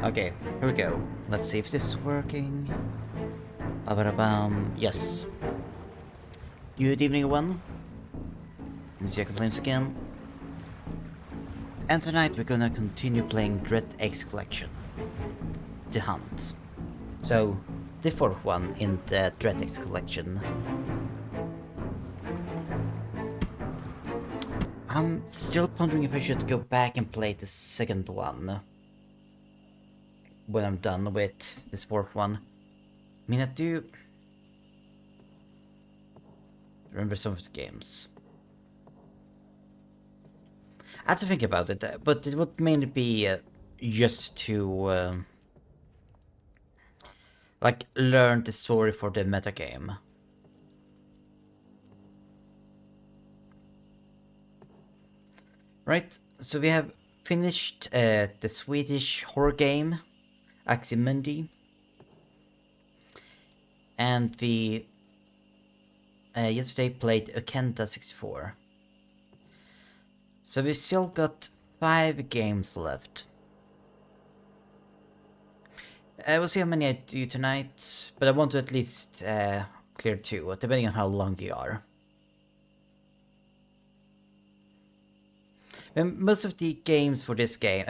Okay, here we go. Let's see if this is working. Ba-ba-da-bum. Yes. Good evening, everyone. This is Jacob Flames again. And tonight we're gonna continue playing Dread X Collection. The Hunt. So, the fourth one in the Dread X Collection. I'm still pondering if I should go back and play the second one when I'm done with this fourth one. I mean, I do remember some of the games. I have to think about it, but it would mainly be just to like learn the story for the metagame. Right, so we have finished the Swedish horror game Aximundi, and we yesterday played Okenta 64. So we still got 5 games left. We'll see how many I do tonight, but I want to at least clear 2, depending on how long they are. And most of the games for this game,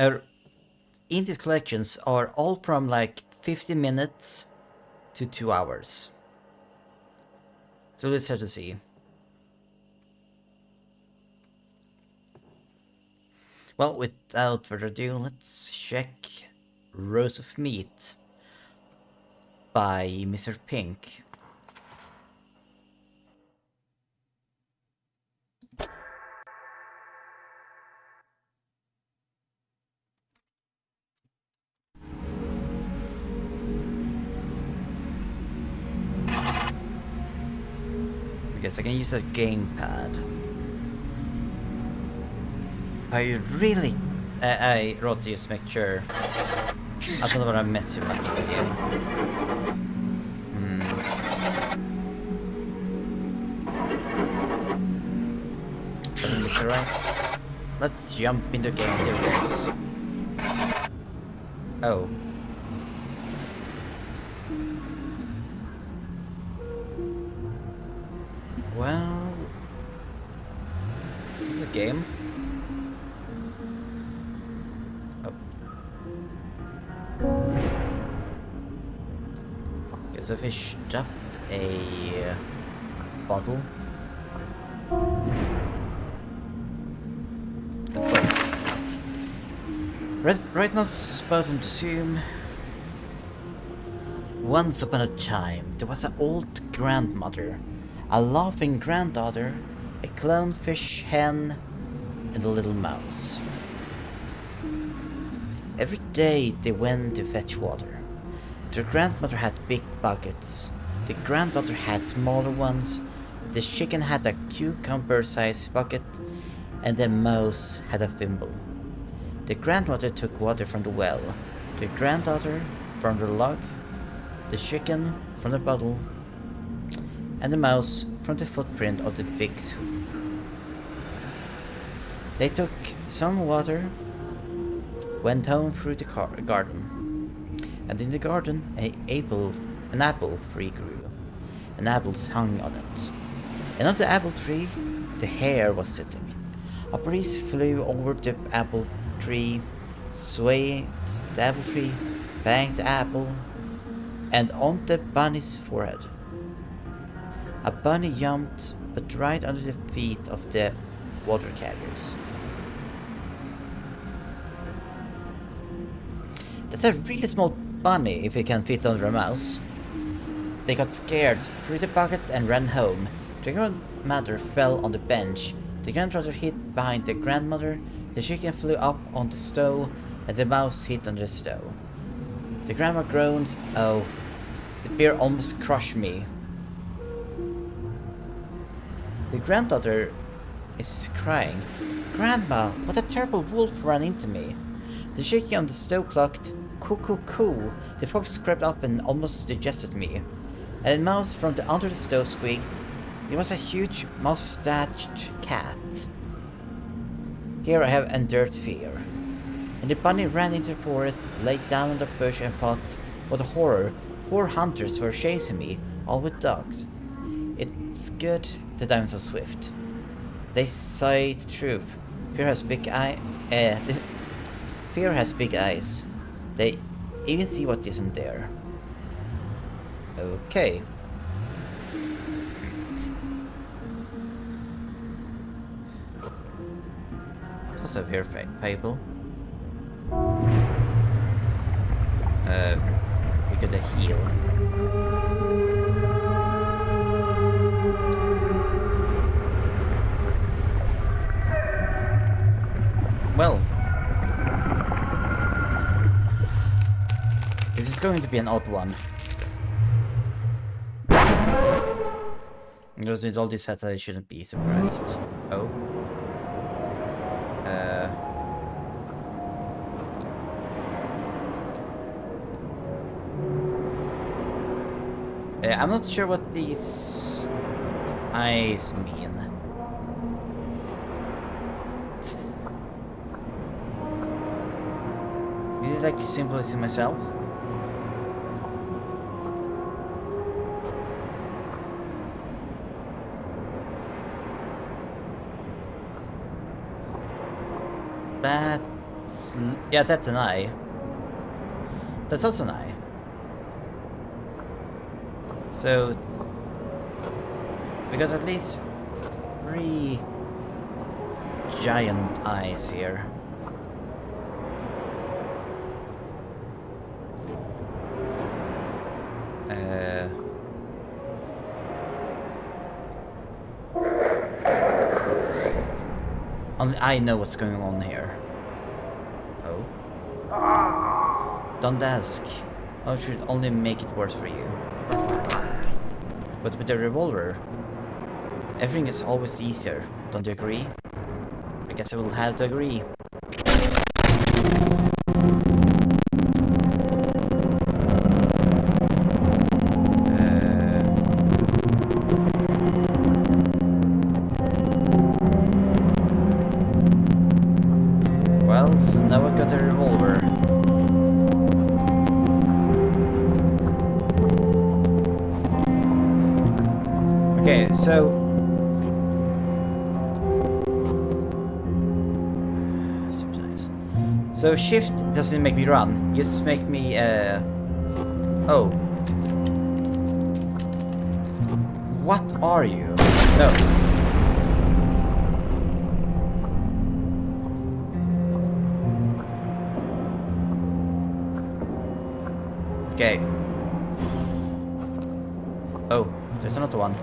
in these collections, are all from like 50 minutes to 2 hours. So let's have to see. Well, without further ado, let's check Rose of Meat by Mr. Pink. I guess I can use a gamepad. I really... I wrote to just make sure I don't want to mess too much with you. Is it right? Let's jump into game and see how it goes. Oh. Well... Is this a game? Oh. Guess I fished up a bottle. Right mouse button to zoom. Once upon a time, there was an old grandmother, a laughing granddaughter, a clownfish hen, and a little mouse. Every day they went to fetch water. Their grandmother had big buckets, the granddaughter had smaller ones, the chicken had a cucumber-sized bucket, and the mouse had a thimble. The grandmother took water from the well, the granddaughter from the log, the chicken from the bottle, and the mouse from the footprint of the pig's hoof. They took some water, went home through the garden, and in the garden an apple tree grew, and apples hung on it. And on the apple tree the hare was sitting. A breeze flew over the apple tree, swayed the apple tree, banged the apple, and on the bunny's forehead. A bunny jumped, but right under the feet of the water carriers. That's a really small bunny if it can fit under a mouse. They got scared, threw the buckets and ran home. The grandmother fell on the bench. The granddaughter hid behind the grandmother. The chicken flew up on the stove, and the mouse hid under the stove. The grandma groaned, "Oh, the bear almost crushed me." The granddaughter is crying, "Grandma, what a terrible wolf ran into me." The chicken on the stove clucked, "Coo coo coo." The fox crept up and almost digested me. And the mouse from under the stove squeaked. It was a huge mustached cat. Here I have endured fear. and the bunny ran into the forest, laid down on the bush and thought, what a horror, 4 hunters were chasing me, all with dogs. It's good that I'm so swift. They say the truth. Fear has big fear has big eyes. They even see what isn't there. Okay. It was a weird fable. We got a heal. Well, this is going to be an odd one. Because with all these sets, I shouldn't be surprised. Oh. I'm not sure what these eyes mean. Is it like symbolizing myself? That's... yeah, that's an eye. That's also an eye. So... we got at least 3 giant eyes here. Only I know what's going on here. Oh. Don't ask. I should only make it worse for you. But with the revolver, everything is always easier. Don't you agree? I guess I will have to agree. Well, so now I got a revolver. Okay, so... so shift doesn't make me run, just make me, oh. What are you? No. Okay. Oh, there's another one.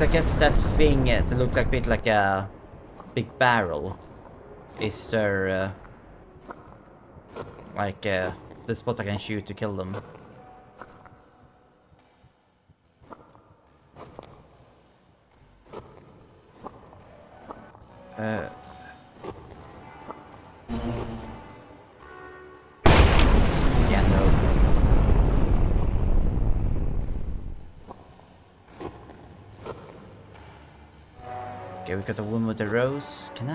I guess that thing that looks like a bit like a big barrel is there like the spot I can shoot to kill them. Yeah, no. Okay, we got the woman with the rose. Can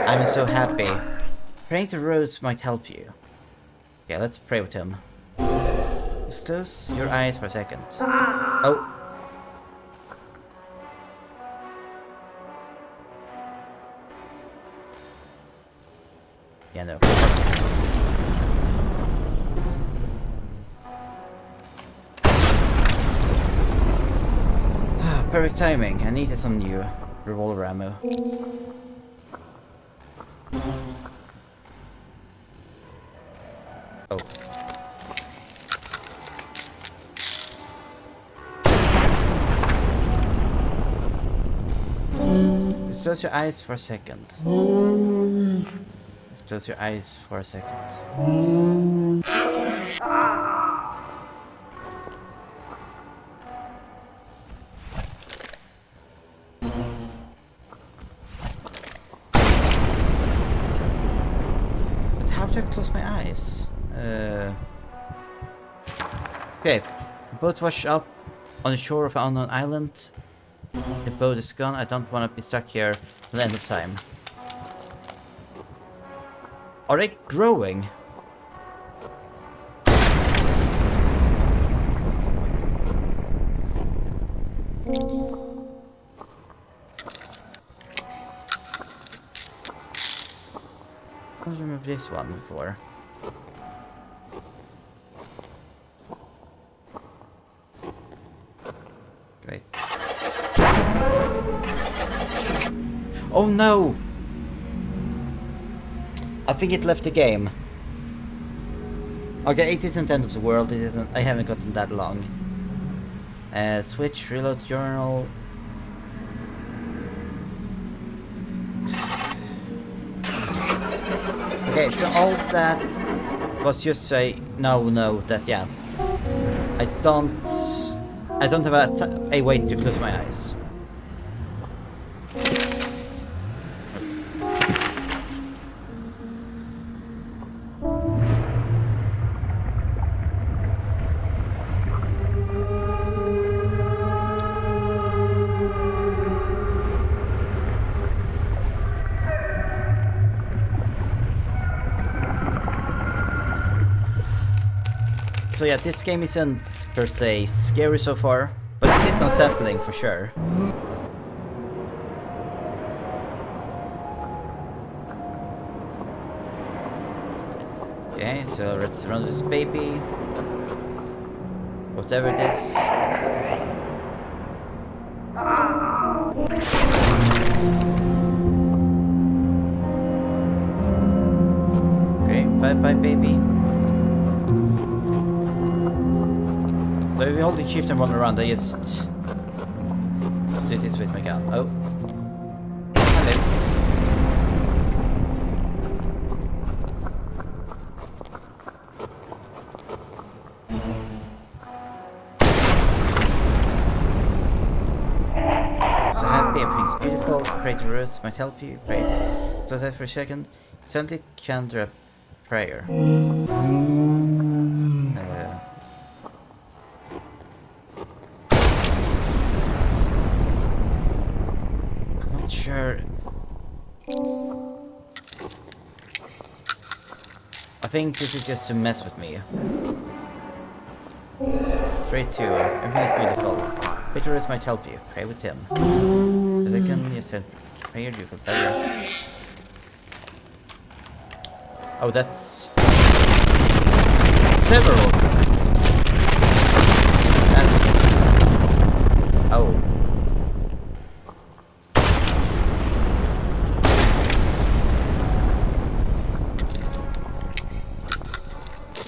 I'm so happy. Praying to Rose might help you. Okay, let's pray with him. Just close your eyes for a second. Oh. Yeah, no. Perfect timing. I needed some new revolver ammo. Oh. Just close your eyes for a second. Just close your eyes for a second. But how do I close my eyes? Okay, the boat washed up on the shore of an unknown island. The boat is gone. I don't want to be stuck here till the end of time. Are they growing? I don't remember this one before. Great. Oh no! I think it left the game. Okay, it isn't end of the world. It isn't. I haven't gotten that long. Switch, reload, journal. Okay, so all that was just say no, that yeah. I don't have a way to close my eyes. So yeah, this game isn't per se scary so far, but it is unsettling for sure. Okay, so let's run this baby. Whatever it is. Okay, bye baby. So if we hold the shift and run around, I just do this with my gun. Oh. Hello. So happy, everything's beautiful. Pray to Ruth might help you. Pray. So that for a second. Suddenly can do a prayer. Sure. I think this is just to mess with me. 3-2. Everything is beautiful. Peterus might help you. Pray with him. But I can just said prayer you for better. Oh, that's several. That's oh.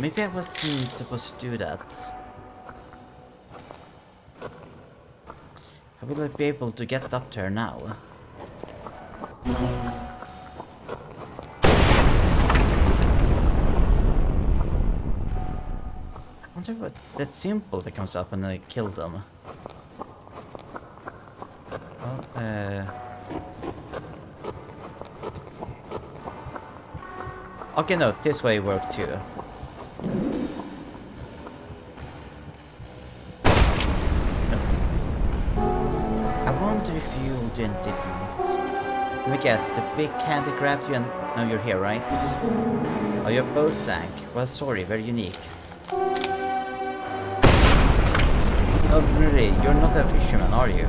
Maybe I wasn't supposed to do that. How will I be able to get up there now? I wonder what that symbol that comes up when I kill them. Well, okay, no, this way worked too. I wonder if you'll do anything different. Let me guess, the big candy grabbed you and now you're here, right? Oh, your boat sank. Well, sorry, very unique. No, really, you're not a fisherman, are you?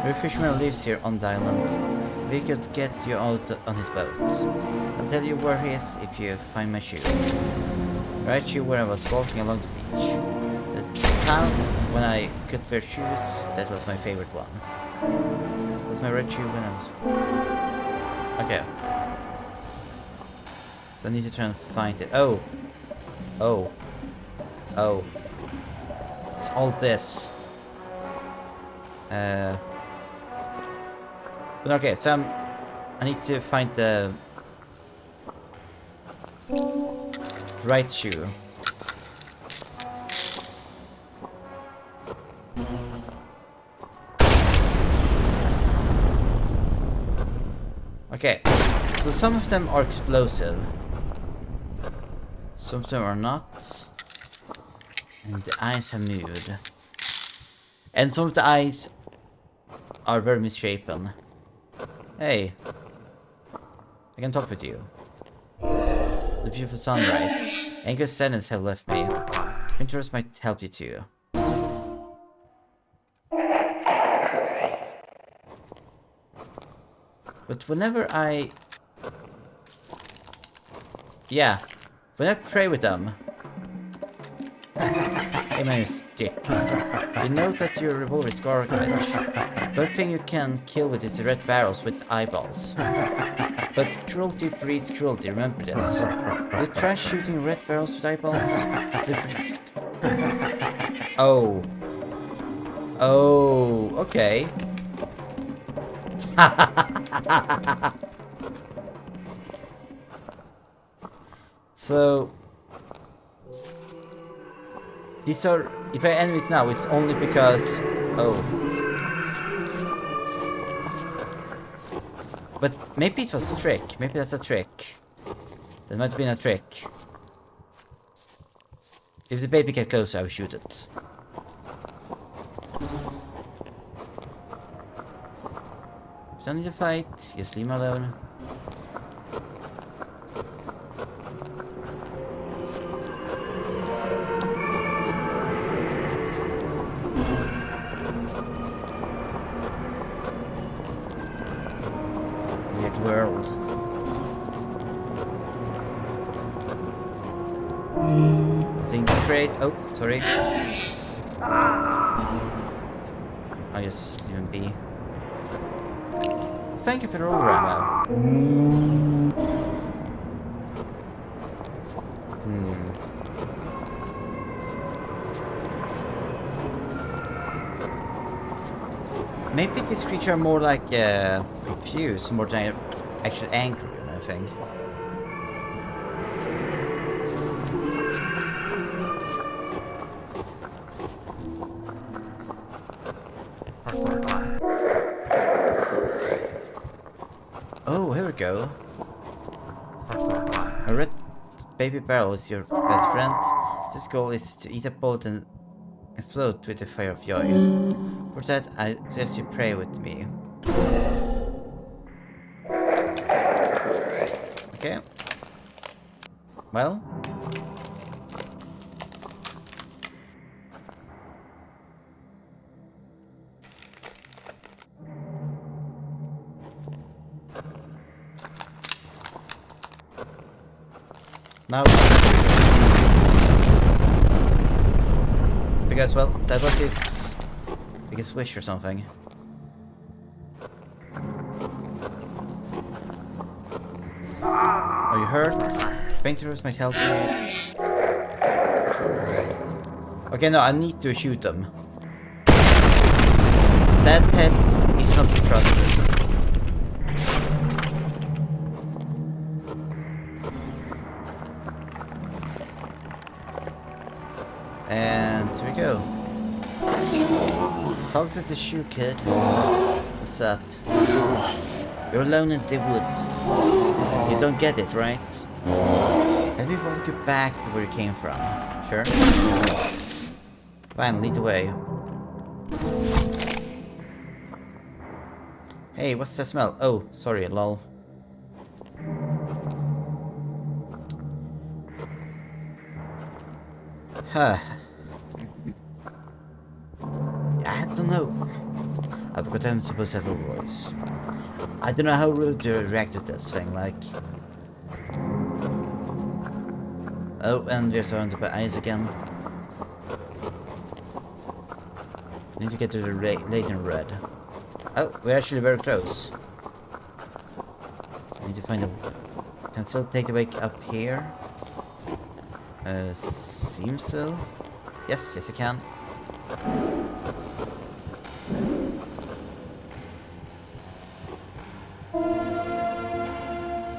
Your fisherman lives here on the island. We could get you out on his boat. I'll tell you where he is if you find my shoe. Right shoe where I was walking along the beach. The town when I could wear shoes, that was my favorite one. That was my red shoe when I was... Okay. So I need to try and find it. Oh! Oh. Oh. It's all this. But okay, so I need to find the right shoe. Okay, so some of them are explosive. Some of them are not. And the eyes have moved. And some of the eyes are very misshapen. Hey. I can talk with you. The beautiful sunrise. Anger's sadness have left me. Pinterest might help you too. But whenever I... Yeah. When I pray with them... Hey man, stick. You know that your revolver is garbage. The only thing you can kill with is red barrels with eyeballs. But cruelty breeds cruelty, remember this. You try shooting red barrels with eyeballs? Oh. Oh, okay. So... These are... If I enemies now, it's only because... Oh. But maybe it was a trick. Maybe that's a trick. That might have been a trick. If the baby gets closer, I will shoot it. Don't need to fight. Just leave me alone. World. I think great. Oh, sorry. I'll just leave him be. Thank you for the roller ammo. Maybe this creature are more like confused more than actually angry or anything. Oh, here we go. A red baby barrel is your best friend. This goal is to eat a bullet and explode with the fire of joy. For that, I suggest you pray with me. Okay. Well. Now. Because, well, that was his biggest wish or something. Are you hurt? Painters might help you. Okay, no, I need to shoot them. That head is not to be trusted. And here we go. Talk to the shoe kid. What's up? You're alone in the woods. You don't get it, right? Let me walk you back to where you came from. Sure? Fine, lead the way. Hey, what's that smell? Oh, sorry, lol. Huh. I don't know. I forgot I'm supposed to have a voice. I don't know how really to react to this thing, like... Oh, and we're surrounded by eyes again. Need to get to the latent red. Oh, we're actually very close. So I need to find a... Can still take the wake up here. Seems so. Yes, I can.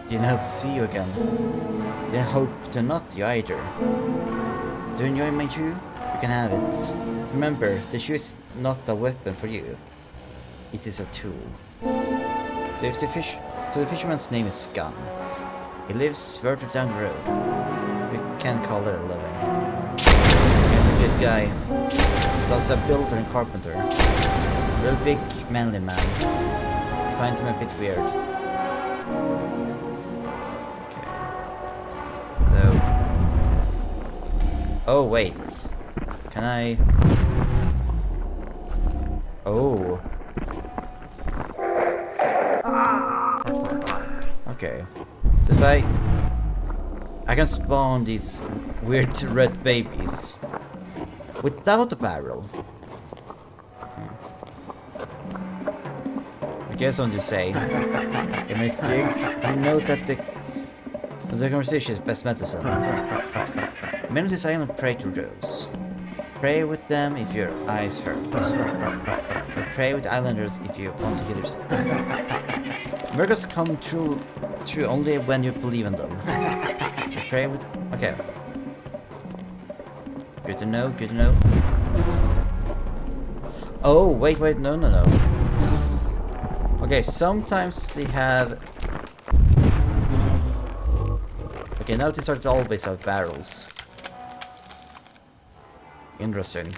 Didn't hope to see you again. Didn't hope to not see you either. Do you enjoy my shoe? You can have it. But remember, the shoe is not a weapon for you. It is a tool. So So the fisherman's name is Gunn. He lives further down the road. We can call it a living. He's a good guy. He's also a builder and carpenter. Real big, manly man. I find him a bit weird. Okay. So... Oh, wait. Can I... Oh. Okay. So if I can spawn these weird red babies without a barrel. I guess on to say, in my stage, you know that the conversation is best medicine. Men of this island pray to those. Pray with them if your eyes hurt. But pray with islanders if you want to heal yourself. Miracles come true only when you believe in them. You pray with... Okay. Good to know, good to know. Oh, wait, no. Okay, sometimes they have... Okay, now these are always have barrels. Interesting.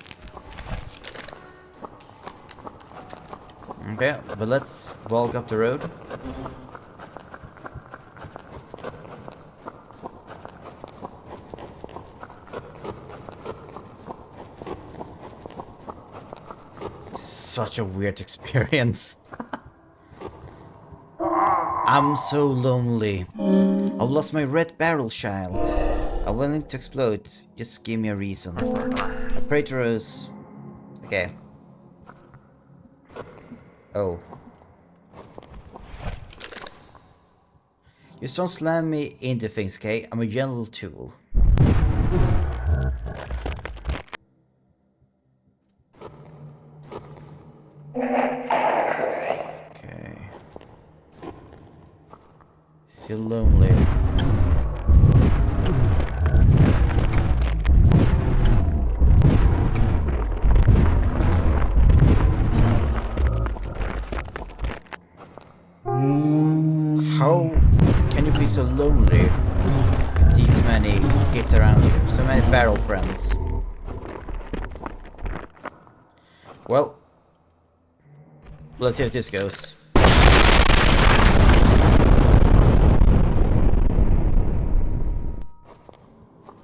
Okay, but let's walk up the road. Such a weird experience. I'm so lonely. I've lost my red barrel, child. I'm willing to explode. Just give me a reason. I pray to Rose. Okay. Oh. Just don't slam me into things, okay? I'm a gentle tool. Okay. Still lonely. How can you be so lonely with these many kids around you? So many barrel friends. Well, let's see if this goes.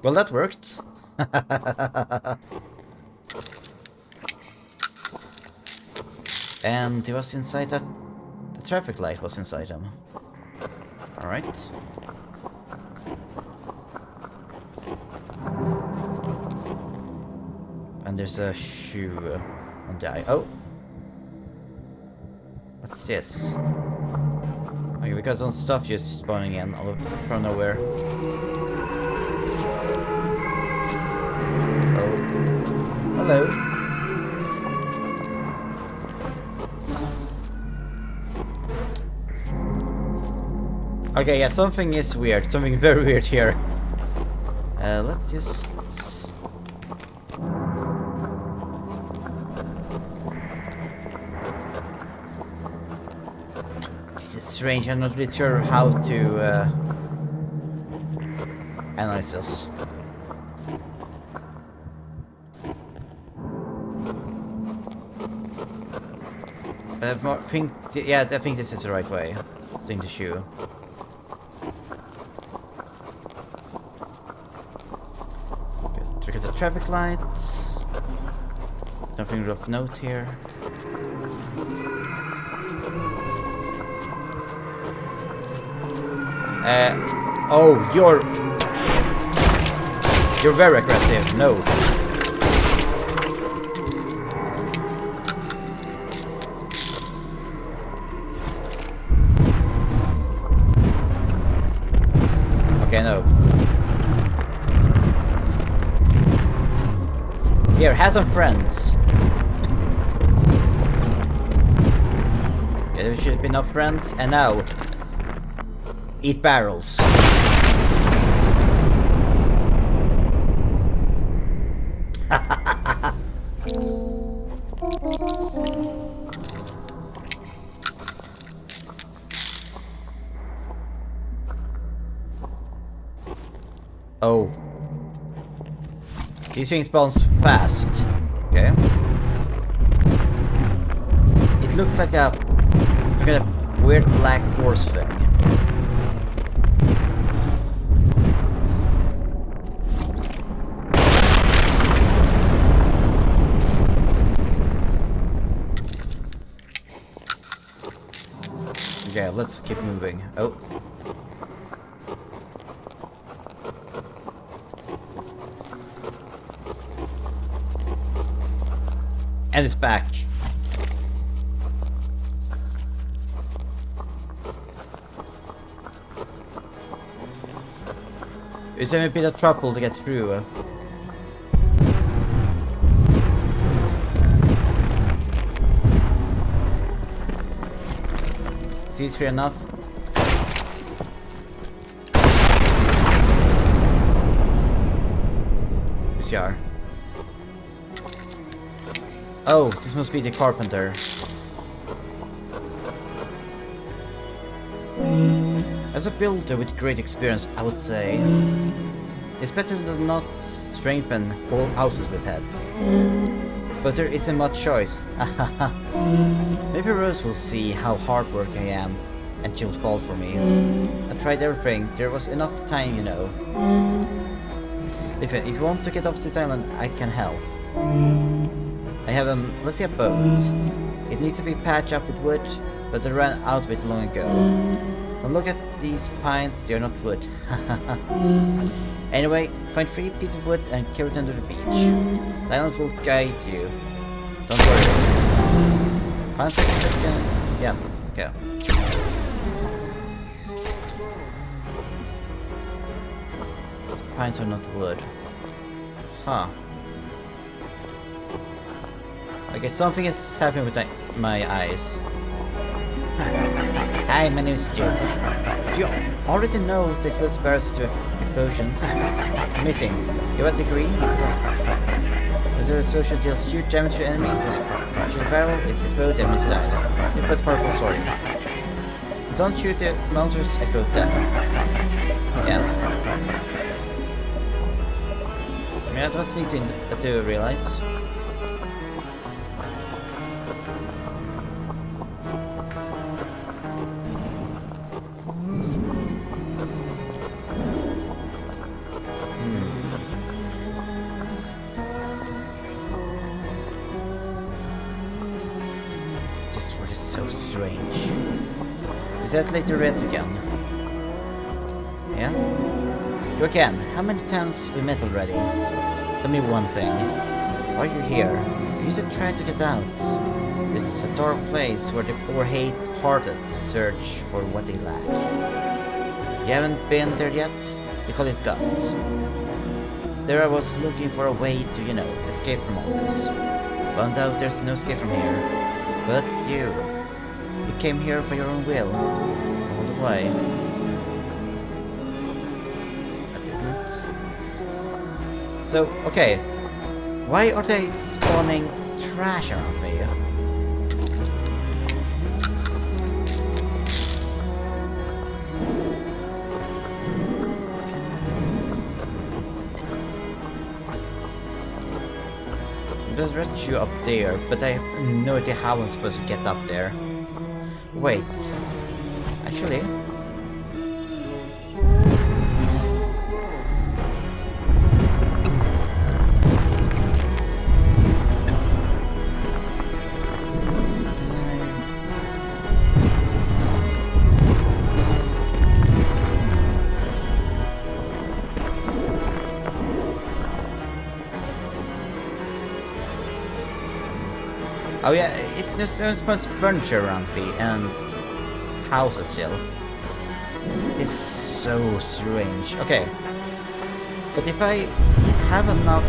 Well, that worked. And he was inside that... The traffic light was inside him. Alright. And there's a shoe on the eye. Oh! What's this? Okay, we got some stuff just spawning in from nowhere. Oh. Hello. Okay, yeah, something is weird. Something very weird here. Let's just... This is strange. I'm not really sure how to analyze this. I think this is the right way. It's in the shoe. Trigger the traffic lights. Nothing of note here. Oh, you're very aggressive. No. Okay, no. Here, have some friends. Okay, there should be enough friends, and now eat barrels. Oh. These things bounce fast. Okay. It looks like a weird black horse thing. Okay, let's keep moving. Oh. And it's back. It's a bit of trouble to get through. Is this fair enough? Sure. Oh, this must be the carpenter. As a builder with great experience, I would say it's better than not strengthen whole houses with heads. But there isn't much choice. Maybe Rose will see how hard work I am, and she'll fall for me. I tried everything. There was enough time, you know. If you want to get off this island, I can help. I have let's say a boat. It needs to be patched up with wood, but I ran out of it long ago. Don't look at these pines, they're not wood. Anyway, find 3 pieces of wood and carry it under the beach. The island will guide you. Don't worry. Find something that can... Yeah, okay. The pines are not wood. Huh. I guess something is happening with my eyes. Hi, my name is George. You already know the explosive barrels to explosions. Missing. You have a degree? As a social deals huge damage to enemies. Shoot the barrel, it explodes, enemies dies. You put powerful story. Don't shoot the monsters, explode them. Yeah. I mean, that was neat to realize. So strange. Is that later red again? Yeah? You again. How many times we met already? Tell me one thing. Why are you here? You used to try to get out. It's a dark place where the poor hate-hearted search for what they lack. You haven't been there yet? They call it guts. There I was looking for a way to, you know, escape from all this. Found out there's no escape from here. But you came here by your own will, all the way. I didn't. So, okay, why are they spawning trash around me? There's a rescue up there, but I have no idea how I'm supposed to get up there. Wait. Actually... Oh yeah, it's just there's a bunch of furniture around me and houses still. It's so strange. Okay. But if I have enough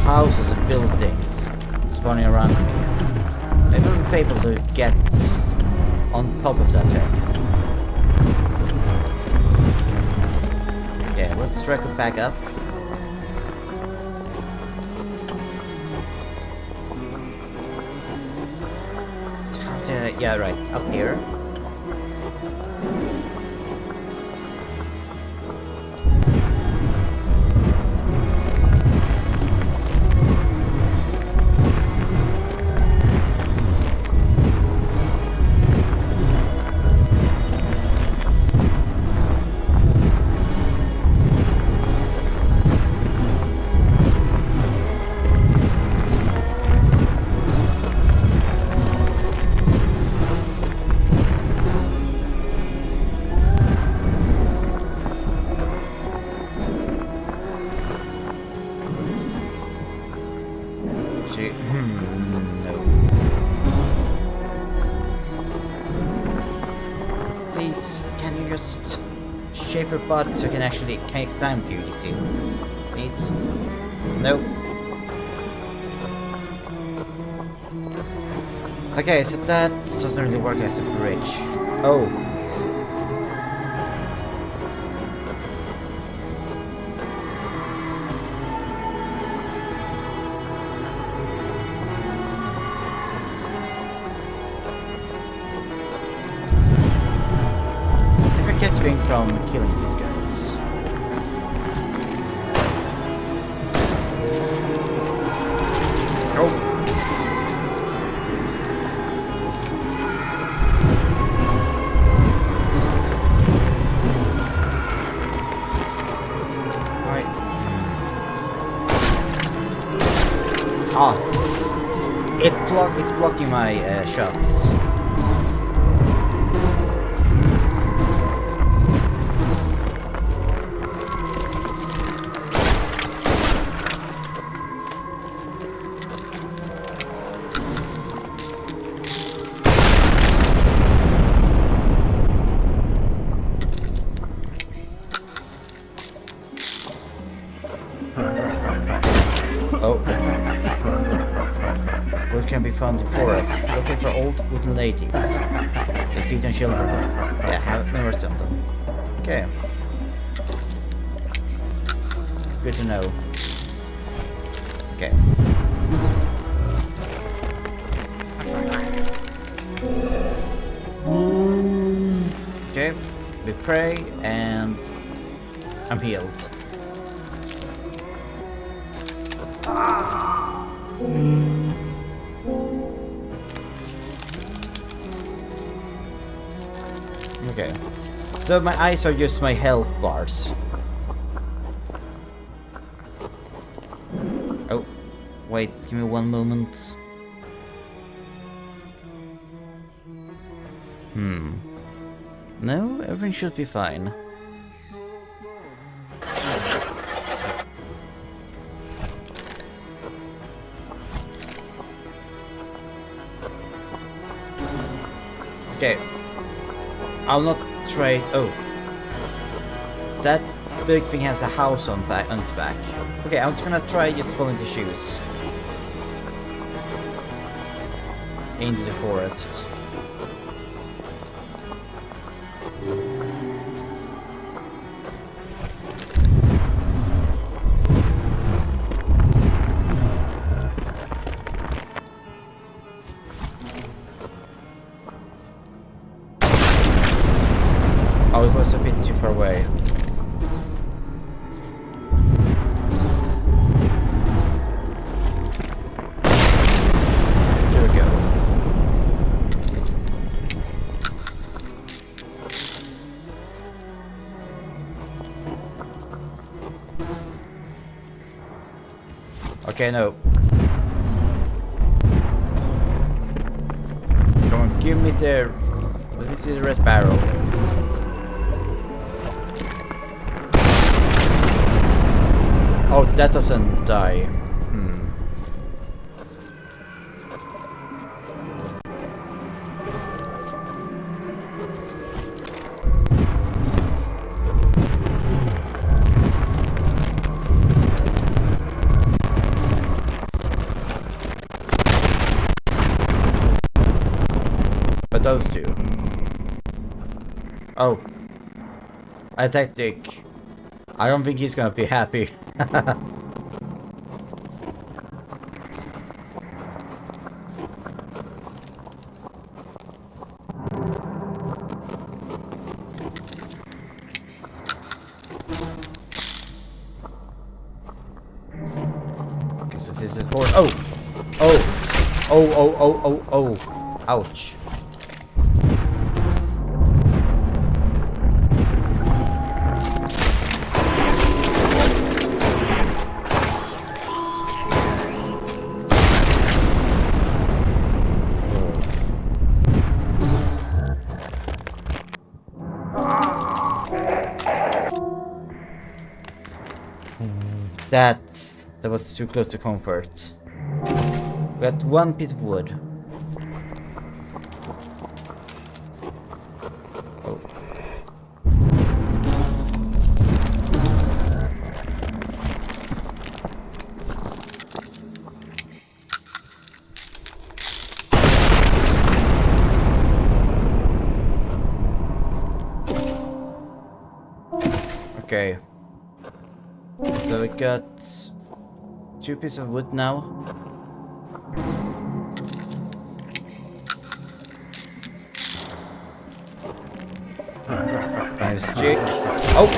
houses and buildings spawning around me, maybe I'll be able to get on top of that thing. Okay, let's track it back up. Yeah, right, up here. see. No. Please, can you just shape your body so I can actually climb you, you see? Please? No. Okay, so that doesn't really work as a bridge. Oh. From killing these guys. Oh. Alright. Ah. It's blocking my shots. What can be found in the forest? Looking for old wooden ladies. They feed on children. Yeah, have numerous of them. Okay. Good to know. Okay. Okay. We pray and I'm healed. Okay, so my eyes are just my health bars. Oh, wait, give me one moment. No, everything should be fine. Okay. I'll not trade. Oh, that big thing has a house on its back. Okay, I'm just gonna try just following the shoes into the forest. Oh, it was a bit too far away. There we go. Okay, no. Come on, give me the... Let me see the red barrel. Oh, that doesn't die. But those two. Oh. A tactic. I don't think he's gonna be happy. Okay, so this is for oh. Ouch. That was too close to comfort. We got one piece of wood. Oh. Okay. So we got 2 pieces of wood now. Nice jig. Oh!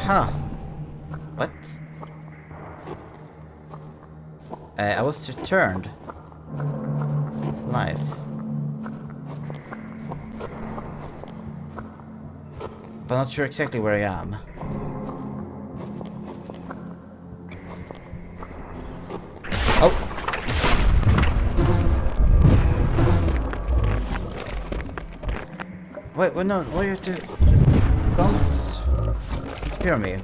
Huh. What? I was returned. Life. But not sure exactly where I am. Oh! Wait, no, what are you to... Don't... Spear me.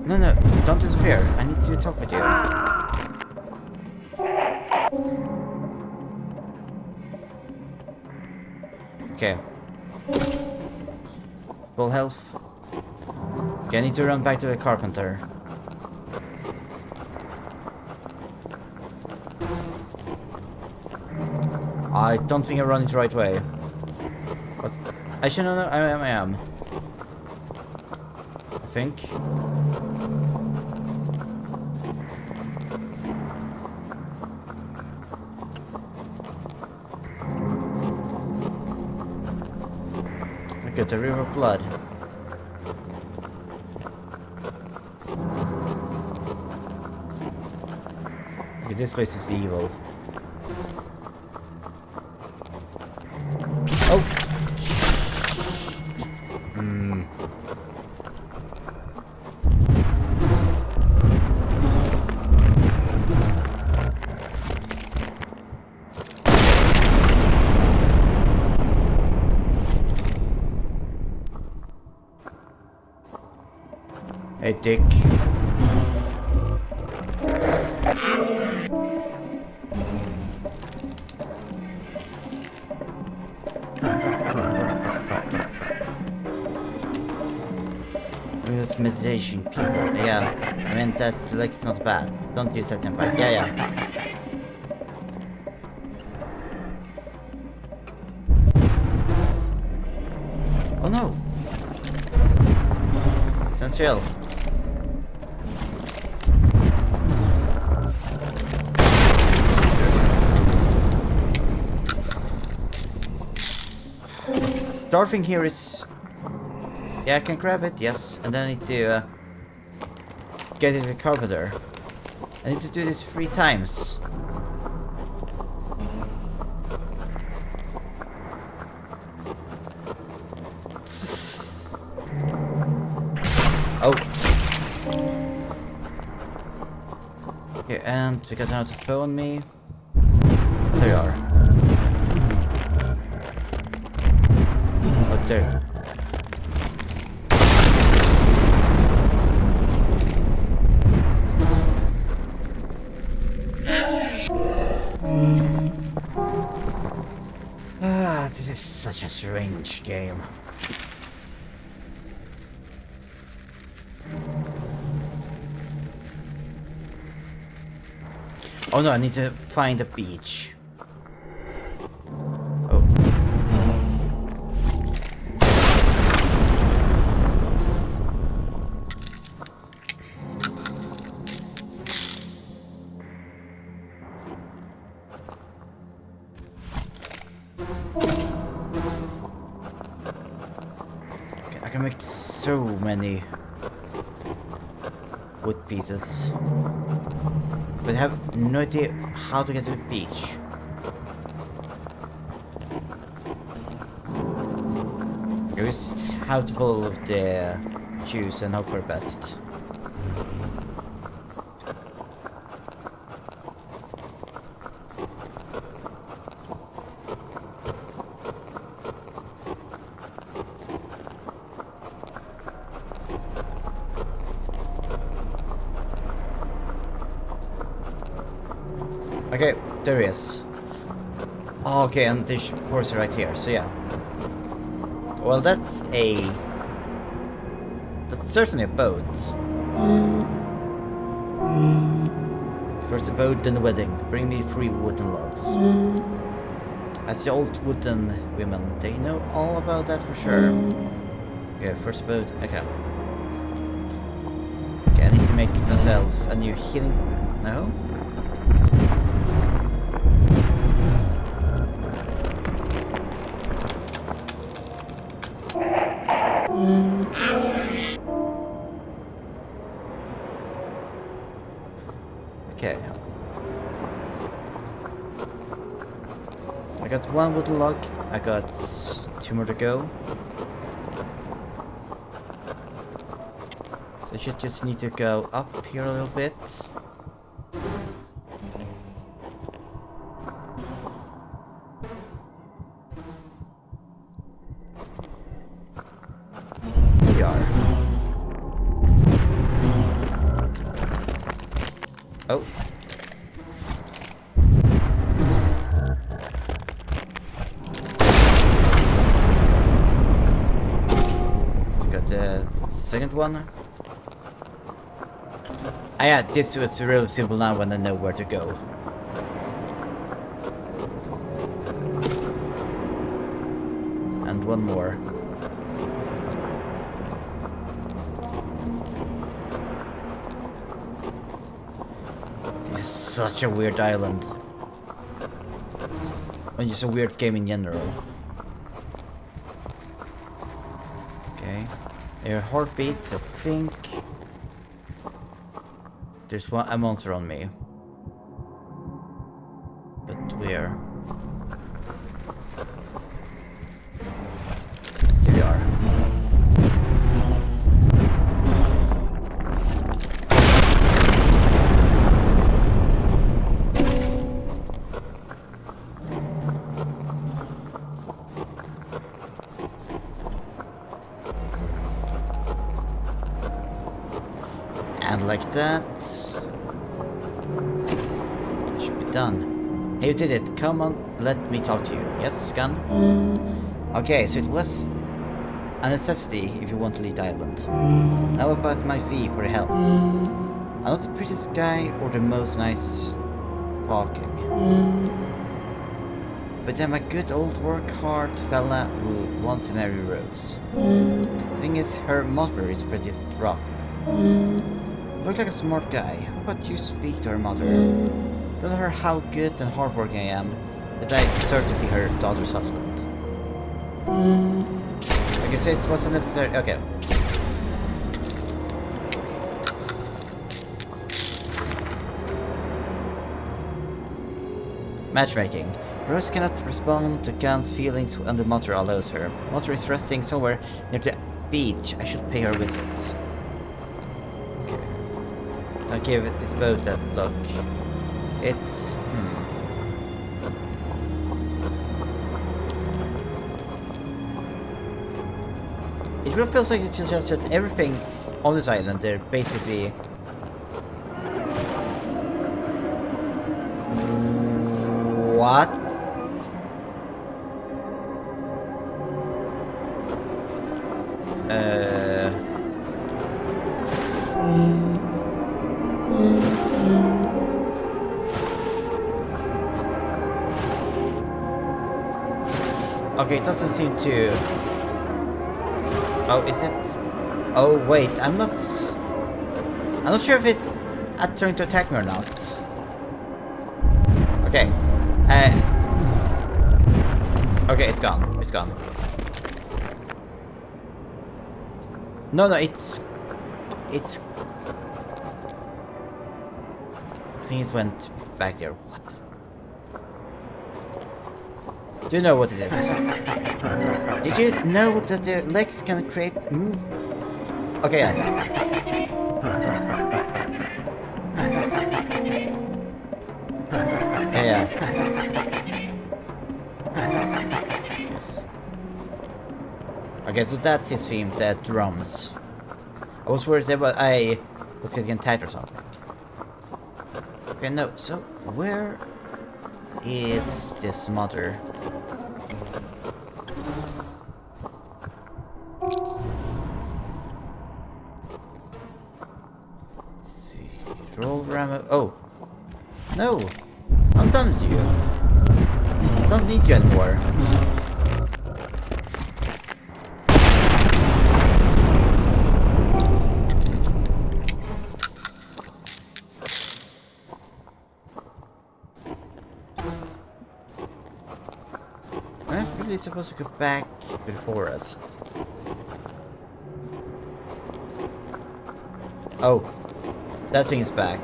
No, don't disappear. I need to talk with you. Okay. Full health. Okay, I need to run back to the carpenter. I don't think I run it the right way. What's... Actually, no, I am. I think. Look at the river of blood. Okay, this place is evil. Oh! Hmm. Hey, Dick. Use meditation, people. Yeah, I mean that like it's not bad. Don't use that in fight. Yeah. Oh no! Stand still. Starving here is... Yeah, I can grab it, yes. And then I need to get it to the carpenter. I need to do this 3 times. Oh. Okay, and we got another foe on me. There you are. Oh, there. This is such a strange game. Oh no, I need to find a beach. Oh. I can make so many wood pieces. But I have no idea how to get to the beach. You just have to follow the cues and hope for the best. Okay, there he is. Oh, okay, and this horse right here, so yeah. Well, that's certainly a boat. First the boat, then the wedding. Bring me 3 wooden logs. As the old wooden women, they know all about that for sure. Okay, first the boat, okay. Okay, I need to make myself a new healing... No? Okay. I got 1 wooden log, I got 2 more to go. So I should just need to go up here a little bit. Here we are. Oh. So got the second one. Ah, yeah, this was real simple now when I know where to go. And 1 more. This is such a weird island. And just a weird game in general. Okay. There are heartbeats, I think. There's a monster on me. But where? Here we are. And like that, I should be done. Hey, you did it. Come on, let me talk to you. Yes, gun? Okay, so it was a necessity if you want to leave the island. Now about my fee for help. I'm not the prettiest guy or the most nice talking. But I'm a good old work-hard fella who wants to marry Rose. Thing is, her mother is pretty rough. Looks like a smart guy. How about you speak to her mother? Tell her how good and hardworking I am, that I deserve to be her daughter's husband. I can say it wasn't necessary. Okay. Matchmaking. Rose cannot respond to Gan's feelings when the mother allows her. Mother is resting somewhere near the beach. I should pay her a visit. I'll give it this boat a look. It's... It really feels like it's just that everything on this island, they're basically... What? Okay, it doesn't seem to... Oh, is it... Oh, wait, I'm not sure if it's trying to attack me or not. Okay. Okay, it's gone. It's gone. No, it's... I think it went back there. What the... Do you know what it is? Did you know that their legs can create move? Okay, yeah. Yeah. Yes. Okay, so that's his theme, the drums. I was worried about I was getting attacked or something. Okay, no, so where is this mother? Let's see. Roll ram. Oh. No! I'm done with you. I don't need you anymore. I'm really supposed to go back to the forest. Oh. That thing is back.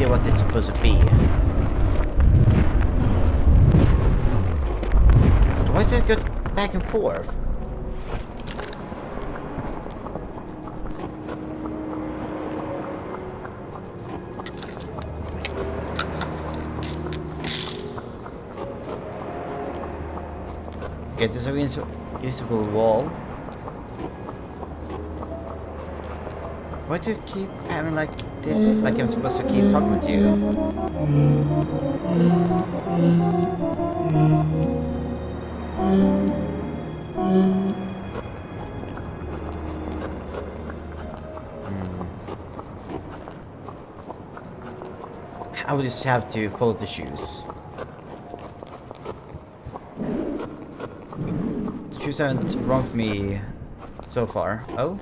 What it's supposed to be. Why does it go back and forth? Okay, there's an invisible wall. Why do you keep having like this? Like I'm supposed to keep talking with you? I would just have to follow the shoes. The shoes haven't wronged me so far. Oh?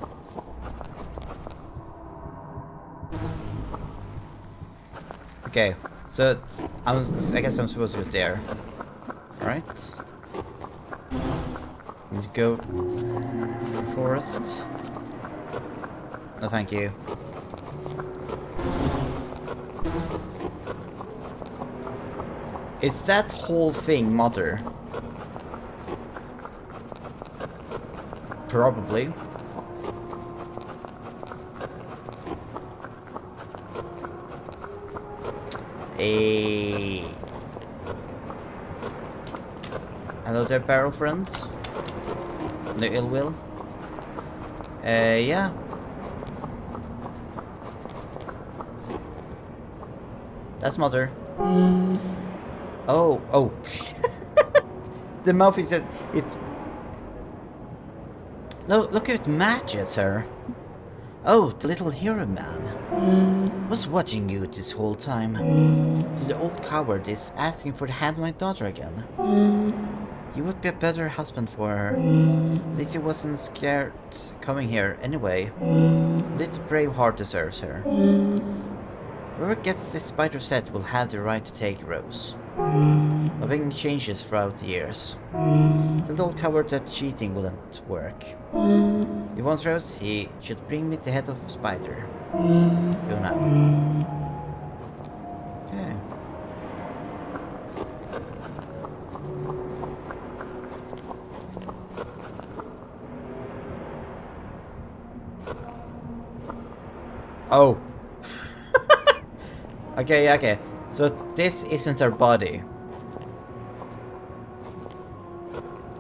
Okay, so I guess I'm supposed to go there. Alright. Need to go to the forest. No, thank you. Is that whole thing mother? Probably. Hello there, barrel friends. No ill will. Yeah. That's mother. Oh. The mouth is it's. No, look at it matches her. Oh, the little hero man. Was watching you this whole time. So the old coward is asking for the hand of my daughter again. You would be a better husband for her. At least he wasn't scared coming here anyway. Little brave heart deserves her. Whoever gets this spider set will have the right to take Rose. Nothing changes throughout the years. The old coward that cheating wouldn't work. He wants Rose, he should bring me the head of Spider. Go now. Okay. Oh. Okay. So this isn't her body.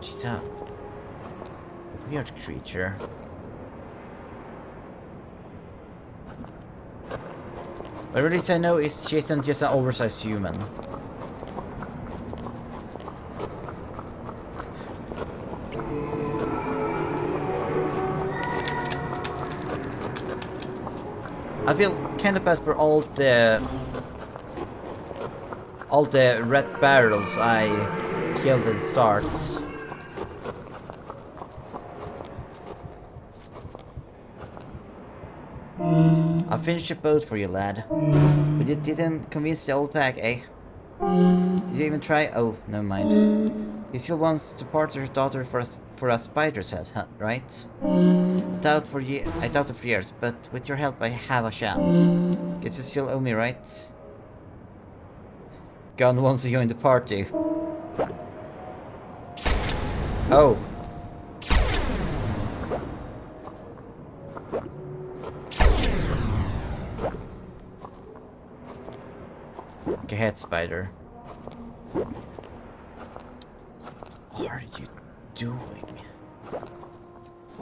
She's a weird creature. But at least I know is she isn't just an oversized human. I feel kind of bad for all the red barrels I killed at the start. I finished your boat for you, lad. But you didn't convince the old hag, eh? Did you even try? Oh, never mind. He still wants to part her daughter for a spider's head, huh, right? I doubt it for years, but with your help I have a chance. Guess you still owe me, right? Gun wants to join the party. Oh. Okay, head spider. What are you doing?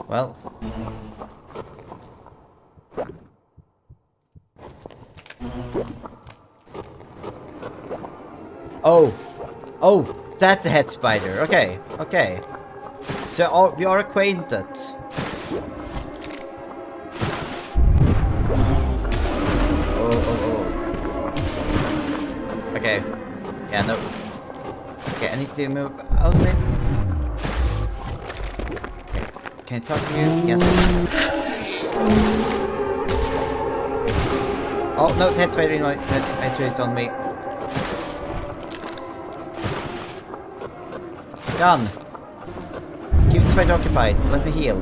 Well. Oh! Oh! That's a head spider. Okay, okay. So we are acquainted. Oh. Okay. Yeah, no. Okay, I need to move out a bit. Okay. Can I talk to you? Yes. Oh, no, head spider in my head spider's on me. Gun! Keep the spider occupied. Let me heal.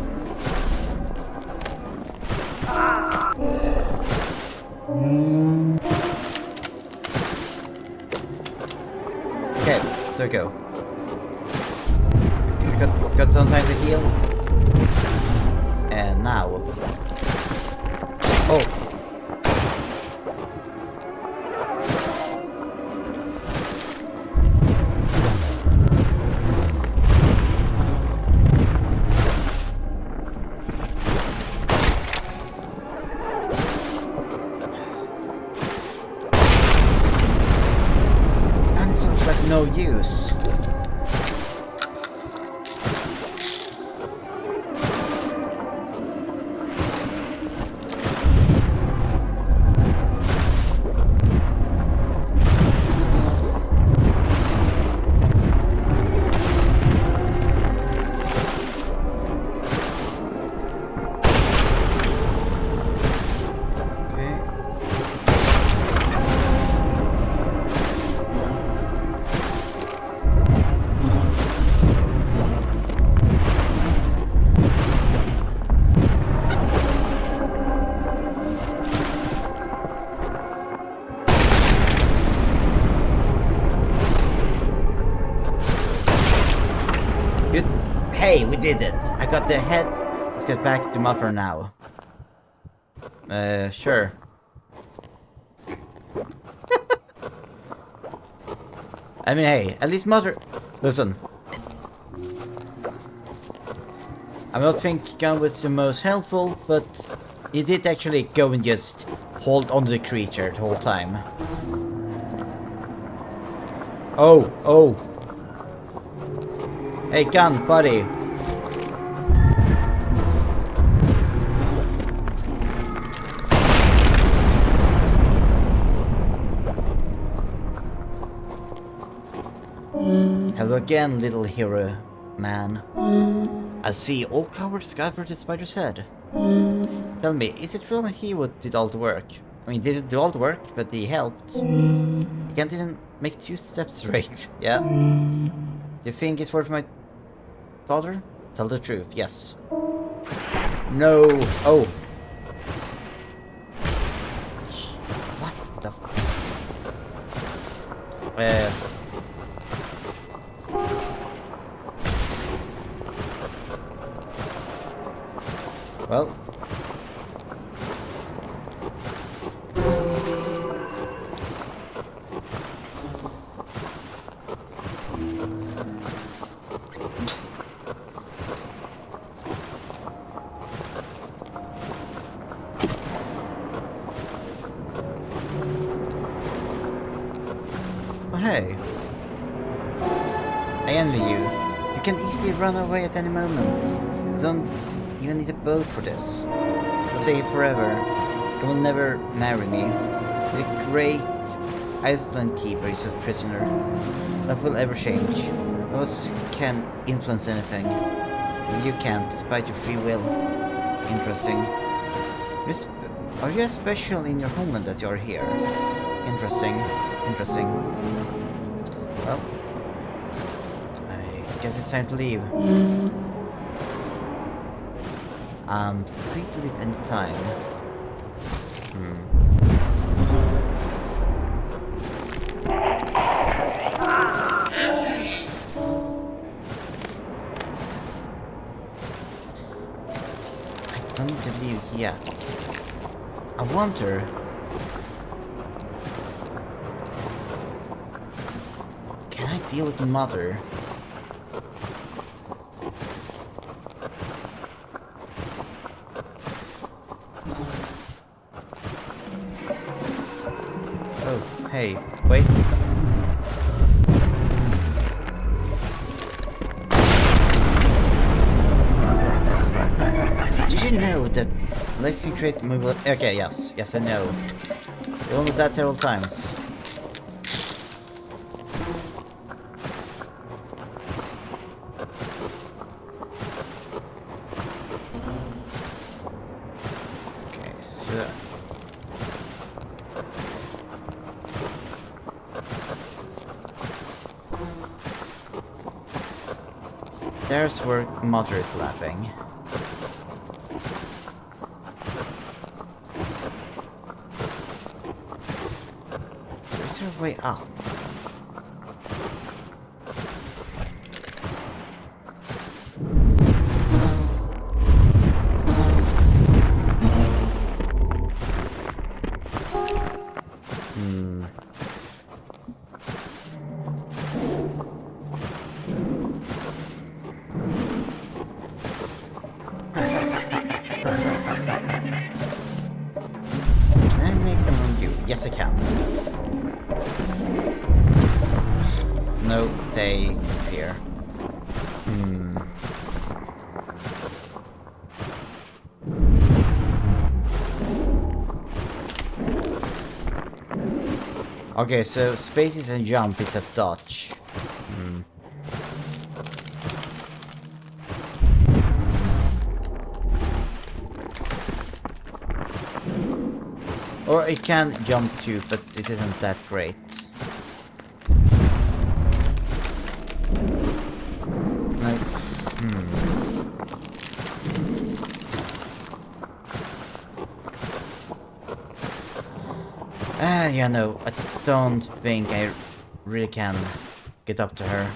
Okay, there we go. Got some time to heal. And now. Oh! No use. Hey, we did it! I got the head. Let's get back to Mother now. Sure. I mean, hey, at least Mother... Listen. I don't think gun was the most helpful, but he did actually go and just hold on to the creature the whole time. Oh, oh. Hey, gun, buddy. Hello again, little hero man. I see all cowards covered the spider's head. Tell me, is it true that he did all the work? I mean, didn't do all the work, but he helped. He can't even make 2 steps straight. Yeah. Do you think it's worth my daughter? Tell the truth, yes. No. Oh. What the f... Well. Oh, hey. I envy you. You can easily run away at any moment. You don't even need a boat for this. I'll say forever. You will never marry me. The great Iceland keeper is a prisoner. That will ever change. No one can influence anything. You can't, despite your free will. Interesting. Are you as special in your homeland as you are here? Interesting. Interesting. Well, I guess it's time to leave. I'm free to leave any time. I don't need to leave yet. I wonder... might deal with Mother. Oh, hey, wait. Did you know that Lex can create movable... Okay, yes, I know. We only did that several times. Okay, so... There's where Mother is lapping. So is there a way up? Can I make them on you? Yes, I can. No, they disappear. Okay, so spaces and jump is a dodge. Or it can jump too, but it isn't that great. Like, yeah, no, I don't think I really can get up to her.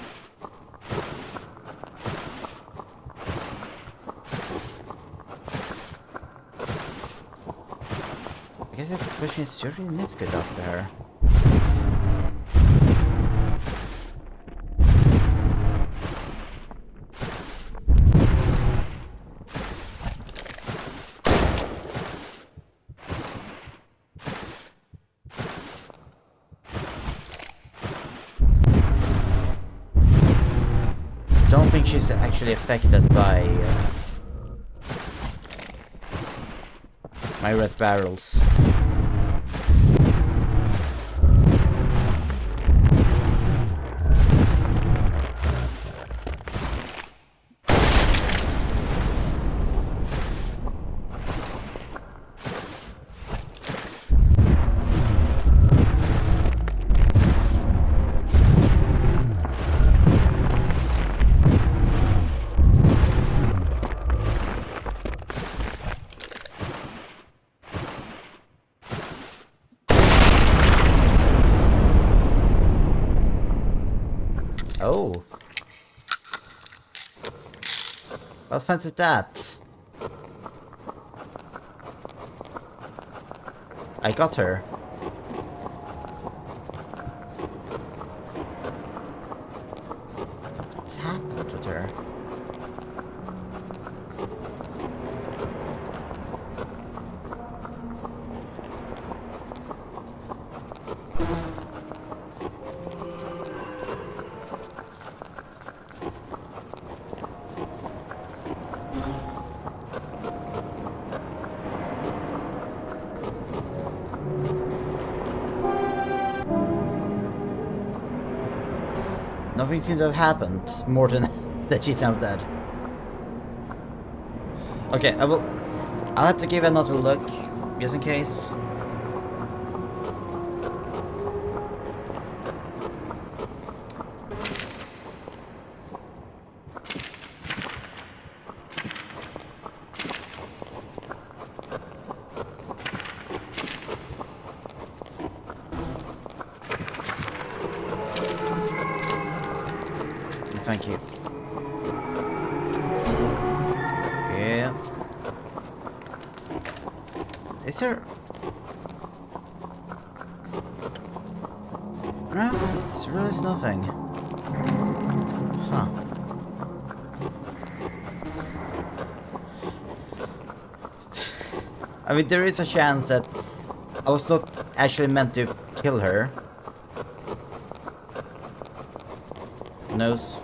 I guess the question is, do you really need to get up to her? Don't think she's actually affected by my red barrels. Oh. What fence is that? I got her. What's happened with her? Nothing seems to have happened more than that she's now dead. Okay, I'll have to give another look, just in case. Thank you. Yeah. Is there... No, it's really nothing. Huh. I mean, there is a chance that I was not actually meant to kill her. Who knows?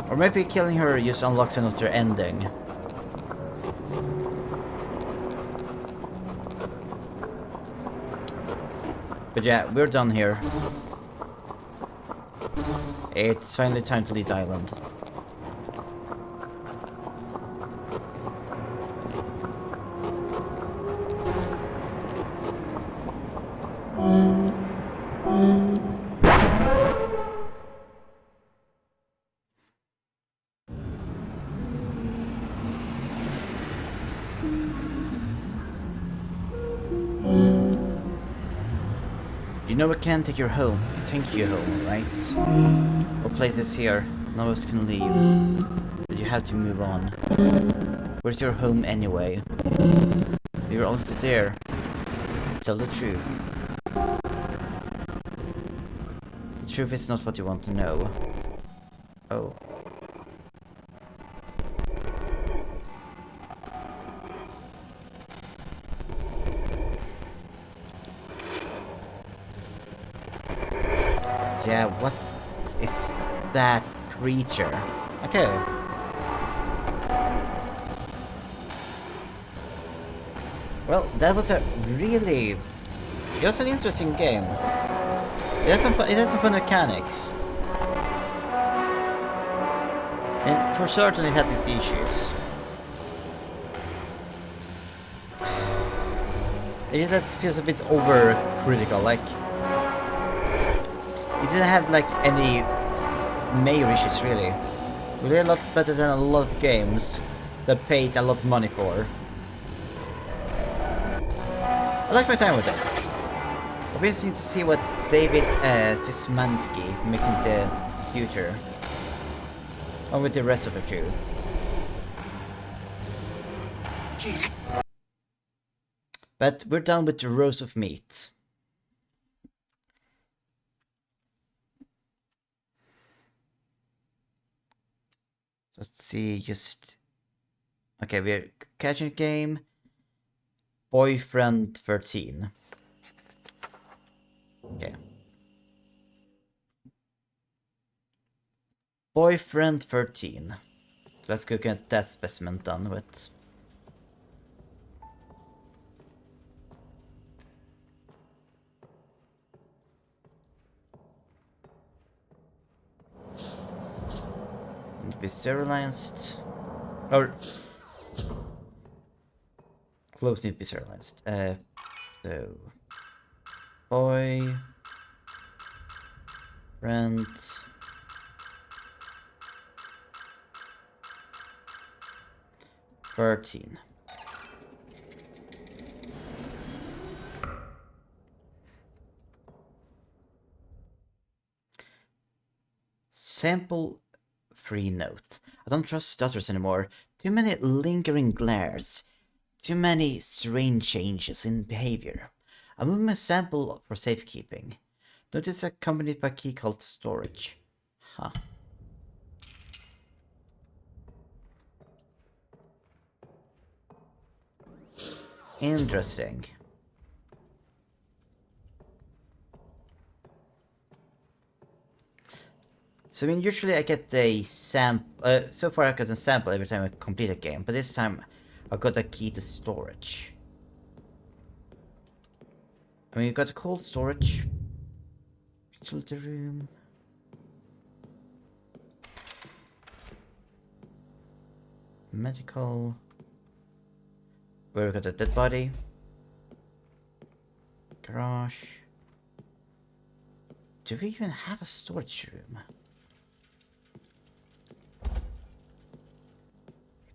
Or maybe killing her just unlocks another ending. But yeah, we're done here. It's finally time to leave the island. You know I can't take you home, right? No places here, none of us can leave. But you have to move on. Where's your home anyway? You're already there. Tell the truth. The truth is not what you want to know. Oh. Yeah, what is that creature? Okay. Well, that was a really... It was an interesting game. It has some fun mechanics. And for certain it had its issues. It just feels a bit over-critical, like... It didn't have like any major issues really. Really a lot better than a lot of games that paid a lot of money for. I like my time with it. It'll be interesting to see what David Szymanski makes in the future. Or with the rest of the crew. But we're done with the roast of meat. Let's see, just... Okay, we're catching a game. Boyfriend 13. Okay. Boyfriend 13. So let's go get that specimen done with. Need to be sterilized. Or... Clothes need to be sterilized. So... Boy... Friend... $13. Sample free note. I don't trust stutters anymore. Too many lingering glares. Too many strange changes in behavior. I move my sample for safekeeping. Notice accompanied by key called storage. Huh. Interesting. So I mean, usually I get a sample. So far I got a sample every time I complete a game, but this time I got a key to storage. I mean, you got a cold storage, utility room. Medical. Where we got a dead body. Garage. Do we even have a storage room?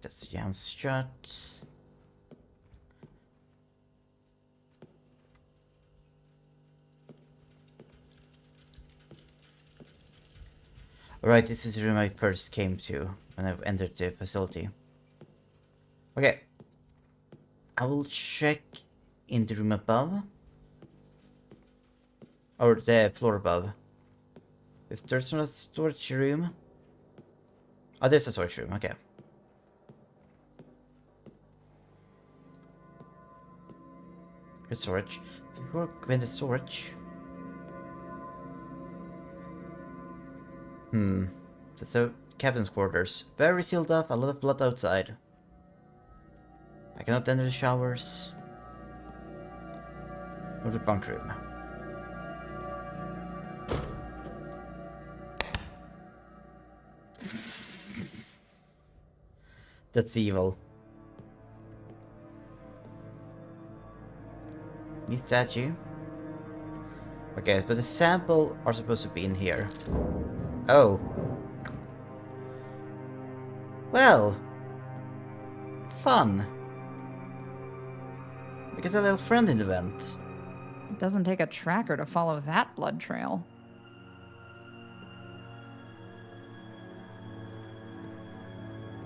That's jammed shut. Alright, this is the room I first came to when I entered the facility. Okay. I will check in the room above. Or the floor above. If there's no storage room... Oh, there's a storage room, okay. Good storage. Before going to storage... That's the captain's quarters. Very sealed off, a lot of blood outside. I cannot enter the showers. Or the bunk room. That's evil. Neat statue. Okay, but the sample are supposed to be in here. Oh. Well. Fun. We get a little friend in the vent. It doesn't take a tracker to follow that blood trail.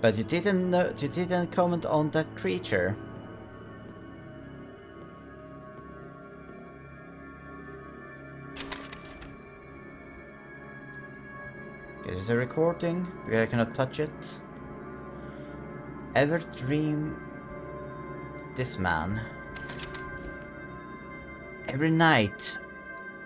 But you didn't comment on that creature. Okay, there's a recording, but I cannot touch it. Ever dream this man? Every night,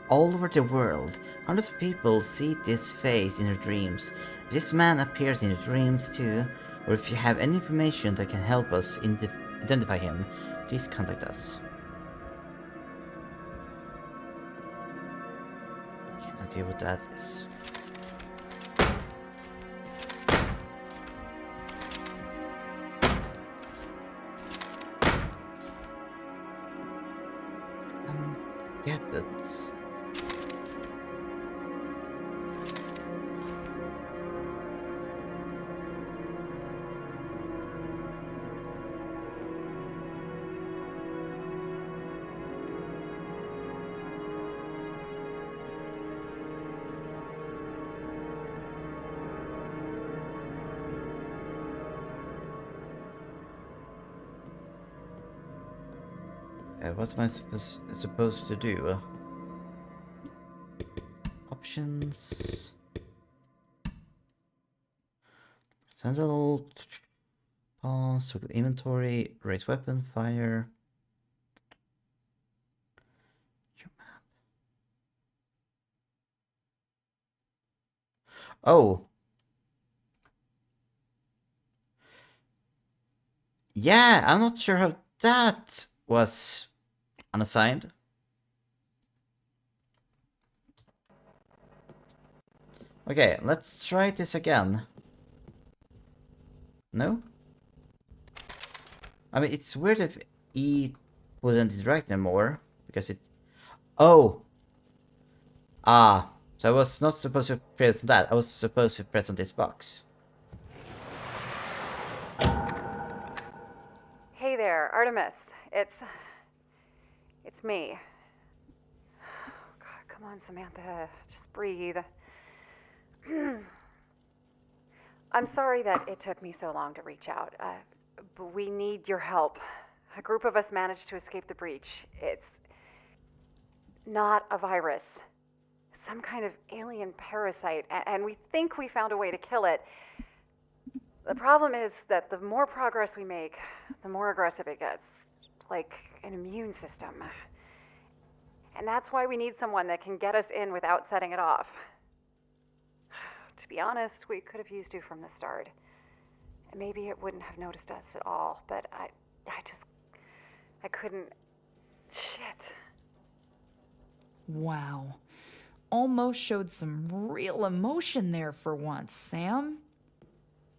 all over the world, hundreds of people see this face in their dreams. If this man appears in your dreams too, or if you have any information that can help us identify him, please contact us. I can't deal with that. Is get that. What am I supposed to do? Options. Sandal. Pause. Total inventory. Raise weapon. Fire. Your map. Oh. Yeah, I'm not sure how that was unassigned. Okay, let's try this again. No? I mean, it's weird if E wouldn't interact anymore, because it... Oh! Ah, so I was not supposed to press that, I was supposed to press on this box. Hey there, Artemis. It's me. God, come on, Samantha. Just breathe. I'm sorry that it took me so long to reach out, but we need your help. A group of us managed to escape the breach. It's not a virus. Some kind of alien parasite, and we think we found a way to kill it. The problem is that the more progress we make, the more aggressive it gets. Like an immune system. And that's why we need someone that can get us in without setting it off. To be honest, we could have used you from the start. And maybe it wouldn't have noticed us at all, but I couldn't... Shit. Wow. Almost showed some real emotion there for once, Sam.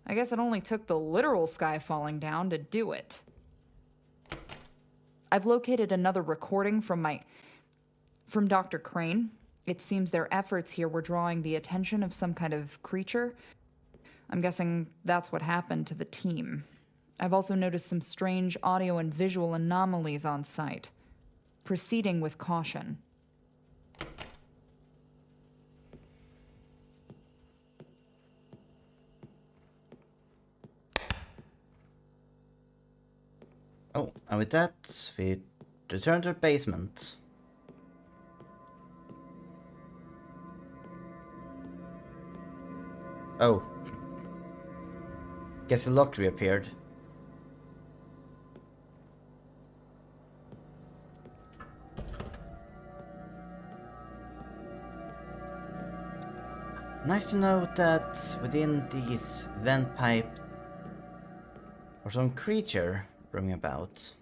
I guess it only took the literal sky falling down to do it. I've located another recording from Dr. Crane. It seems their efforts here were drawing the attention of some kind of creature. I'm guessing that's what happened to the team. I've also noticed some strange audio and visual anomalies on site. Proceeding with caution. Oh, and with that, we return to the basement. Oh. Guess the lock reappeared. Nice to note that within these vent pipes or some creature roaming about.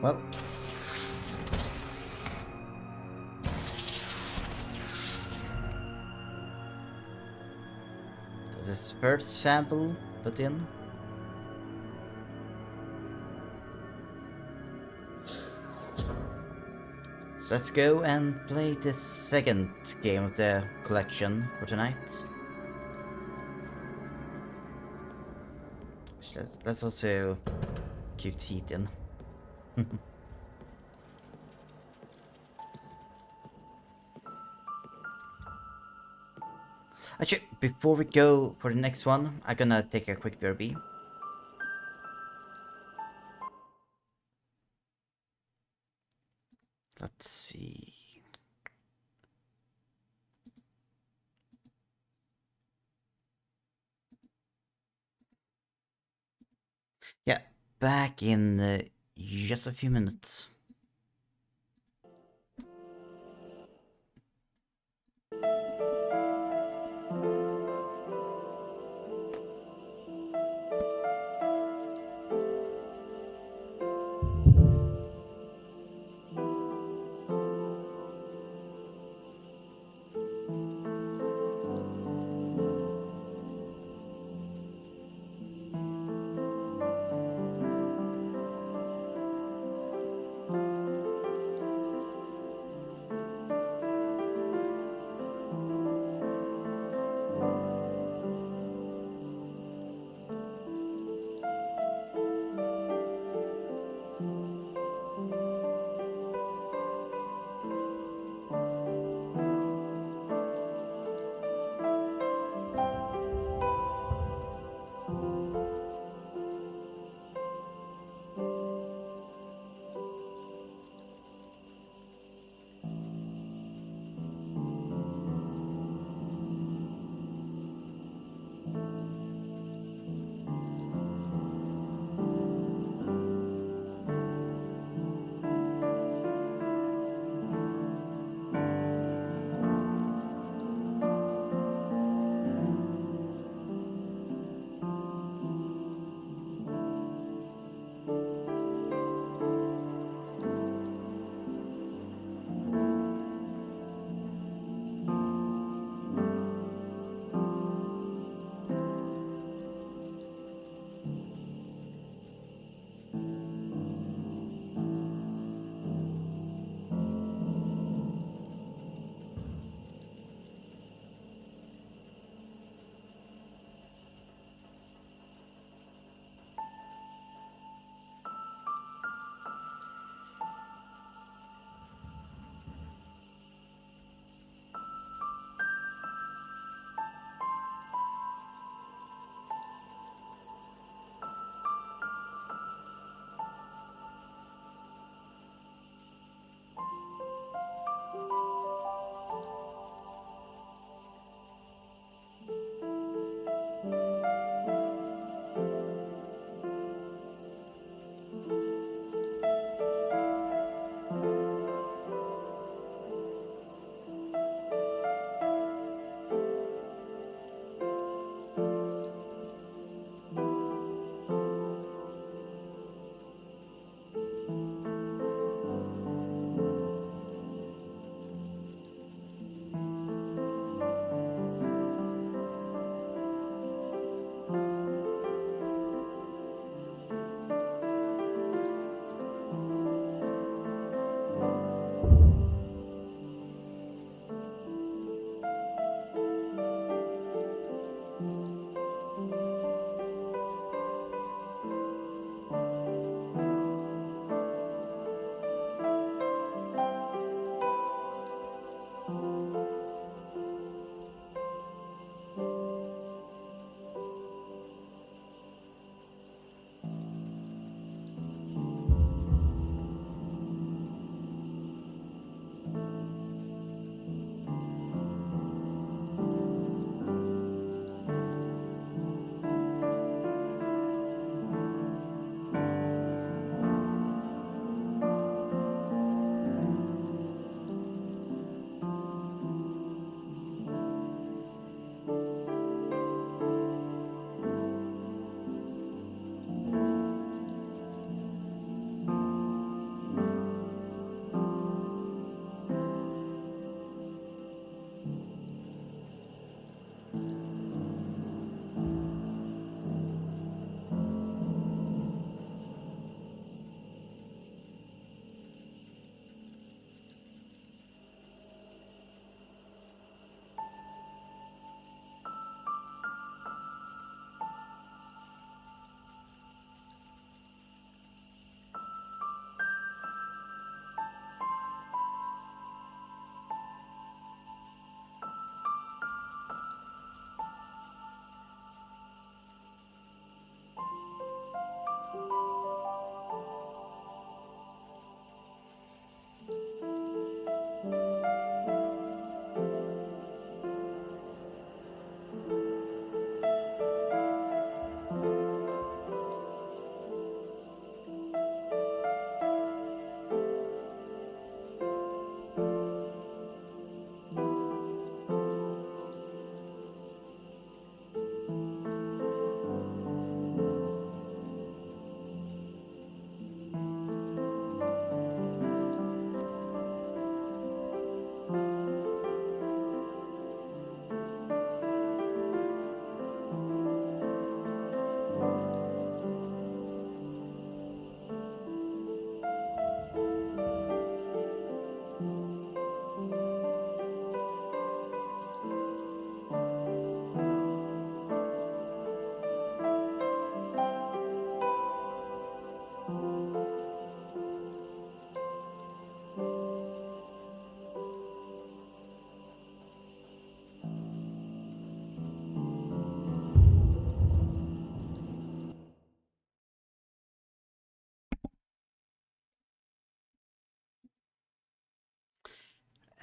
Well. This first sample put in. So let's go and play the second game of the collection for tonight. Let's also keep the heat in. Actually, before we go for the next one, I'm gonna take a quick BRB. Let's see. Yeah, back in just a few minutes.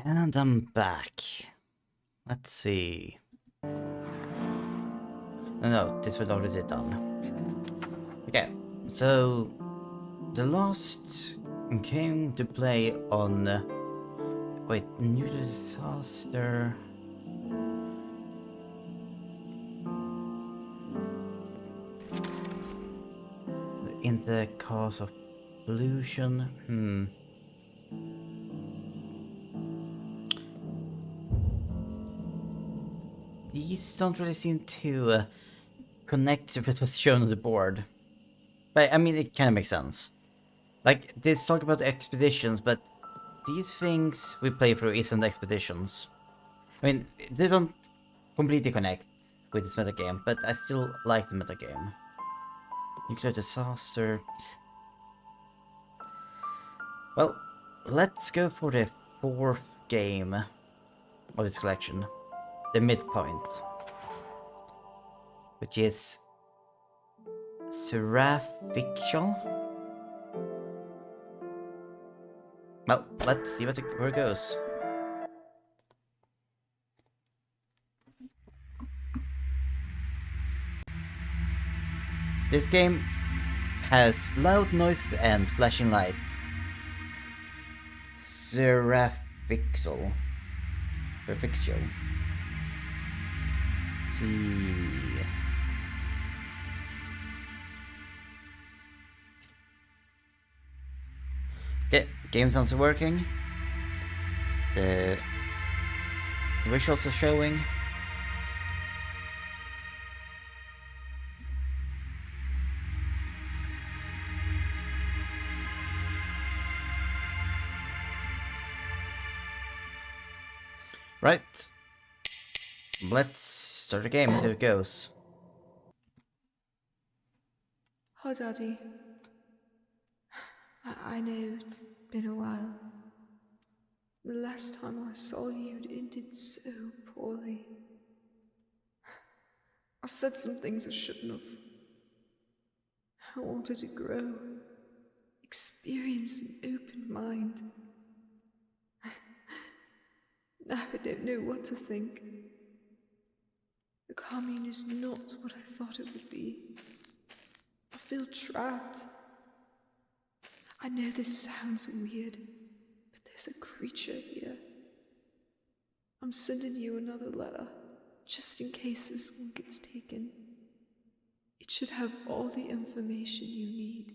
And I'm back. Let's see. No, this was already done. Okay, so the last came to play on. Wait, new disaster. In the cause of pollution. These don't really seem to connect to what was shown on the board. But I mean, it kind of makes sense. Like, this talk about expeditions, but these things we play through isn't expeditions. I mean, they don't completely connect with this metagame, but I still like the metagame. Nuclear disaster. Well, let's go for the fourth game of this collection. The midpoint. Which is Seraphical. Well, let's see where it goes. This game has loud noises and flashing lights. Seraphical. Let's see. Okay, game sounds working. The visuals are showing. Right. Let's start the game, see how it goes. Oh, Daddy. I know it's been a while. The last time I saw you, it ended so poorly. I said some things I shouldn't have. I wanted to grow, experience an open mind. Now I don't know what to think. The commune is not what I thought it would be. I feel trapped. I know this sounds weird, but there's a creature here. I'm sending you another letter, just in case this one gets taken. It should have all the information you need.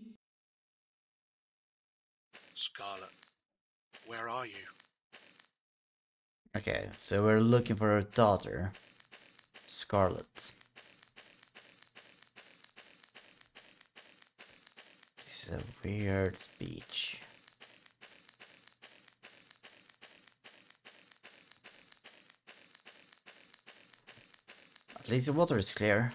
Scarlet, where are you? Okay, so we're looking for her daughter, Scarlet. This is a weird speech. At least the water is clear.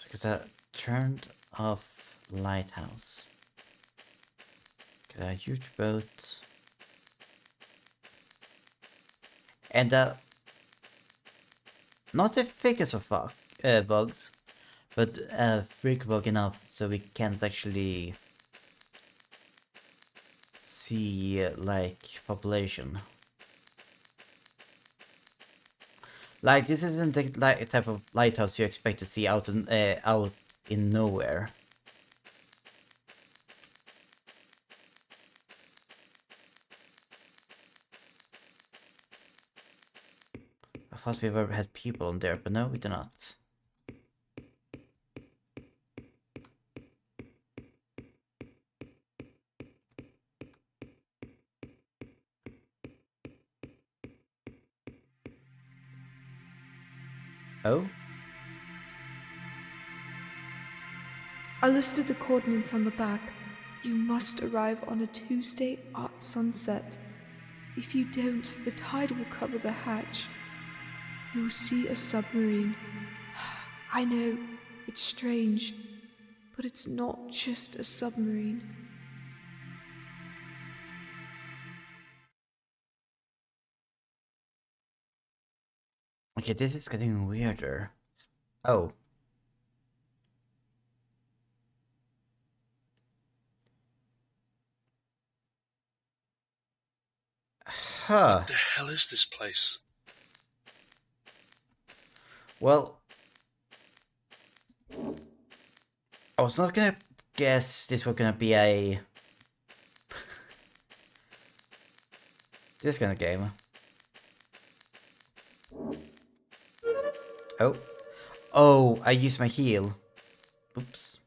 Look at that turned off lighthouse. Look at that huge boat. And not the thickest of bugs, but freak bug enough so we can't actually see like population. Like, this isn't the type of lighthouse you expect to see out in nowhere. I thought we've ever had people on there, but no, we do not. Oh? I listed the coordinates on the back. You must arrive on a Tuesday at sunset. If you don't, the tide will cover the hatch. You will see a submarine. I know, it's strange, but it's not just a submarine. Okay, this is getting weirder. Oh. Huh. What the hell is this place? Well, I was not gonna guess this was gonna be a this kind of game. Oh. Oh, I used my heal. Oops.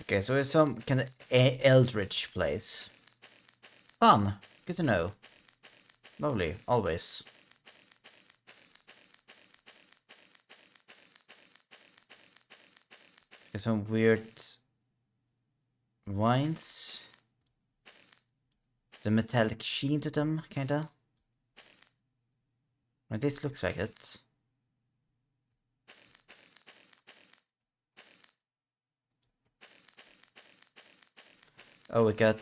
Okay, so it's some kind of eldritch place. Fun. Good to know. Lovely, always. There's some weird vines. The metallic sheen to them, kinda. Well, this looks like it. Oh, we got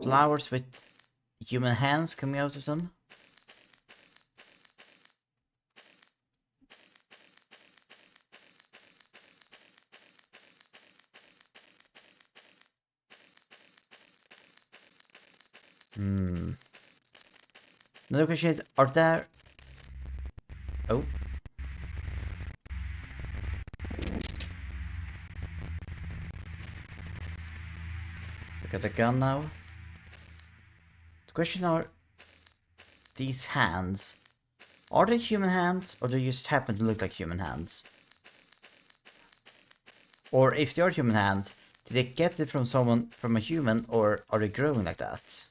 flowers with human hands coming out of them. Another question is, are there... Oh. Look at the gun now. The question are, these hands, are they human hands or do they just happen to look like human hands? Or if they are human hands, did they get it from someone, from a human, or are they growing like that?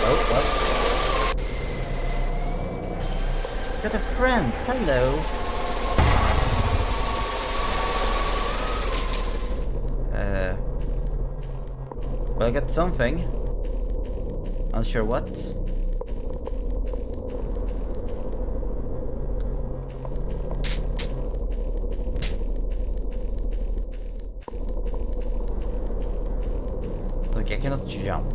Oh, what? Got a friend, hello! Well, I got something. Not sure what. Okay, I cannot jump.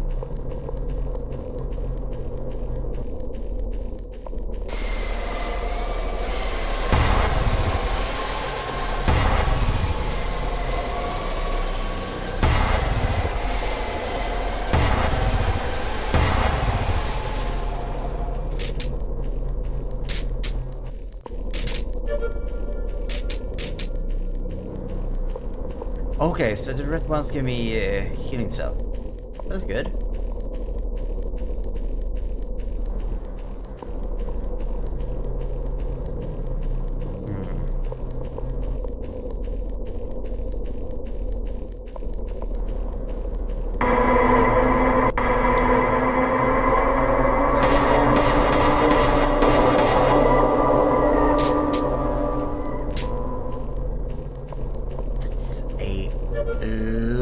Okay, so the red ones give me healing stuff. That's good.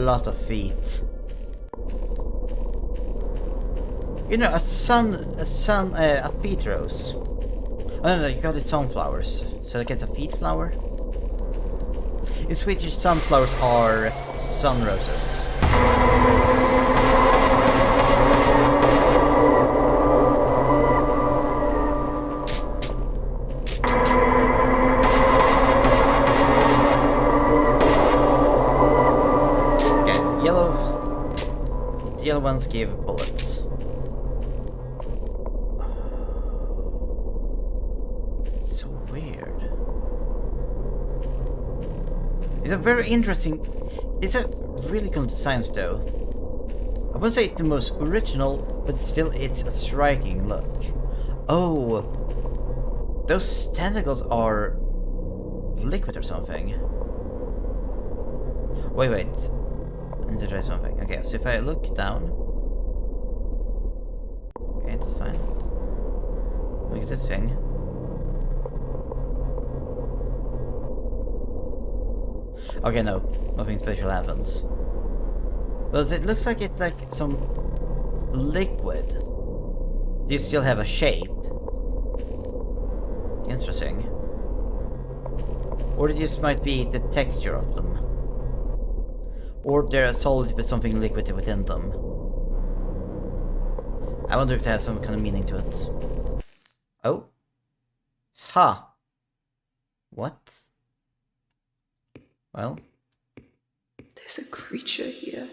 Lot of feet. You know, a feet rose. Oh no, you call it sunflowers. So it gets a feet flower. In Swedish, sunflowers are sun roses. The yellow ones give bullets. It's so weird. It's a very interesting... It's a really cool design though. I wouldn't say it's the most original, but still it's a striking look. Oh! Those tentacles are... liquid or something. Wait. I need to try something. Okay, so if I look down... Okay, that's fine. Look at this thing. Okay, no. Nothing special happens. But it looks like it's like some liquid. Do you still have a shape? Interesting. Or it just might be the texture of them. Or they're solid with something liquid within them. I wonder if they have some kind of meaning to it. Oh. Ha. What? Well. There's a creature here.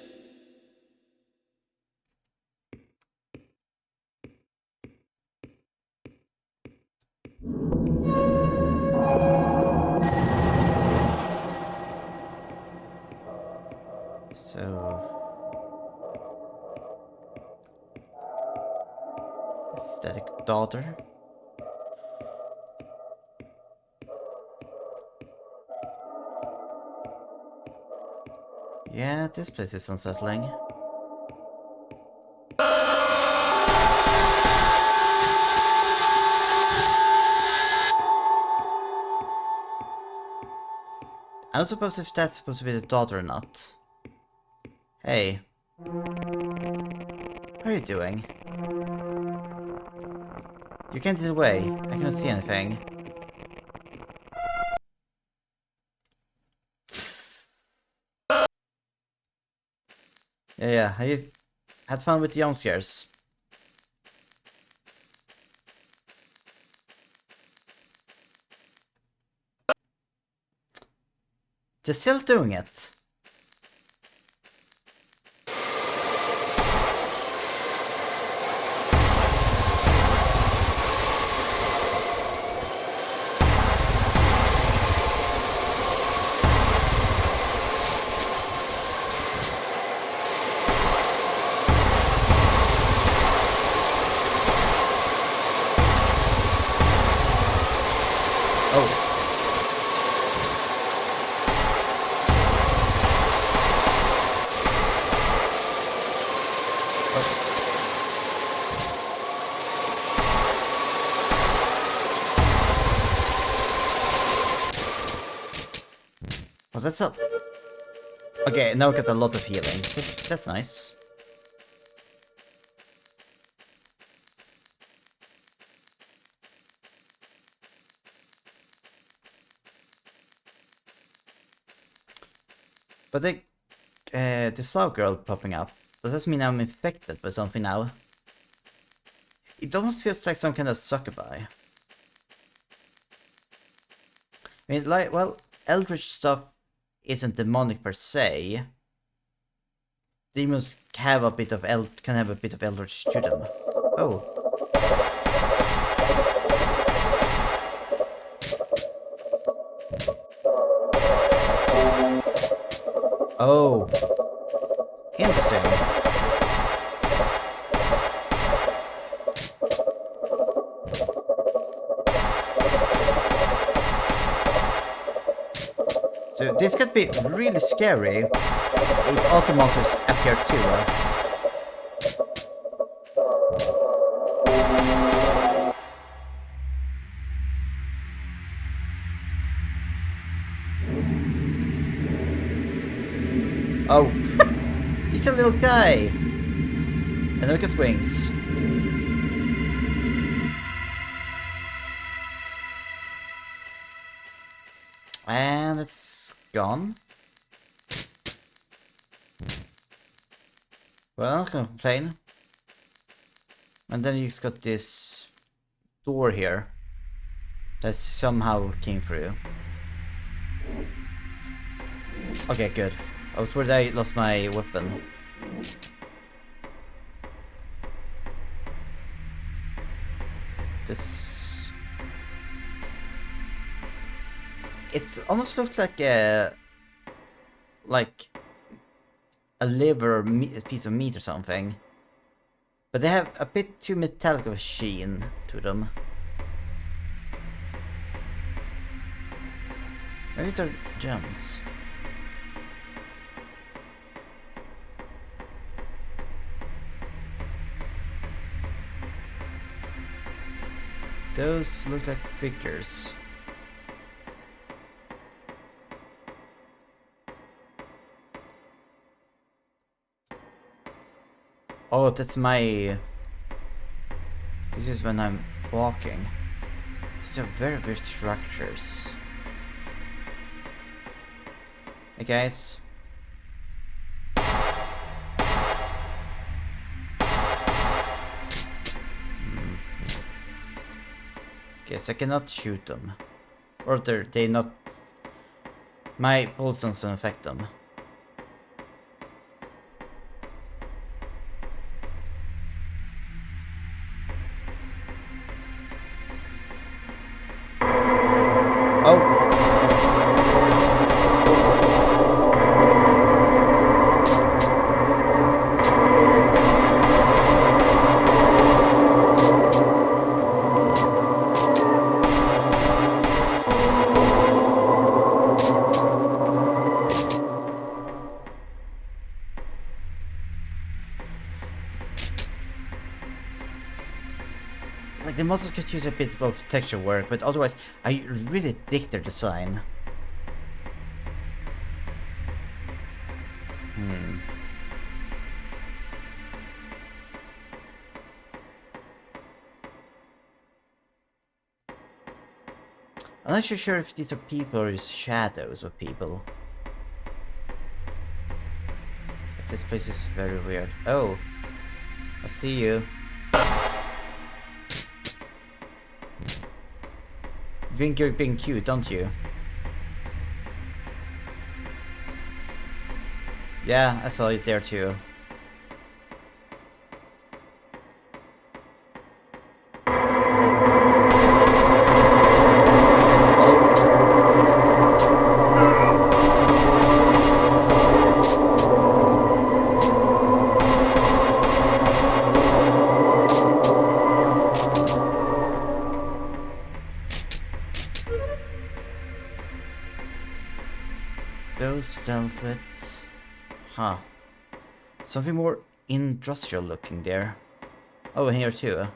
So... Is that a daughter? Yeah, this place is unsettling. I don't suppose if that's supposed to be the daughter or not. Hey. How are you doing? You can't get away. I cannot see anything. Yeah, have you had fun with the jump scares? They're still doing it. Oh, that's a... Okay, now we got a lot of healing. That's nice. But the flower girl popping up, does this mean I'm infected by something now? It almost feels like some kind of succubi. I mean, like, well, eldritch stuff isn't demonic per se. Demons have a bit of can have a bit of eldritch to them. Oh. Oh. Interesting. So this could be really scary if auto monsters appear too. Oh, he's a little guy. And look at wings. And it's gone. Well, I'm not gonna complain. And then you just got this door here that somehow came through. Okay, good. I was worried I lost my weapon. This... It almost looks like a liver or a piece of meat or something. But they have a bit too metallic of a sheen to them. Maybe they're gems. Those look like figures. Oh, that's my... This is when I'm walking. These are very weird structures. Hey guys. Guess I cannot shoot them. Or they not... My pulse doesn't affect them. Oh! Like, the models could use a bit of texture work, but otherwise, I really dig their design. I'm not sure if these are people or just shadows of people. But this place is very weird. Oh, I see you. You think you're being cute, don't you? Yeah, I saw you there too. Those dealt with... Huh. Something more industrial looking there. Oh, and here too.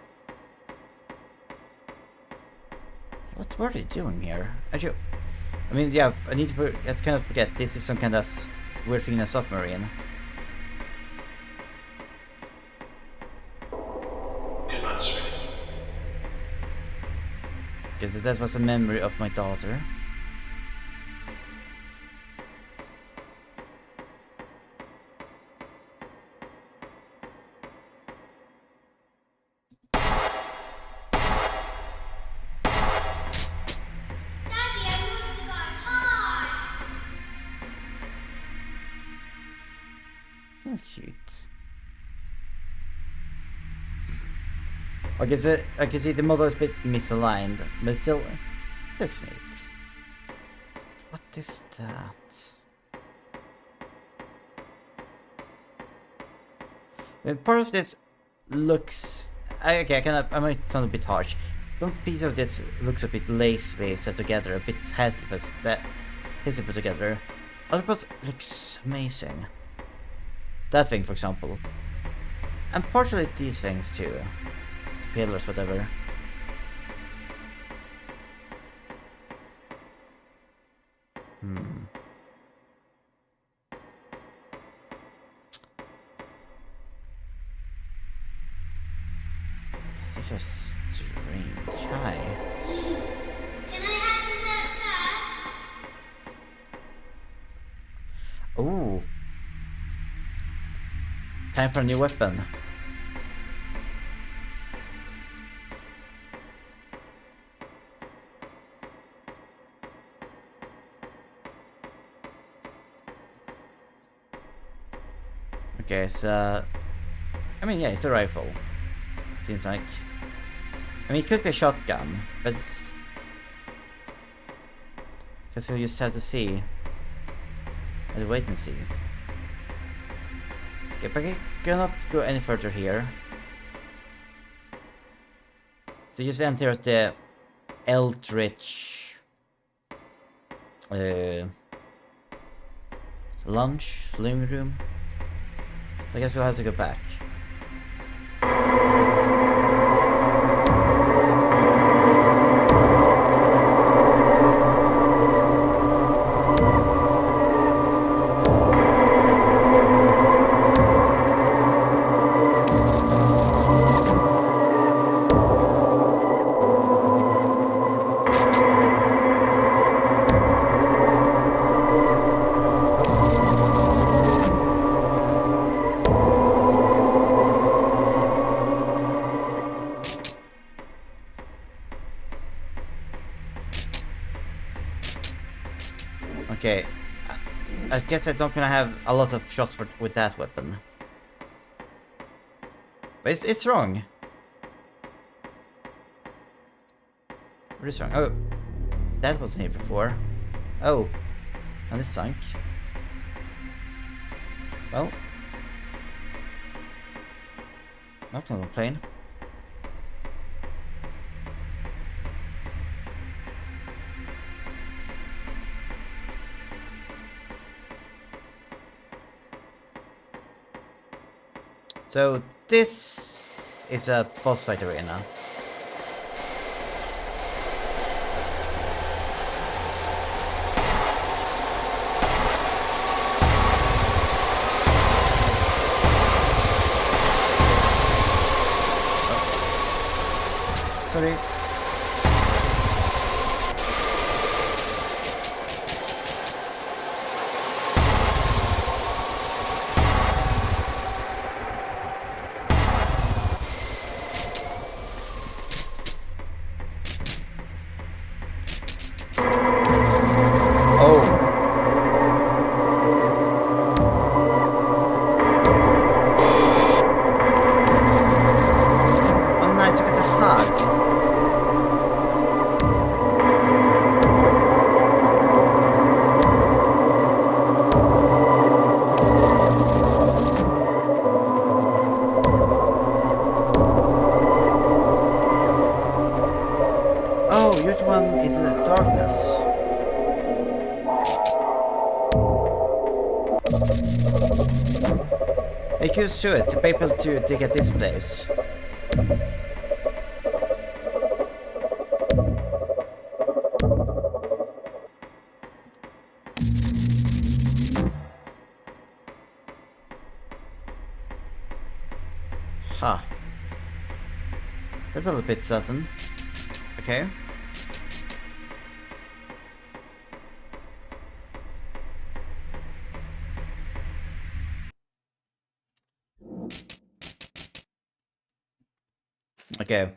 What were they doing here? I mean, yeah, I need to kind of forget, this is some kind of weird thing in a submarine. Because that was a memory of my daughter. Cute. I can see the model is a bit misaligned, but still, it looks neat. What is that? I mean, part of this looks... okay, I might sound a bit harsh. One piece of this looks a bit lazily set together, a bit heavy put together. Other parts looks amazing. That thing, for example. And partially these things too. The pillars, whatever. These are strange. Hi. Can I have dessert first? Ooh. Time for a new weapon. Okay, so... I mean, yeah, it's a rifle. Seems like... I mean, it could be a shotgun, but it's... Guess we'll just have to see. I'll wait and see. Okay, but I cannot go any further here. So just enter at the Eldritch... lunch, living room. So I guess we'll have to go back. Okay. I guess I'm not gonna have a lot of shots with that weapon. But it's wrong. What is wrong? Oh, that wasn't here before. Oh, and it sunk. Well, not gonna complain. So this is a boss fight arena. Oh. Sorry. Make use to it to be able to dig at this place. Huh. That felt a bit sudden. Okay. Okay.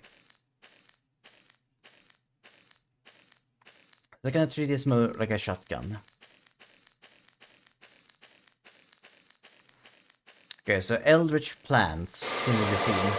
They're gonna treat this more like a shotgun. Okay, so eldritch plants in the theme.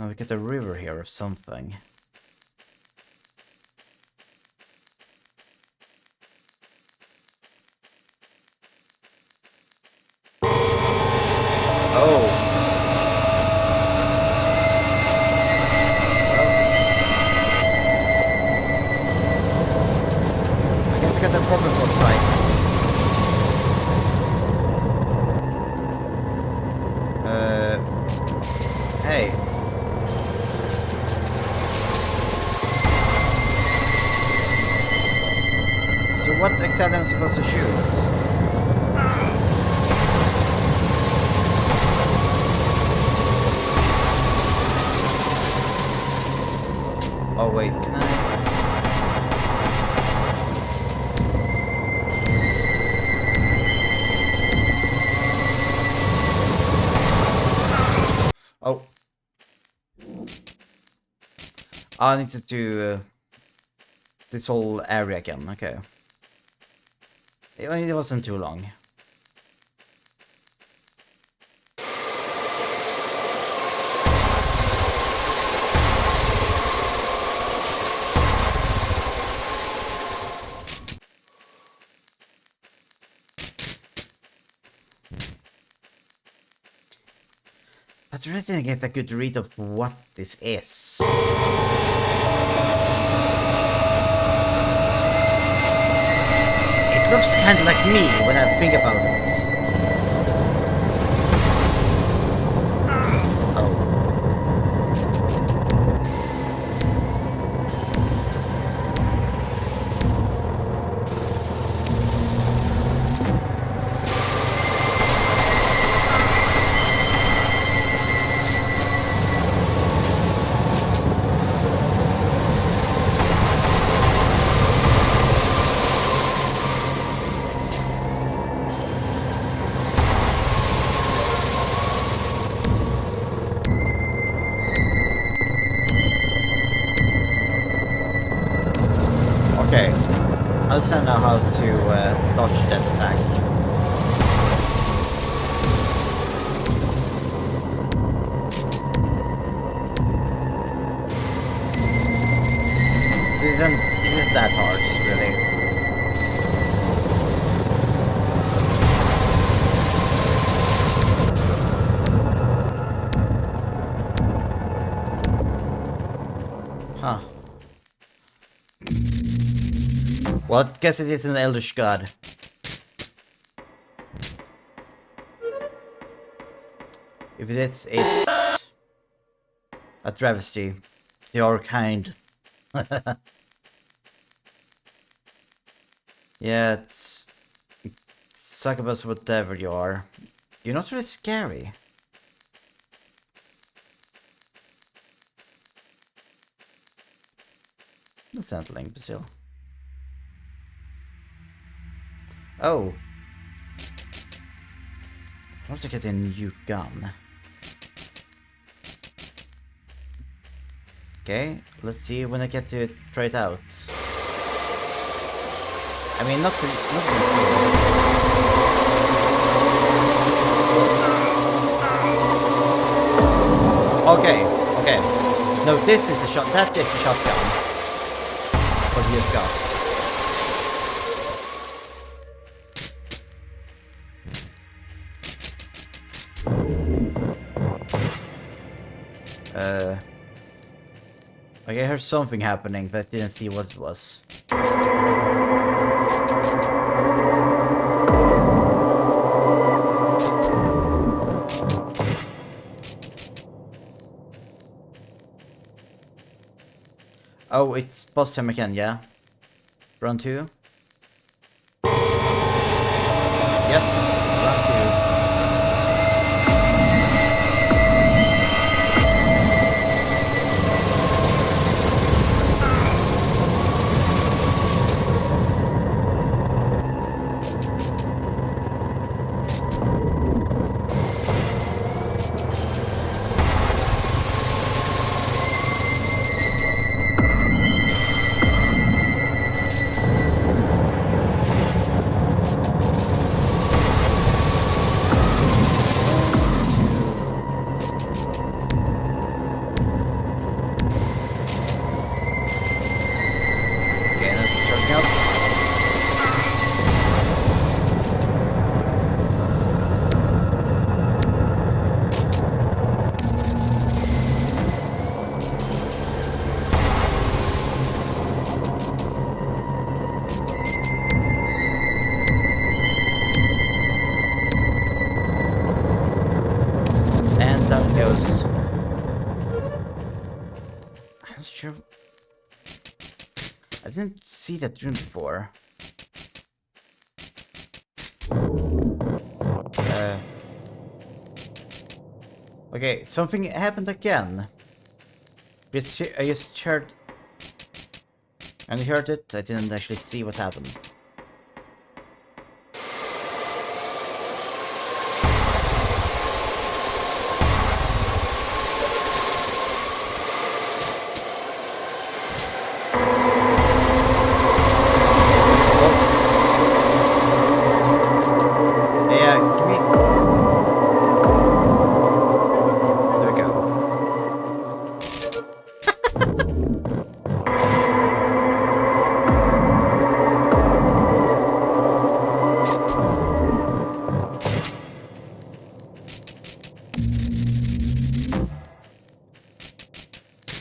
Oh, we get a river here or something. I'm supposed to shoot. Oh wait, can I? Oh. I need to do this whole area again, okay. It wasn't too long. But I really didn't get a good read of what this is. It looks kind of like me when I think about it. also know how to dodge that attack. So it isn't that hard, really. Huh. Well, I guess it is an Eldish god. If it is, it's a travesty. Your kind. Yeah, it's succubus, whatever you are. You're not really scary. The Sentling, but still. Oh. I want to get a new gun. Okay, let's see when I get to try it out. I mean, not really Okay, okay. No, this is a shot. That is a shotgun. What we just got. Okay, I heard something happening, but didn't see what it was. Oh, it's boss time again, yeah? Round 2? Yes, round 2. I didn't see that room before. Okay, something happened again. I just heard... I heard it, I didn't actually see what happened.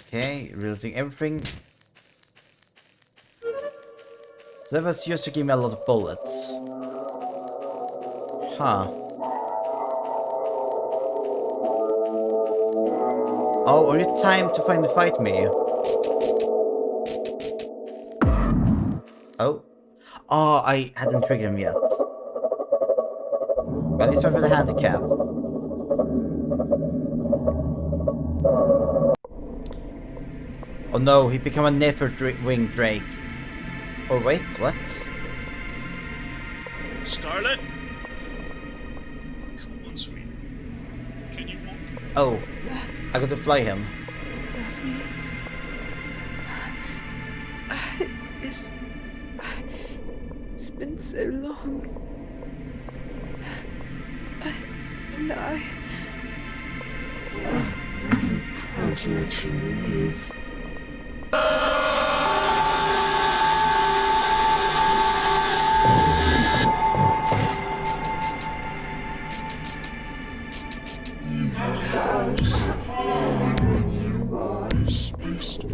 Okay, reloading everything. So that was just to give me a lot of bullets. Huh. Oh, are you timed to finally fight me? Oh. Oh, I hadn't triggered him yet. Well, you start with a handicap. Oh no, he became a Nipper-winged Drake. Oh wait, what? Scarlet? Come on, sweet. Can you walk? Oh, I got to fly him. Daddy. been so long. And I... Let's let you live. You have house, and when you rise, be still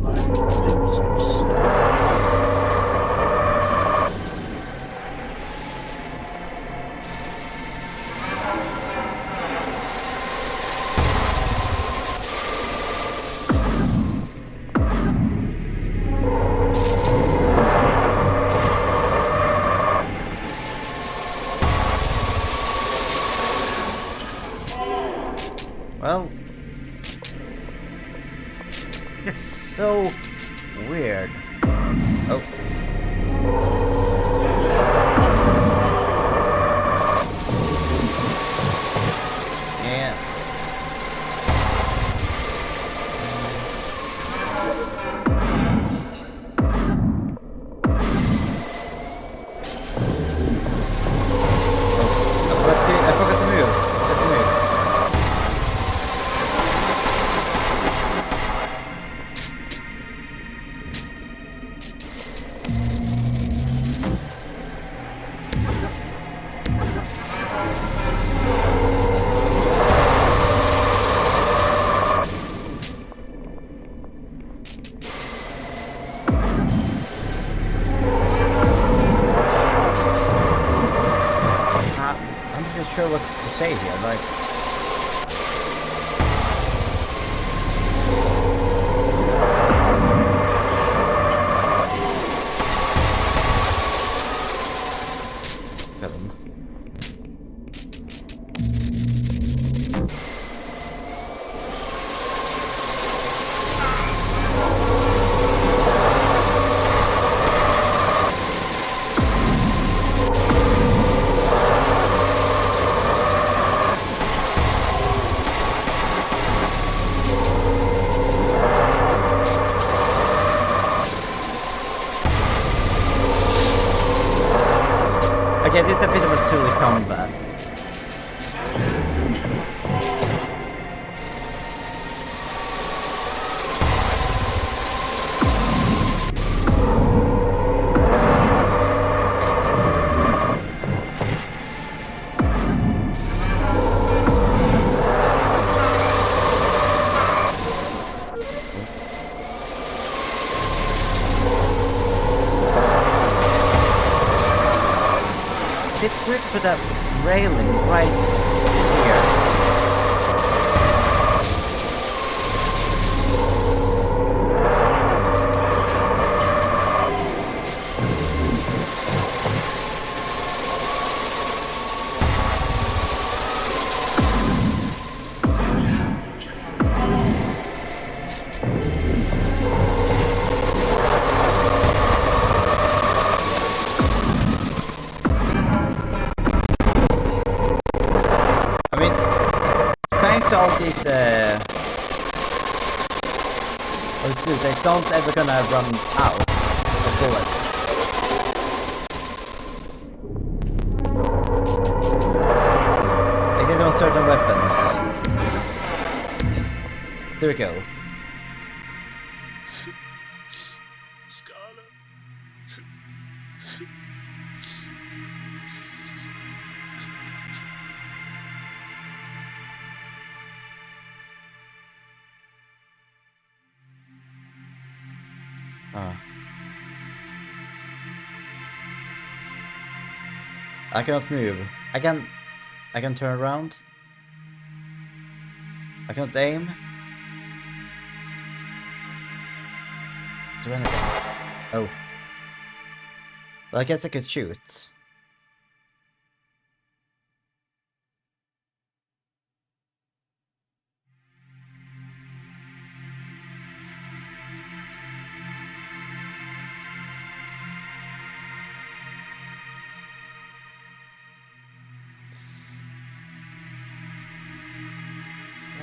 like a princess. Well, it's so weird. Oh. Yeah. I forgot to move. I forgot to move. I'm not really sure what to say here, like... Film. Again, it's a bit of a silly combat. It's weird to put that railing right here. I mean, thanks to all these they don't ever gonna run out of bullets. It is on certain weapons. There we go. Scarlet. I cannot move. I can turn around. I cannot aim. Do anything. Oh. Well, I guess I could shoot.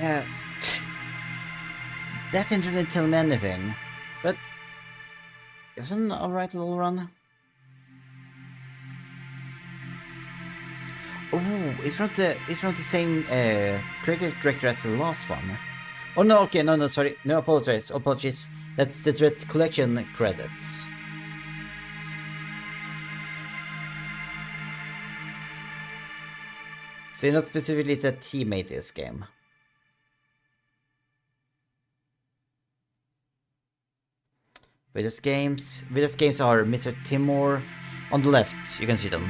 Yeah. That didn't really tell me anything. But it was an alright little run. Oh, it's from the same creative director as the last one. Oh no, okay, no, sorry, no, apologies. That's the Threat Collection credits. So not specifically that he made this game. Videos games are Mr. Timor. On the left, you can see them.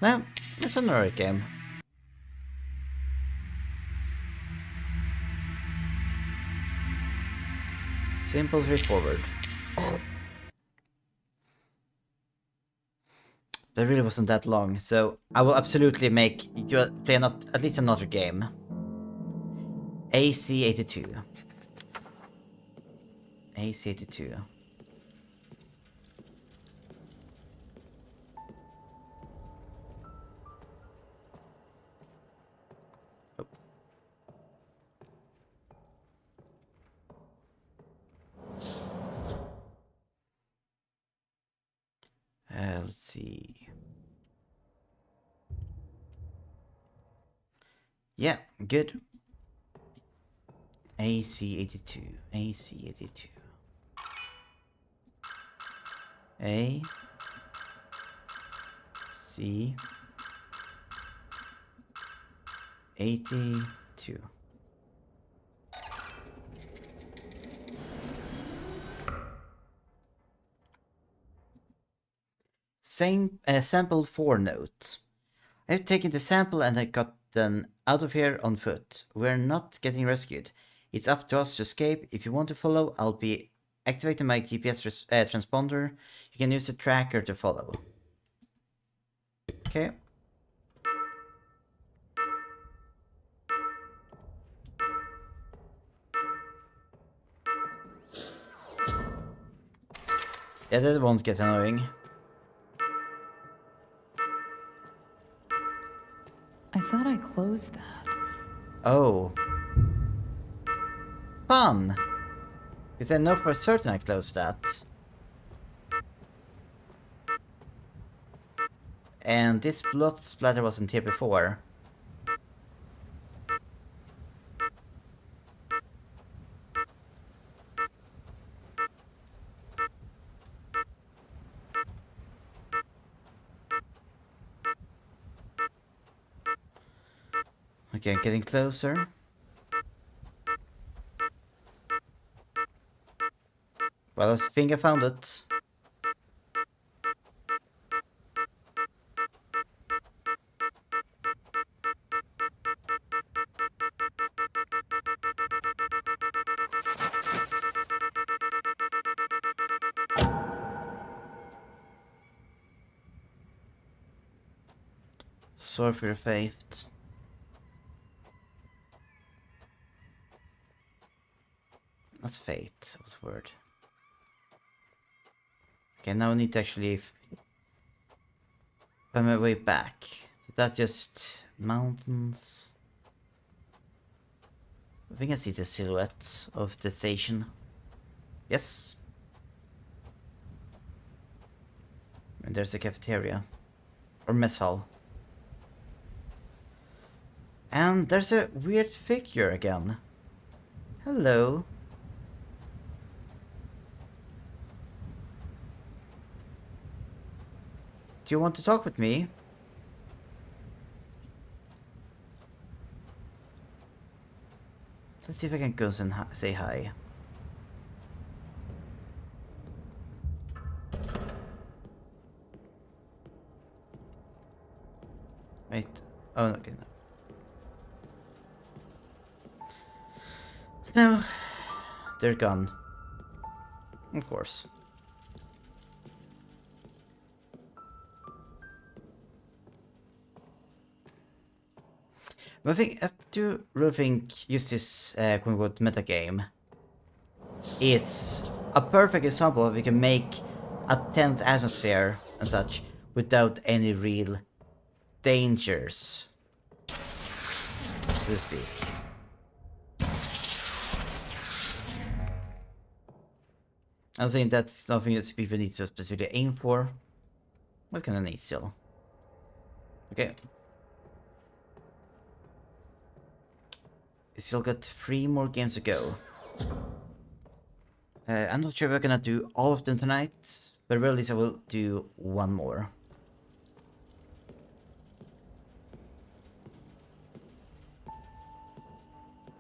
Well, it's another game. Simple, straightforward. That really wasn't that long, so I will absolutely make you play at least another game. AC82. AC82. Oh. Let's see. Yeah, good. AC82. AC82. A C 82. Same sample 4 note. I've taken the sample and I got them out of here on foot. We're not getting rescued. It's up to us to escape. If you want to follow, I'll be activating my GPS transponder. You can use the tracker to follow. Okay. Yeah, that won't get annoying. I thought I closed that. Oh. Fun! Because I know for certain I closed that. And this blood splatter wasn't here before. Okay, getting closer. Well, I think I found it. Sorry for your fate. Not fate, what's the word? Okay, now I need to actually find my way back. So that's just mountains. I think I see the silhouette of the station. Yes. And there's a cafeteria. Or mess hall. And there's a weird figure again. Hello. Do you want to talk with me? Let's see if I can go and say hi. Wait. Oh, okay, no. No. They're gone. Of course. But I do really think use this quote-unquote metagame is a perfect example of we can make a tense atmosphere and such without any real dangers, so to speak. I'm saying that's something that people need to specifically aim for. What can I need still? Okay. We still got 3 more games to go. I'm not sure if we're gonna do all of them tonight, but at least I will do one more.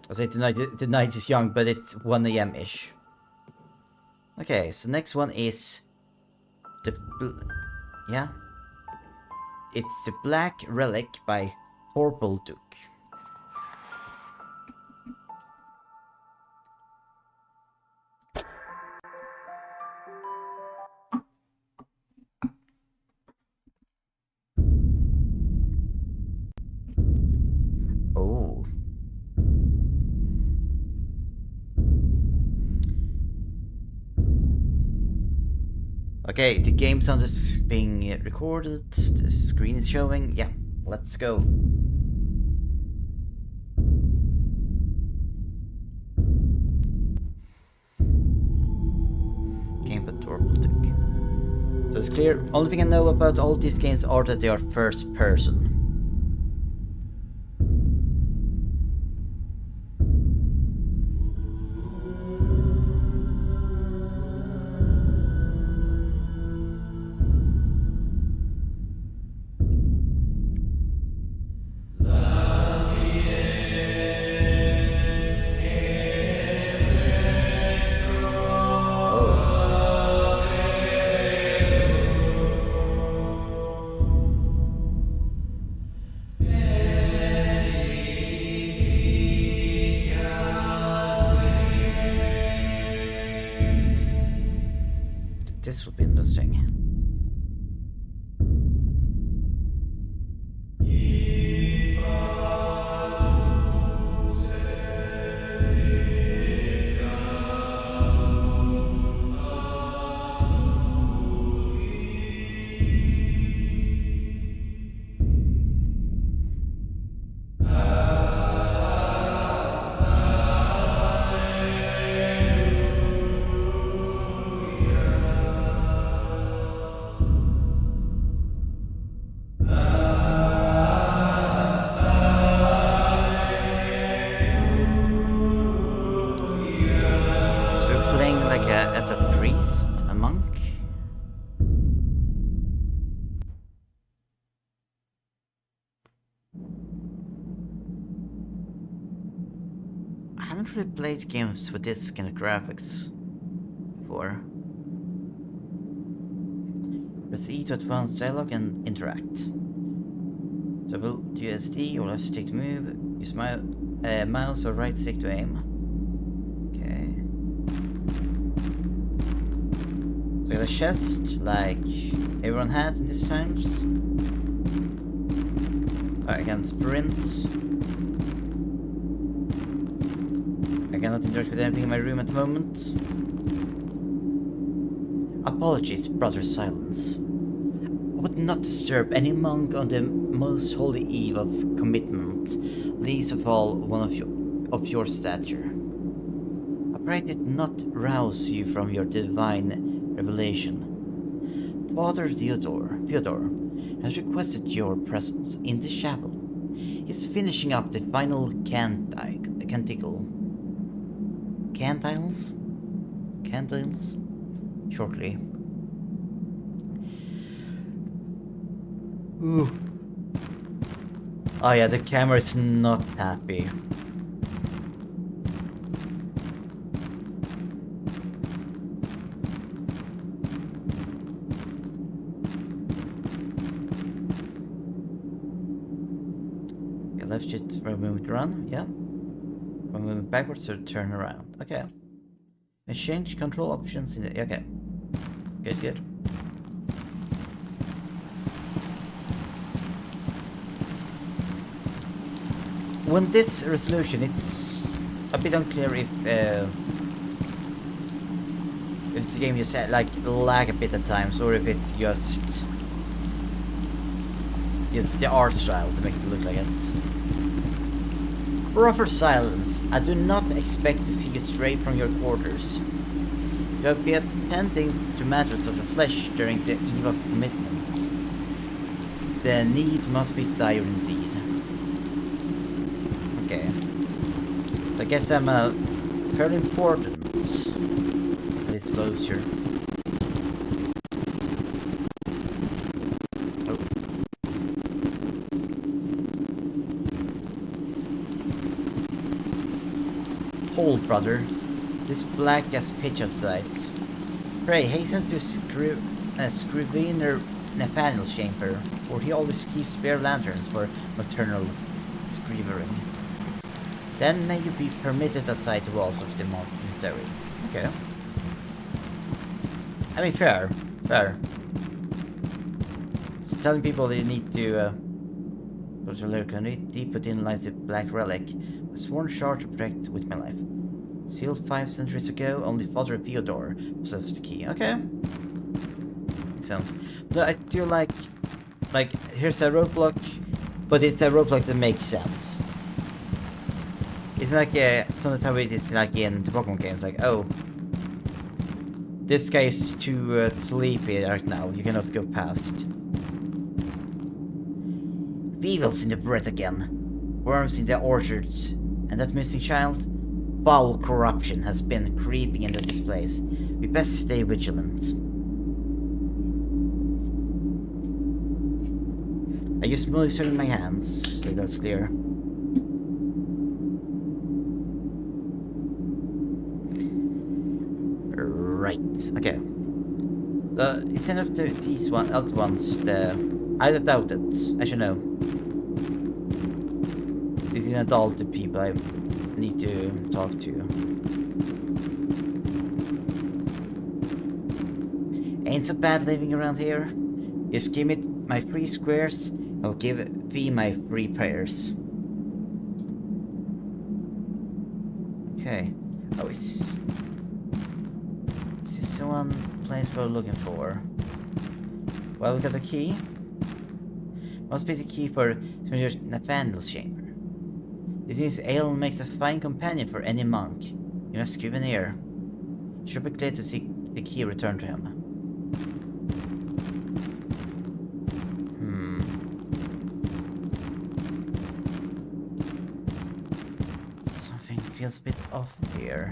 I'll say tonight, the night is young, but it's 1 AM-ish. Okay, so next one is yeah. It's The Black Relic by Purple Duke. Oh. Okay, the game sound is being recorded, the screen is showing. Yeah, let's go. Game by Purple Duke. So it's clear, only thing I know about all these games are that they are first person. This would be interesting. As a priest, a monk. I haven't really played games with this kind of graphics before. Press E to advance dialogue and interact. So we'll do SD or left stick to move. Use my mouse or right stick to aim. We got a chest, like everyone had in these times. I can sprint. I cannot interact with anything in my room at the moment. Apologies, Brother Silence. I would not disturb any monk on the most holy eve of commitment, least of all one of your stature. I pray did not rouse you from your divine revelation. Father Theodore has requested your presence in the chapel. He's finishing up the final canticle. Cantiles? Shortly. Ooh. Oh yeah, the camera is not happy. Left shift for a movement to run, yeah. When moving backwards to turn around. Okay. And change control options in the okay. Good. When this resolution, it's a bit unclear if the game just like lag a bit at times, or if it's just the art style to make it look like it. Brother Silence, I do not expect to see you straight from your quarters. You have been attending to matters of the flesh during the eve of commitment. The need must be dire indeed. Okay. So I guess I'm fairly important for this closure. Oh. Hold, brother. This black as pitch outside. Pray, hasten to Scrivener Nathaniel's chamber, for he always keeps spare lanterns for nocturnal scrivering. Then may you be permitted outside the walls of the monastery. Okay. I mean, fair. So telling people they need to go to Lurkan, deep within lies a black relic, a sworn shard to protect with my life. Sealed 5 centuries ago, only Father Theodore possessed the key. Okay. Makes sense. But I do like, here's a roadblock, but it's a roadblock that makes sense. It's like, sometimes how it is like in the Pokemon games, like, oh, this guy is too sleepy right now, you cannot go past. Weevils in the bread again, worms in the orchards, and that missing child? Foul corruption has been creeping into this place. We best stay vigilant. I use moisture in my hands, so that's clear. Right, okay. Instead of these other ones, I doubt it. I should know. These are adult people I need to talk to. Ain't so bad living around here. Just give me my free squares, I'll give thee my free prayers. Okay. Oh, is this the one place we're looking for? Well, we got the key. Must be the key for Nathaniel's chamber. This means ale makes a fine companion for any monk. You know, Scrivener. Should be glad to see the key returned to him. Something feels a bit off here.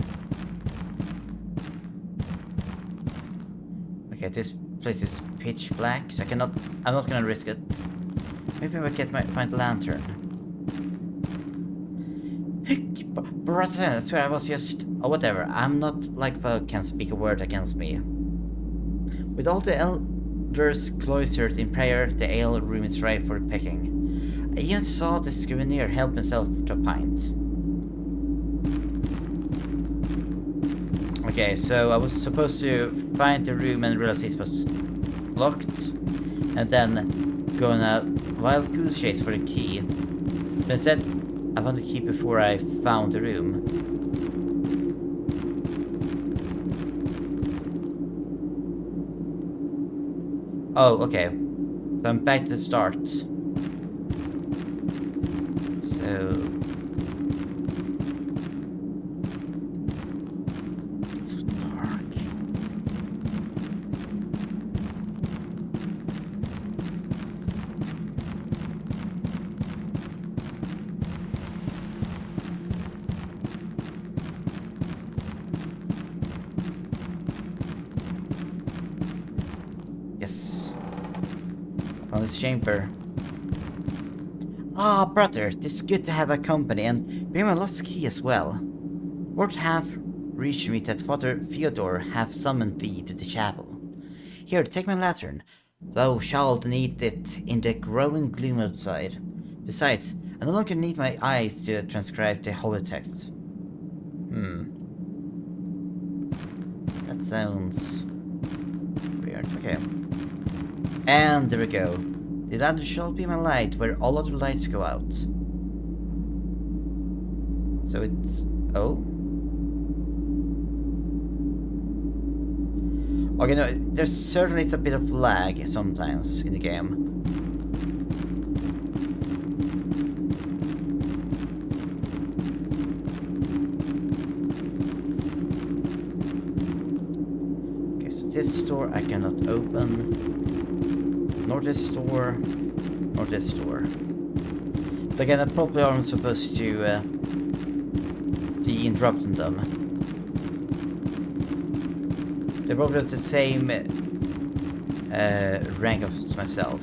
Okay, this place is pitch black, so I'm not gonna risk it. Maybe I find the lantern. Brother, I swear I was just... Oh, whatever. I'm not like folk can speak a word against me. With all the elders cloistered in prayer, the ale room is ripe for picking. I even saw the Scrivener help himself to a pint. Okay, so I was supposed to find the room and realize it was locked, and then go on a wild goose chase for the key. But instead, I found the key before I found the room. Oh, okay. So I'm back to the start. So... it's dark. Yes. Found this chamber. Ah, brother, it is good to have a company, and bring my lost key as well. Word have reached me that Father Theodore have summoned thee to the chapel. Here, take my lantern. Thou shalt need it in the growing gloom outside. Besides, I no longer need my eyes to transcribe the holy text. That sounds weird. Okay. And there we go. The lantern shall be my light where all other lights go out. So it's... oh? Okay, no, there's certainly a bit of lag sometimes in the game. This door I cannot open. Nor this door. Nor this door. But again, I probably aren't supposed to be interrupting them. They're probably of the same rank as myself.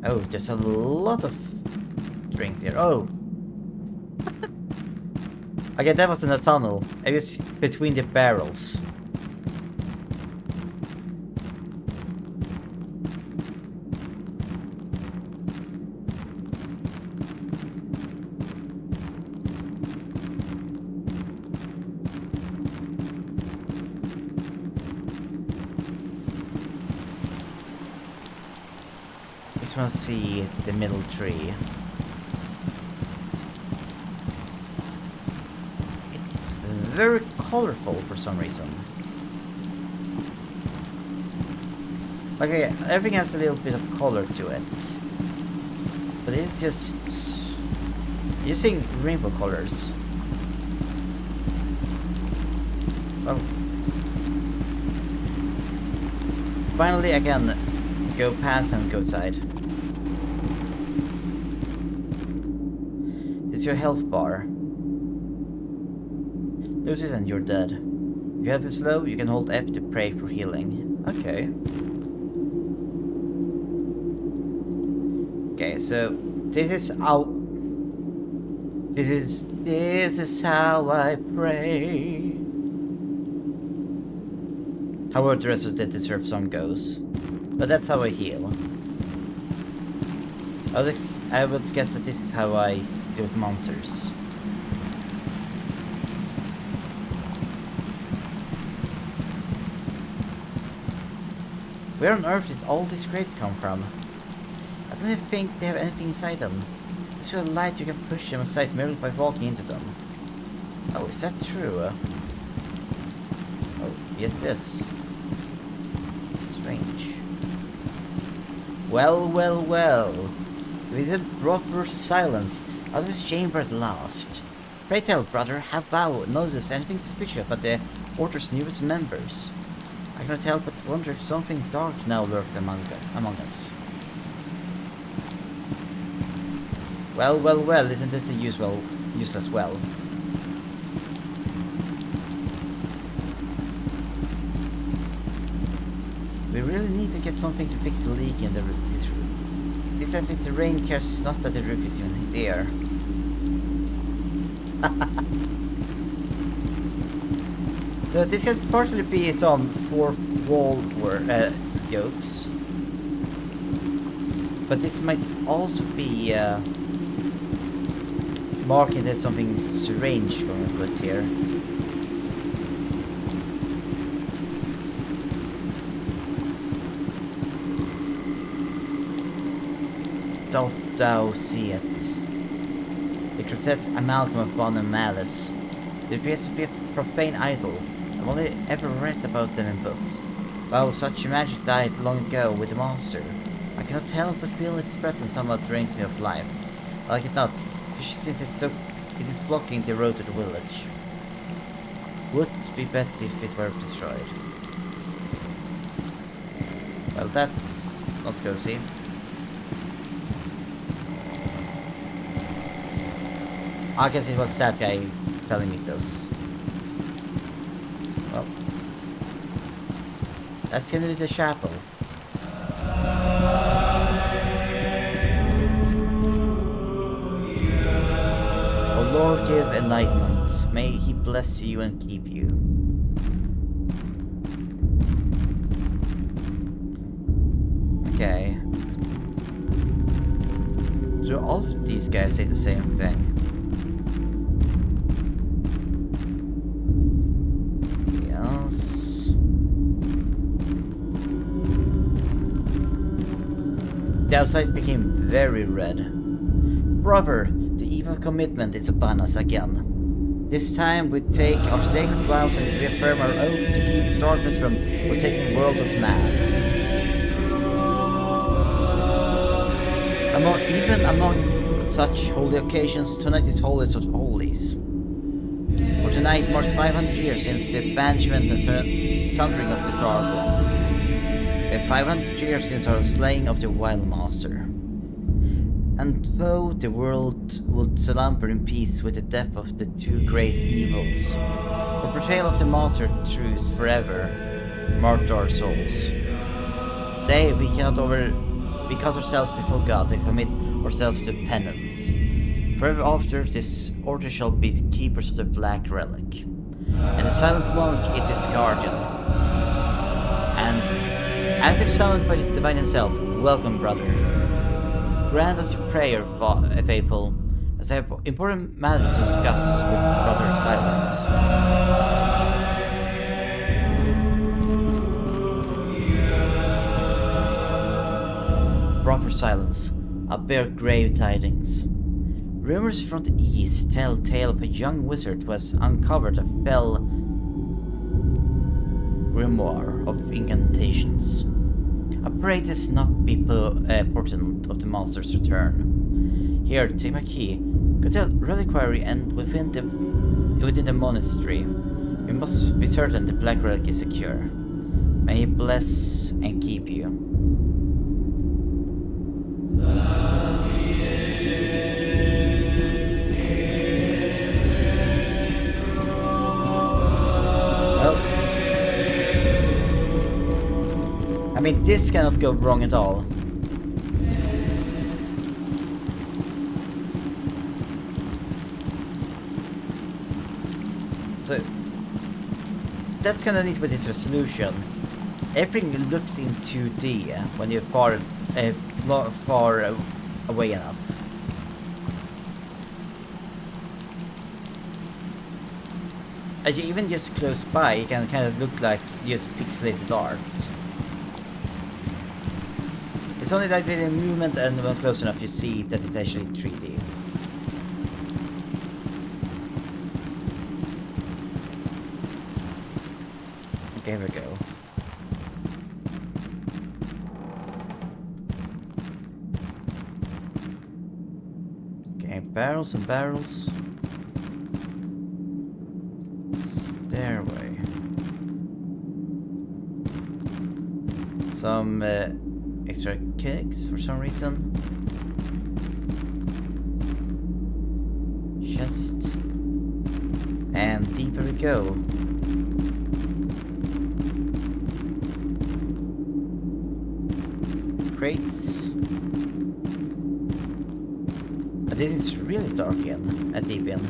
Oh, there's a lot of drinks here. Oh! Okay, that was in a tunnel. It was between the barrels. Just want to see the middle tree. It's very colorful for some reason. Okay, everything has a little bit of color to it. But it's just using rainbow colors. Oh. Finally I can go past and go outside. This is your health bar. Lose it and you're dead. If you have it slow, you can hold F to pray for healing. Okay. Okay, so this is how this is how I pray. However the rest of the Deserve song goes. But that's how I heal. I would guess that this is how I deal with monsters. Where on earth did all these crates come from? I don't even think they have anything inside them. There's a light you can push them aside merely by walking into them. Oh, is that true? Oh, yes it is. Strange. Well, well, well. With a proper silence out of his chamber at last. Pray tell, brother, have thou noticed anything suspicious about the Order's newest members? I cannot help but wonder if something dark now lurks among us. Well, well, well, isn't this a useless well? We really need to get something to fix the leak in this room. This I think the rain cares not that the roof is even there. So this can partly be some fourth wall jokes. But this might also be marking that something strange going to put here. Doth thou see it? The grotesque amalgam of fun and malice. It appears to be a profane idol. I've only ever read about them in books. Wow, such magic died long ago with the monster. I cannot help but feel its presence somewhat drains me of life. I like it not, since it is blocking the road to the village. Would be best if it were destroyed. Well, that's not cozy. I guess it was that guy telling me this. Well, that's gonna be the chapel. O Lord, give enlightenment. May He bless you and keep you. Okay. So all of these guys say the same thing. The outside became very red. Brother, the evil commitment is upon us again. This time we take our sacred vows and reaffirm our oath to keep darkness from overtaking the world of man. Even among such holy occasions, tonight is holiest of holies. tonight marks 500 years since the banishment and sundering of the Dark One. 500 years since our slaying of the Wild Master. And though the world would slumber in peace with the death of the two great evils, our portrayal of the Master truce forever marked our souls. Today we cannot cast ourselves before God and commit ourselves to penance. Forever after, this order shall be the keepers of the Black Relic, and the Silent Monk is its guardian. And as if summoned by the Divine himself, welcome, brother. Grant us your prayer, faithful, as I have important matters to discuss with Brother of Silence. Brother of Silence, I bear grave tidings. Rumors from the east tell tale of a young wizard who has uncovered a fell grimoire of incantations. I pray this not be portent of the Master's return. Here, take my key. Go to the reliquary and within the monastery. We must be certain the Black Relic is secure. May he bless and keep you. Well, I mean, this cannot go wrong at all. So that's kind of neat with this resolution. Everything looks in 2D when you're far away enough. As you even just close by, it can kind of look like just pixelated art. It's only like the movement, and when close enough you see that it's actually 3D. Okay, here we go. Okay, barrels and barrels. Stairway. Some extra kegs for some reason. Chest. And deeper we go. Crates. This is really dark in at deep in.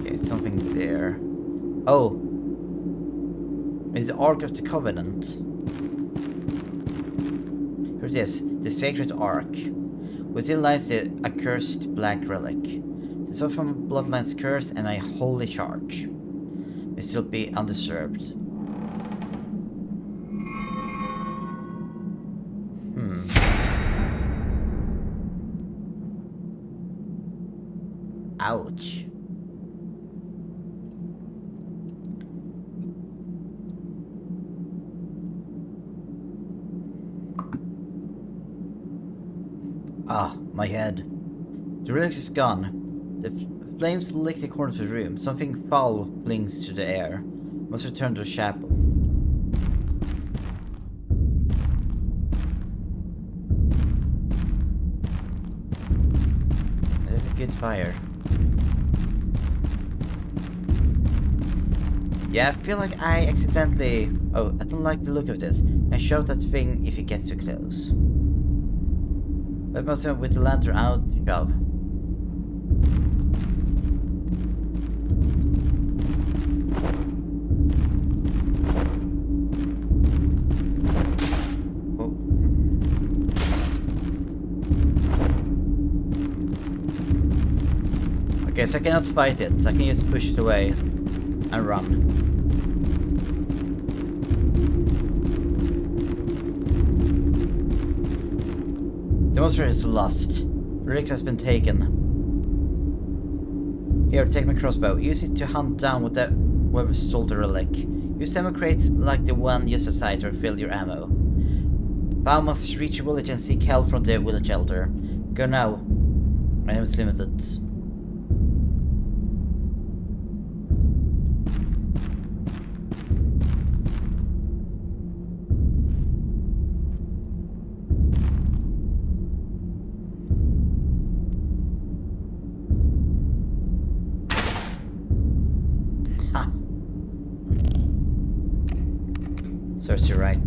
Okay, something there. Oh, it's the Ark of the Covenant. Here it is, the Sacred Ark. Within lies the accursed Black Relic. The soul from Bloodline's curse and my holy charge may still be undisturbed. Ouch. Ah, my head. The relic is gone. The flames lick the corner of the room. Something foul clings to the air. Must return to the chapel. This is a good fire. Yeah, I feel like I accidentally... Oh, I don't like the look of this. I shot that thing if it gets too close. Let myself with the lantern out, shove. Oh. Okay, so I cannot fight it, so I can just push it away and run. The monster is lost. The relic has been taken. Here, take my crossbow. Use it to hunt down whoever stole the relic. Use ammo crates like the one just outside to refill your ammo. Thou must reach a village and seek help from the village elder. Go now. My name is limited. Ha. Serves you right.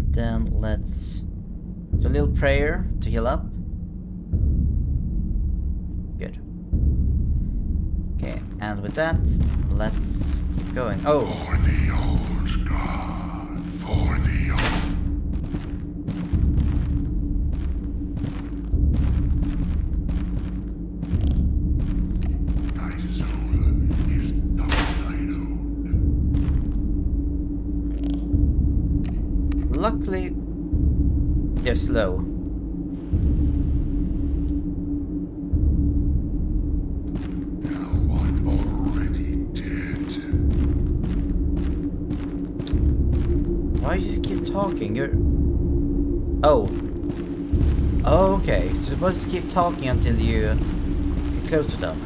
Then let's do a little prayer to heal up. Good. Okay, and with that, let's keep going. Oh! For the old God, for the old. Thy soul is not thine own. Luckily, they're slow. Thou art already dead. Why do you keep talking? You're... Oh. Oh, okay. So you're supposed to keep talking until you get close to them.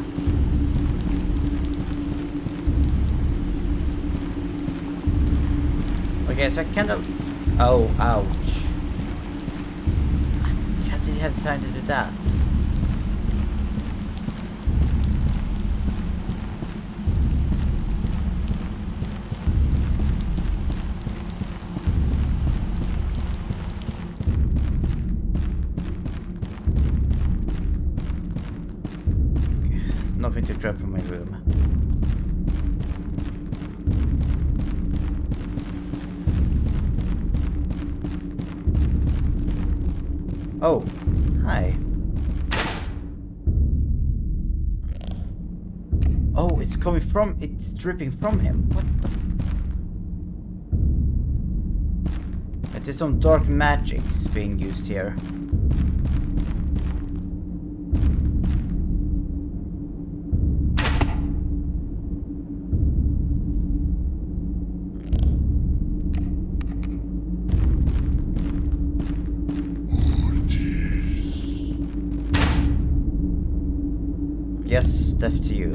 Okay, so I kinda... Oh, ouch. How did you have time to do that? Nothing to grab from my room. Oh, hi. Oh, it's coming from... It's dripping from him. What the... There's some dark magics being used here. Yes, death to you.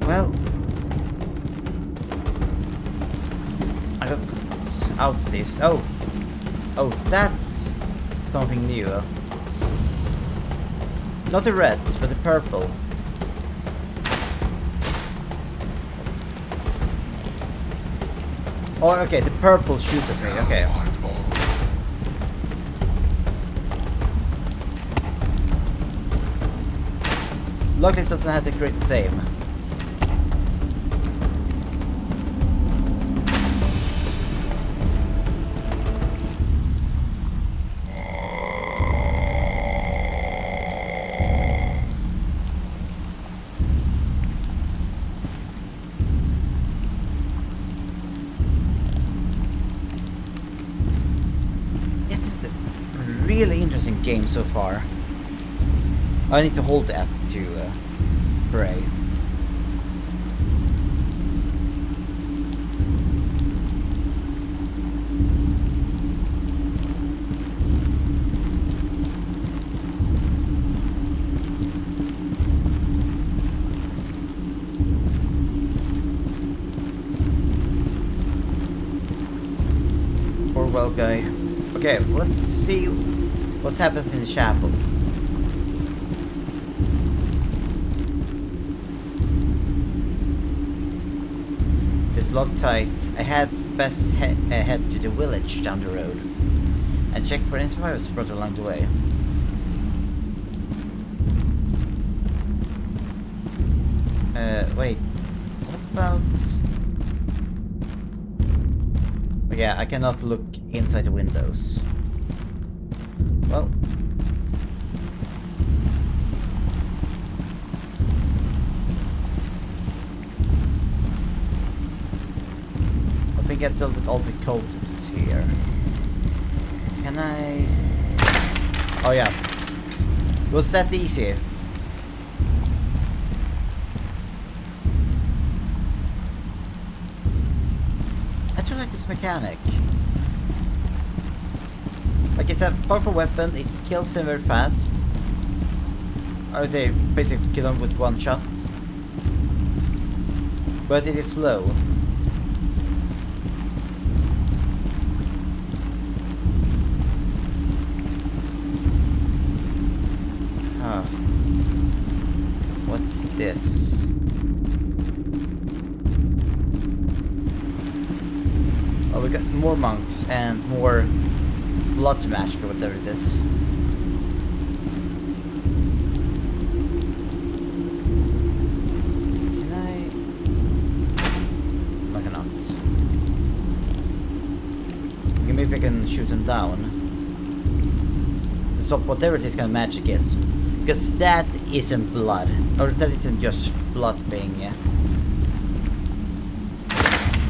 Well, I got out of this. Oh, that's something new. Not the red, but the purple. Oh, okay, the purple shoots at me. Okay. Luckily, it doesn't have to create the same. Really interesting game so far. I need to hold F to pray. Poor well guy. Okay, let's see what happens in the chapel. It's locked tight. I had best head to the village down the road and check for any survivors brought along the way. Wait. What about... Oh, yeah, I cannot look inside the windows. Well. I think I dealt with all the cultists here. Can I... Oh yeah. It was that easy. I do like this mechanic. Like, it's a powerful weapon, it kills him very fast. Or they basically kill him with one shot. But it is slow. Huh. What's this? Oh, we got more monks and more blood match or whatever it is. Can I? No, I cannot. Okay, maybe I can shoot them down. So whatever this kind of magic is. Because that isn't blood. Or that isn't just blood being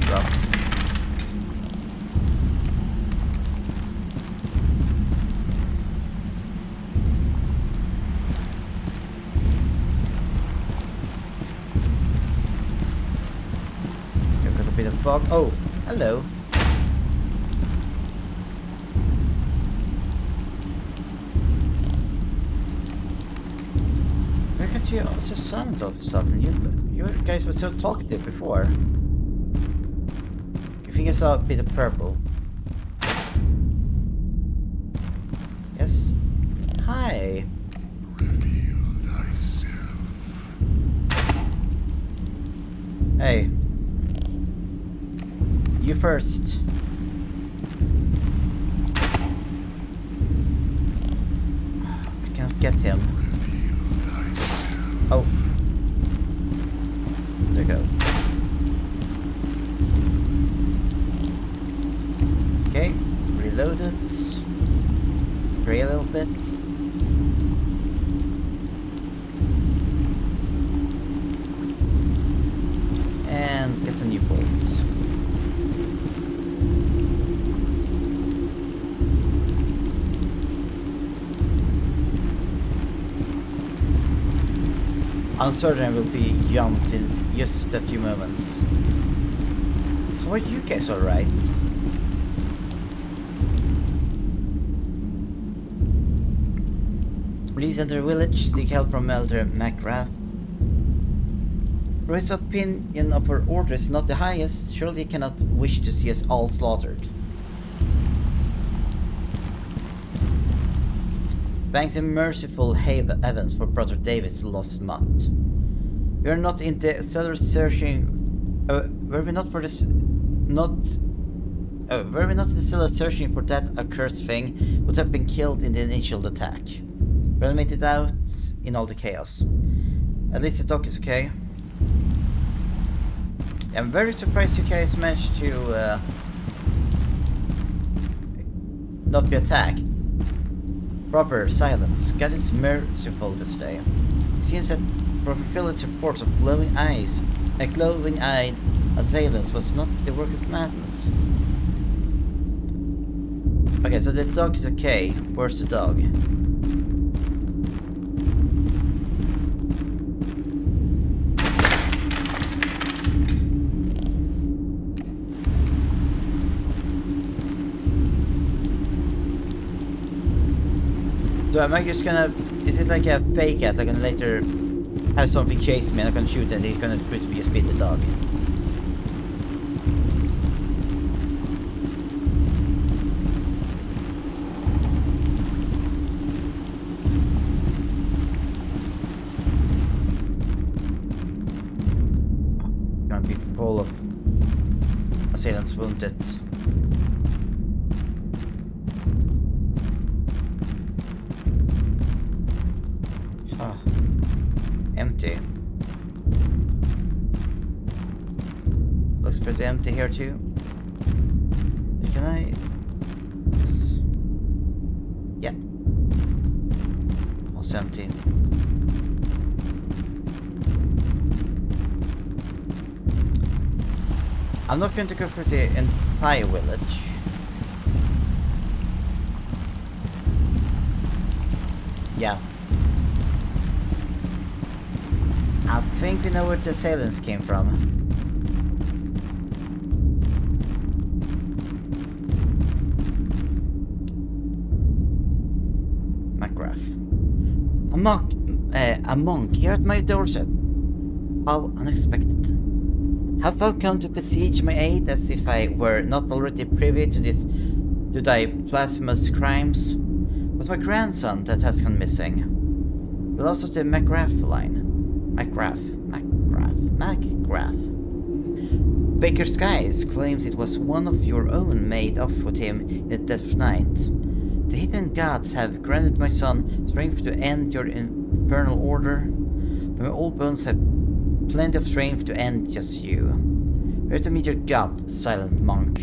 dropped. Fog. Oh, hello. Look at you, so silent all of a sudden. You guys were so talkative before. I think I saw a bit of purple. Yes. Hi. Hey. You first. I can't get him. Oh. There you go. Okay, reload it. Pray a little bit. And get some new bolts. Uncertain will be jumped in just a few moments. How are you guys alright? Please enter the village, seek help from Elder MacGrath. Roy's opinion of our order is not the highest, surely he cannot wish to see us all slaughtered. Thanks in merciful heavens for Brother David's lost mutt. We are not in the cellar searching. Were we not in the cellar searching for that accursed thing, would have been killed in the initial attack. But I made it out in all the chaos. At least the dog is okay. I'm very surprised you guys managed to not be attacked. Proper silence. God is merciful this day. It seems that Prophet reports of glowing-eyed assailants was not the work of madness. Okay, so the dog is okay. Where's the dog? So am I just gonna... Is it like a fake out? I'm gonna later have something chase me and I'm gonna shoot and he's gonna just beat the dog. Gonna be full of assailants wounded. Empty. Looks pretty empty here too. Can I... Yes. Yeah. Almost empty. I'm not going to go for the entire village. Yeah. I think we know where the assailants came from. McGrath. A monk here at my doorstep. How unexpected. Have thou come to beseech my aid as if I were not already privy to thy blasphemous crimes? Was my grandson that has gone missing? The loss of the McGrath line. McGrath. Baker Skies claims it was one of your own made off with him in the death night. The hidden gods have granted my son strength to end your infernal order, but my old bones have plenty of strength to end just you. Ready to meet your god, silent monk.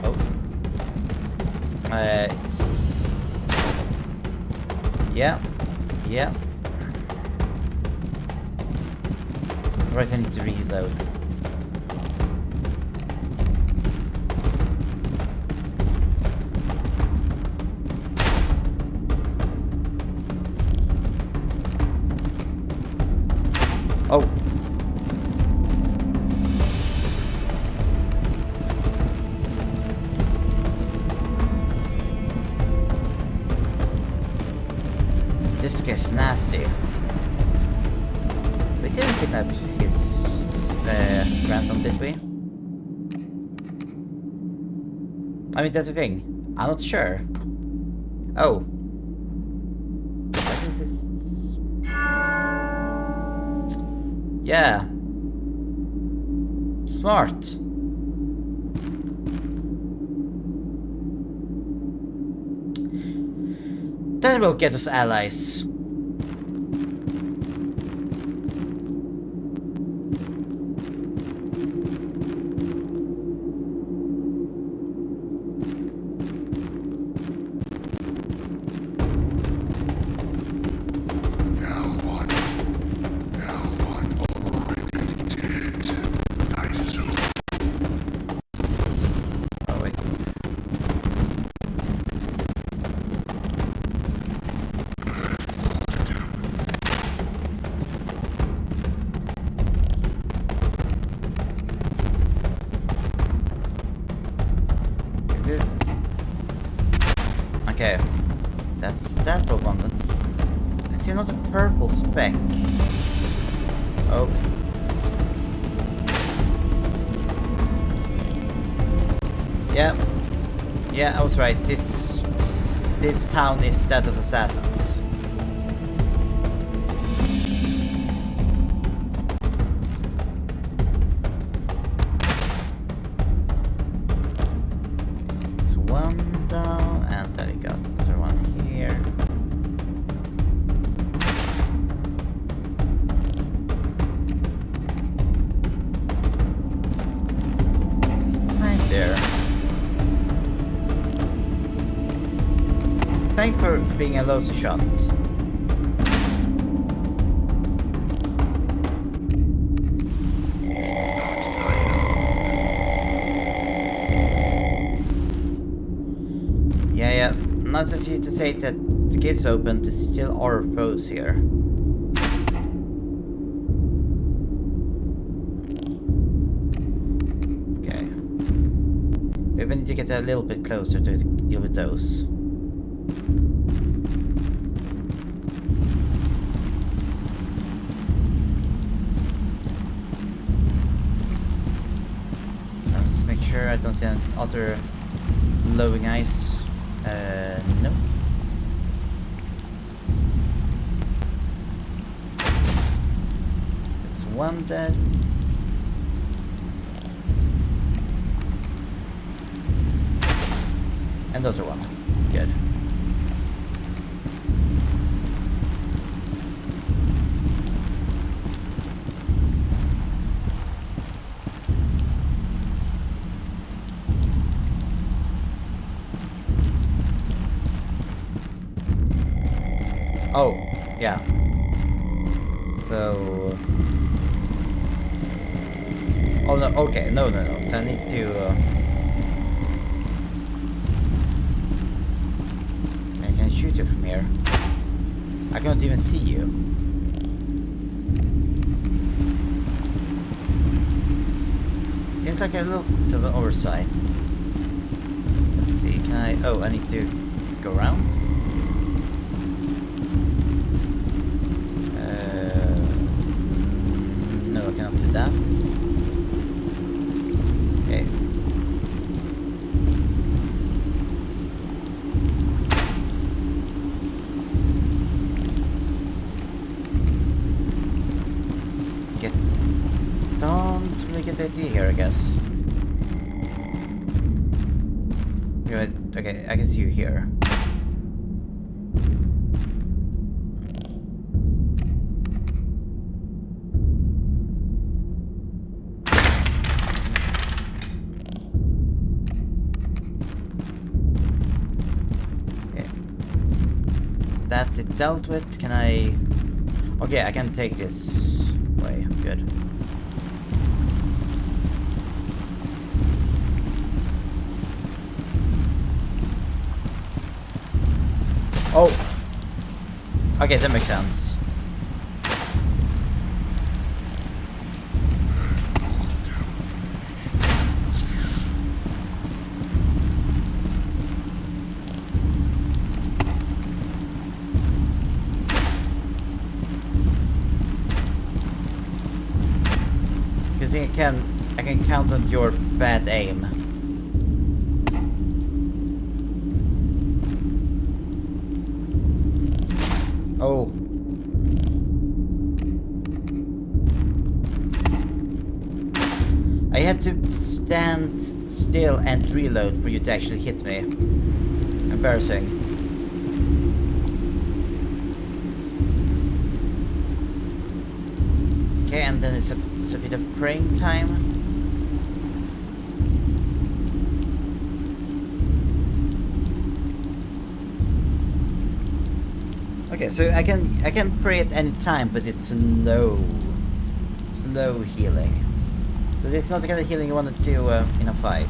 Oh. Yeah. Right, I need to reload. Oh. This guy's nasty. We didn't kidnap his grandson, did we? I mean, that's the thing. I'm not sure. Oh. What is this? Yeah. Smart. That will get us allies. Oh wait. Is it? Okay. That's that problem. I see another purple speck. Oh. Yeah, I was right. This town is that of assassins. It's one down, and then we got another one here. Right there. Thank you for being a lousy shot. Yeah. Nice of you to say that the gate's open. There's still our foes here. Okay. We need to get a little bit closer to deal with those. Let's make sure I don't see any other glowing eyes. No. It's one dead. Another one. Good. Oh, yeah. So... Oh no, okay, no. So I need to... I can shoot you from here. I cannot even see you. Seems like a little bit of an oversight. Let's see, can I... Oh, I need to go around? No, I cannot do that. Okay. Don't really get the idea here, I guess. Okay, I can see you here. Okay. That's it dealt with. Can I... Okay, I can take this way. Good. Oh! Okay, that makes sense. Because I can count on your bad aim. Oh. I had to stand still and reload for you to actually hit me. Embarrassing. Okay, and then it's a bit of praying time. Okay, so I can pray at any time, but it's slow healing. So it's not the kind of healing you want to do in a fight.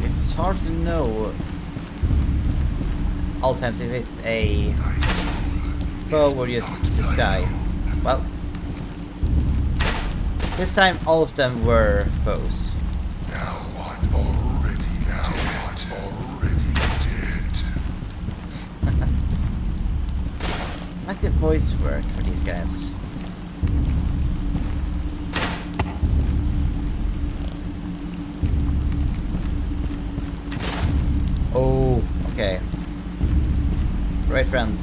It's hard to know all times if it's a foe or just this guy. Well, this time all of them were foes. Now I'm already dead. Like the voice work for these guys. Oh, okay. Right, friend.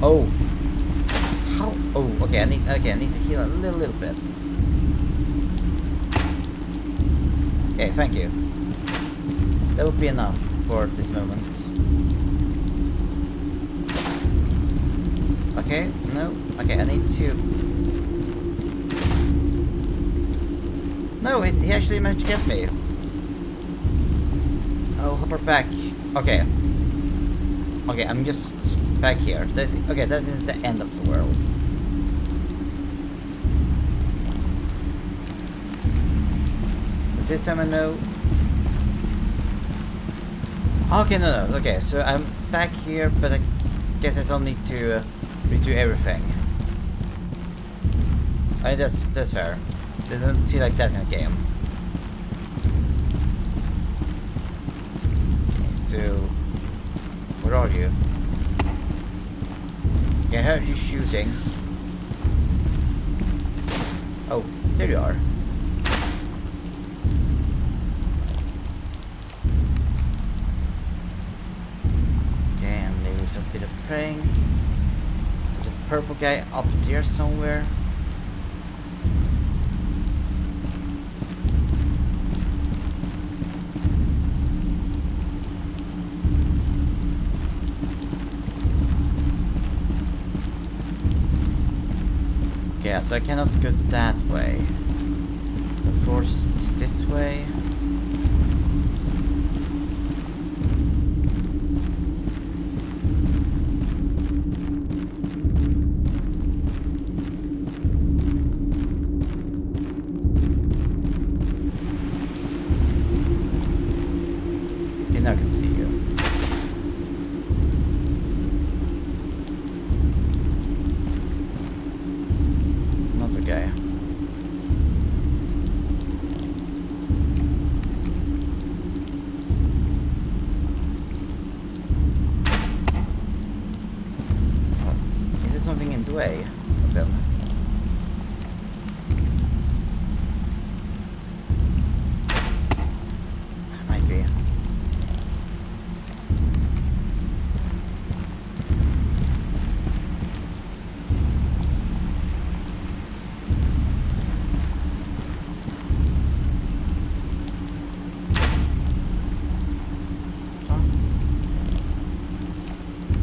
Oh. How? Oh, okay. I need to heal a little bit. Okay, thank you. That would be enough for this moment. Okay, no. Okay, I need to... No, he actually managed to get me. Oh, hopper back. Okay. Okay, I'm just back here. Okay, that is the end of the world. Does this someone know? Okay, no. Okay, so I'm back here, but I guess I don't need to redo everything. I mean, that's fair. Doesn't feel like that in a game. Okay, so where are you? Yeah, I heard you shooting. Oh, there you are. Damn, maybe some bit of praying. There's a purple guy up there somewhere. Yeah, so I cannot go that way. Of course, it's this way. Okay, now I can see you. Another guy. Oh, is there something in the way of them? Might be.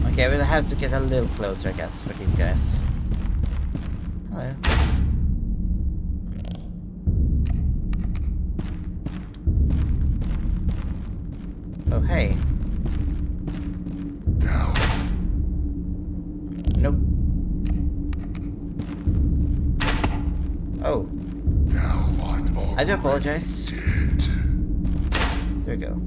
Okay, we'll have to get a little closer, I guess, for these guys. Hello. Oh, hey. Nope. Oh. I do apologize. There we go.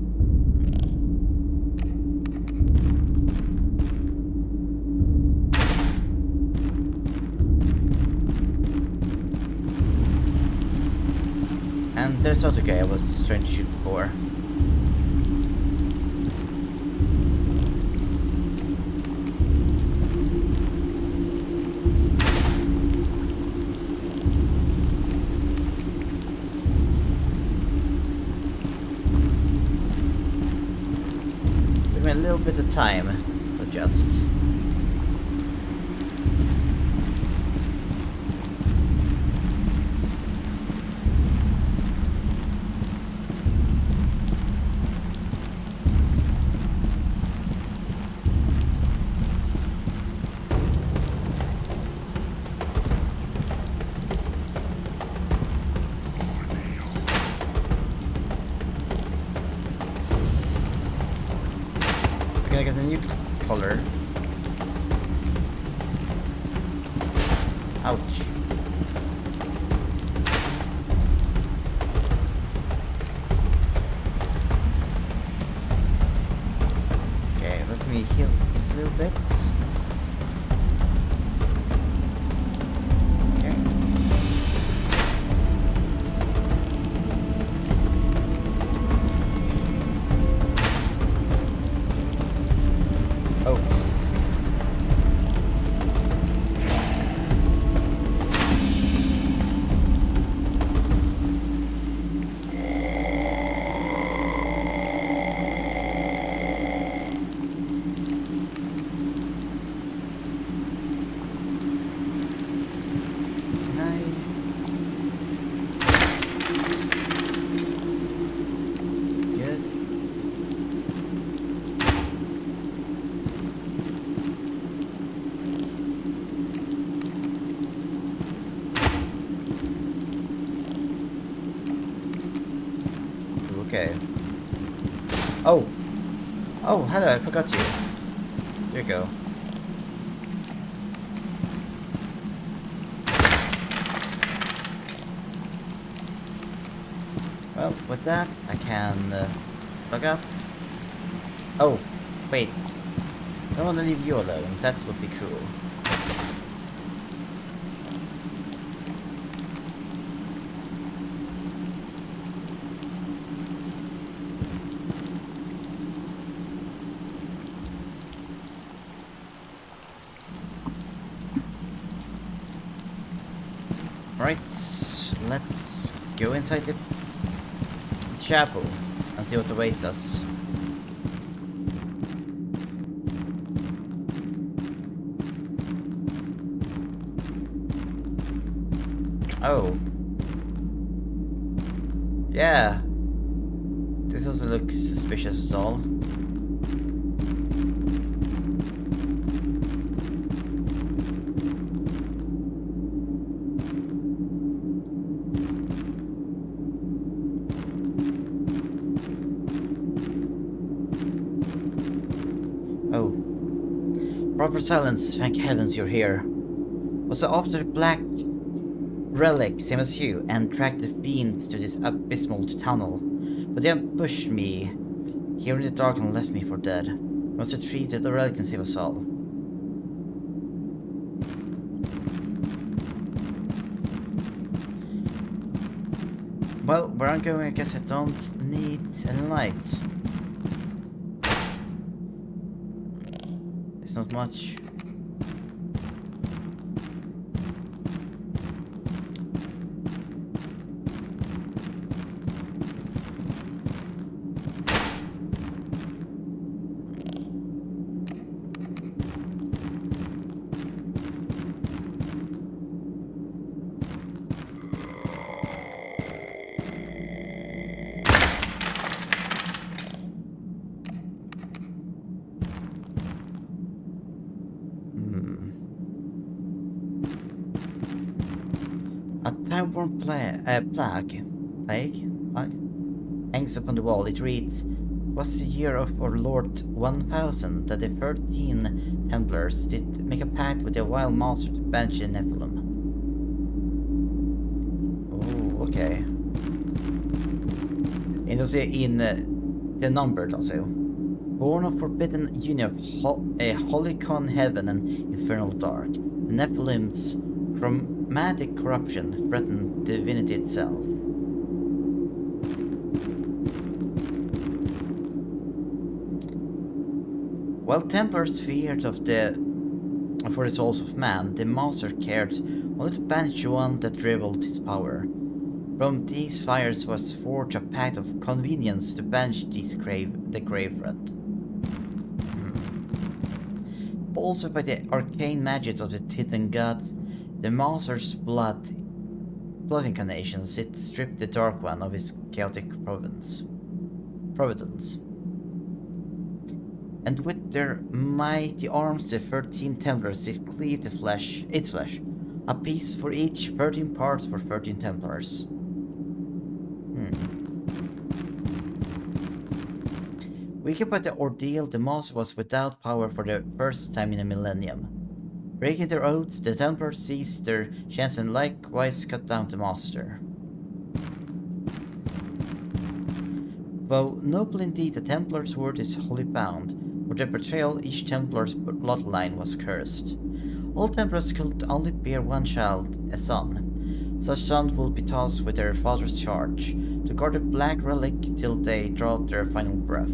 And there's also a guy I was trying to shoot before. Give me a little bit of time to adjust. We're gonna get a new color. Ouch. Okay, let me heal this a little bit. Okay. Oh. Can I? It's good. Okay. Oh. Oh, hello, I forgot you. There you go. Well, with that, I can plug up. Oh, wait. I don't want to leave you alone. That would be cool. Right, let's go inside the chapel and see what awaits us. Oh. Yeah. This also looks suspicious at all. Oh. Proper silence, thank heavens you're here. Was after the black relic, same as you, and tracked the fiends to this abysmal tunnel. But they ambushed me here in the dark and left me for dead. We must retreat that the relic can save us all. Well, where I'm going, I guess I don't need any light. There's not much. A time-worn plague hangs upon the wall. It reads, "Was the year of our Lord 1000 that the 13 Templars did make a pact with the Wild Master to banish the Nephilim." Oh, okay. And you'll see in the numbered also. Born of forbidden union of Holycon heaven and infernal dark, the Nephilim's chromatic corruption threatened divinity itself. While Templars feared for the souls of man, the Master cared only to banish the one that rivaled his power. From these fires was forged a pact of convenience to banish the grave threat. Also by the arcane magic of the Titan gods, the Master's blood incarnations, it stripped the Dark One of his chaotic providence. And with their mighty arms, the 13 Templars did cleave its flesh, a piece for each, 13 parts for 13 Templars. Weakened by the ordeal, the Master was without power for the first time in a millennium. Breaking their oaths, the Templars seized their chance and likewise cut down the Master. Though noble indeed, the Templar's word is wholly bound. For their betrayal, each Templar's bloodline was cursed. All Templars could only bear one child, a son. Such sons will be tasked with their father's charge, to guard the black relic till they draw their final breath.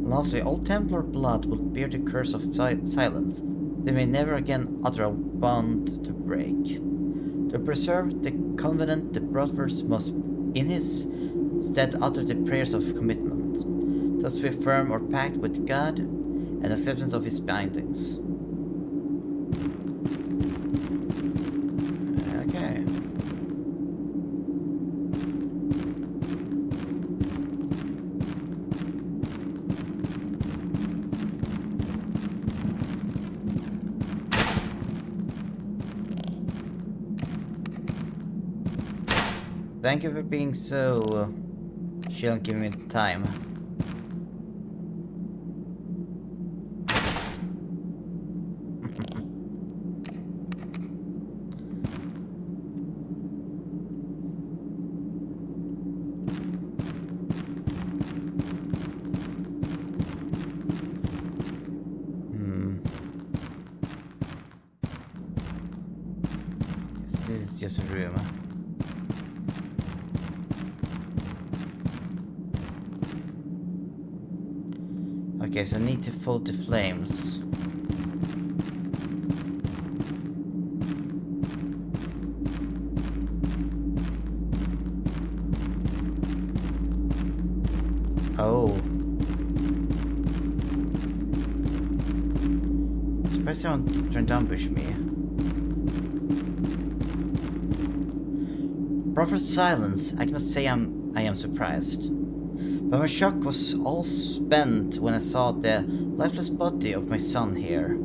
Lastly, all Templar blood will bear the curse of silence. They may never again utter a bond to break. To preserve the covenant, the brothers must, in his stead, utter the prayers of commitment. Thus we affirm our pact with God and acceptance of his bindings. Okay. Thank you for being so chill and giving me the time. This is just a room. Okay, so I need to follow the flames. Oh. Surprised they don't try to ambush me. Proper silence. I cannot say I am surprised. But my shock was all spent when I saw the lifeless body of my son here.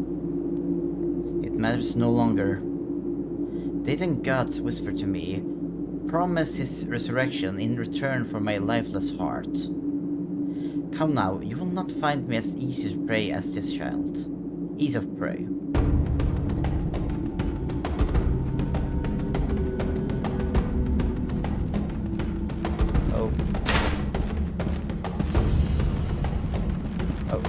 It matters no longer. Titan gods whispered to me, promise his resurrection in return for my lifeless heart. Come now, you will not find me as easy to prey as this child. Ease of prey. Oh. Oh.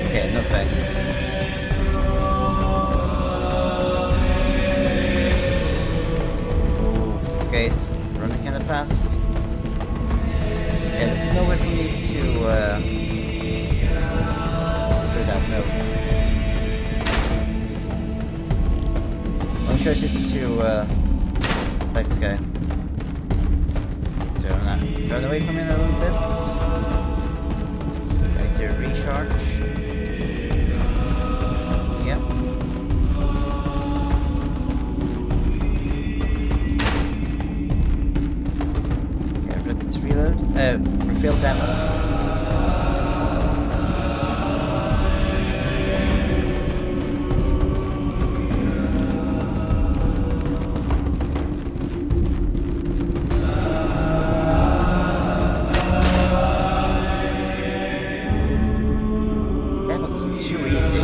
Okay, no effect. This guy's running kinda fast. Yeah, there's no way for me to do that, no. One choice is to attack this guy. So I'm gonna run away from him a little bit. Like to recharge. Yep. Okay, let's reload. Refill ammo. That was too easy.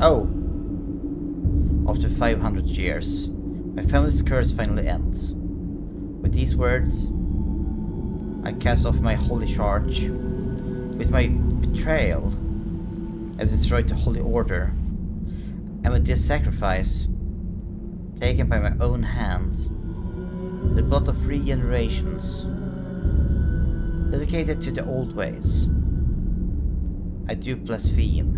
Oh. After 500 years, my family's curse finally ends. With these words, I cast off my holy charge. With my betrayal, I've destroyed the holy order. And with this sacrifice, taken by my own hands, the blood of 3 generations, dedicated to the old ways, I do blaspheme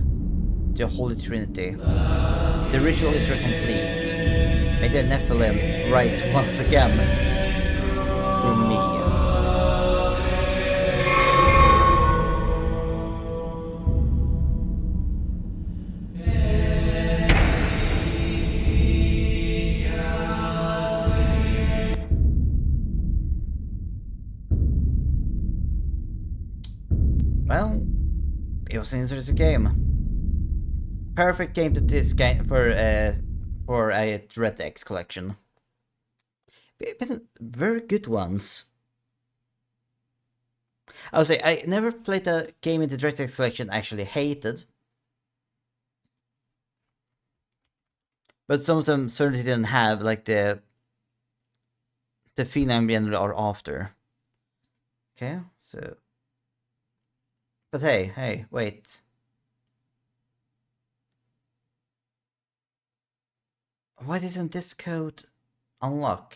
the Holy Trinity. The ritual is complete. May the Nephilim rise once again through me. Well, it was an interesting game. Perfect game to this game for a DirectX collection. But very good ones. I would say I never played a game in the DirectX collection I actually hated. But some of them certainly didn't have like the feeling I'm generally are after. Okay, so. But hey, wait. Why didn't this code unlock?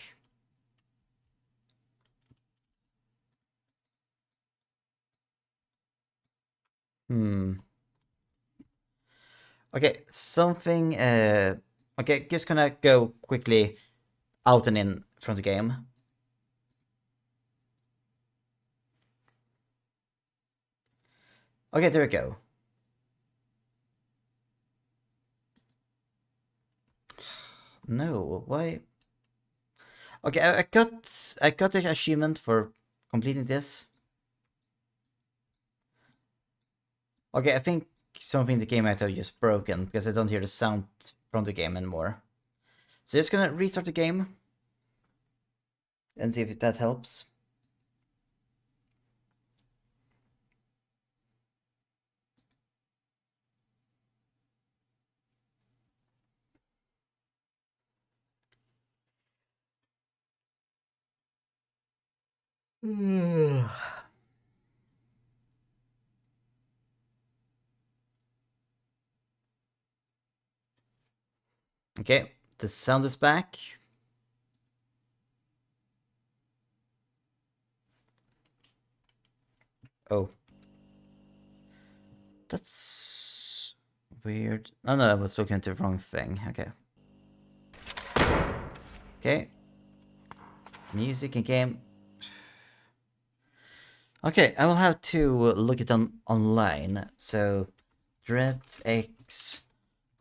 Okay, something, okay, just gonna go quickly out and in from the game. Okay, there we go. No, why? Okay, I got the achievement for completing this. Okay, I think something in the game might have just broken because I don't hear the sound from the game anymore. So just gonna restart the game and see if that helps. Okay, the sound is back. Oh. That's weird. Oh no, I was looking at the wrong thing. Okay. Okay. Music and game. Okay, I will have to look it online. So, DirectX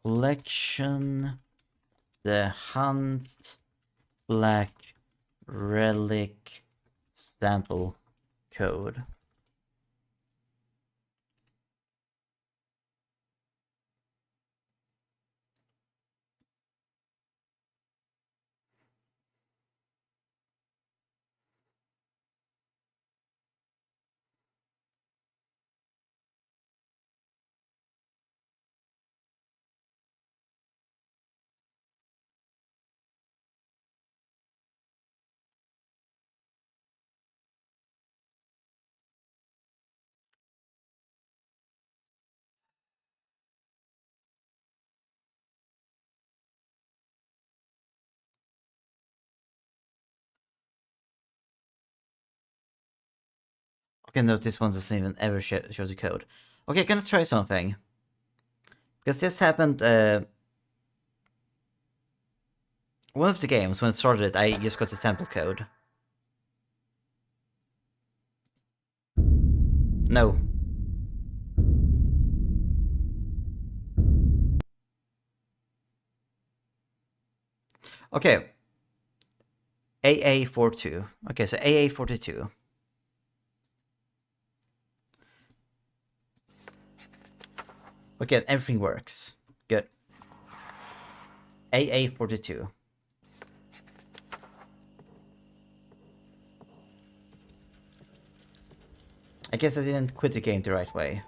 collection, The Hunt, Black Relic, sample code. Okay, no, this one doesn't even ever show the code. Okay, gonna try something. Because this happened, one of the games, when it started, I just got the sample code. No. Okay. AA42. Okay, so AA42. Okay, everything works. Good. AA42. I guess I didn't quit the game the right way.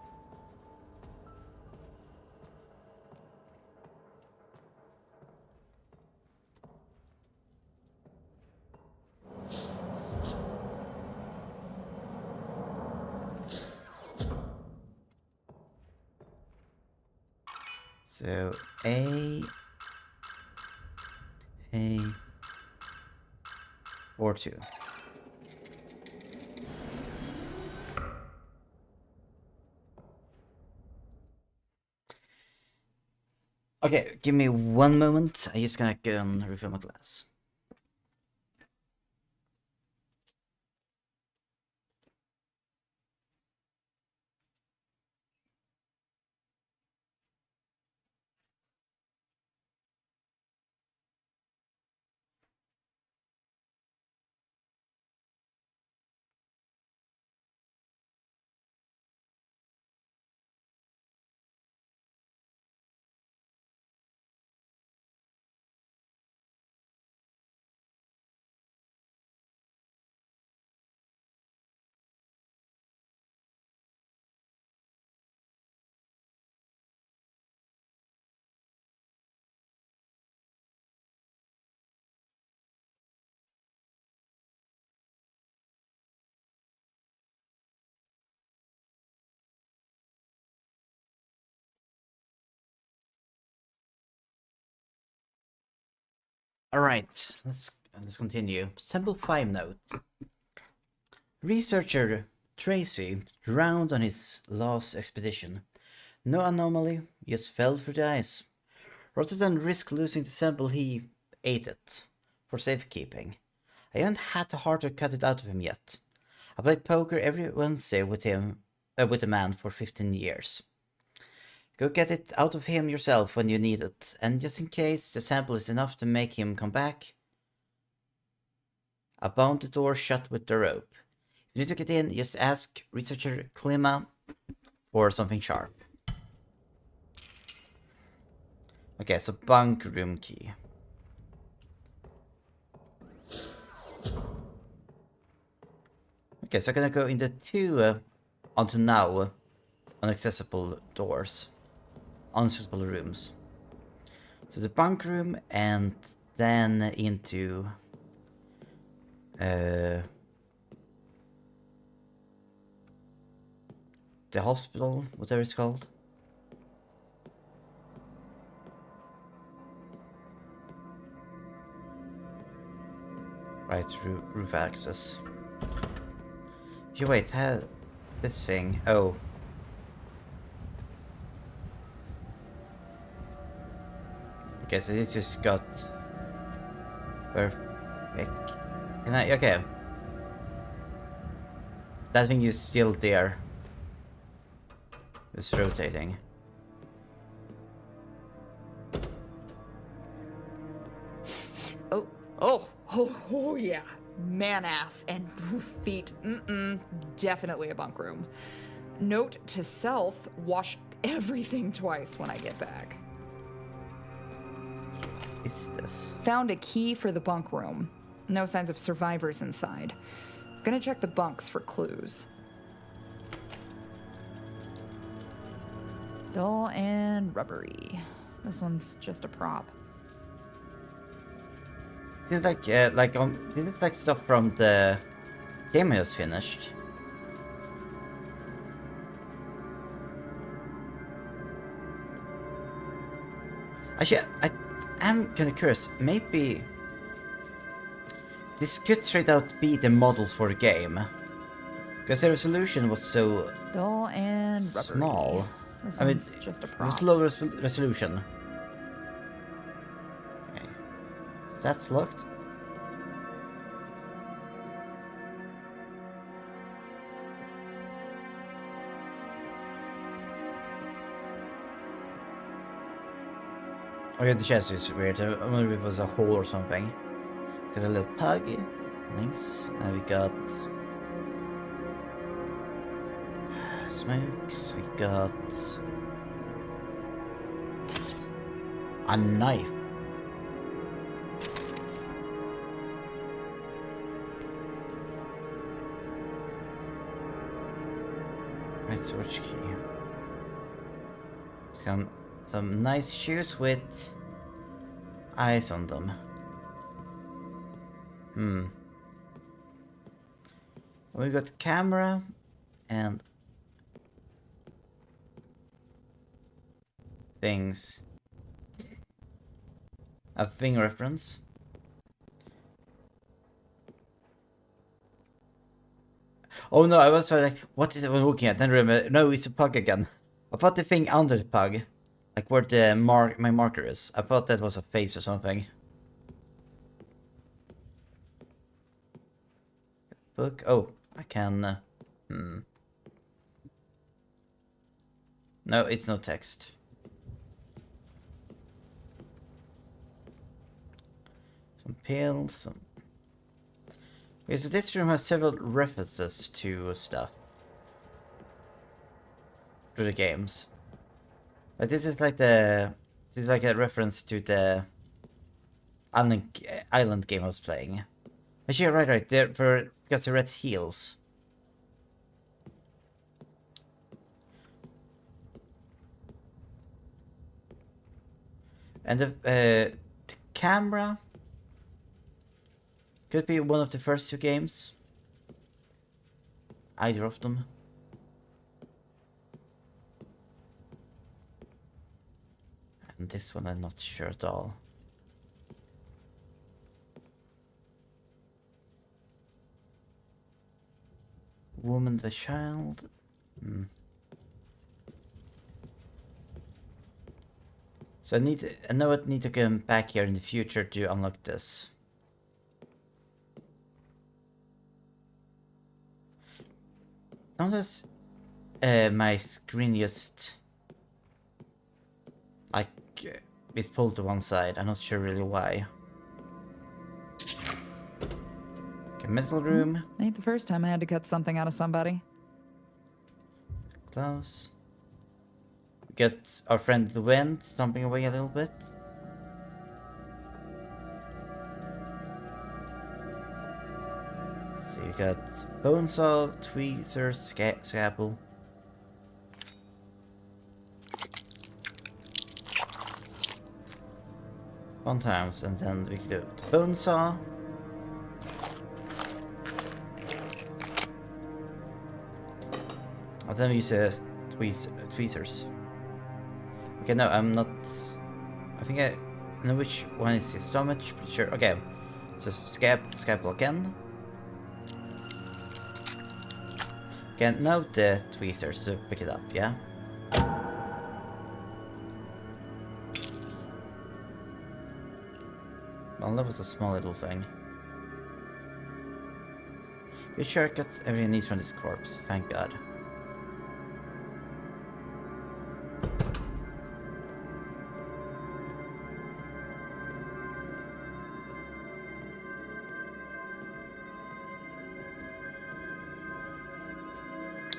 So A42. Okay, give me one moment. I'm just gonna go and refill my glass. Alright, let's continue. Sample 5 note. Researcher Tracy drowned on his last expedition. No anomaly, just fell through the ice. Rather than risk losing the sample, he ate it for safekeeping. I haven't had the heart to cut it out of him yet. I played poker every Wednesday with him, with the man for 15 years. Go get it out of him yourself when you need it, and just in case the sample is enough to make him come back, I bound the door shut with the rope. If you need to get in, just ask researcher Klima for something sharp. Okay, so bunk room key. Okay, so I'm gonna go into two onto now unaccessible doors, unaccessible rooms. So the bunk room and then into the hospital, whatever it's called. Right, roof access. You wait, this thing. Oh. Okay, so this just got perfect. Can I? Okay. That thing is still there. It's rotating. Oh yeah. man ass and feet. Definitely a bunk room. Note to self, wash everything twice when I get back. Is this? Found a key for the bunk room. No signs of survivors inside. Gonna check the bunks for clues. Dull and rubbery. This one's just a prop. Seems like this is like stuff from the game I just finished. Actually, I am kind of curious. Maybe this could straight out be the models for the game, because the resolution was so Dull and rubbery. small. This I mean, one's just a it prop. was low resolution. Okay, so that's locked. Okay, the chest is weird. I wonder if it was a hole or something. Got a little pug. Nice. And we got smokes. We got a knife. Right switch key. Some nice shoes with eyes on them. We got camera and things. A thing reference. Oh no, I was like, what is it we're looking at? Then remember, no, it's a pug again. I thought the thing under the pug, like where the my marker is. I thought that was a face or something. Book. Oh, I can. No, it's no text. Some pills. Some. Okay, so this room has several references to stuff. To the games. But this is like a reference to the island game I was playing. Actually, right, there because the red heels. And the camera could be one of the first two games. Either of them. And this one I'm not sure at all. Woman, the child. So I know I need to come back here in the future to unlock this. Sometimes my screen just like is pulled to one side. I'm not sure really why. Okay, metal room. Ain't the first time I had to cut something out of somebody. Gloves. Get our friend Gwen stomping away a little bit. So you got bone saw, tweezers, scalpel. Fun times, and then we can do the bone saw. And then we use tweezers. Okay, no, I'm not. I think I know which one is his stomach. Pretty sure. Okay, so scalpel again. Okay, now the tweezers to pick it up. Yeah. Well, that was a small little thing. We sure got everything needs from this corpse. Thank God.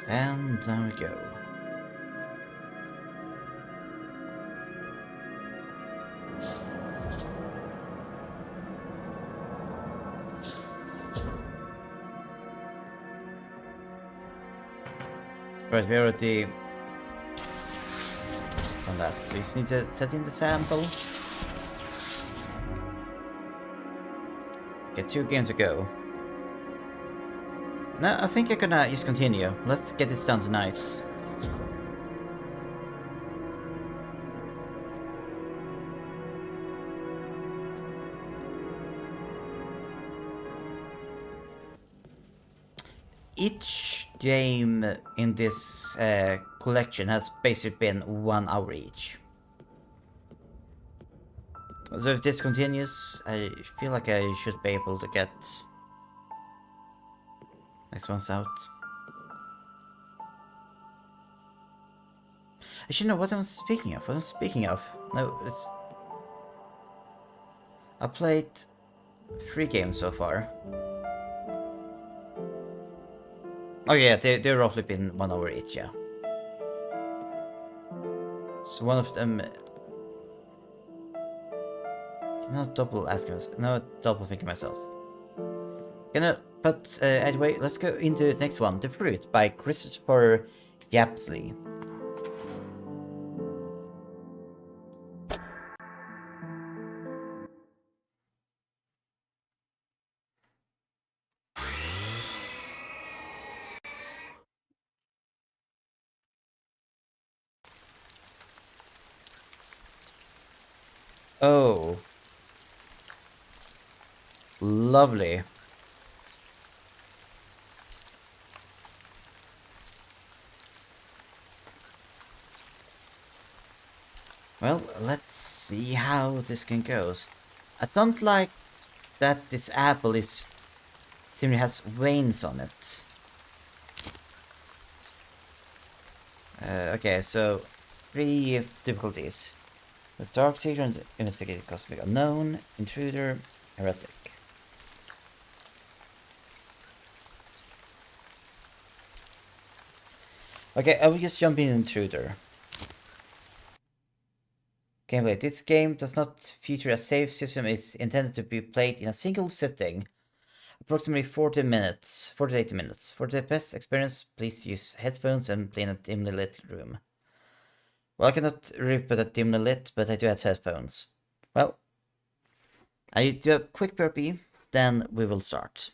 And there we go. Right, we already done that. So you just need to set in the sample. Okay, 2 games to go. No, I think I'm gonna just continue. Let's get this done tonight. Each game in this collection has basically been 1 hour each. So if this continues, I feel like I should be able to get next one's out. I should know what I'm speaking of. What I'm speaking of. No, it's... I played 3 games so far. Oh yeah, they've roughly been 1 hour each, yeah. So one of them... Not double asking myself. No, double thinking myself. But anyway, let's go into the next one. The Fruit by Christopher Yapsley. Oh. Lovely. Well, let's see how this game goes. I don't like that this apple is... simply has veins on it. Okay, so 3 difficulties. The Dark Seeker and the Investigator Cosmic Unknown, Intruder, Heretic. Okay, I will just jump in Intruder. Gameplay. This game does not feature a save system. It's intended to be played in a single sitting. Approximately 40 minutes, 40 to 80 minutes. For the best experience, please use headphones and play in a dimly lit room. Well, I cannot really put a dimly lit, but I do have headphones. Well, I do a quick burpee, then we will start.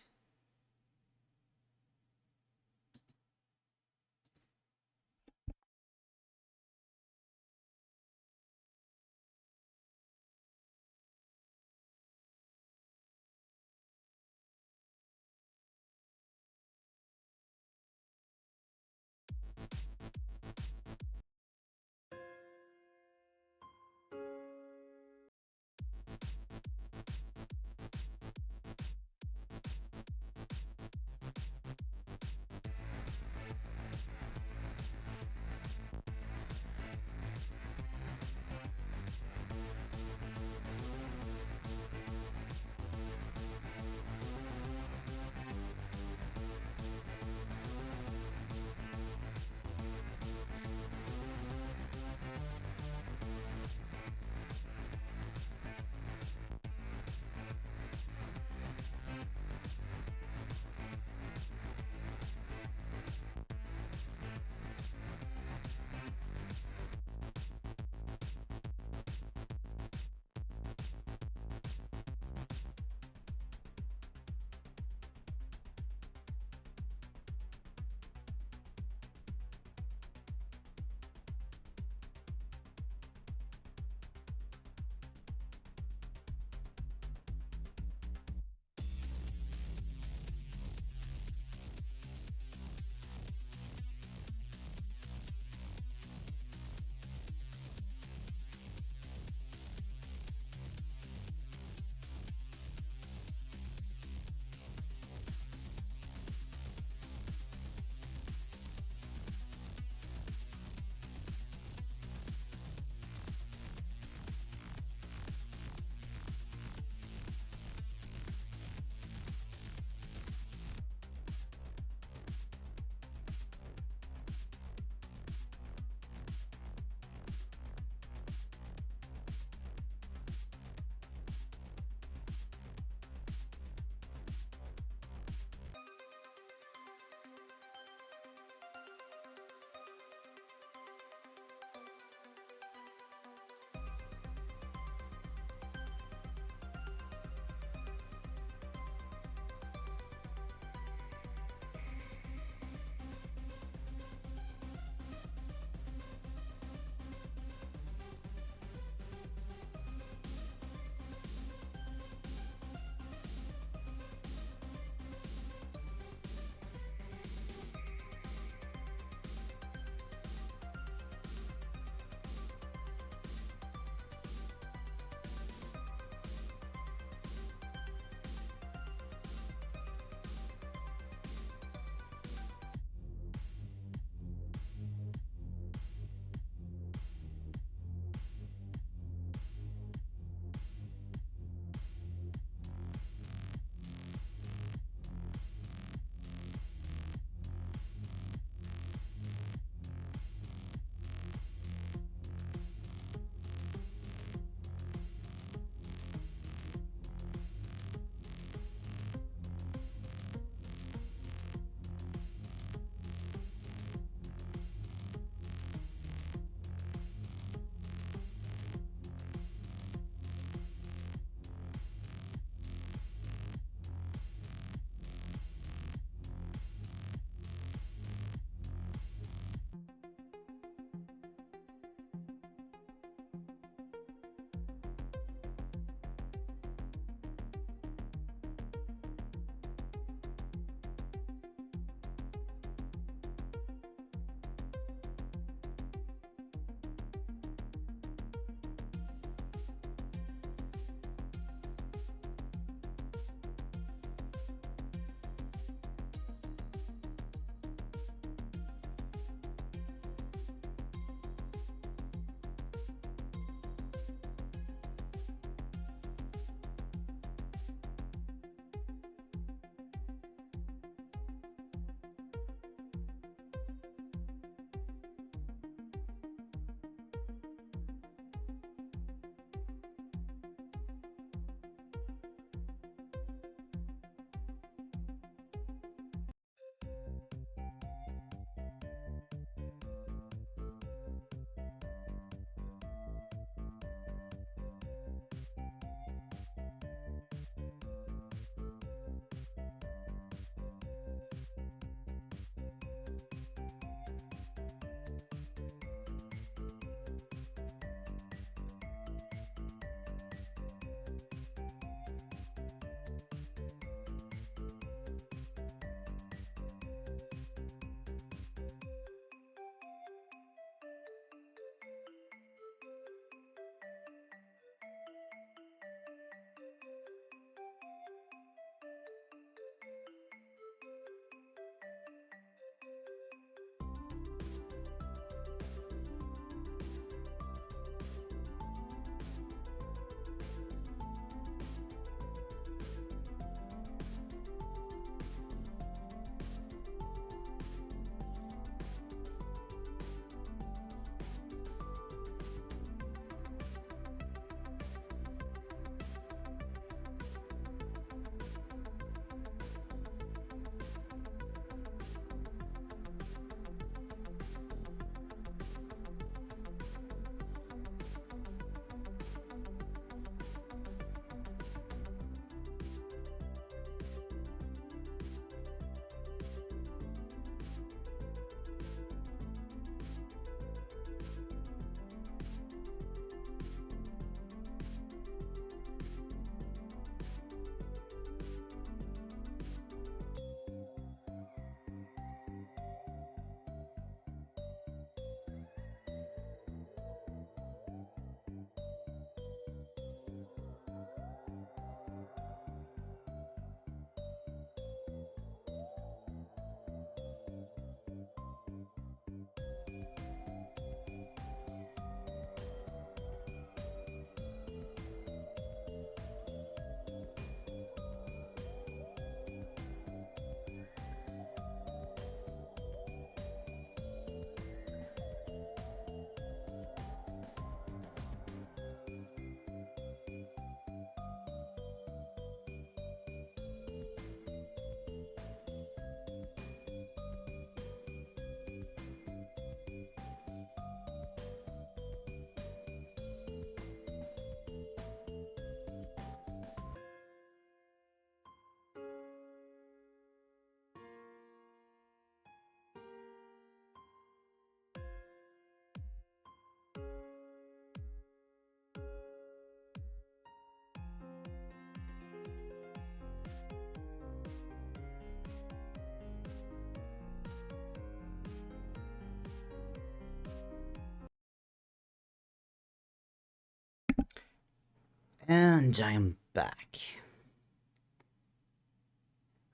And I'm back.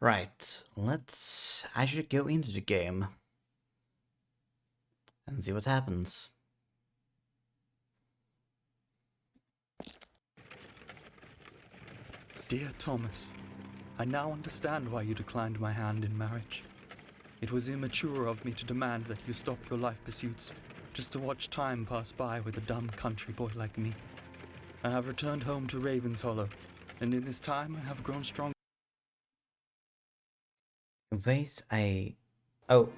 Right, let's actually go into the game and see what happens. Dear Thomas, I now understand why you declined my hand in marriage. It was immature of me to demand that you stop your life pursuits just to watch time pass by with a dumb country boy like me. I have returned home to Raven's Hollow, and in this time I have grown strong. In ways Oh.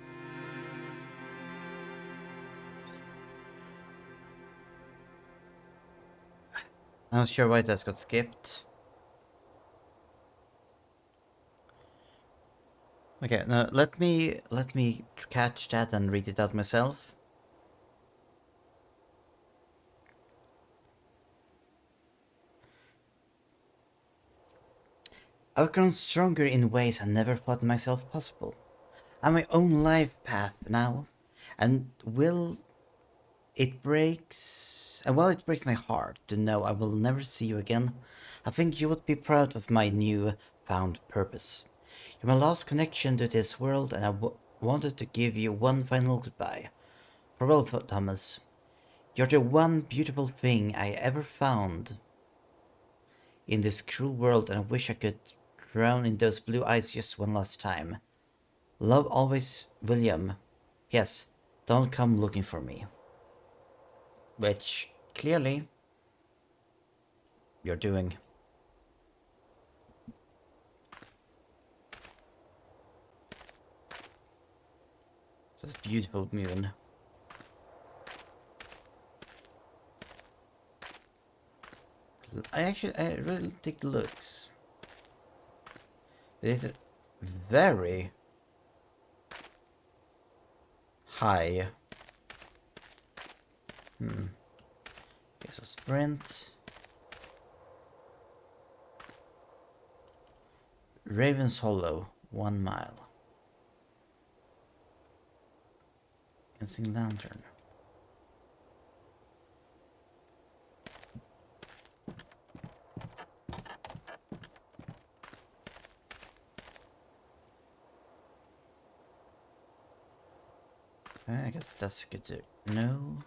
I'm not sure why that got skipped. Okay, now let me catch that and read it out myself. I've grown stronger in ways I never thought myself possible. I'm my own life path now, and while it breaks my heart to know I will never see you again, I think you would be proud of my new found purpose. You're my last connection to this world, and I wanted to give you one final goodbye. Farewell, Thomas. You're the one beautiful thing I ever found in this cruel world, and I wish I could drown in those blue eyes just one last time. Love always, William. Yes, don't come looking for me. Which, clearly, you're doing. This beautiful moon. I really think the looks. It is very high. Okay, so sprint. Raven's Hollow, 1 mile. Dancing Lantern. I guess that's good to know.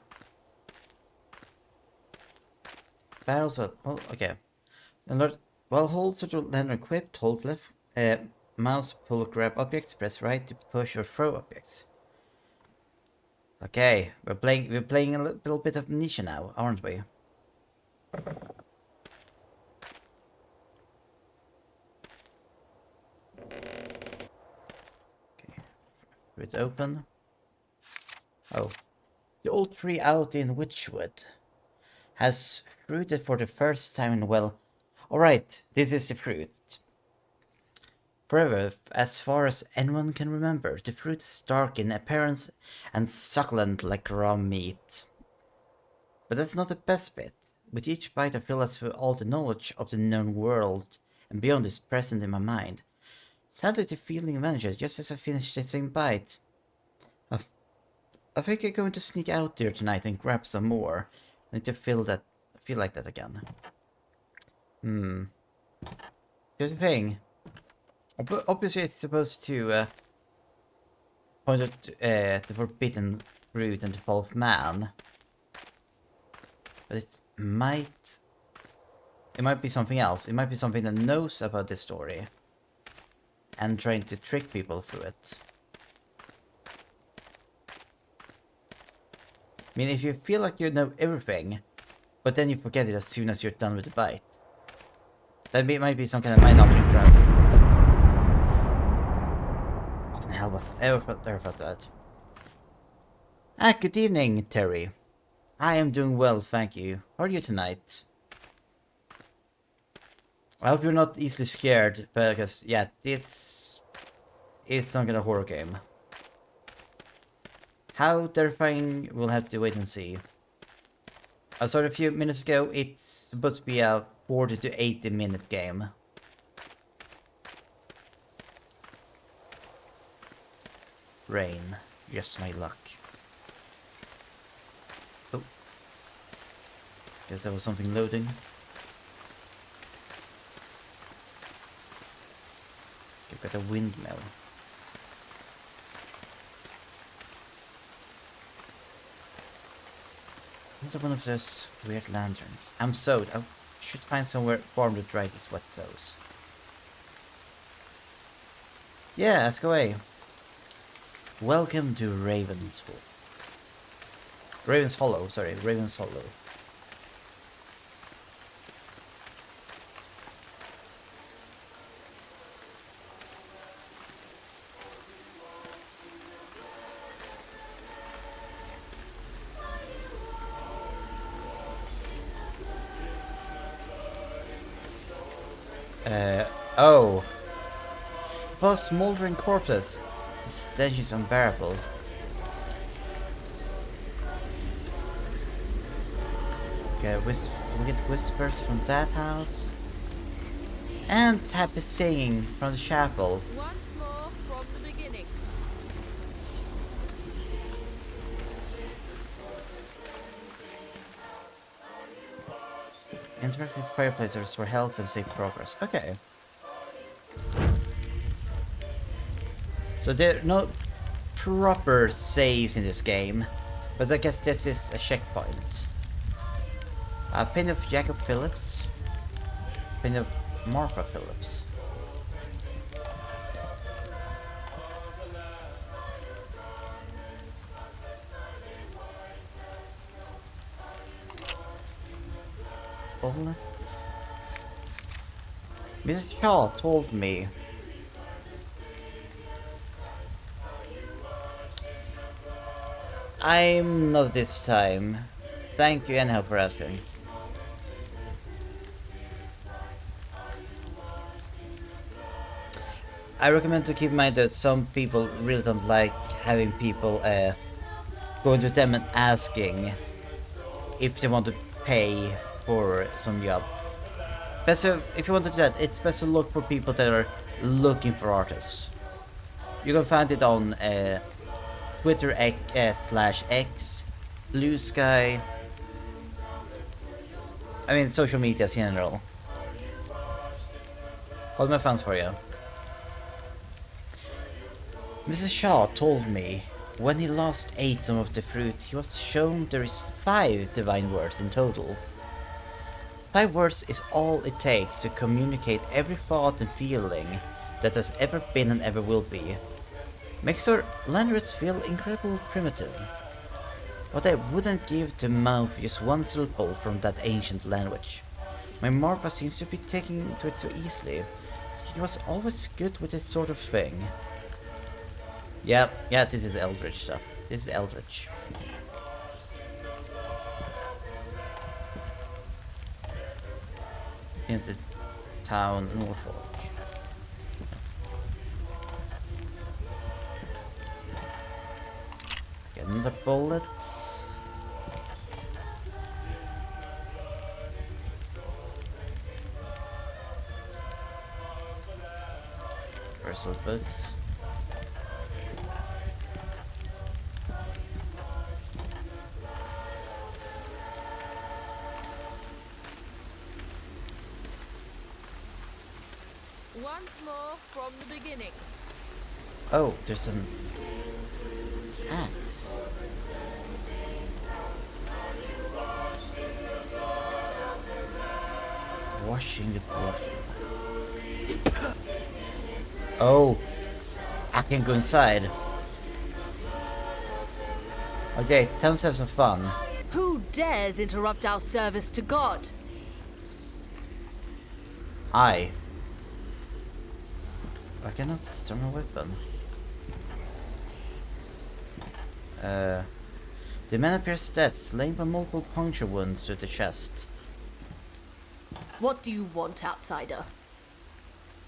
Barrels are, well, okay. Alert, while hold circle lantern equipped, hold left mouse pull grab objects, press right to push or throw objects. Okay, we're playing a little bit of Amnesia now, aren't we? Okay, it's open. Oh, the old tree out in Witchwood has fruited for the first time in, well, alright, this is the fruit. Forever, as far as anyone can remember, the fruit is dark in appearance and succulent like raw meat. But that's not the best bit. With each bite I feel as if all the knowledge of the known world and beyond is present in my mind. Sadly, the feeling vanishes just as I finish the same bite. I think I'm going to sneak out there tonight and grab some more. I need to feel like that again. Here's the thing. Obviously, it's supposed to point at the forbidden fruit and the fall of man. But it might be something else. It might be something that knows about this story and trying to trick people through it. I mean, if you feel like you know everything, but then you forget it as soon as you're done with the bite, that might be something that might not be drug. What the hell was ever thought that? Ah, good evening, Terry. I am doing well, thank you. How are you tonight? I hope you're not easily scared, because, yeah, this is some kind of horror game. How terrifying, we'll have to wait and see. I saw it a few minutes ago, it's supposed to be a 40 to 80 minute game. Rain, just my luck. Oh. Guess there was something loading. Got a windmill. Another one of those weird lanterns. I'm sewed. I should find somewhere warm to dry these wet clothes. Yeah, let's go away. Welcome to Raven's Hollow, sorry, Raven's Hollow. Oh. Plus smoldering corpses. The stench is unbearable. Okay, we get whispers from that house. And happy singing from the chapel. Once more from the beginning. Interact with fireplace to restore health and save progress. Okay. So there are no proper saves in this game, but I guess this is a checkpoint. A pin of Jacob Phillips, pin of Martha Phillips. Bullets. Mrs. Shaw told me. I'm not this time. Thank you anyhow for asking. I recommend to keep in mind that some people really don't like having people going to them and asking if they want to pay for some job. Best if you want to do that, it's best to look for people that are looking for artists. You can find it on Twitter /X, Blue Sky. I mean, social media in general. Hold my fans for you. Mrs. Shaw told me when he last ate some of the fruit, he was shown there is 5 divine words in total. 5 words is all it takes to communicate every thought and feeling that has ever been and ever will be. Makes our language feel incredibly primitive. What I wouldn't give to mouth just one syllable from that ancient language. My Marva seems to be taking to it so easily. He was always good with this sort of thing. Yeah, this is Eldritch stuff. This is Eldritch. Into town Norfolk. Get another bullet. Personal books. Once more from the beginning. Oh, there's an axe. Washing the blood. Oh, I can go inside. Okay, time to have some fun. Who dares interrupt our service to God? I cannot turn a weapon. The man appears dead, slain by multiple puncture wounds to the chest. What do you want, outsider?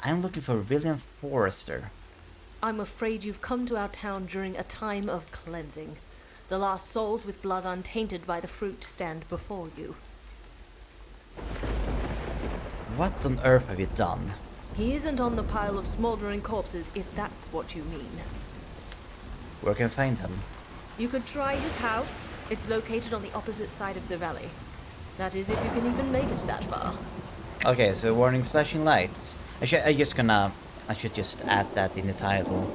I'm looking for William Forrester. I'm afraid you've come to our town during a time of cleansing. The last souls with blood untainted by the fruit stand before you. What on earth have you done? He isn't on the pile of smoldering corpses, if that's what you mean. Where can I find him? You could try his house. It's located on the opposite side of the valley. That is, if you can even make it that far. Okay, so warning flashing lights. Actually, I'm just gonna I should just add that in the title.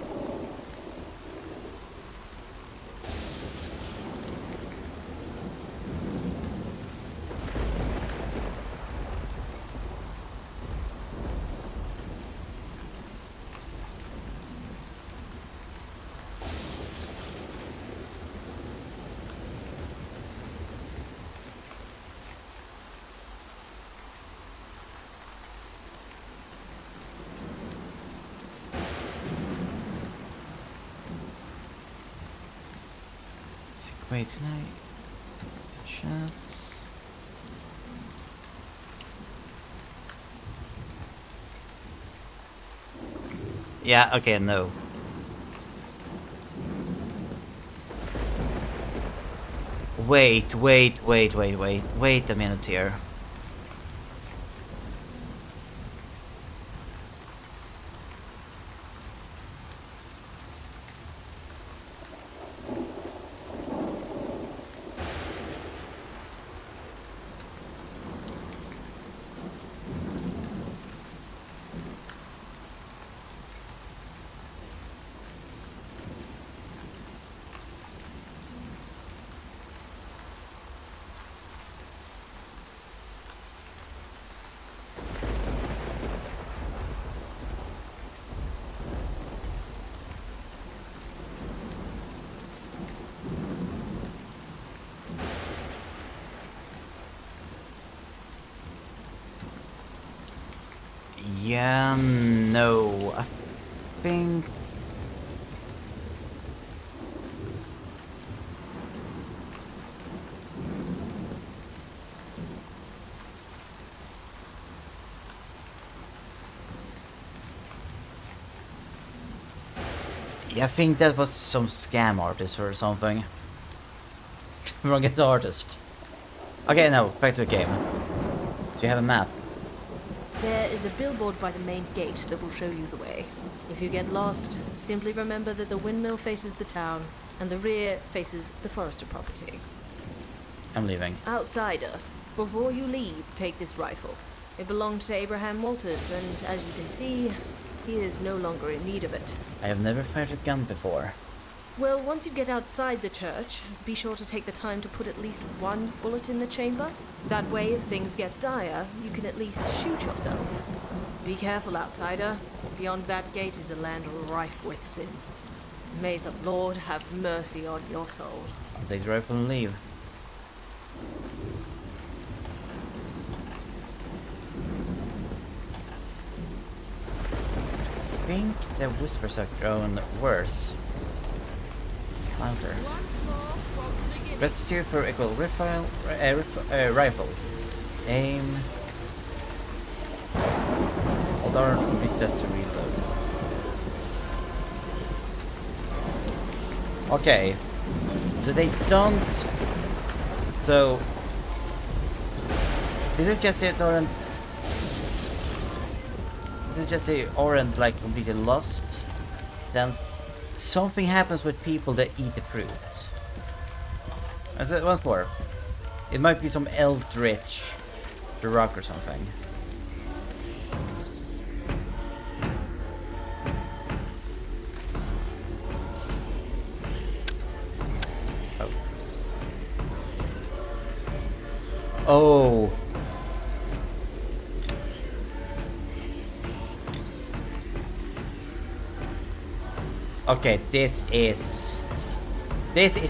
Wait, tonight. Shots. Yeah, okay, no. Wait a minute here. Yeah, no. I think... Yeah, I think that was some scam artist or something. Wrong at the artist. Okay, no, back to the game. Do you have a map? There is a billboard by the main gate that will show you the way. If you get lost, simply remember that the windmill faces the town and the rear faces the Forrester property. I'm leaving. Outsider, before you leave, take this rifle. It belonged to Abraham Walters, and as you can see, he is no longer in need of it. I have never fired a gun before. Well, once you get outside the church, be sure to take the time to put at least one bullet in the chamber. That way, if things get dire, you can at least shoot yourself. Be careful, outsider. Beyond that gate is a land rife with sin. May the Lord have mercy on your soul. I'll take the rifle and leave. I think the whispers are grown worse. Louder. Press 2 for equal rifle. Aim. Hold R for resets to reload. Okay. So they don't... So... This is just it, aren't... This is just it, aren't like completely lost. Then something happens with people that eat the fruit. I said once more. It might be some eldritch rock or something. Oh. Oh. Okay, this is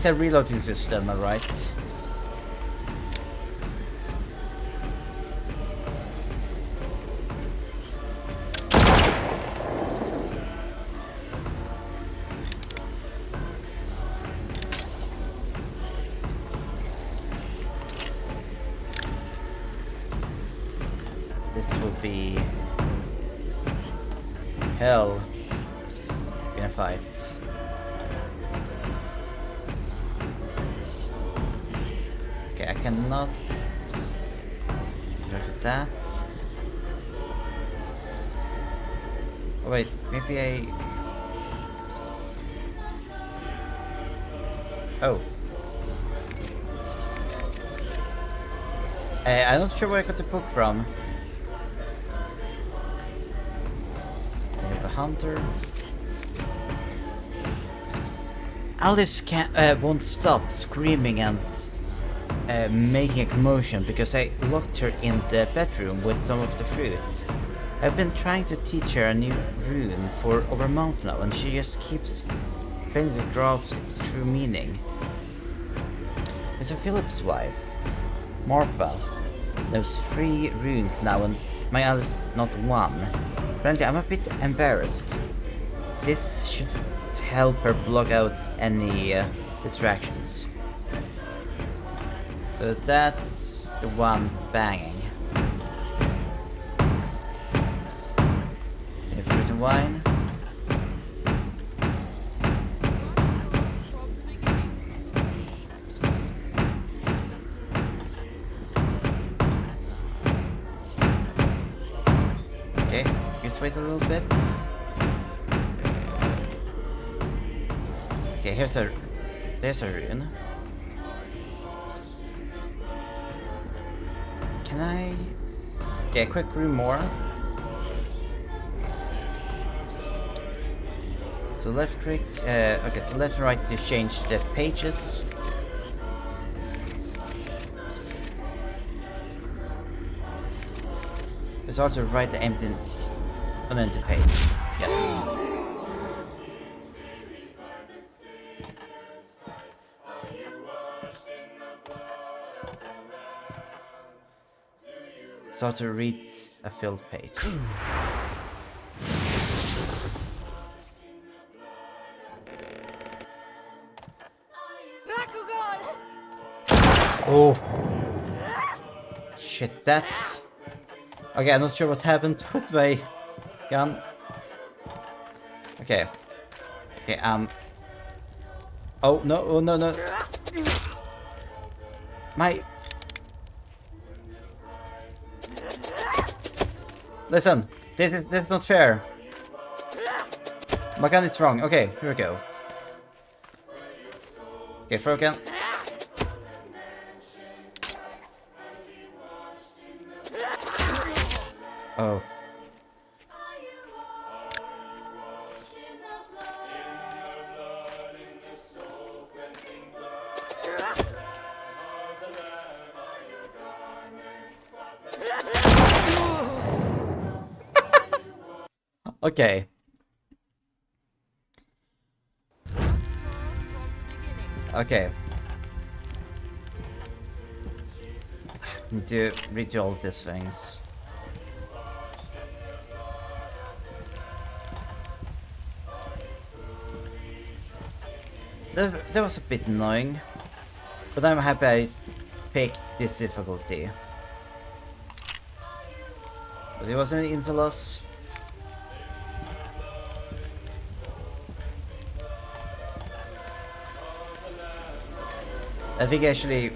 a reloading system, alright? This would be hell in a fight. Okay, I cannot go to that. Oh wait, maybe I... Oh. I'm not sure where I got the book from. hunter. Alice won't stop screaming and making a commotion because I locked her in the bedroom with some of the fruit. I've been trying to teach her a new rune for over a month now, and she just keeps failing to grasp its true meaning. Mr. Philip's wife, Martha, knows 3 runes now, and my Alice not 1. Frankly, I'm a bit embarrassed. This should help her block out any distractions. So that's the one banging. Any fruit and wine? Okay, just wait a little bit. Okay, there's a rune. Can I get a quick rune more? So left click, okay, so left and right to change the pages. It's also write the empty page. Yes. So to read a filled page. Oh shit, that's okay. I'm not sure what happened with my gun. Okay. Oh no! Oh no! No! My. Listen, this is not fair. My gun is wrong. Okay, here we go. Okay, throw again. Oh. Okay. Okay. Need to read all of these things. That was a bit annoying, but I'm happy I picked this difficulty. But it wasn't an Insulos. I think actually.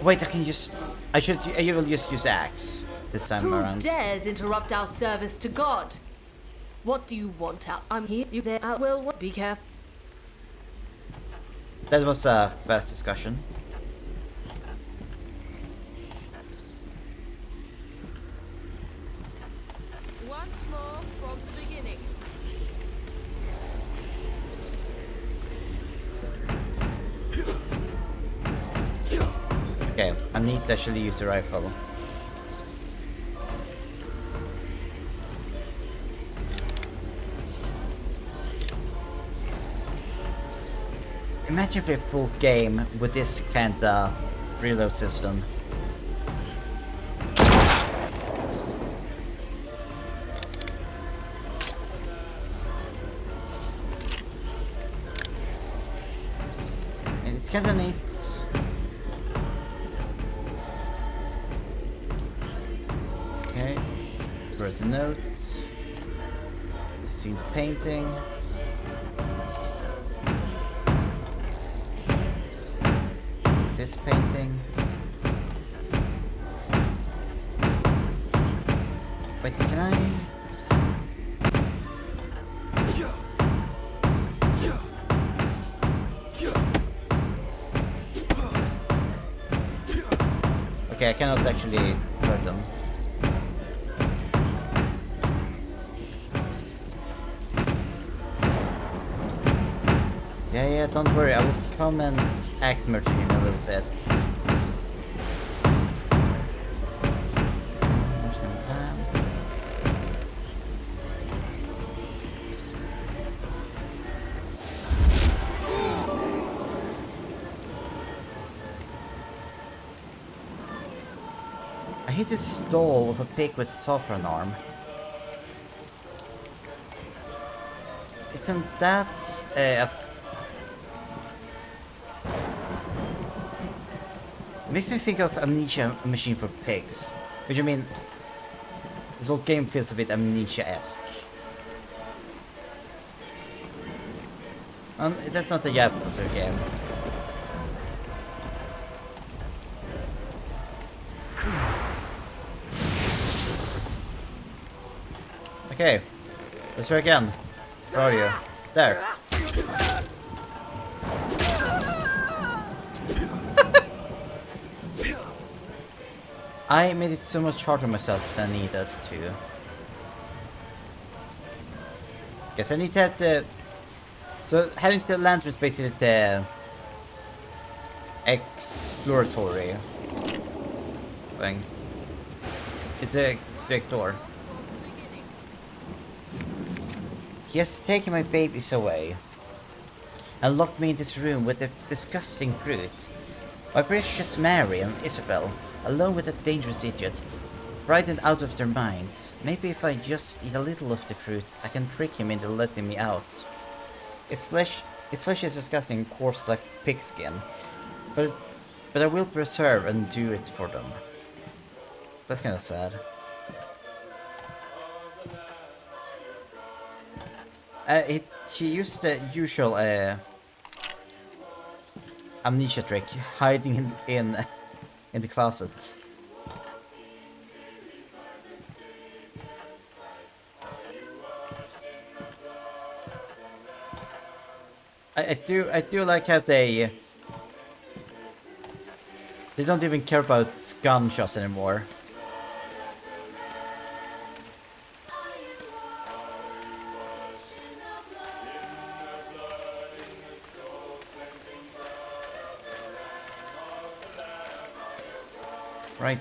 Wait, I can just. I will just use axe this time around. Who dares interrupt our service to God? What do you want out? I'm here. You there? I will. Be careful. That was a fast discussion. Once more from the beginning. Okay, I need to actually use the rifle. Imagine if we full game with this kinda reload system. And it's kinda neat. Okay, wrote the notes. See the painting. This painting. Wait, can I? Okay, I cannot actually hurt them. Yeah, don't worry. I will come and axe murder you in a little bit. I hit the stall of a pig with saffron arm. Isn't that makes me think of Amnesia Machine for Pigs. Which I mean, this whole game feels a bit Amnesia-esque. That's not the Yakuza game. Okay, let's try again. Where are you? There. I made it so much harder myself than I needed to. Guess I need to have the... So having the lantern is basically the exploratory thing. It's a next door. He has taken my babies away and locked me in this room with the disgusting fruit. My precious Mary and Isabel, alone with that dangerous idiot, frightened out of their minds. Maybe if I just eat a little of the fruit, I can trick him into letting me out. Its flesh is disgusting and coarse like pigskin, but I will preserve and do it for them. That's kind of sad. She used the usual amnesia trick, hiding in the closet. I do like how they don't even care about gunshots anymore. Right.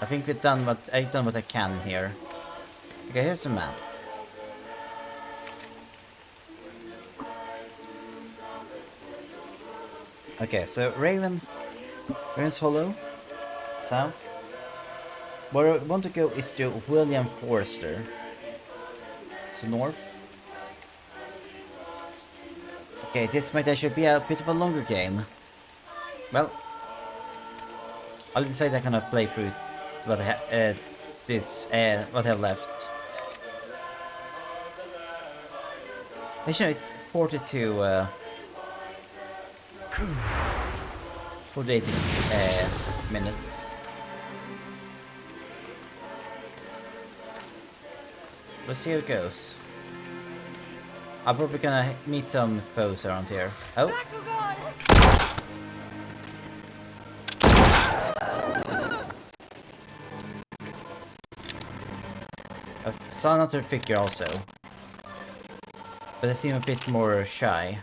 I think I've done what I can here. Okay, here's the map. Okay, so Raven's Hollow, south. Where I want to go is to William Forrester. So north. Okay, this might actually be a bit of a longer game. Well, I'll decide I cannot play through what I what I have left. Actually, it's 42. 48 minutes. Let's see how it goes. I'm probably gonna meet some foes around here. Oh! I saw another figure also, but they seem a bit more shy.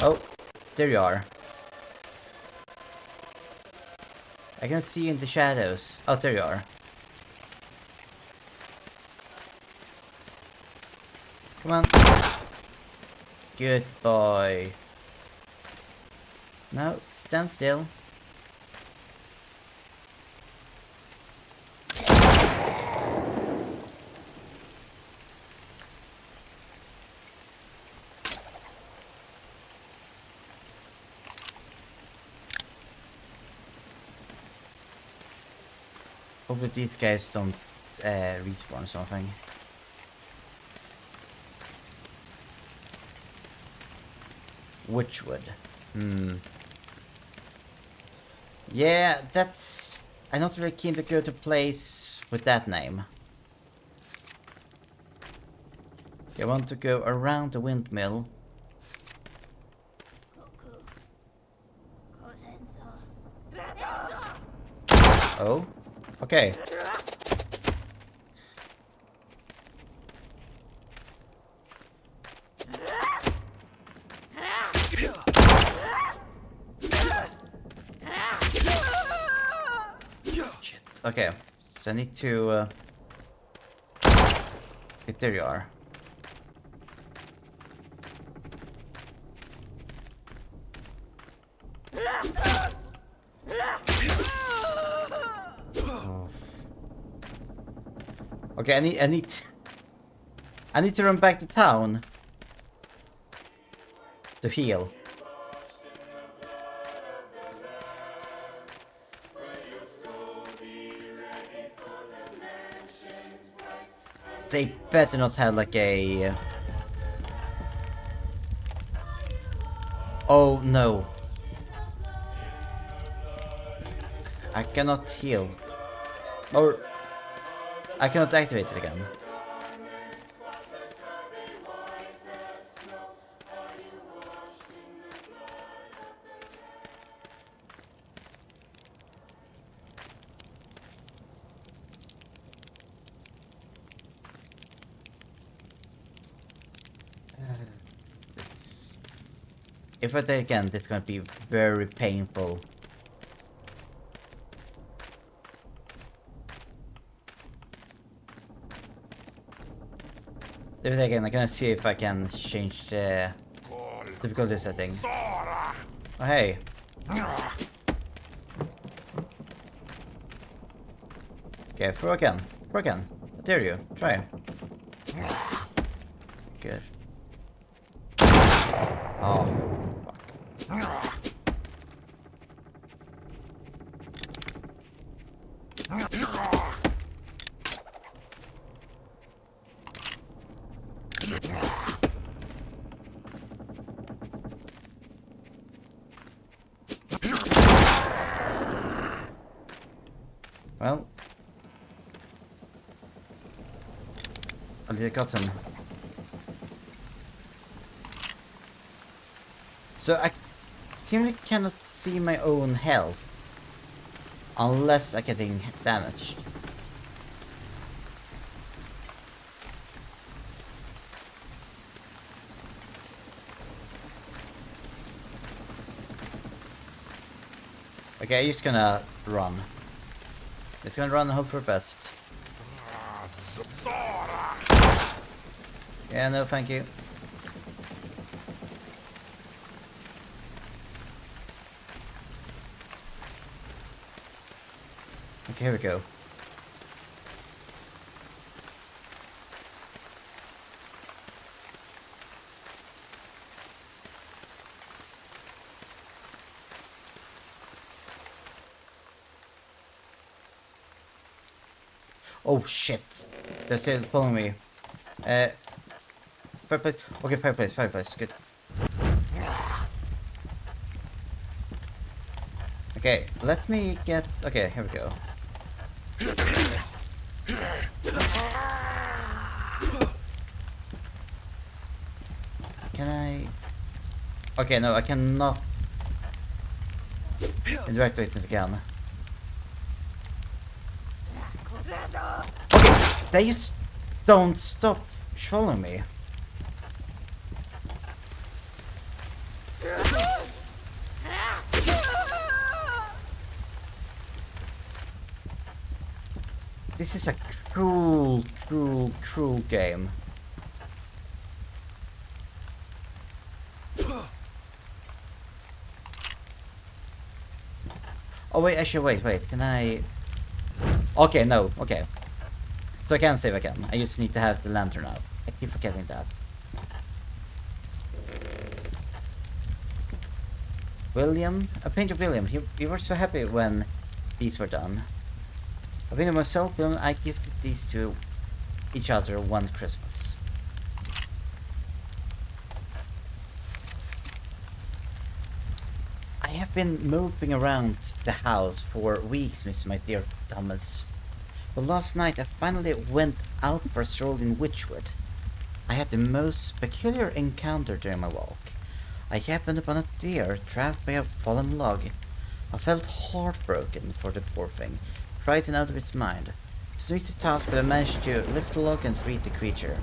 Oh, there you are. I can see you in the shadows. Oh, there you are. Come on. Good boy. Now, stand still. Hopefully these guys don't respawn or something. Witchwood. Yeah, that's... I'm not really keen to go to a place with that name. I want to go around the windmill. Oh, okay. Okay, so I need to... there you are. Oh. Okay, I need to run back to town to heal. They better not have like a... Oh no. I cannot heal. Or... I cannot activate it again. If I take again, it's gonna be very painful. If I take again, I'm gonna see if I can change the difficulty setting. Oh, hey. Okay, throw again. Throw again. I dare you. Try. Good. Oh. Well, I did got him. So I seemingly cannot see my own health unless I'm getting damaged. Okay, I'm just gonna run. It's gonna run and hope for best. Yeah, no, thank you. Okay, here we go. Oh shit! They're still following me. Fireplace. Okay, fireplace. Good. Okay, let me get. Okay, here we go. Can I? Okay, no, I cannot interact with it again. Okay, they just don't stop following me. This is a cruel game. Oh wait, actually wait, can I... Okay, no, okay. So I can save again, I just need to have the lantern out. I keep forgetting that. William, a painter William, he was so happy when these were done. I painted myself, William, I gifted these to each other one Christmas. I have been moping around the house for weeks, my dear Thomas. But last night I finally went out for a stroll in Witchwood. I had the most peculiar encounter during my walk. I happened upon a deer trapped by a fallen log. I felt heartbroken for the poor thing, frightened out of its mind. It was an easy task, but I managed to lift the log and free the creature.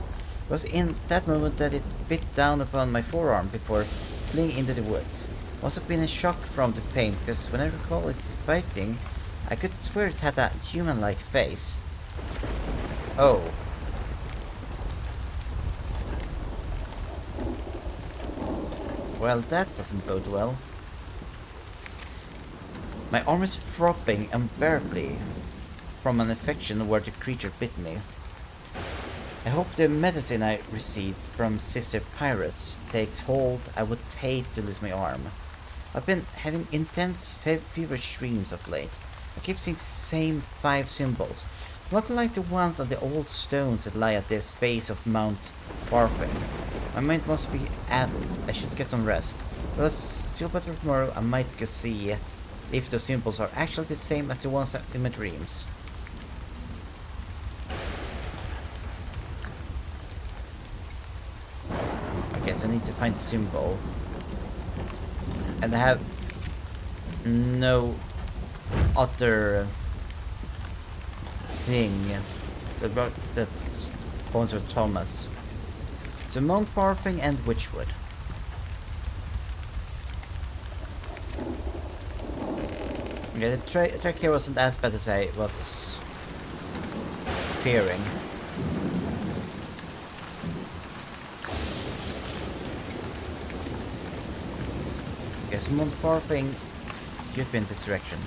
It was in that moment that it bit down upon my forearm before fleeing into the woods. I must have been in shock from the pain, because when I recall it biting, I could swear it had a human-like face. Oh. Well, that doesn't bode well. My arm is throbbing unbearably from an infection where the creature bit me. I hope the medicine I received from Sister Pyrrhus takes hold. I would hate to lose my arm. I've been having intense feverish dreams of late. I keep seeing the same 5 symbols, not like the ones on the old stones that lie at the base of Mount Barfing. My mind must be addled. I should get some rest. But I'll feel better tomorrow. I might go see if those symbols are actually the same as the ones in my dreams. Okay, so I need to find the symbol. And I have no other thing that points with Thomas. So Mount Barfing and Witchwood. Okay, the track here wasn't as bad as I was fearing. Okay, so Mount Barfing could be in this direction.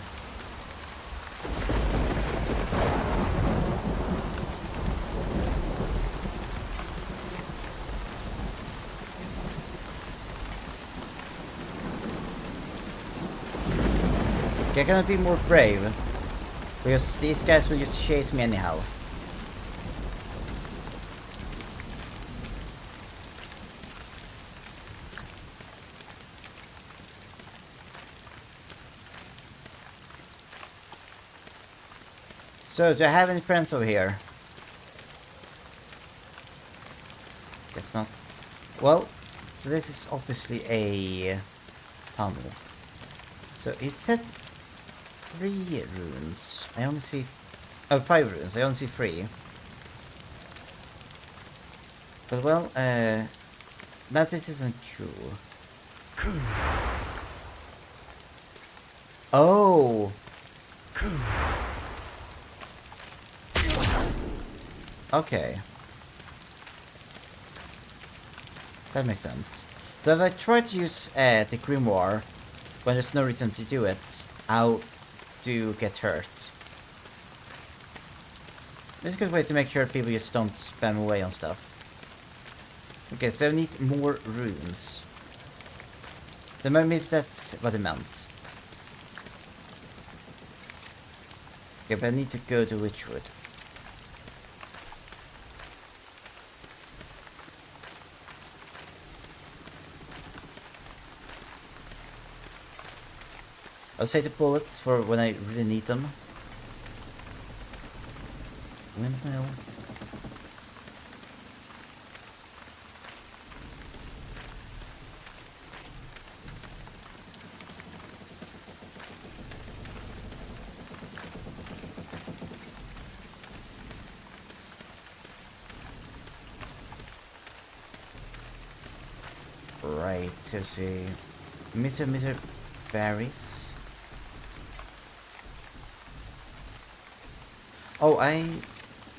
Okay, I cannot be more brave, because these guys will just chase me anyhow. So, do I have any friends over here? Guess not. Well, so this is obviously a tunnel. So, he said 3 runes. I only see... Oh, 5 runes. I only see 3. But well, that this isn't cool. Oh! Okay. That makes sense. So if I try to use the Grimoire when there's no reason to do it, I'll do get hurt. This is a good way to make sure people just don't spam away on stuff. Okay, so I need more runes. So maybe that's what it meant. Okay, but I need to go to Witchwood. I'll save the bullets for when I really need them. Windmill. Right, to see. Mr. Berries.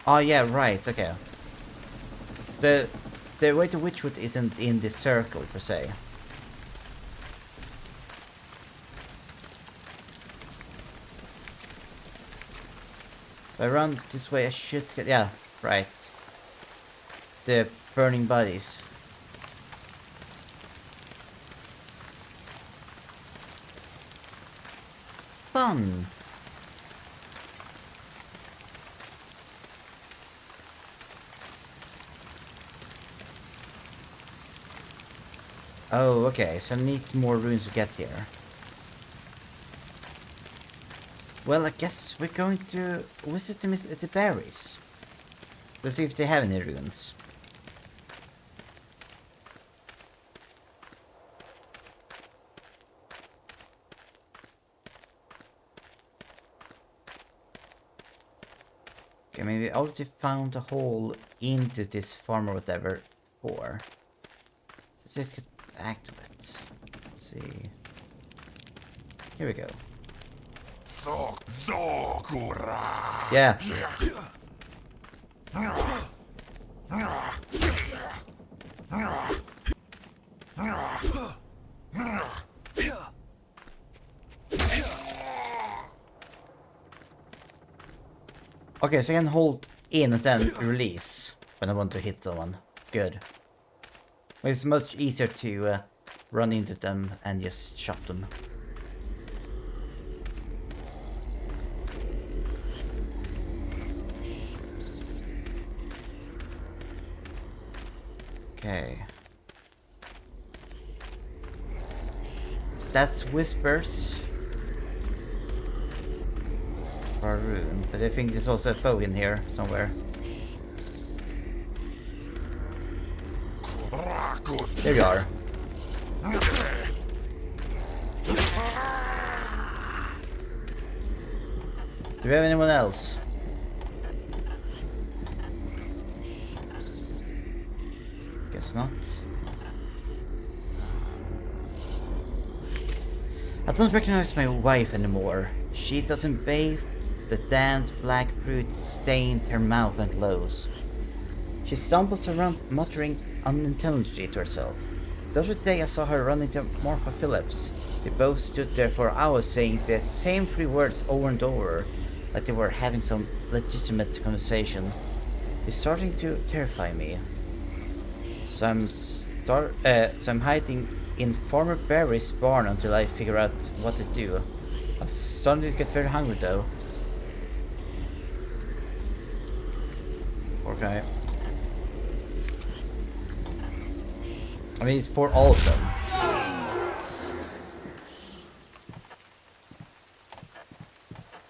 Oh yeah, right, okay. The way to Witchwood isn't in this circle per se. If I run this way I should get, yeah, right. The burning bodies. Fun! Oh, okay, so I need more runes to get here. Well, I guess we're going to visit the berries. To see if they have any runes. Okay, maybe I already found a hole into this farm or whatever before. Let's just get back to it. Let's see. Here we go. Yeah. Okay, so I can hold in and then release when I want to hit someone. Good. It's much easier to run into them and just chop them. Okay. That's whispers. For a rune, but I think there's also a foe in here somewhere. There you are. Do we have anyone else? Guess not. I don't recognize my wife anymore. She doesn't bathe. The damned black fruit stained her mouth and clothes. She stumbles around, muttering unintelligently to herself. The other day I saw her run into Martha Phillips. They both stood there for hours saying the same 3 words over and over, like they were having some legitimate conversation. It's starting to terrify me. So I'm hiding in Farmer Barry's barn until I figure out what to do. I'm starting to get very hungry though. Okay. I mean, it's for all of them.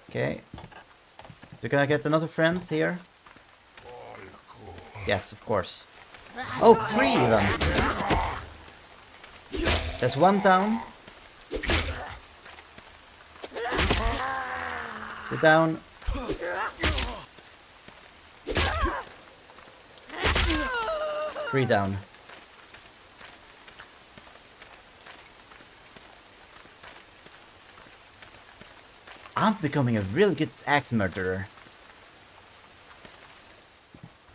Okay. So can I get another friend here? Yes, of course. Oh, 3 even! There's 1 down. 2 down. 3 down. I'm becoming a real good axe murderer.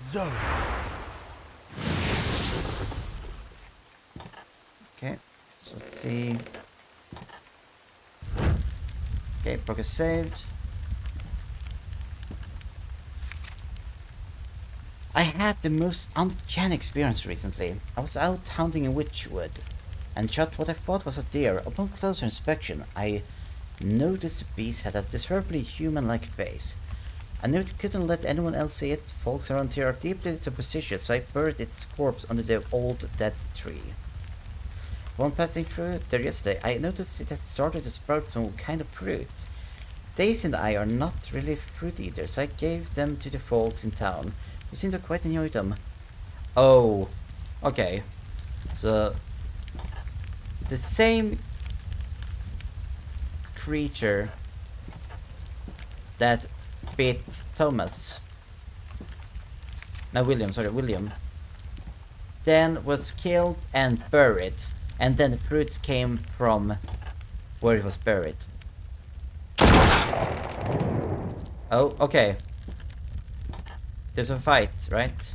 Zo. Okay, so let's see. Okay, progress saved. I had the most uncanny experience recently. I was out hunting in Witchwood and shot what I thought was a deer. Upon closer inspection, I noticed the beast had a disturbingly human-like face. I knew it couldn't let anyone else see it. Folks around here are deeply superstitious, so I buried its corpse under the old dead tree. When passing through there yesterday, I noticed it had started to sprout some kind of fruit. Daisy and I are not really fruit eaters, so I gave them to the folks in town, who seemed to quite enjoy them. Oh, okay. So, the same creature that bit Thomas. No, William, sorry, William. Then was killed and buried. And then the fruits came from where it was buried. Oh, okay. There's a fight, right?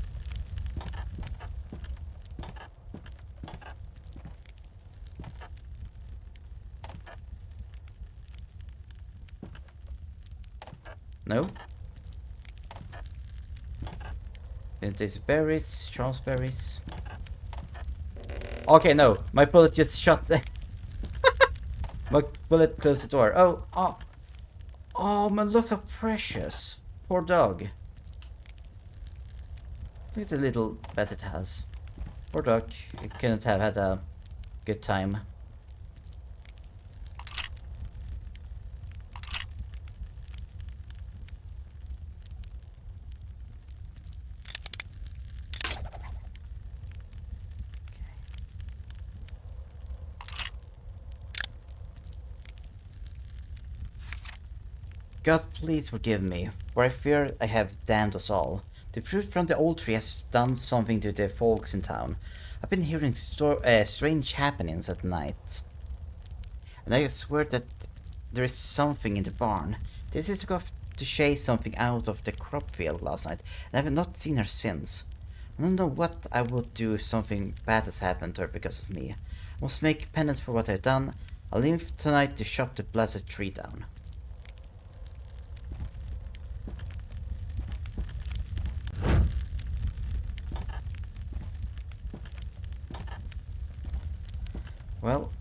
No? Then there's berries, Charles berries. Okay, no, my bullet just shot the my bullet closed the door. Oh man, look how precious. Poor dog. Look at the little pet it has. Poor dog, it couldn't have had a good time. God, please forgive me, for I fear I have damned us all. The fruit from the old tree has done something to the folks in town. I've been hearing strange happenings at night. And I swear that there is something in the barn. This is to go to chase something out of the crop field last night, and I have not seen her since. I don't know what I would do if something bad has happened to her because of me. I must make penance for what I've done. I'll leave tonight to chop the blessed tree down. Well,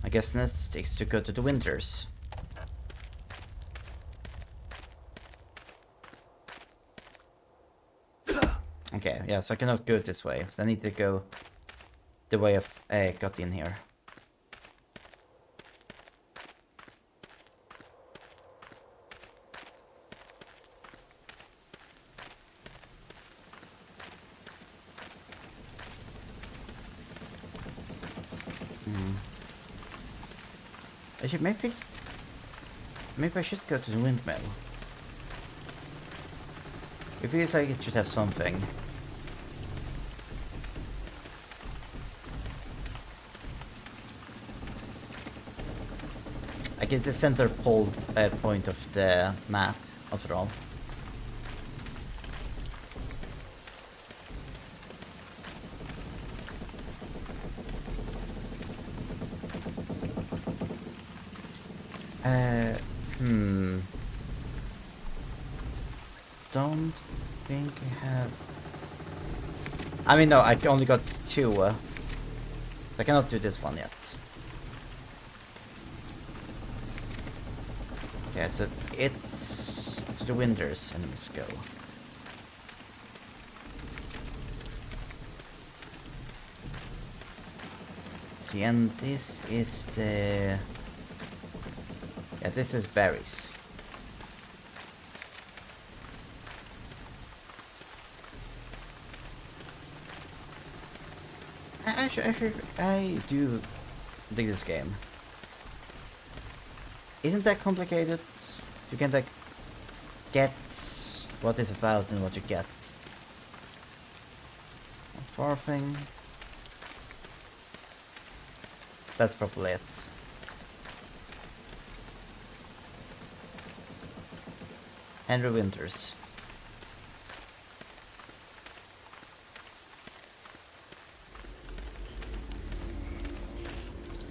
I guess next is to go to the Winters. Okay, yeah, so I cannot go this way. So I need to go the way I got in here. I should maybe I should go to the windmill. It feels like it should have something. I guess the center point of the map, after all. Don't think I have... I mean, no, I only got 2. I cannot do this one yet. Okay, so it's to the Winters, and let's go. See, and this is the... Yeah, this is berries. Actually, I do dig this game. Isn't that complicated? You can like get what it's about and what you get. Far thing. That's probably it. Henry Winters.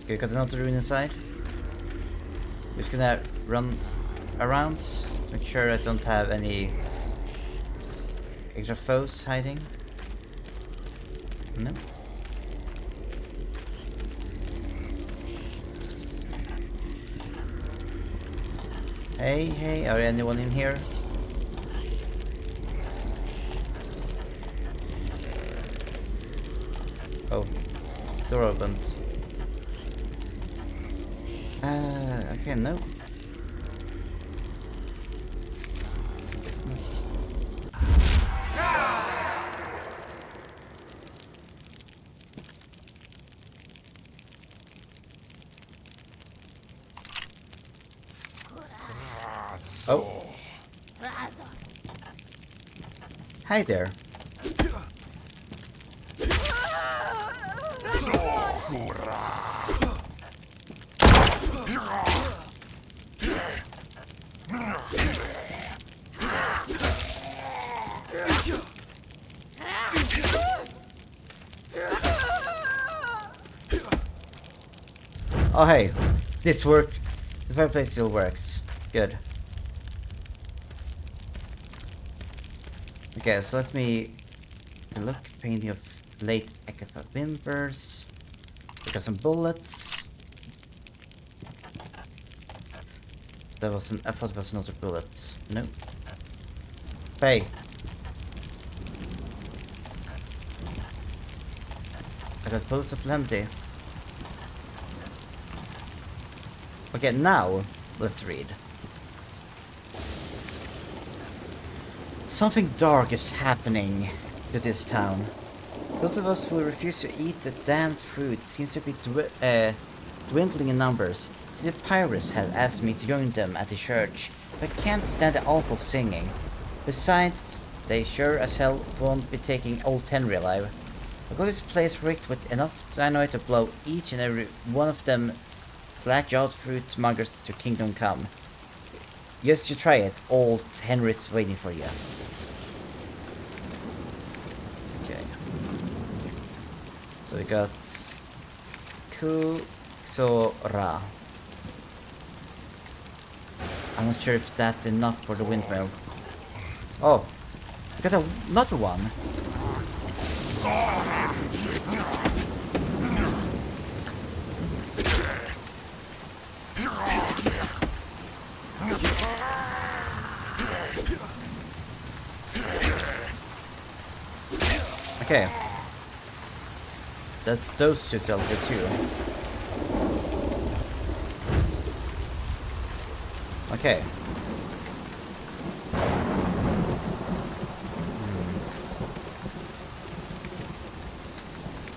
Okay, got another rune inside. Just gonna run around, make sure I don't have any extra foes hiding. No. Hey, are anyone in here? Oh, door opened. Okay, no. Oh. Hi there. Oh hey, this worked. The fireplace still works. Good. Okay, so let me look. Painting of late Agatha Winters. We got some bullets. That was I thought it was another bullet. No. Hey. I got bullets aplenty. Okay, now let's read. Something dark is happening to this town. Those of us who refuse to eat the damned fruit seems to be dwindling in numbers. The pirates have asked me to join them at the church, but I can't stand the awful singing. Besides, they sure as hell won't be taking old Henry alive. I got this place rigged with enough dynamite to blow each and every one of them slack-jawed fruit muggers to Kingdom Come. Just you try it, old Henry's waiting for you. Okay. So we got Kuxora. I'm not sure if that's enough for the windmill. Oh, we got another one. Okay. That's those two dealt with too. Okay.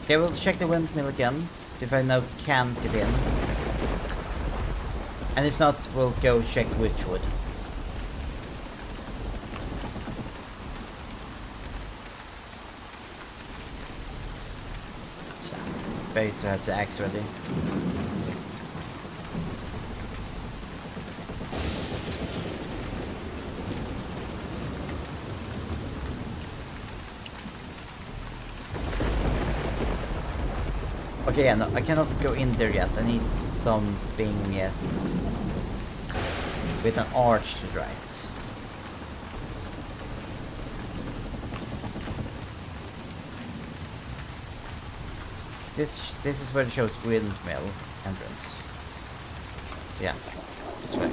Okay, we'll check the windmill again, see if I now can get in. And if not, we'll go check Witchwood. Better to have the axe ready. Okay, yeah, no, I cannot go in there yet. I need something with an arch to right. This is where it shows windmill entrance. So yeah, this way.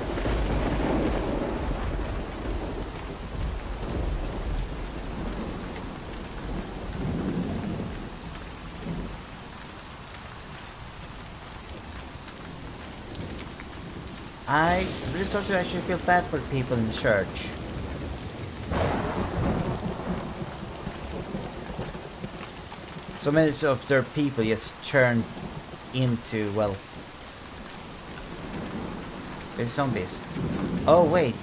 I really start to actually feel bad for the people in the church. So many of their people just turned into, well, it's zombies. Oh wait,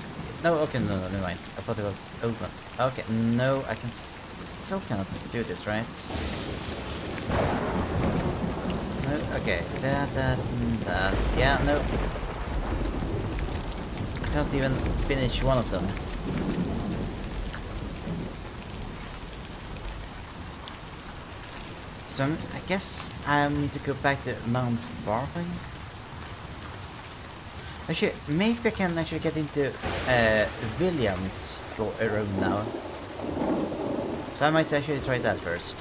no, okay, no, never mind. I thought it was open. Okay, no, I can still cannot do this, right? No, okay, that, yeah, no. I can't even finish one of them. So I guess I need to go back to Mount Barthing. Actually, maybe I can actually get into Williams road now. So I might actually try that first.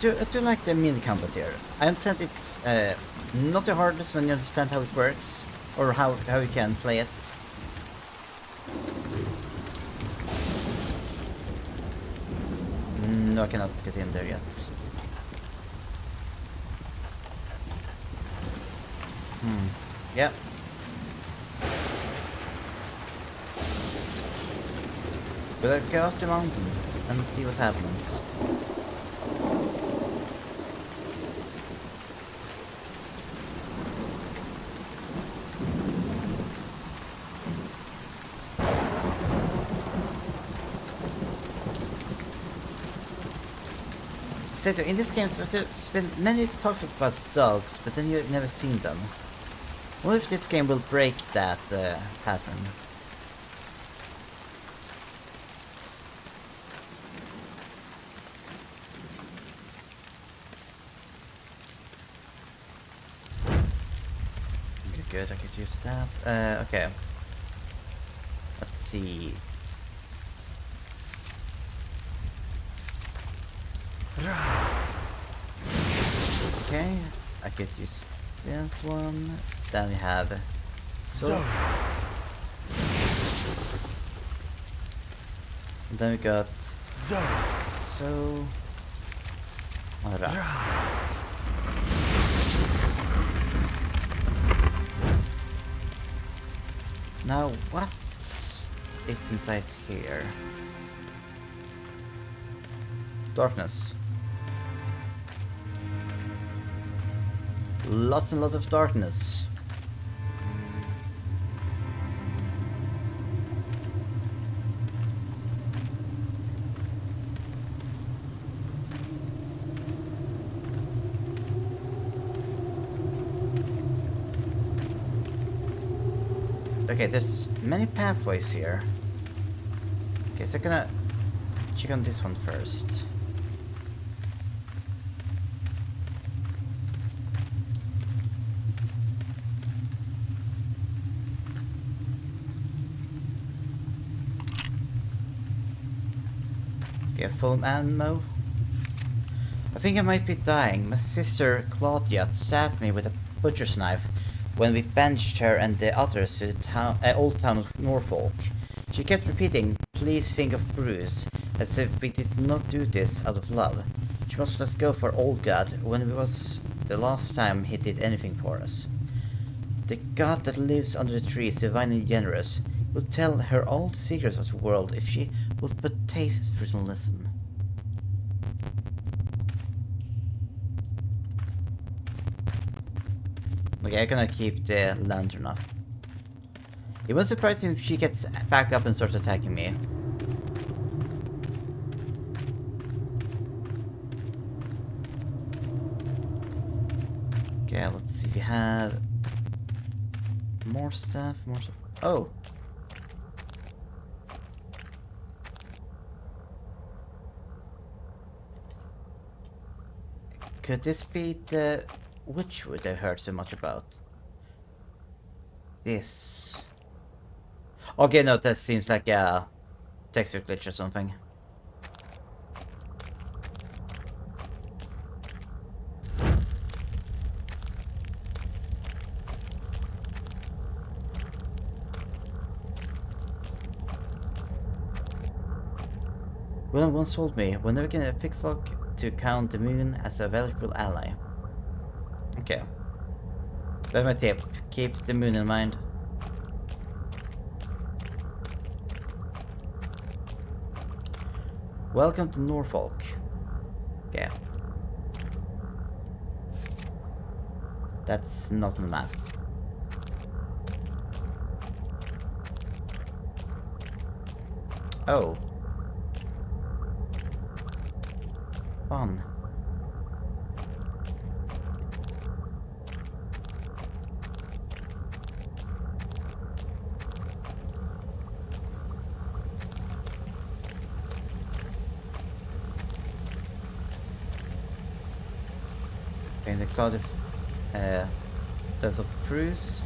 I do like the mini combat here. I understand it's not the hardest when you understand how it works, or how you can play it. No, I cannot get in there yet. Yeah. But I'll go up the mountain and see what happens. So in this game, there's been many talks about dogs, but then you've never seen them. What if this game will break that pattern? Good, I could use that. Okay. Let's see. Okay, I could use this one. Then we have so. And then we got so. Alright. Now what is inside here? Darkness. Lots and lots of darkness. Okay, there's many pathways here. Okay, so I'm gonna check on this one first. Okay, full ammo. I think I might be dying. My sister Claudia stabbed me with a butcher's knife when we banished her and the others to the old town of Norfolk. She kept repeating, "Please think of Bruce," as if we did not do this out of love. She must let go for old God when it was the last time he did anything for us. The God that lives under the tree is divine and generous. He will tell her all the secrets of the world if she would but taste his fruit and listen. Okay, I'm gonna keep the lantern up. It won't surprise me if she gets back up and starts attacking me. Okay, let's see if we have more stuff, Oh! Could this be the Witchwood I heard so much about? This. Okay, no, that seems like a texture glitch or something. William once told me, "We're never gonna pick fuck to count the moon as a valuable ally." Okay. That's my tip. Keep the moon in mind. Welcome to Norfolk. Okay. That's not on the map. Oh. Fun. Okay, the cloud of says of Bruce.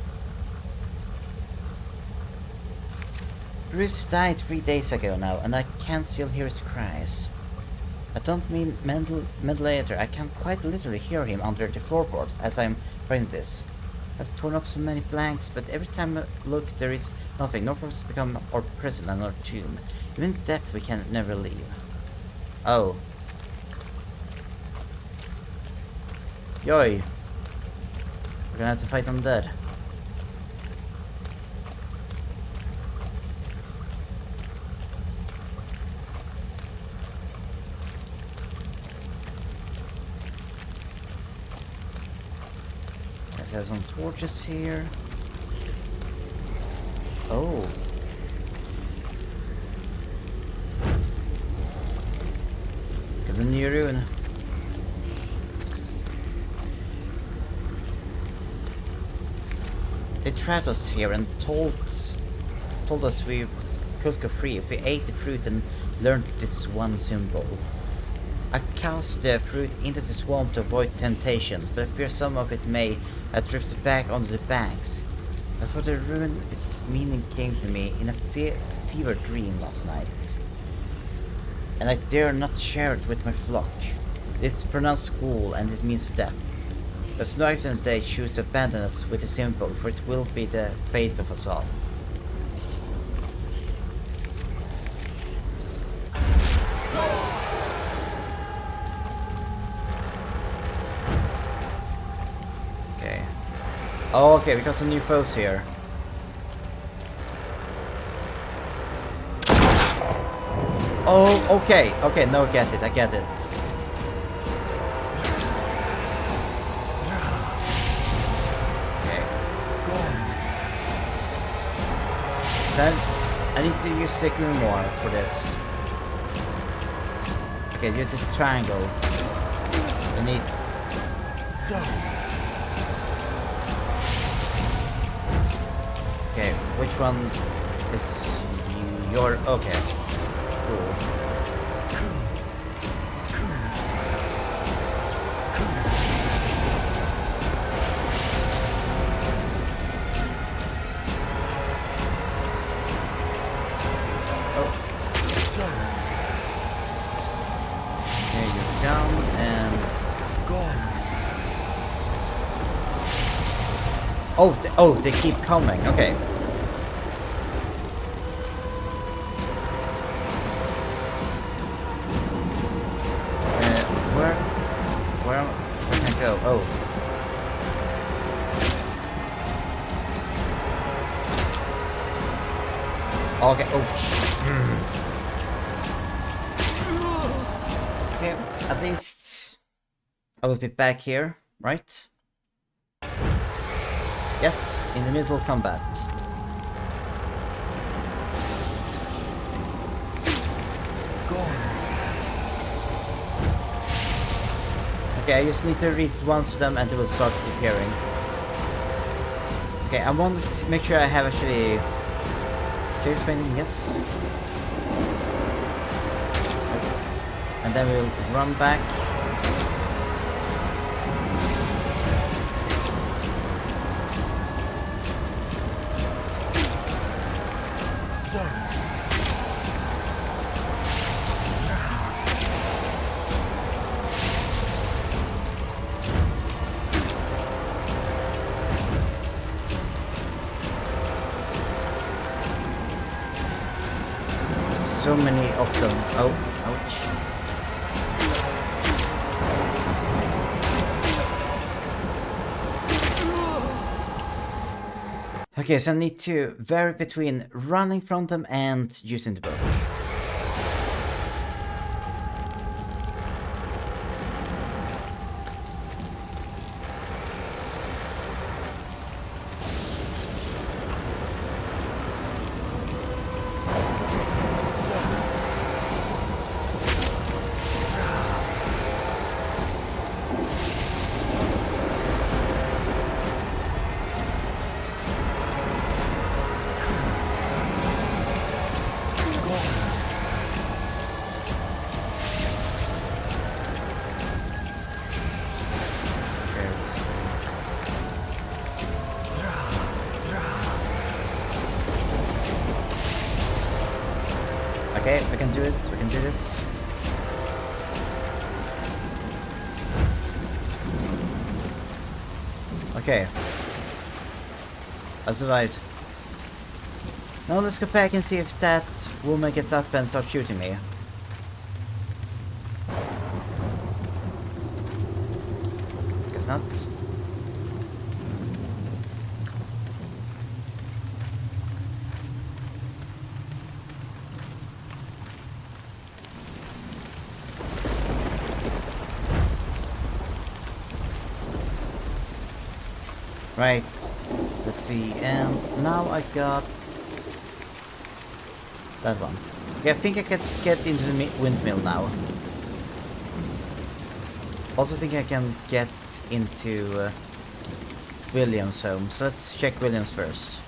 Bruce died 3 days ago now, and I can still hear his cries. I don't mean ventilator. I can quite literally hear him under the floorboards as I'm writing this. I've torn up so many blanks, but every time I look there is nothing. Norfolk has become our prison and our tomb. Even in death we can never leave. Oh. Yoy. We're gonna have to fight undead. Let's have some torches here. Oh. Got the new rune. They trapped us here and told us we could go free if we ate the fruit and learned this one symbol. I cast the fruit into the swamp to avoid temptation, but I fear some of it may have drifted back onto the banks. As for the rune, its meaning came to me in a fever dream last night. And I dare not share it with my flock. It's pronounced school and it means death. There's no accident they choose to abandon us with a symbol, for it will be the fate of us all. Oh, okay, we got some new foes here. Oh, okay, okay, no, I get it. Okay. So I need to use Sickle more for this. Okay, do the triangle. I need... Okay, which one is your... Okay. Cool. Okay, you're down and... Oh, they keep coming. Okay. Where can I go? Oh. Okay. Oh. Okay. At least I will be back here, right? Yes, in the middle of combat. Okay, I just need to read once of them and they will start disappearing. Okay, I want to make sure I have actually... Chase painting, yes. And then we'll run back. So many of them. Oh, ouch. Okay, so I need to vary between running from them and using the bow. Okay, we can do it. We can do this. Okay. I survived. Now let's go back and see if that woman gets up and starts shooting me. Guess not. Right, let's see, and now I got that one. Okay, I think I can get into the windmill now. Also think I can get into William's home, so let's check William's first.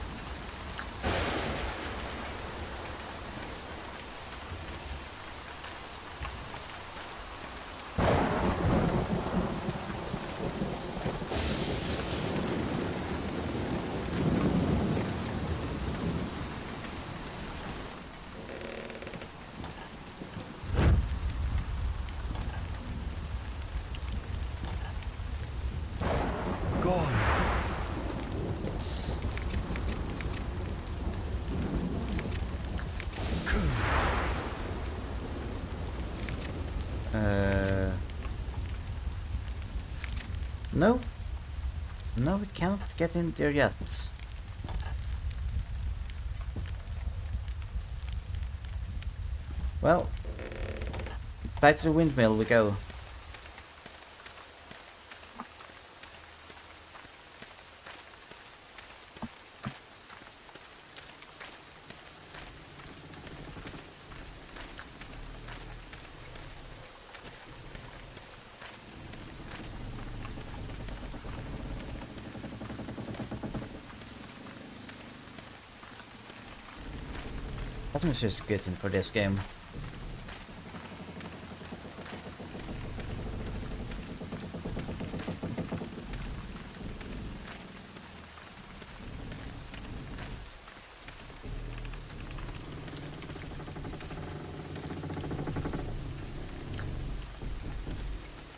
No? No, we cannot get in there yet. Well, back to the windmill we go. That's just good for this game.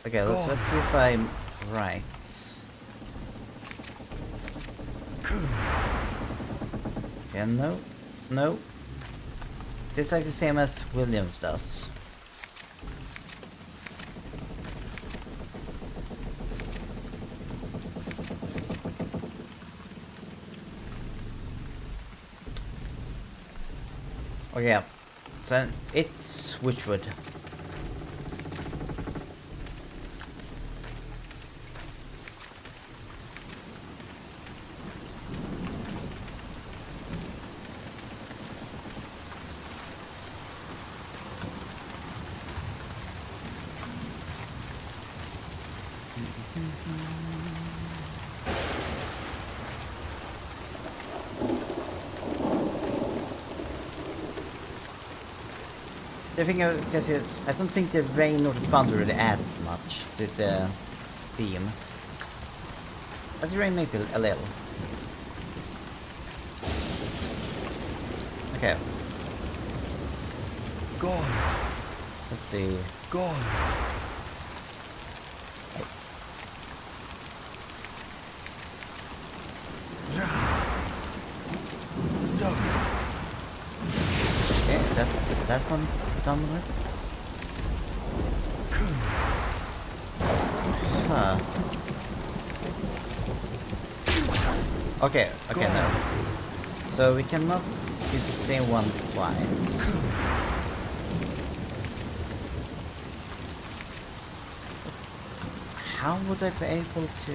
Okay, let's see if I'm right. Okay, no. No. This is like the same as Williams does. Okay, yeah. So it's Witchwood. The thing I guess is, I don't think the rain or the thunder really adds much to the theme. But the rain maybe a little. Okay. Gone. Let's see. Gone. So. Okay, that's that one done with. Huh. Okay, no. So we cannot use the same one twice. How would I be able to...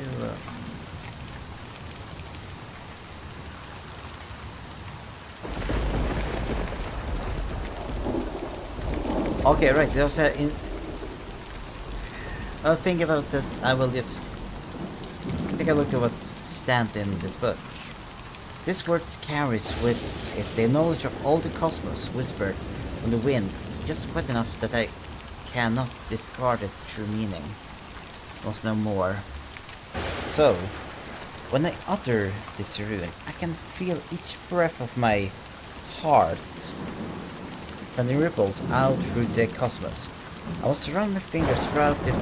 Okay, right, there's a... I'll think about this, I will just... take a look at what's stand in this book. This word carries with it the knowledge of all the cosmos whispered on the wind, just quite enough that I cannot discard its true meaning. Must know more. So, when I utter this rune, I can feel each breath of my heart sending ripples out through the cosmos. I must run my fingers throughout the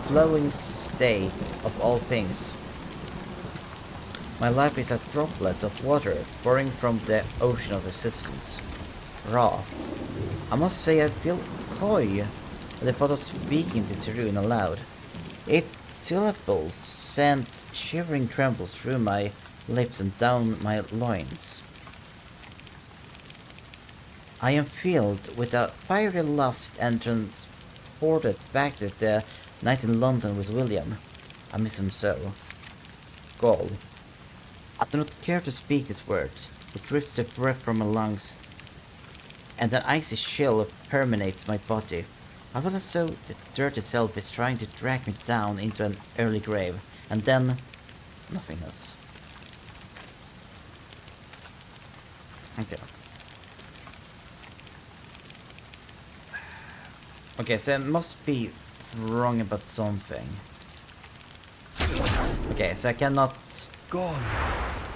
flowing state of all things. My life is a droplet of water pouring from the ocean of existence. Raw. I must say I feel coy at the thought of speaking this rune aloud. Its syllables sent shivering trembles through my lips and down my loins. I am filled with a fiery lust and transported back to the night in London with William. I miss him so. Gaul. I do not care to speak this word. It rips the breath from my lungs, and an icy chill permeates my body. I feel as though the dirt itself is trying to drag me down into an early grave, and then nothingness. Okay. Okay, so I must be wrong about something. Okay, so I cannot... Gone.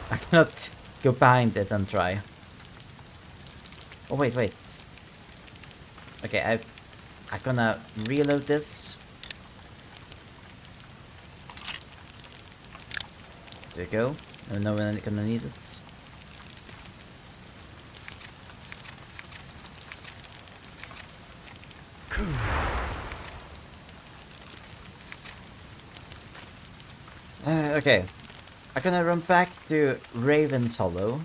I cannot go behind it and try. Oh, wait. Okay, I'm gonna reload this. There we go. I know when I'm gonna need it. Cool. Okay. I'm gonna run back to Raven's Hollow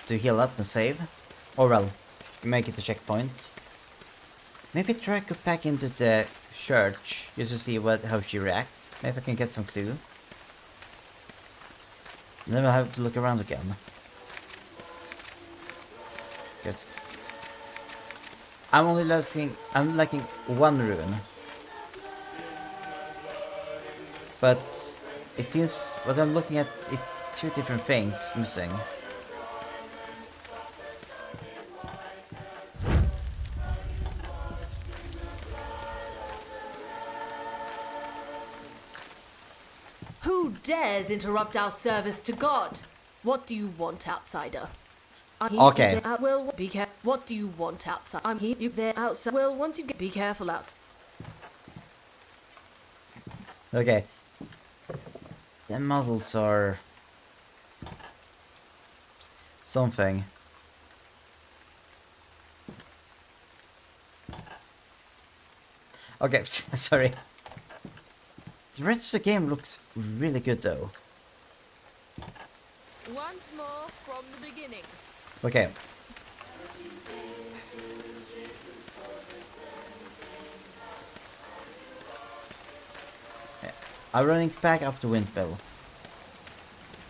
to heal up and save. Or well, make it a checkpoint. Maybe try to go back into the church just to see how she reacts. Maybe I can get some clue. And then we'll have to look around again. Yes. I'm lacking one rune. But it seems what I'm looking at, it's two different things missing. Who dares interrupt our service to God? What do you want, outsider? Okay. Will be careful. What do you want outside? I'm here. You there outside. Will once you get. Be careful outside. Okay. The models are something. Okay, sorry. The rest of the game looks really good though. Once more from the beginning. Okay. I'm running back up the windmill.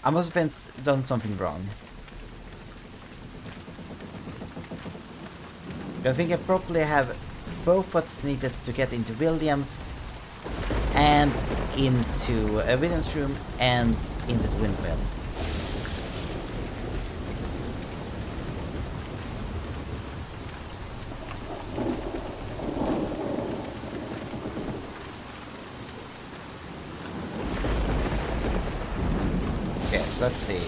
I must have done something wrong. I think I probably have both what's needed to get into Williams and into Williams' room and into the windmill. Okay, so let's see.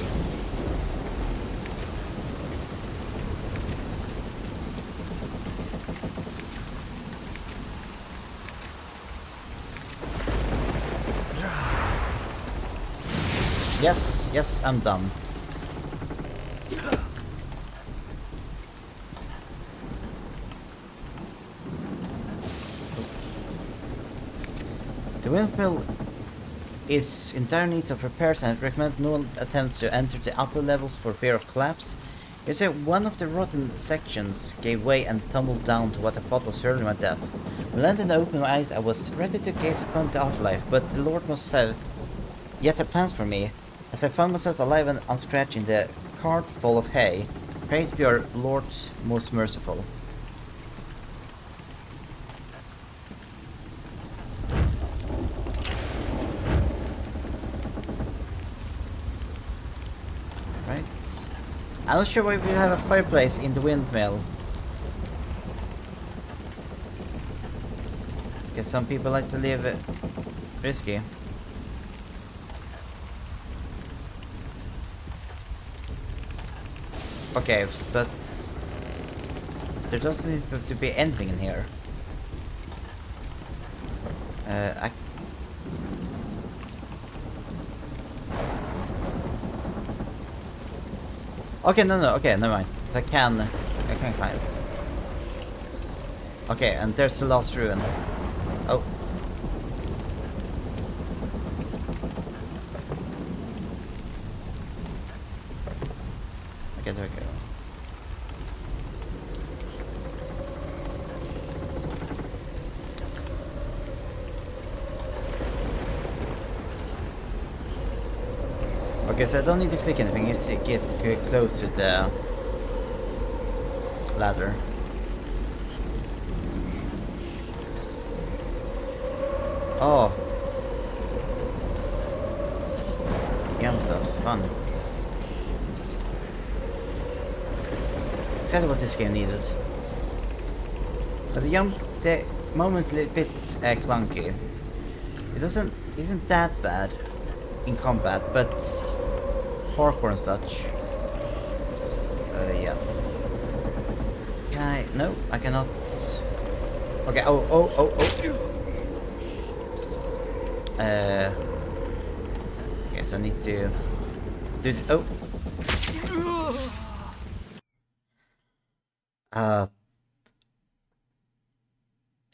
Yes, I'm done. The windmill is in dire need of repairs and recommend no attempts to enter the upper levels for fear of collapse. You say one of the rotten sections gave way and tumbled down to what I thought was surely my death. When I landed and opened my eyes, I was ready to gaze upon the afterlife, but the Lord must have yet had plans for me. As I found myself alive and unscratched in the cart full of hay, praise be our Lord most merciful. Right. I'm not sure why we have a fireplace in the windmill. Guess some people like to live risky. Okay, but there doesn't seem to be anything in here. Okay, no, okay, never mind. I can climb. Okay, and there's the last ruin. Oh. Okay, there we go. Okay, so I don't need to click anything, just to get close to the ladder. Oh. Yum stuff, fun. Exactly what this game needed. But the moment a little bit clunky. It isn't that bad in combat, but parkour and such. Yeah. Can I? No, I cannot. Okay. Oh. Guess I need to do.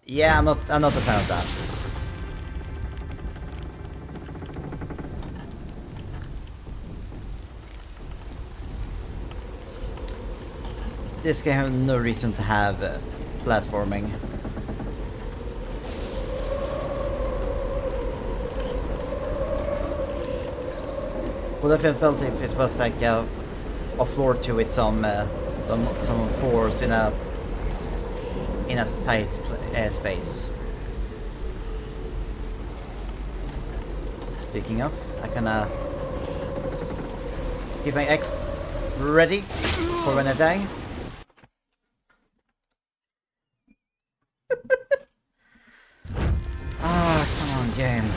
Yeah, I'm not a fan of that. this game has no reason to have platforming. Would have felt if it was like a floor to it, some floors in a tight space. Speaking of, I can keep my X ready for when I die. Come on, game.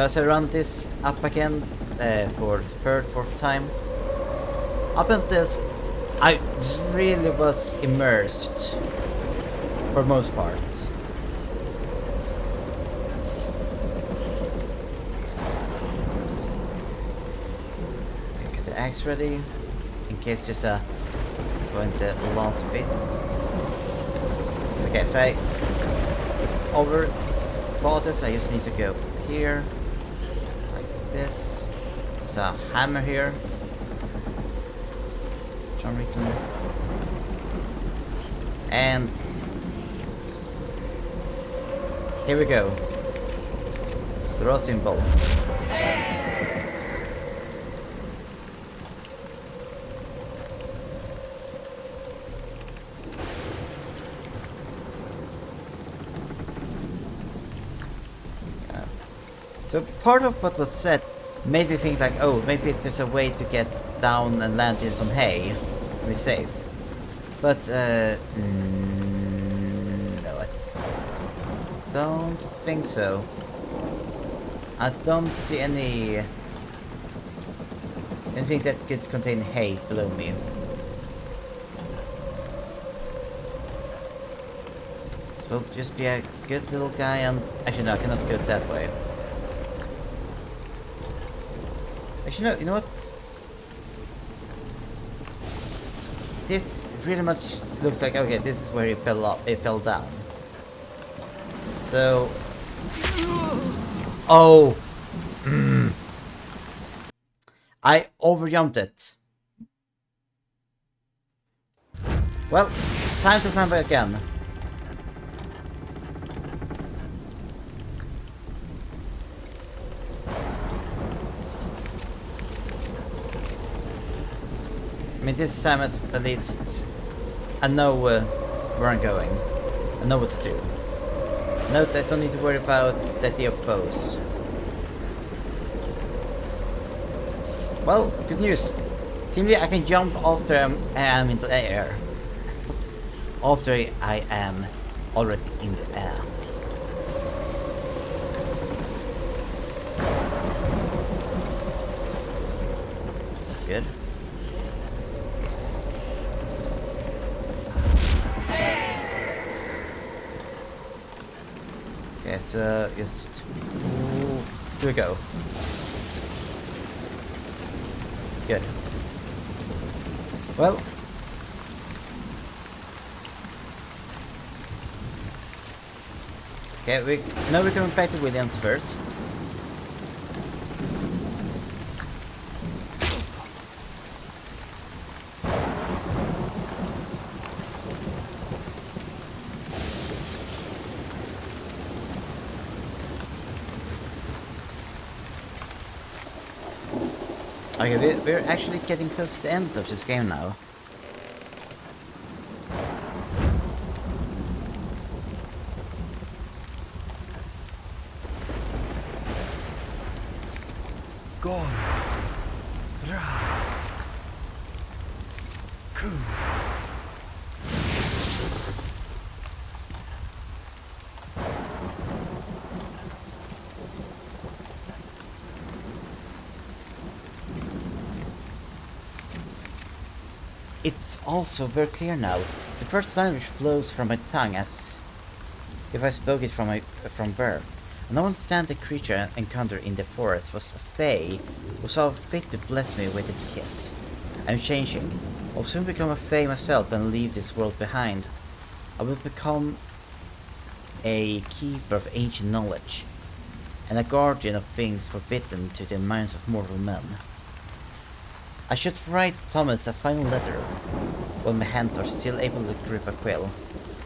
So I run this up again for the third, fourth time. Up until this, I really was immersed for most parts. Get the axe ready in case there's a go in the last bit. Okay, so I overthought this. I just need to go from here like this. There's a hammer here. For some reason. And here we go. Throw symbol. So part of what was said made me think like, oh, maybe there's a way to get down and land in some hay and be safe. But no, I don't think so. I don't see anything that could contain hay below me. So just be a good little guy and actually no, I cannot go that way. Actually no, you know what? This pretty much looks like, okay, this is where he fell up, it fell down. So oh, I overjumped it. Well, time to climb back again. I mean, this time at least I know where I'm going. I know what to do. Note I don't need to worry about steady oppose. Well, good news. Seemingly I can jump after I am in the air. After I am already in the air. That's good. Okay, so just here we go. Good. Well, okay, now we're coming back to Williams first. Okay, we're actually getting close to the end of this game now. Gone. Ra. Ku. It's also very clear now. The first language flows from my tongue as if I spoke it from birth. An unstanding creature encountered in the forest was a fae who saw fit to bless me with its kiss. I'm changing. I'll soon become a fae myself and leave this world behind. I will become a keeper of ancient knowledge, and a guardian of things forbidden to the minds of mortal men. I should write Thomas a final letter when my hands are still able to grip a quill.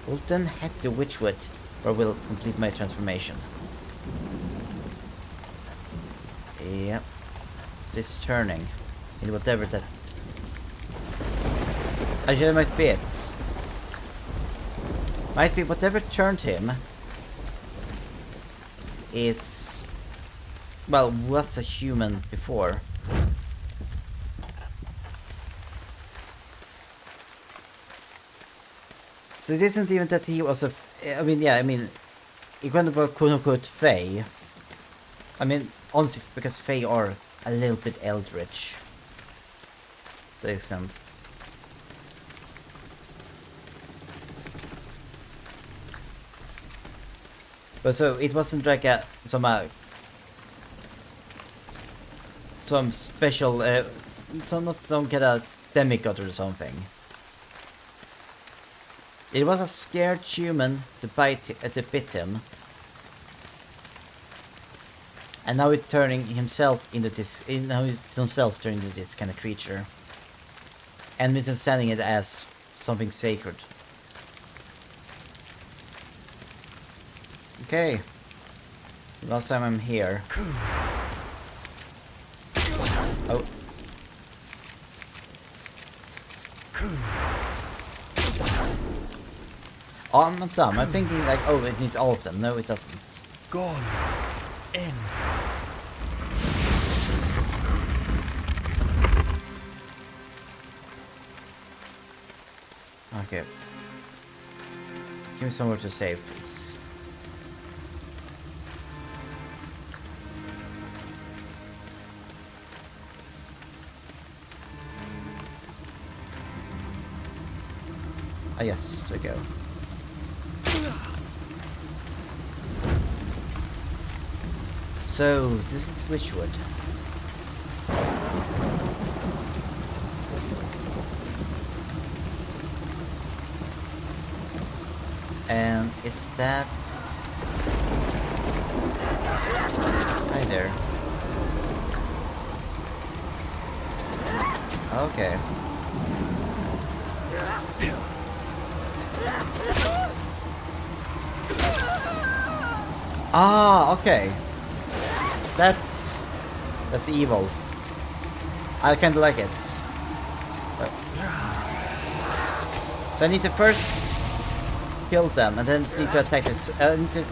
We'll then head to Witchwood, where we'll complete my transformation. Yep. This turning in whatever that. Actually, might be it. Might be whatever turned him is, well, was a human before. So it isn't even that he was a. I mean, yeah, I mean, he went about quote unquote Fae. I mean, honestly, because Fae are a little bit eldritch. To the extent. But so it wasn't like a some special not some kind of demigod or something. It was a scared human to bit him, and now it's turning himself into this. Now it's himself turning into this kind of creature, and misunderstanding it as something sacred. Okay. Last time I'm here. Oh. Oh, I'm not dumb. I'm thinking like, oh, it needs all of them. No, it doesn't. Gone. In. Okay. Give me somewhere to save, please. Ah, yes, there we go. So, this is Witchwood. And is that... Hi there. Okay. Ah, okay. That's evil. I kinda like it. So I need to first kill them, and then need to attack this. Need to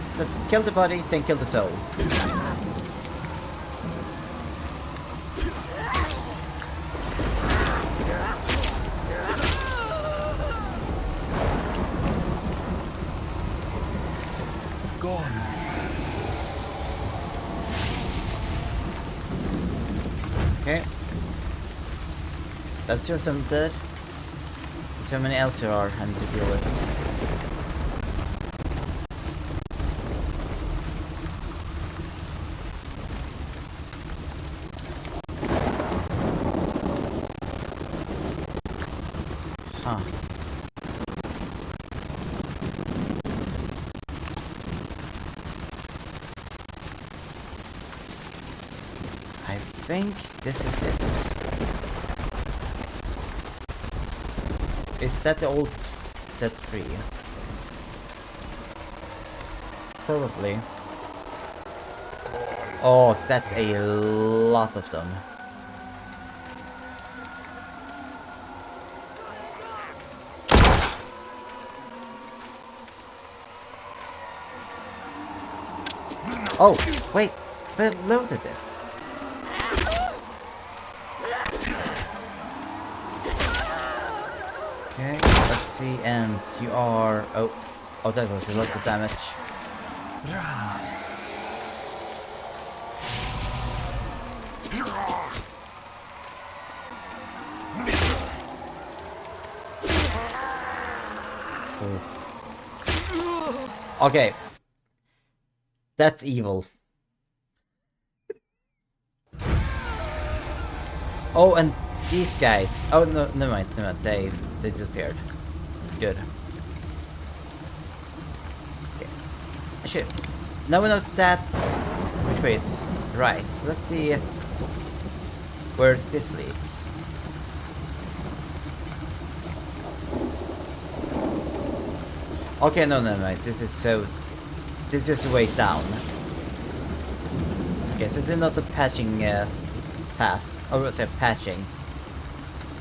kill the body, then kill the soul. Gone. Okay. That's your turn dead. Let's see how many else there are I need to deal with. Huh. I think this is it. Is that the old dead tree? Probably. Oh, that's a lot of them. Oh, wait, they loaded it. Okay, let's see, and you are... Oh, that was a lot of damage. Oh. Okay. That's evil. Oh, and these guys. Oh, no, never mind, they disappeared. Good. Okay. Shit. Now we know that which way is right. So let's see where this leads. Okay, no, this is just a way down. Okay, so it's not a patching path. Or what's it, patching?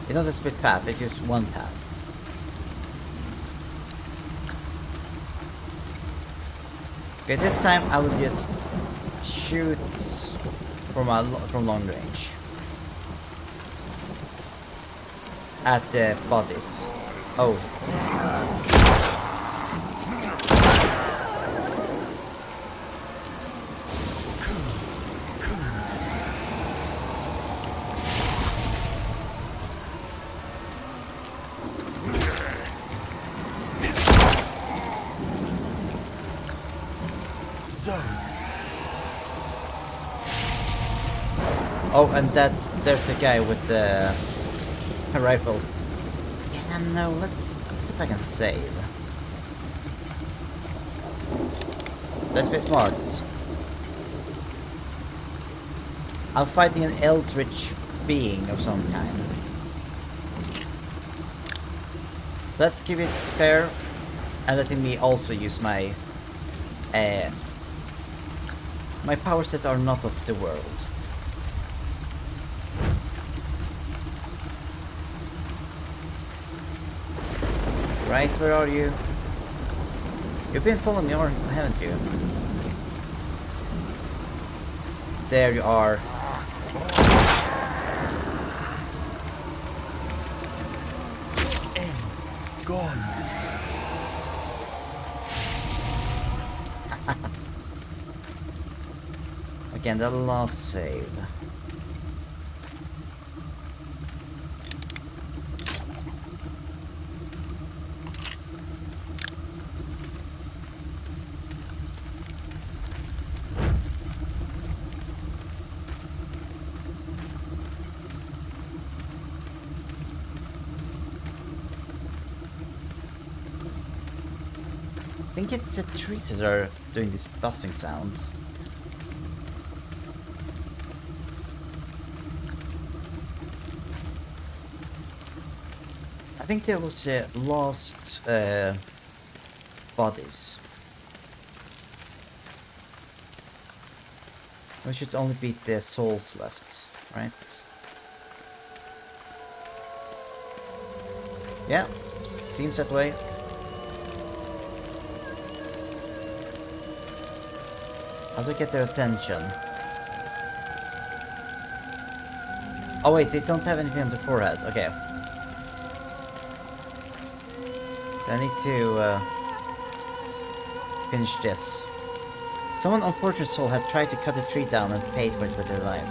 It's not a split path, it's just one path. Okay, this time I will just shoot from long range at the bodies. Oh. Oh, and there's a guy with the rifle. Yeah, no, let's see if I can save. Let's be smart. I'm fighting an eldritch being of some kind. So let's give it fair, and letting me also use my my powers that are not of the world. Right, where are you? You've been following me, or haven't you? There you are. Gone. Again, the last save. I think it's the trees that are doing these buzzing sounds. I think there was lost bodies. We should only beat the souls left, right? Yeah, seems that way. How do we get their attention? Oh wait, they don't have anything on the forehead. Okay. So I need to finish this. Someone unfortunate soul had tried to cut a tree down and paid for it with their life.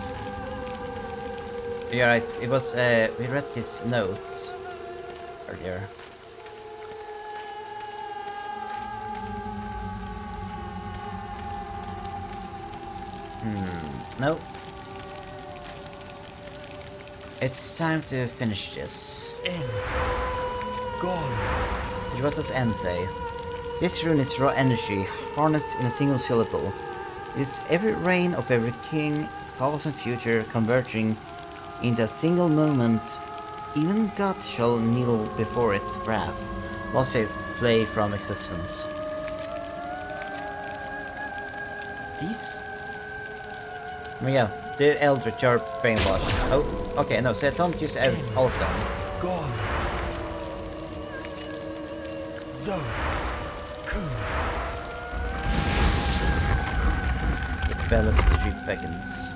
You're right, it was, we read his note earlier. No. It's time to finish this. End. Gone. What does end say? This rune is raw energy, harnessed in a single syllable. It is every reign of every king, past and future, converging into a single moment. Even God shall kneel before its wrath, whilst they flee from existence. These... Yeah, the Eldritch are brainwashed. Oh, okay, no, so don't use all of them. Gone. Zo. Cool. The spell of the tree beckons.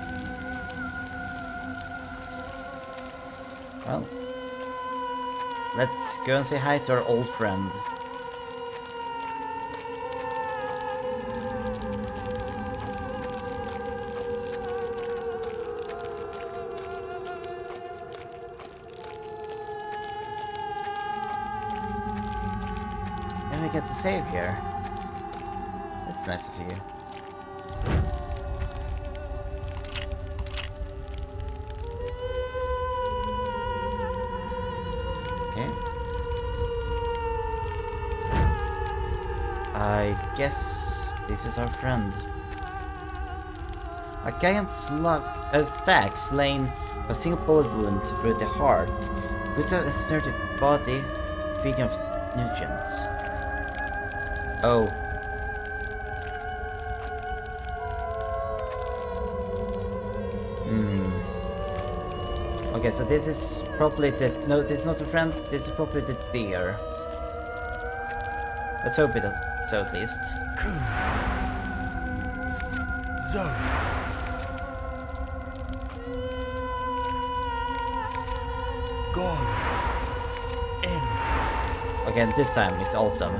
Well, let's go and say hi to our old friend. Get to save here. That's nice of you. Okay. I guess this is our friend. A giant stag slain by a single bullet wound through the heart, with a sturdy body feeding of nutrients. Oh. Okay, so this is probably the... No, this is not a friend, this is probably the deer. Let's hope it so at least. Zoe. Gone. In. Okay, this time it's all of them.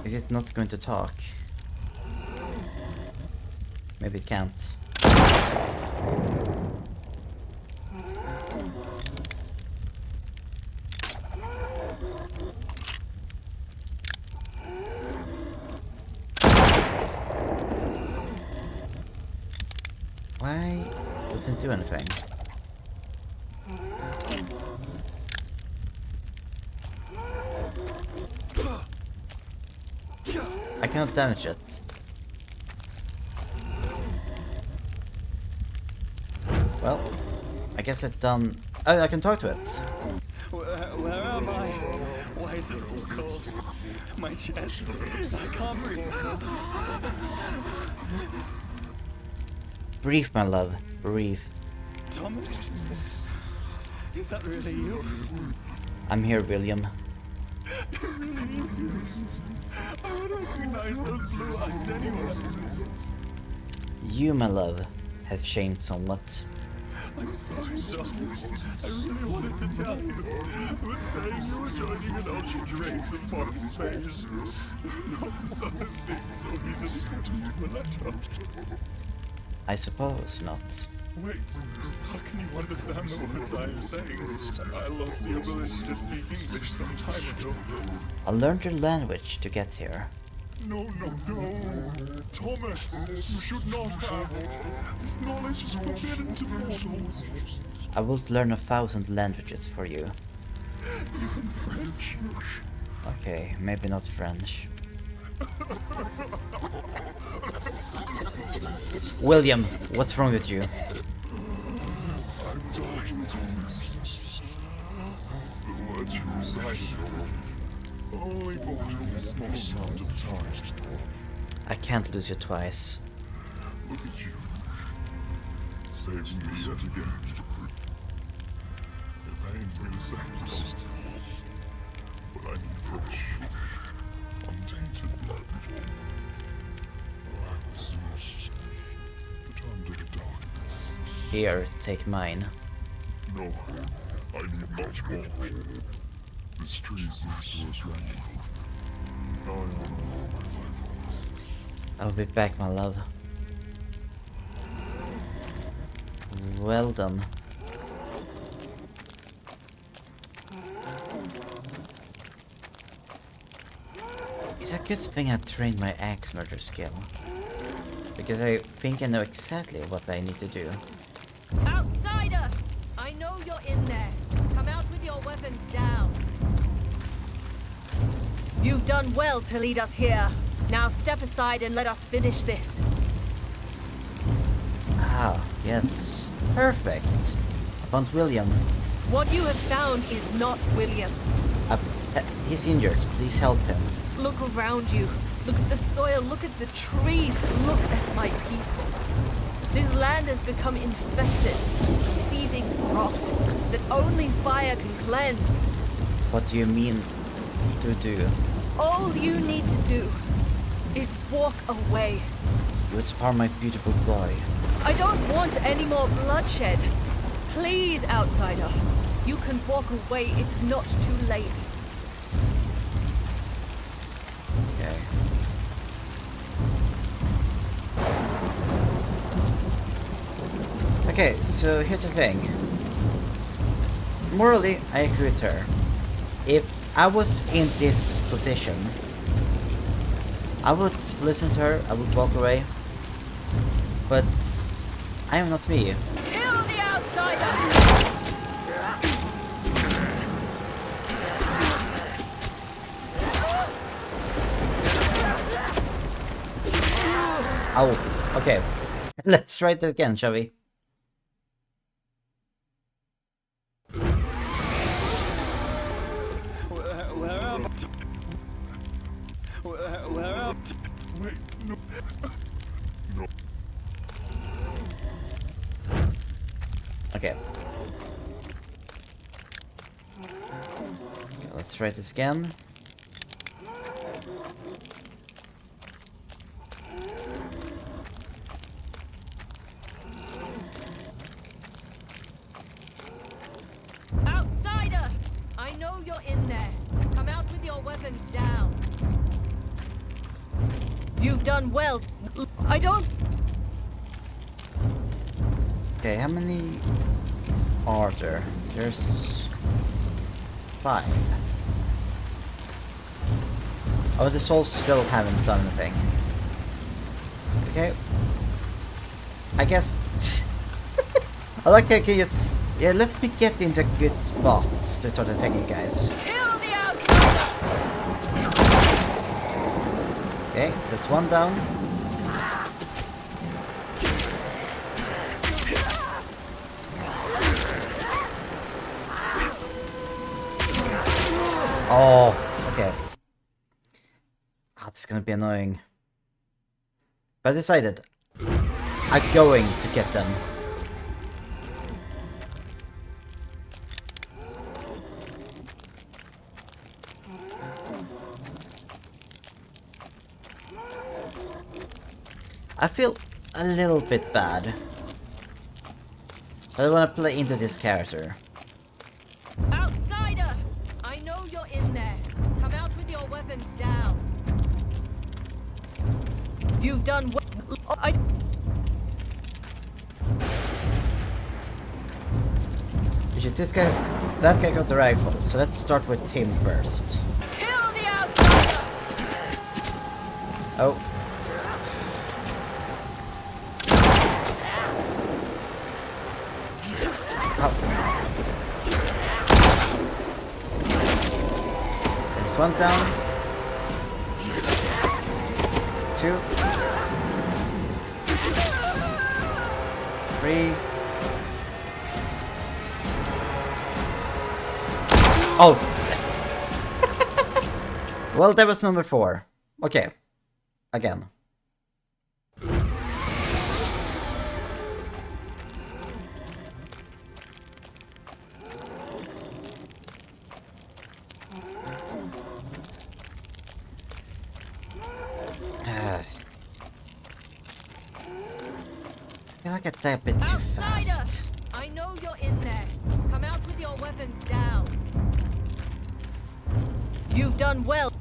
Is it not going to talk? Maybe it can't. Why doesn't it do anything? I cannot damage it. Well, I guess it's done. Oh, I can talk to it. Where am I? Why is it so cold? My chest. I can't breathe. Breathe, my love. Breathe. Thomas? Is that really you? I'm here, William. It really is you. I would recognize those blue eyes anywhere. You, my love, have changed somewhat. I'm sorry, Thomas. I really wanted to tell you, but saying you were joining an ultra race of forest phase. Not something so easily to let up. I suppose not. Wait, how can you understand the words I am saying? I lost the ability to speak English some time ago. I learned your language to get here. No. Thomas, you should not have. This knowledge is forbidden to mortals. I will learn 1,000 languages for you. Even French. Okay, maybe not French. William, what's wrong with you? I'm dying, Thomas. The words you recited only brought me a small amount of time. I can't lose you twice. Look at you. Saving me yet again. It pains me to say it, but I need fresh, untainted blood. Or I will soon return to the darkness. Here, take mine. No, I need much more. This tree seems to have drank me. I honor my life force. I'll be back, my love. Well done. It's a good thing I trained my axe murder skill. Because I think I know exactly what I need to do. Outsider! I know you're in there. Come out with your weapons down. You've done well to lead us here. Now step aside and let us finish this. Ah, yes. Perfect. I found William. What you have found is not William. He's injured. Please help him. Look around you. Look at the soil. Look at the trees. Look at my people. This land has become infected. A seething rot that only fire can cleanse. What do you mean to do? All you need to do is walk away. You would spare my beautiful boy. I don't want any more bloodshed. Please, outsider. You can walk away. It's not too late. Okay. Okay, so here's the thing. Morally, I agree with her. If I was in this position, I would listen to her, I would walk away. But I am not me. Kill the outsider! Oh, okay. Let's try it again, shall we? Where am I? Where am Wait, no. Okay. Let's try this again. Outsider! I know you're in there. Come out with your weapons down. You've done well. I don't... Okay, how many are there? There's 5. Oh, the souls still haven't done anything. Okay. I guess... I like how I can just... Yeah, let me get into a good spot to start attacking you guys. Kill the outsider! Okay, that's one down. Oh, okay. That's gonna be annoying. But I decided I'm going to get them. I feel a little bit bad. But I want to play into this character. Outsider! I know you're in there. Come out with your weapons down. You've done well. This guy's... That guy got the rifle, so let's start with him first. Kill the outsider! Oh. There's one down. 2. 3. Oh! Well, that was number 4. Okay. Again. I feel like I die a bit too Outsider! fast. I know you're in there. Come out with your weapons down. You've done well.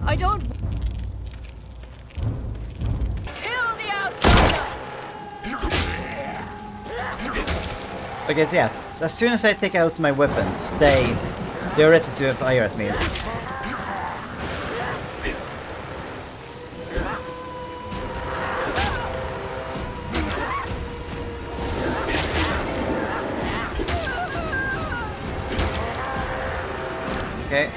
I don't... Kill the outsider! Okay, so yeah. So as soon as I take out my weapons, they're ready to fire at me. Okay.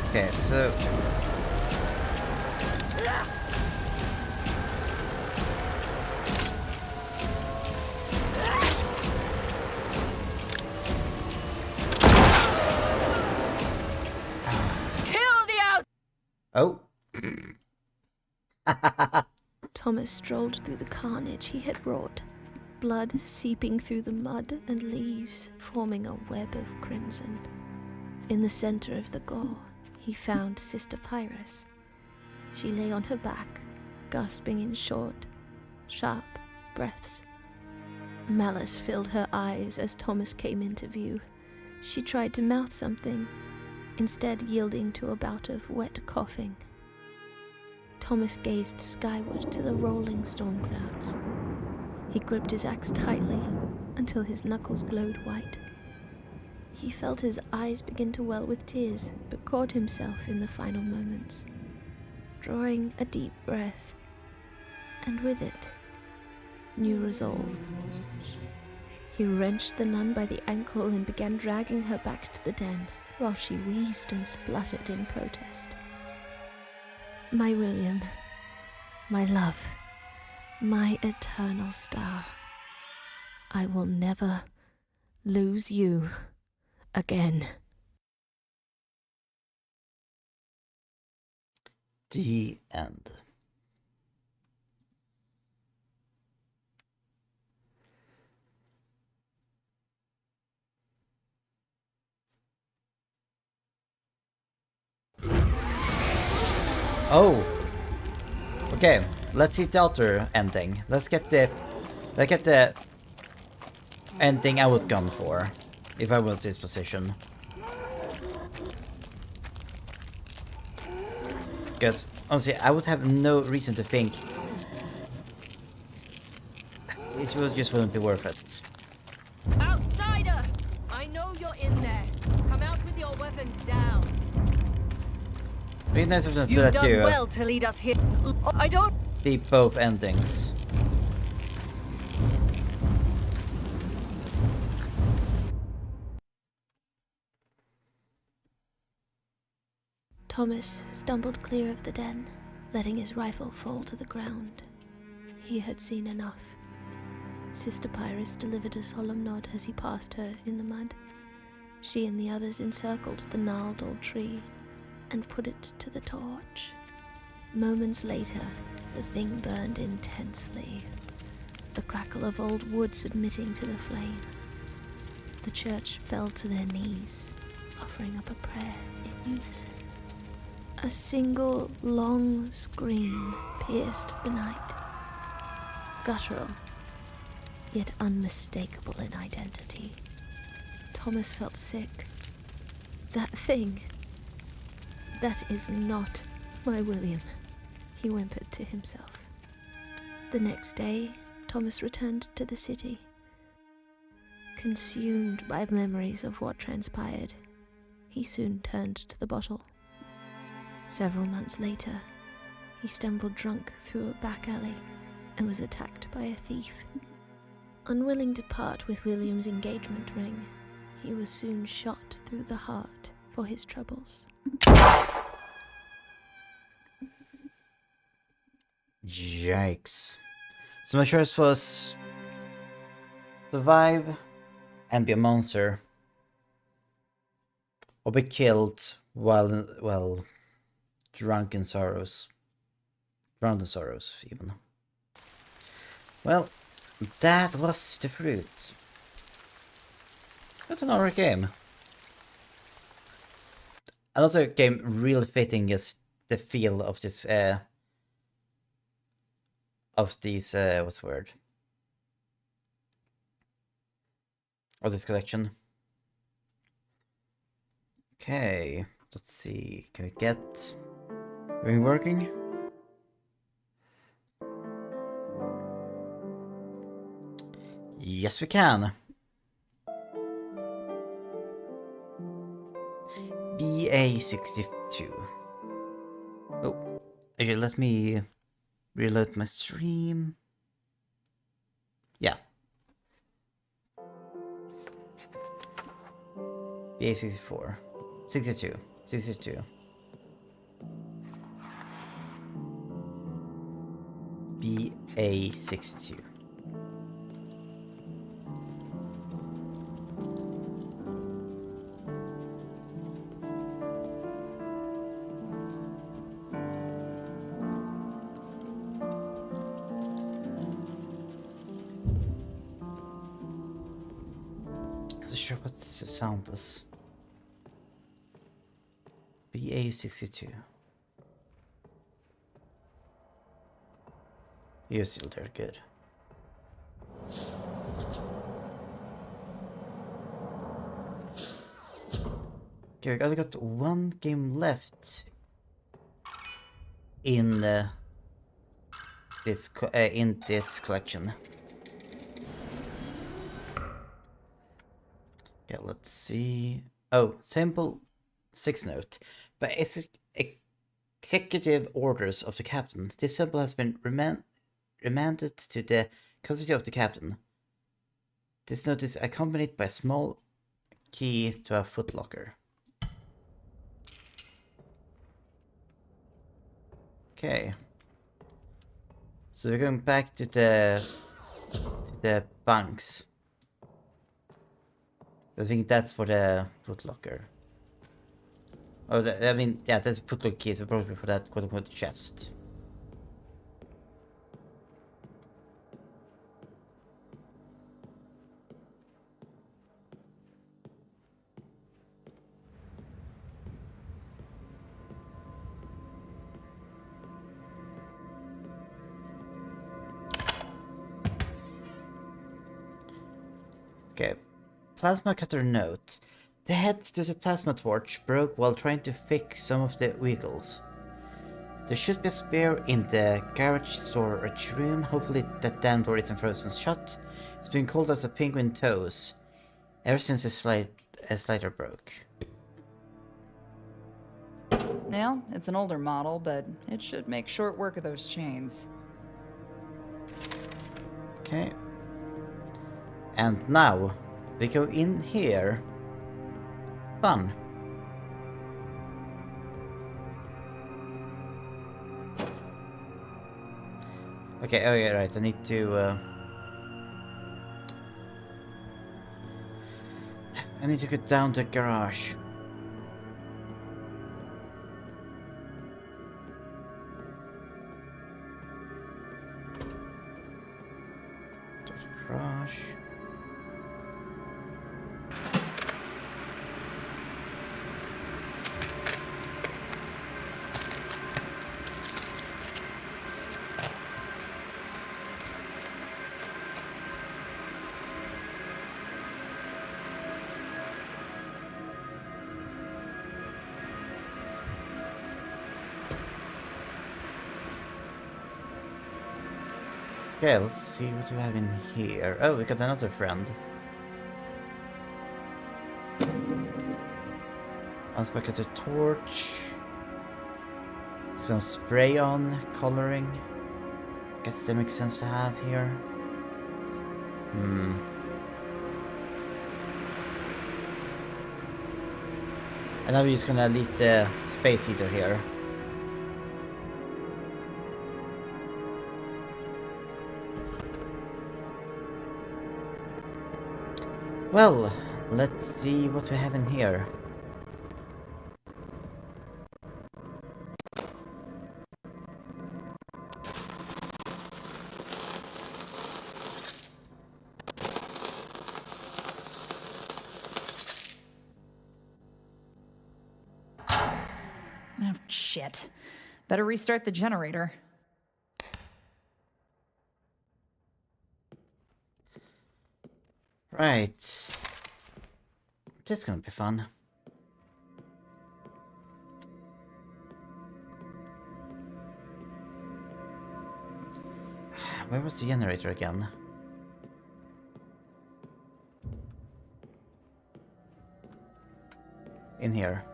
Okay, so... Kill the out... Oh. Thomas strolled through the carnage he had wrought, blood seeping through the mud and leaves, forming a web of crimson. In the center of the gore, he found Sister Pyrrhus. She lay on her back, gasping in short, sharp breaths. Malice filled her eyes as Thomas came into view. She tried to mouth something, instead yielding to a bout of wet coughing. Thomas gazed skyward to the rolling storm clouds. He gripped his axe tightly until his knuckles glowed white. He felt his eyes begin to well with tears, but caught himself in the final moments, drawing a deep breath, and with it, new resolve. He wrenched the nun by the ankle and began dragging her back to the den, while she wheezed and spluttered in protest. My William, my love, my eternal star, I will never lose you again. The end. Oh. Okay, let's see the other ending. Let's get the ending I would gone for if I was this position. Because honestly, I would have no reason to think it just wouldn't be worth it. Outsider! I know you're in there. Come out with your weapons down. It's nice of them to You've let done you well to lead us here. I don't. see both endings. Thomas stumbled clear of the den, letting his rifle fall to the ground. He had seen enough. Sister Pyrrhus delivered a solemn nod as he passed her in the mud. She and the others encircled the gnarled old tree and put it to the torch. Moments later, the thing burned intensely, the crackle of old wood submitting to the flame. The church fell to their knees, offering up a prayer in unison. A single long scream pierced the night, guttural, yet unmistakable in identity. Thomas felt sick. That thing, that is not my William, he whimpered to himself. The next day, Thomas returned to the city. Consumed by memories of what transpired, he soon turned to the bottle. Several months later, he stumbled drunk through a back alley and was attacked by a thief. Unwilling to part with William's engagement ring, he was soon shot through the heart for his troubles. Yikes. So my choice was survive and be a monster, or be killed while, well, drowned in sorrows even. Well, that was the fruit. That's another game. Another game really fitting is the feel of this what's the word? Of this collection. Okay, let's see. Can we get ring working? Yes, we can. BA62. Oh, actually, let me reload my stream. Yeah. BA64. 62. 62. BA62. Sure what the sound is. BA62. You're still there, good. Okay, I got one game left in this collection. Okay, let's see. Oh, simple 6 note. By executive orders of the captain, this symbol has been remanded to the custody of the captain. This note is accompanied by a small key to a footlocker. Okay. So we're going back to the bunks. I think that's for the footlocker. Oh, I mean, yeah, that's footlocker key, so probably for that quote-unquote chest. Okay, plasma cutter note. The head to the plasma torch broke while trying to fix some of the vehicles. There should be a spare in the garage storage room. Hopefully that damn door isn't frozen shut. It's been called as a penguin toes ever since a slider broke. Well, it's an older model, but it should make short work of those chains. Okay. And now, we go in here. Fun. Okay, oh yeah, right, I need to go down to the garage. To the garage. Okay, let's see what we have in here. Oh, we got another friend. Let's look at the torch. Some spray on coloring. Guess that makes sense to have here. And now we're just gonna leave the space heater here. Well, let's see what we have in here. Oh, shit. Better restart the generator. Right. This is gonna be fun. Where was the generator again? In here.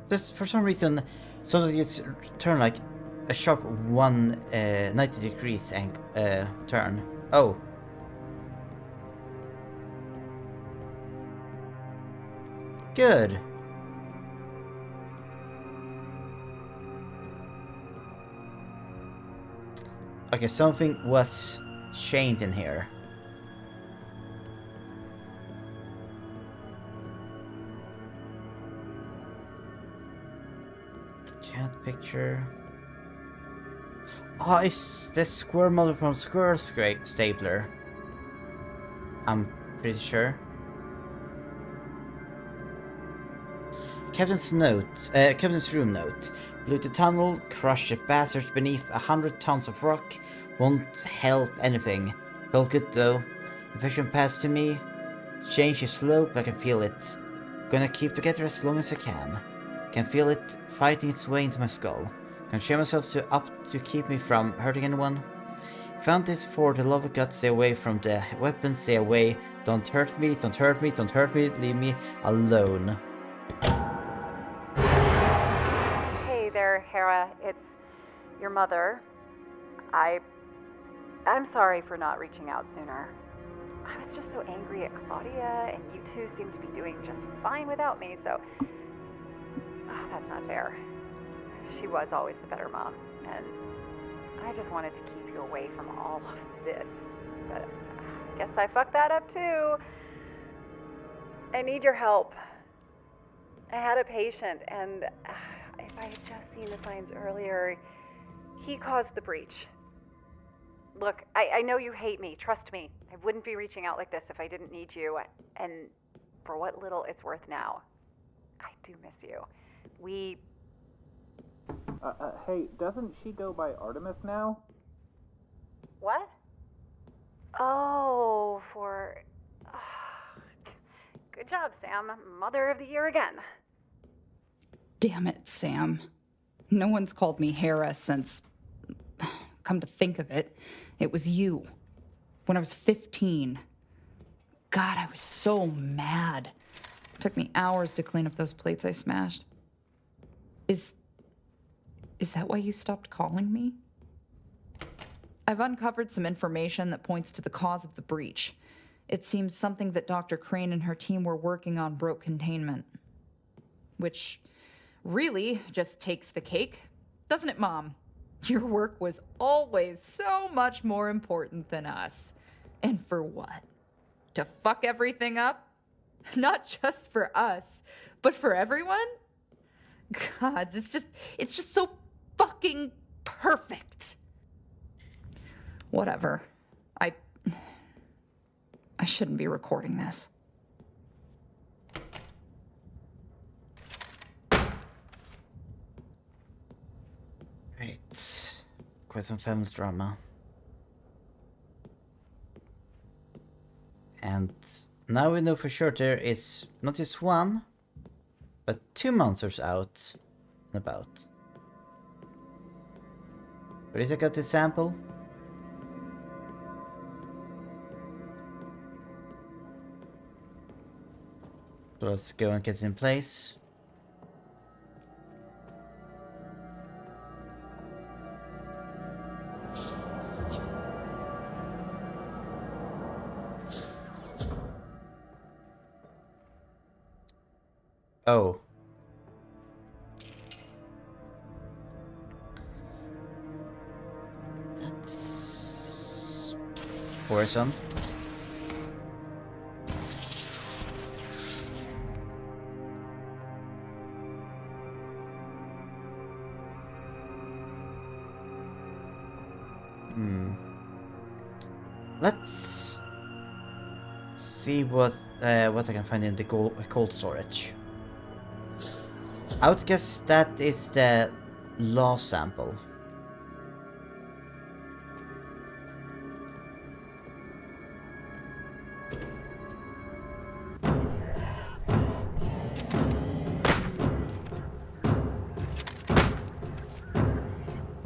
Just for some reason, so that it's turn like a sharp 90 degrees turn. Oh. Good. Okay, something was chained in here. Cat picture. Oh, it's the squirrel model from Squirrel Stapler. I'm pretty sure. Captain's room note. Blew the tunnel, crushed the bastards beneath 100 tons of rock. Won't help anything. Felt good though. Infection passed to me. change the slope, I can feel it. Gonna keep together as long as I can. Can feel it fighting its way into my skull. Can train myself up to keep me from hurting anyone. Found this for the love of God, stay away from the weapons, stay away. Don't hurt me, don't hurt me, don't hurt me, leave me alone. Hey there, Hera. It's your mother. I'm sorry for not reaching out sooner. I was just so angry at Claudia, and you two seem to be doing just fine without me, so... that's not fair. She was always the better mom, and I just wanted to keep you away from all of this. But I guess I fucked that up too. I need your help. I had a patient, and if I had just seen the signs earlier, he caused the breach. Look, I know you hate me, trust me. I wouldn't be reaching out like this if I didn't need you, and for what little it's worth now, I do miss you. Hey, doesn't she go by Artemis now? What? Oh, for... Good job, Sam. Mother of the Year again. Damn it, Sam. No one's called me Hera since... Come to think of it, it was you. When I was 15. God, I was so mad. It took me hours to clean up those plates I smashed. Is that why you stopped calling me? I've uncovered some information that points to the cause of the breach. It seems something that Dr. Crane and her team were working on broke containment. Which really just takes the cake, doesn't it, Mom? Your work was always so much more important than us. And for what? To fuck everything up? Not just for us, but for everyone? God, it's just so fucking perfect. Whatever. I shouldn't be recording this. Right. Quite some family drama. And now we know for sure there is not just one, but 2 monsters out and about. But is I got this sample? So let's go and get it in place. Oh. That's worrisome. Let's see what I can find in the cold storage. I would guess that is the last sample.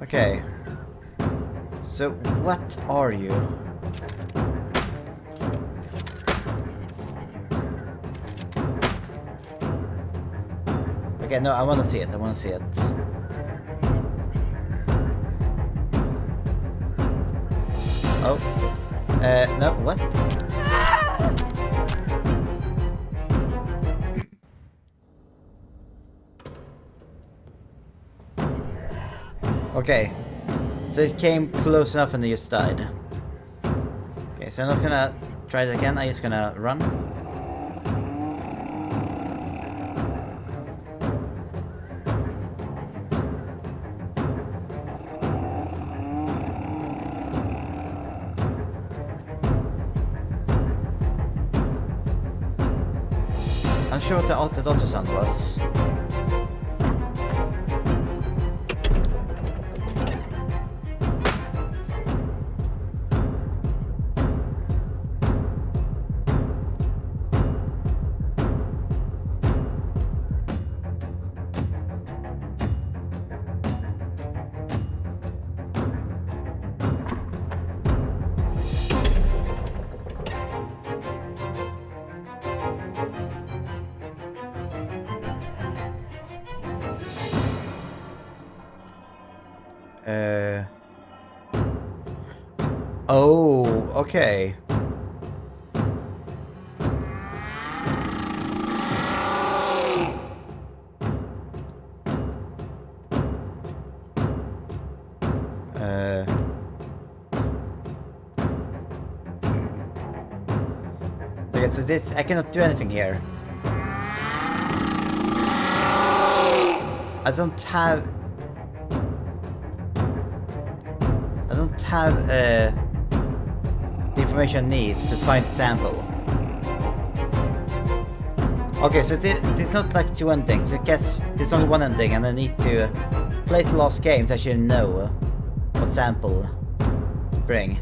Okay. So what are you? Okay, no, I wanna see it, Oh. No, what? Okay. So it came close enough and they just died. Okay, so I'm not gonna try it again, I'm just gonna run. I'm not sure what the auto sound was. Oh, okay. Okay, so this, I cannot do anything here. I don't have the information I need to find the sample. Okay, so it's not like two endings. I guess there's only one ending, and I need to play the last game to actually know what sample to bring.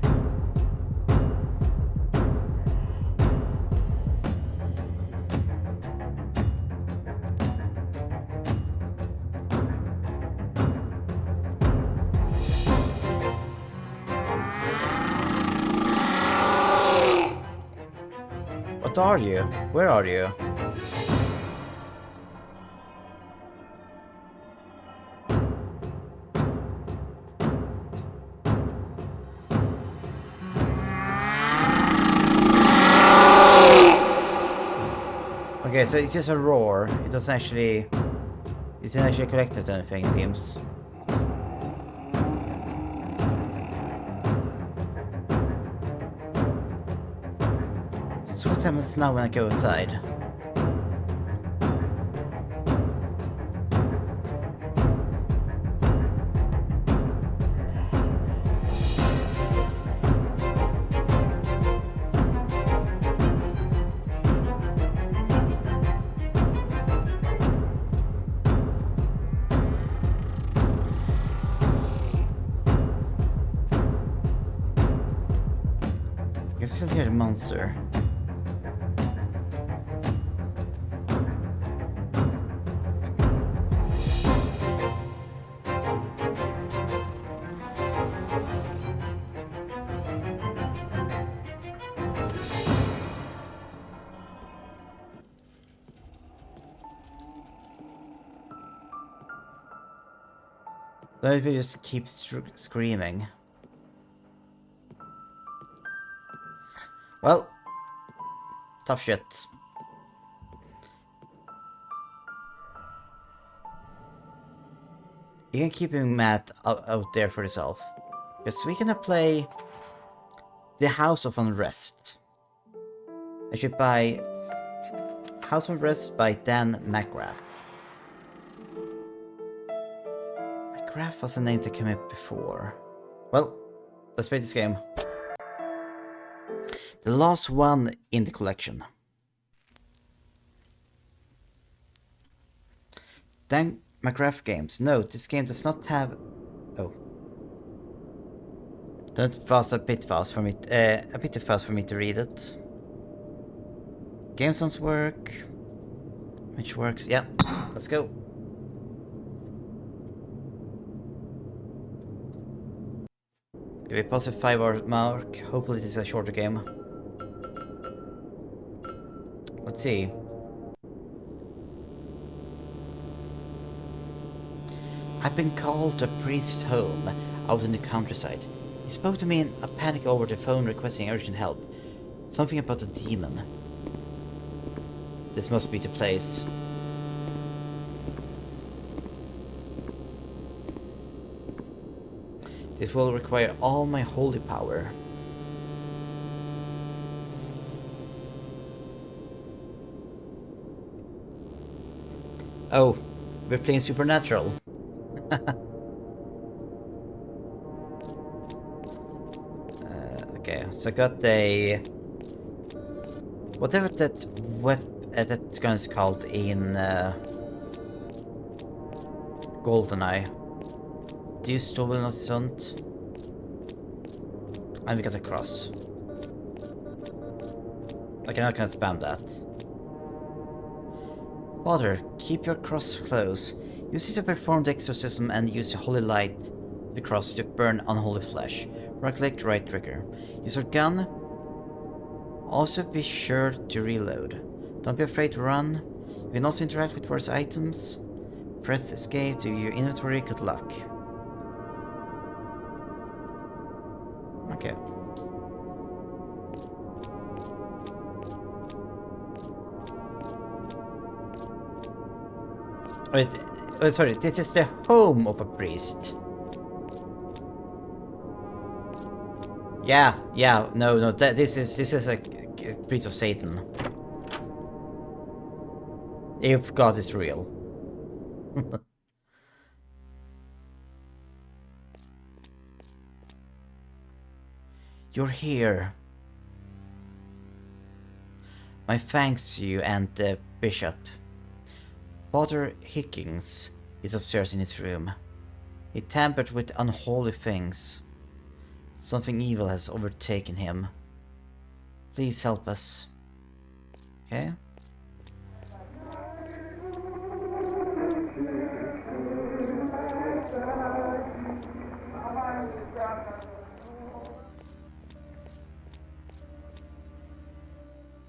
What are you? Where are you? Okay, so it's just a roar. It doesn't actually... It's not actually connected to anything, it seems. So what happens now when I go outside? I can still hear the monster. Let me just keep screaming. Well, tough shit. You can keep him mad out there for yourself. Because we can play The House of Unrest. I should buy House of Unrest by Dan McGrath. McGrath was a name that came up before. Well, let's play this game. The last one in the collection. Dan McGrath Games. No, this game does not have... Oh. That was a bit fast for me. A bit too fast for me to read it. Game sounds work. Which works. Yeah, let's go. If we pass the 5-hour mark, hopefully this is a shorter game. Let's see. I've been called to a priest's home out in the countryside. He spoke to me in a panic over the phone requesting urgent help. Something about a demon. This must be the place. This will require all my holy power. Oh, we're playing Supernatural. Okay, so I got a... Whatever that that gun is called in GoldenEye. Do you still will not hunt? And we got a cross. Okay, now I can spam that. Father, keep your cross close. Use it to perform the exorcism and use the holy light of the cross to burn unholy flesh. Right click, right trigger. Use your gun. Also be sure to reload. Don't be afraid to run. You can also interact with various items. Press escape to your inventory, good luck. Okay. Wait, oh, sorry, this is the home of a priest. Yeah, no, this is a priest of Satan. If God is real. You're here. My thanks to you and the bishop. Father Hickings is upstairs in his room. He tampered with unholy things. Something evil has overtaken him. Please help us. Okay?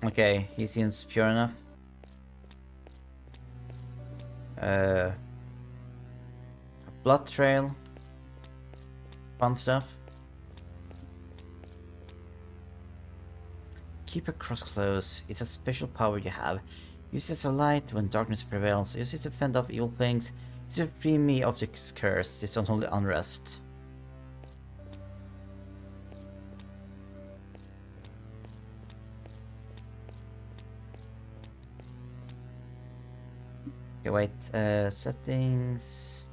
Okay, he seems pure enough. A blood trail. Fun stuff. Keep your cross close. It's a special power you have. Use it as a light when darkness prevails. Use it to fend off evil things. Use it to free me of this curse, this unholy unrest. Okay, wait, settings.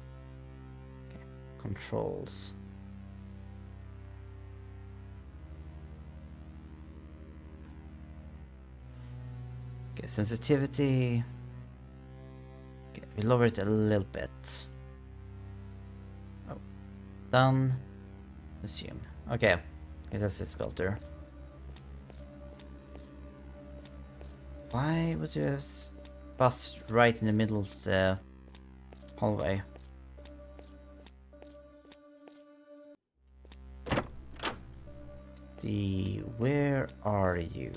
Okay, controls. Okay, sensitivity. Okay, we lower it a little bit. Oh, done. Assume. Okay, that's its filter. Why would you have bust right in the middle of the hallway? See, where are you?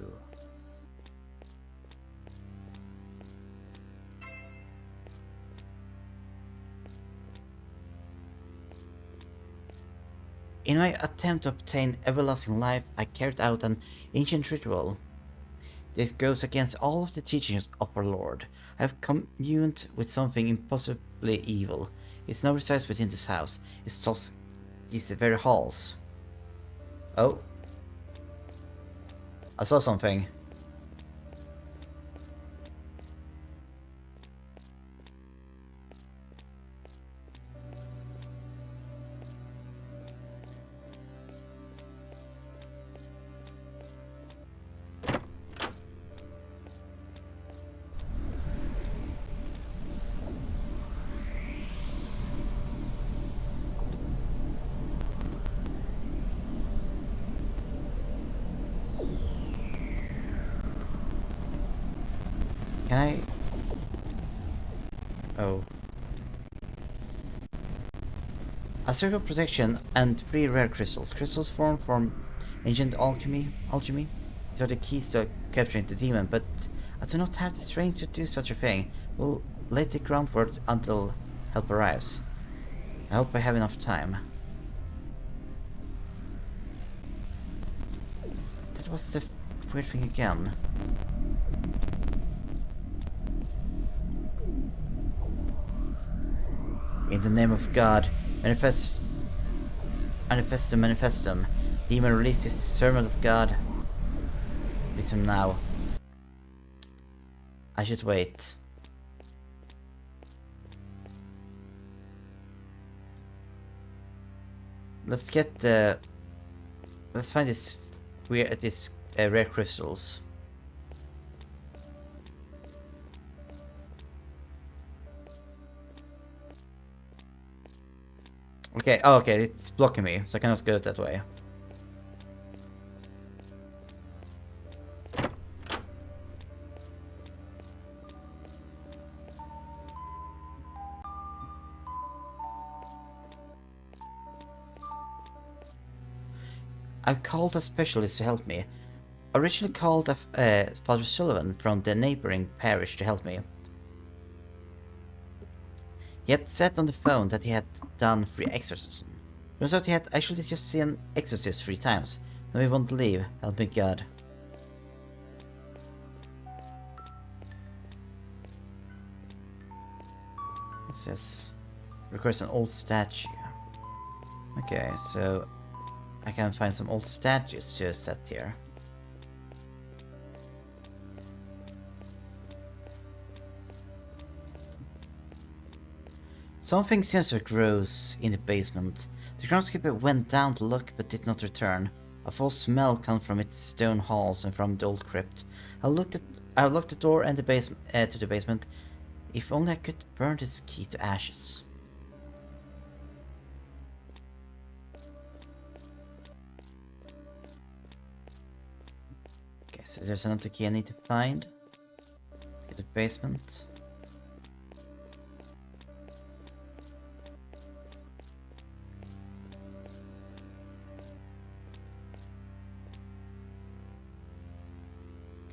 In my attempt to obtain everlasting life, I carried out an ancient ritual. This goes against all of the teachings of our Lord. I have communed with something impossibly evil. It now resides within this house. It stalks these very halls. Oh. I saw something. Can I? Oh. A circle of protection and 3 rare crystals. Crystals formed from ancient alchemy. These are the keys to capturing the demon, but I do not have the strength to do such a thing. We'll lay the groundwork until help arrives. I hope I have enough time. That was the weird thing again. In the name of God, manifestum. Demon, release this servant of God. Release him now. I should wait. Let's get the. Let's find this rare crystals. Okay, oh, okay, it's blocking me, so I cannot go that way. I've called a specialist to help me. Originally called Father Sullivan from the neighboring parish to help me. He had said on the phone that he had done 3 exorcisms. Turns out he had actually just seen an exorcist 3 times. Now he won't leave. Help me God. It says requires an old statue. Okay, so I can find some old statues to set here. Something sinister grows in the basement. The groundskeeper went down to look but did not return. A foul smell comes from its stone halls and from the old crypt. I locked the door and the to the basement. If only I could burn this key to ashes. Okay, so there's another key I need to find. Get the basement.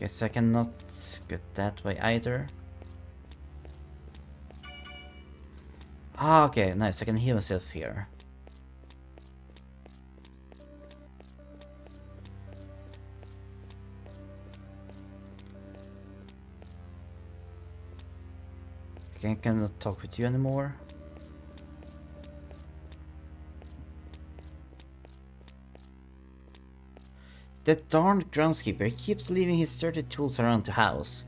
Guess I cannot get that way either. Ah, okay, nice. I can heal myself here. Okay, I cannot talk with you anymore. That darned groundskeeper keeps leaving his dirty tools around the house.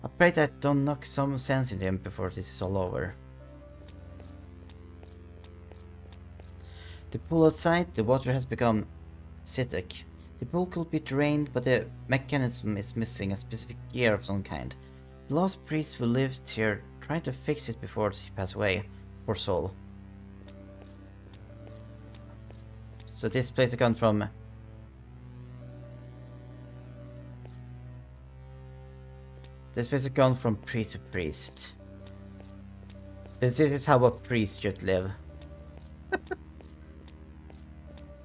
I pray that don't knock some sense into him before this is all over. The pool outside, the water has become acidic. The pool could be drained, but the mechanism is missing a specific gear of some kind. The last priest who lived here tried to fix it before he passed away. Poor soul. So this place has gone from... This place has gone from priest to priest. This is how a priest should live. I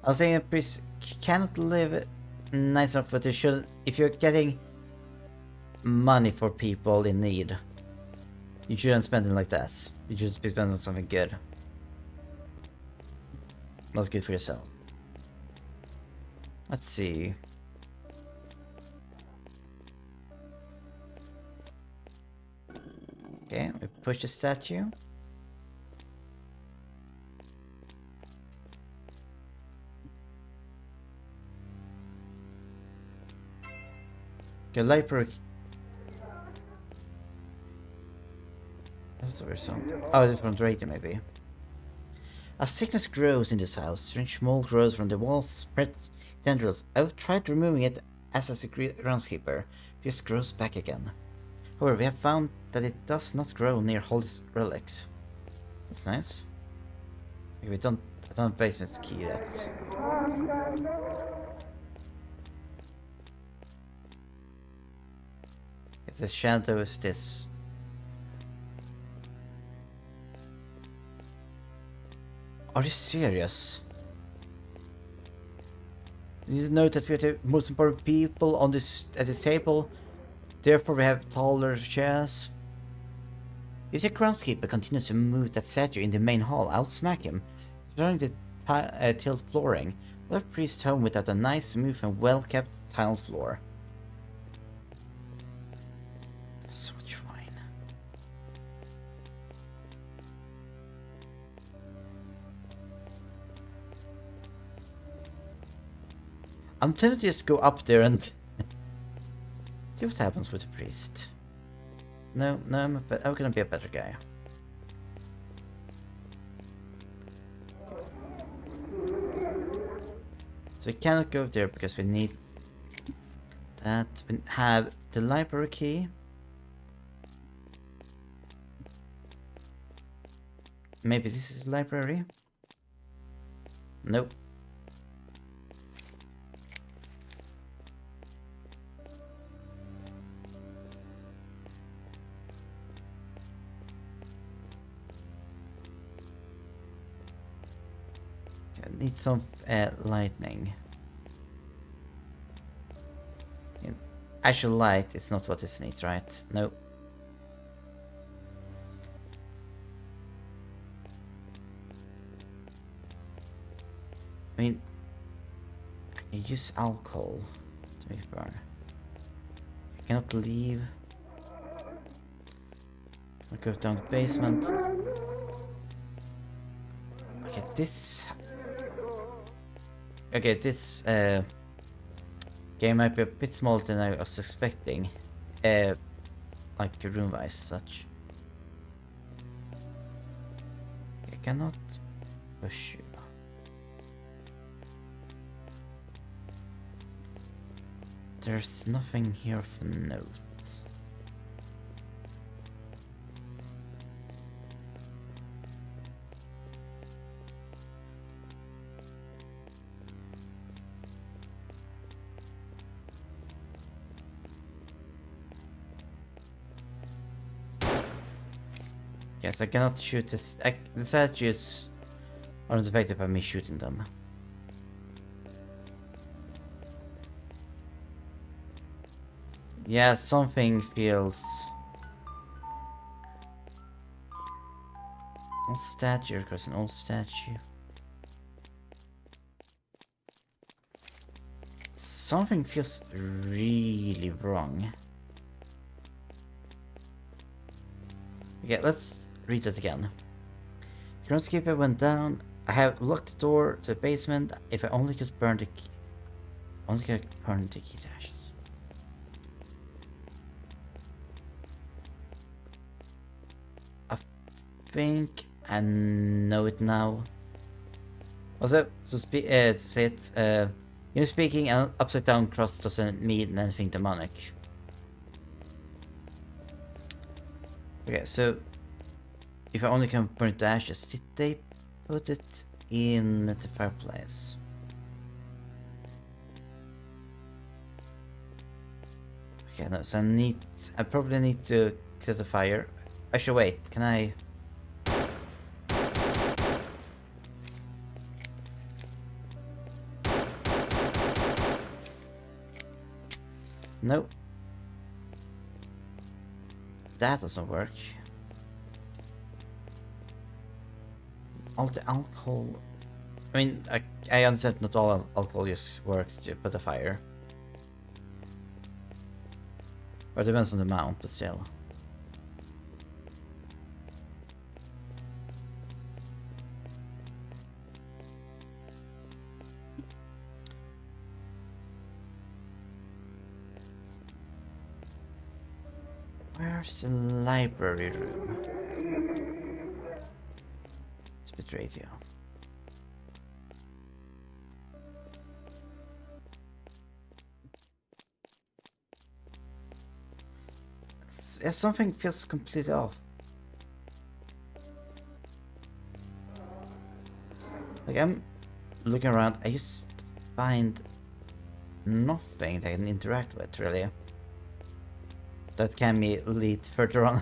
was saying a priest cannot live nice enough, but you should, if you're getting money for people in need, you shouldn't spend it like that. You should be spending on something good. Not good for yourself. Let's see. Okay, we push the statue. Okay, library. That's the weird sound. Oh, it's from the radio, maybe. As sickness grows in this house, strange mold grows from the walls, spreads tendrils. I've tried removing it as a groundskeeper, it just grows back again. However, we have found that it does not grow near holy relics. That's nice. Okay, I don't have basement key yet. The shadow is this. Are you serious? You need to note that we are the most important people on this at this table. Therefore, we have taller chairs. If the groundskeeper continues to move that statue in the main hall, I'll smack him. Throwing the tiled flooring. What a priest home without a nice, smooth, and well-kept tiled floor. So much wine. I'm tempted to just go up there and see what happens with the priest. No, I'm gonna be a better guy. So we cannot go there because we need that. We have the library key. Maybe this is the library? Nope. Okay, I need some lightning. Actual light is not what this needs, right? Nope. I mean, I can use alcohol to make it burn. I cannot leave. I'll go down the basement. Okay, this... Okay, this game might be a bit smaller than I was expecting. Like room-wise such. I cannot push you. There's nothing here of note. Yes, I cannot shoot this. The statues are not affected by me shooting them. Yeah, something feels... Old statue requires an old statue. Something feels really wrong. Okay, let's read that again. The groundskeeper went down. I have locked the door to the basement. If I only could burn the key. Only could burn the key to ashes. I think I know it now. Also, to say it, you know, speaking an upside down cross doesn't mean anything demonic. Okay, so if I only can burn it to ashes, did they put it in the fireplace? Okay, no, so I probably need to kill the fire. I should wait, can I? No. That doesn't work. All the alcohol... I mean, I understand not all alcohol just works to put a fire. Or it depends on the amount, but still. Where's the library room? Spit radio. Yeah, something feels completely off. Like I'm looking around, I just find nothing that I can interact with, really. That can lead further on.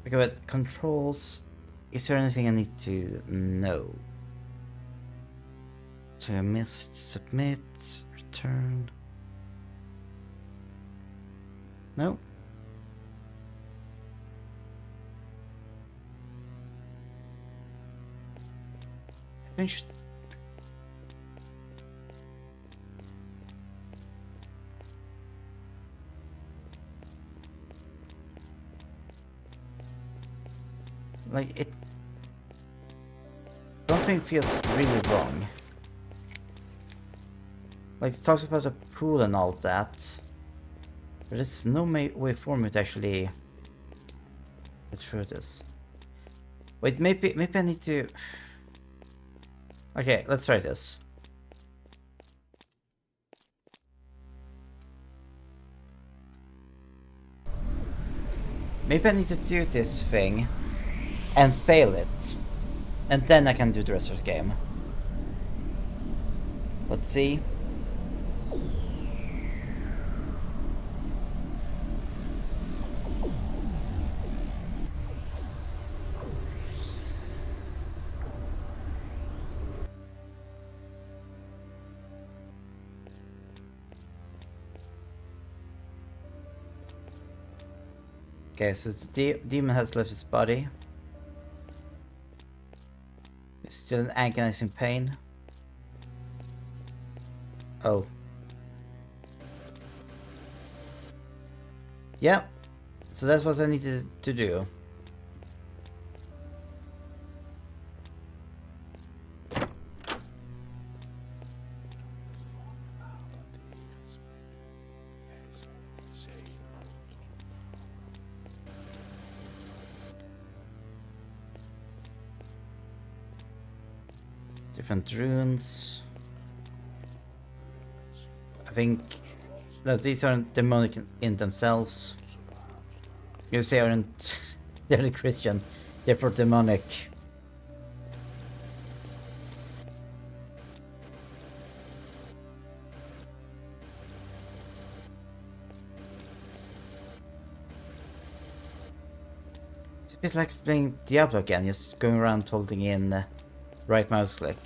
Okay, but controls... Is there anything I need to know? So I missed submit, return... No? Finished. Like it... Something feels really wrong. Like it talks about the pool and all that. But there's no way for me to actually get through this. Wait, maybe I need to... Okay, let's try this. Maybe I need to do this thing and fail it. And then I can do the rest of the game. Let's see. Okay, so the demon has left his body. He's still in agonizing pain. Oh. Yeah. So that's what I needed to do. Different runes. I think no, these aren't demonic in themselves. You say aren't they're the Christian, they're for demonic. It's a bit like playing Diablo again, just going around holding in right mouse click.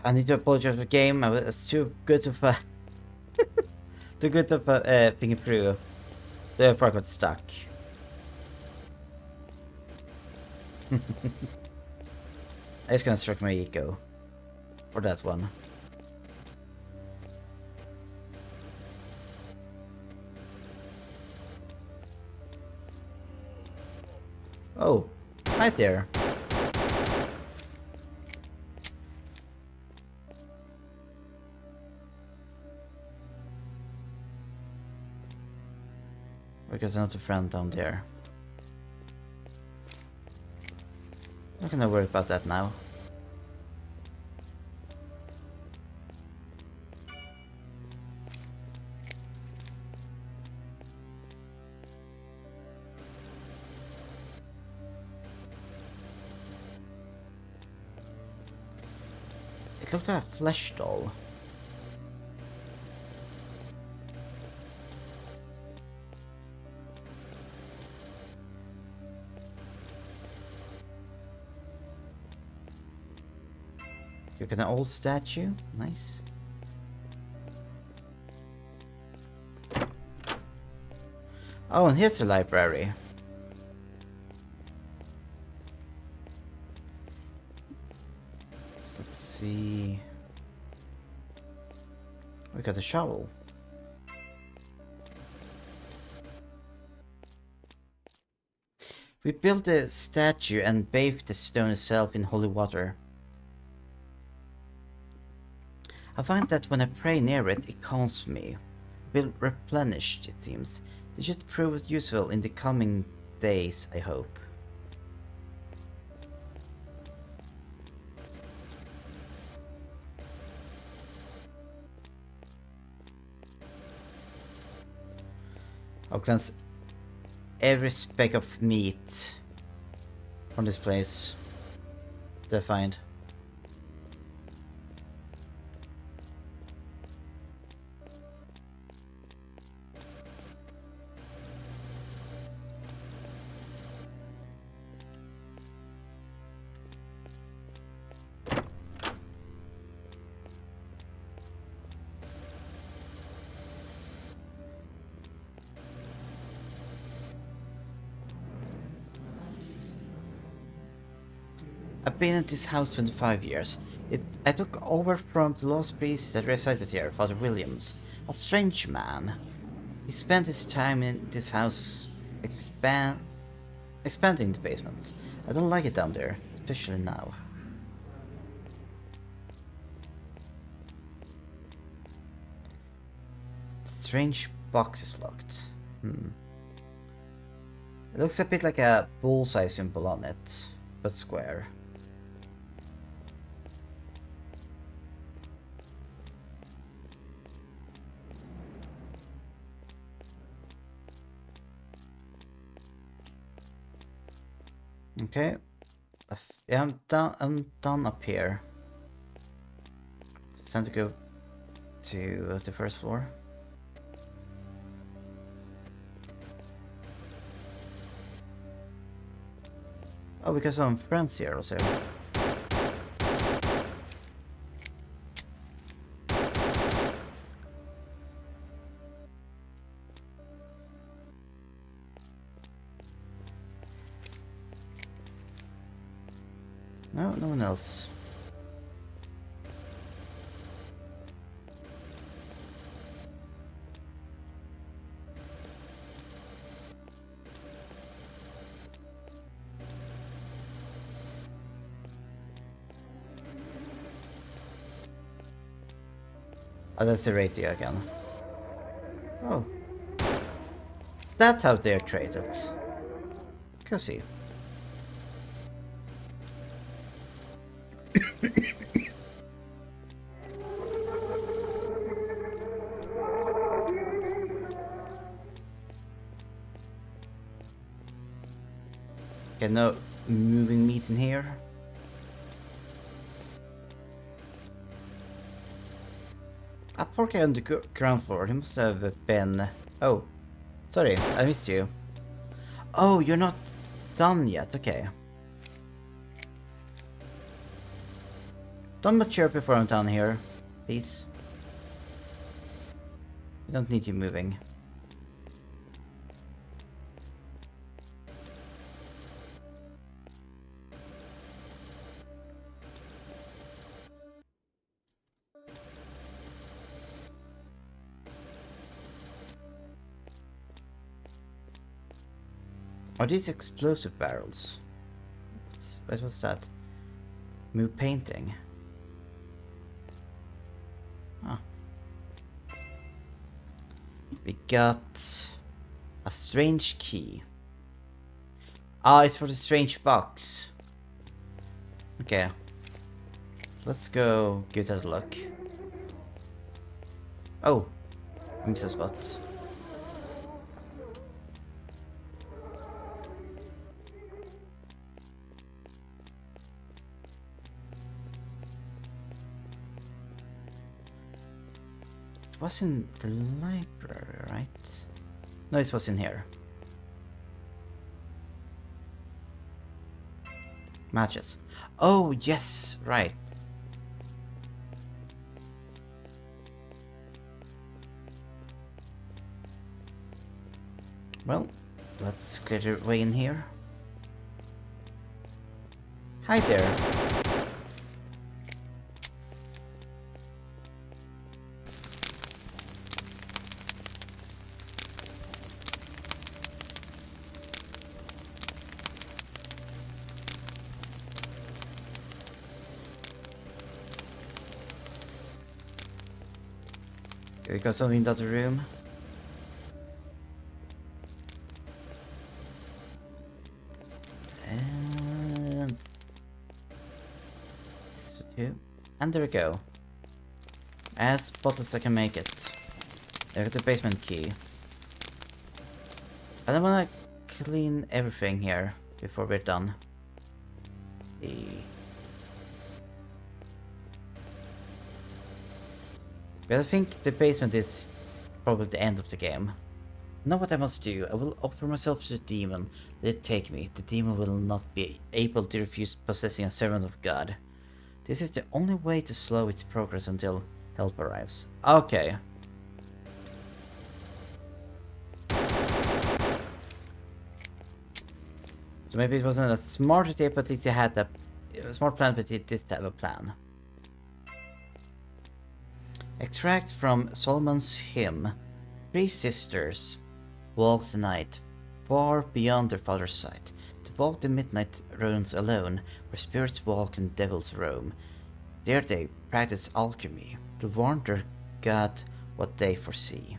I need to apologize for the game. I was too good to too good to think through. Therefore I got stuck. I just gonna strike my ego for that one. Oh, right there. Because another friend down there. Not gonna worry about that now. It looked like a flesh doll. You get an old statue, nice. Oh, and here's the library. So let's see. We got a shovel. We built a statue and bathed the stone itself in holy water. I find that when I pray near it, it calms me. Feel replenished, it seems. This should prove useful in the coming days, I hope. I'll cleanse every speck of meat from this place that I find. I've been at this house 25 years. I took over from the last priest that resided here, Father Williams. A strange man. He spent his time in this house expanding the basement. I don't like it down there, especially now. Strange box is locked. It looks a bit like a bullseye symbol on it, but square. Okay, yeah, I'm done up here. It's time to go to the first floor. Oh, because I'm friends here also. No, no one else. Oh, that's the radio again. Oh. That's how they're created. Go see. Okay, no moving meat in here. A poor guy on the ground floor. He must have been... Oh, sorry, I missed you. Oh, you're not done yet. Okay. Don't mature before I'm done here, please. I don't need you moving. Are these explosive barrels? What was that? Move painting. Ah. We got a strange key. Ah, it's for the strange box. Okay. So let's go give that a look. Oh, I missed a spot. It was in the library, right? No, it was in here. Matches. Oh, yes, right. Well, let's clear the way in here. Hi there. We got something in the other room. And... And there we go. As spotless as I can make it. I got the basement key. I don't wanna clean everything here before we're done. But I think the basement is probably the end of the game. Now what I must do, I will offer myself to the demon. Let it take me. The demon will not be able to refuse possessing a servant of God. This is the only way to slow its progress until help arrives. Okay. So maybe it wasn't a smart idea, but at least it had a smart plan, but it did have a plan. Extract from Solomon's hymn. 3 sisters walk the night far beyond their father's sight, to walk the midnight rounds alone, where spirits walk and devils roam. There they practice alchemy, to warn their God what they foresee.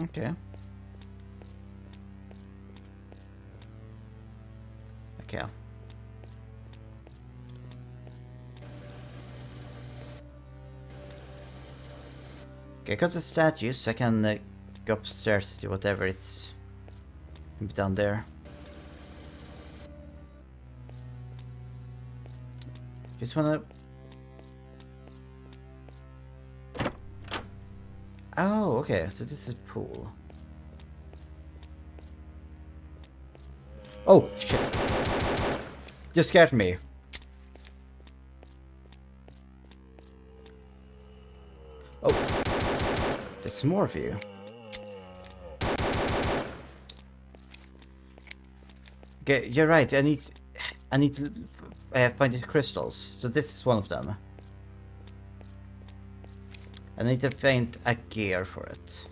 Okay. Okay. Okay, I got the statues. I can go upstairs to whatever it's down there. Just wanna... Oh, okay, so this is pool. Oh, shit. Just scared me. Oh. There's more of you. Okay, you're right. I need to find these crystals. So this is one of them. I need to find a gear for it.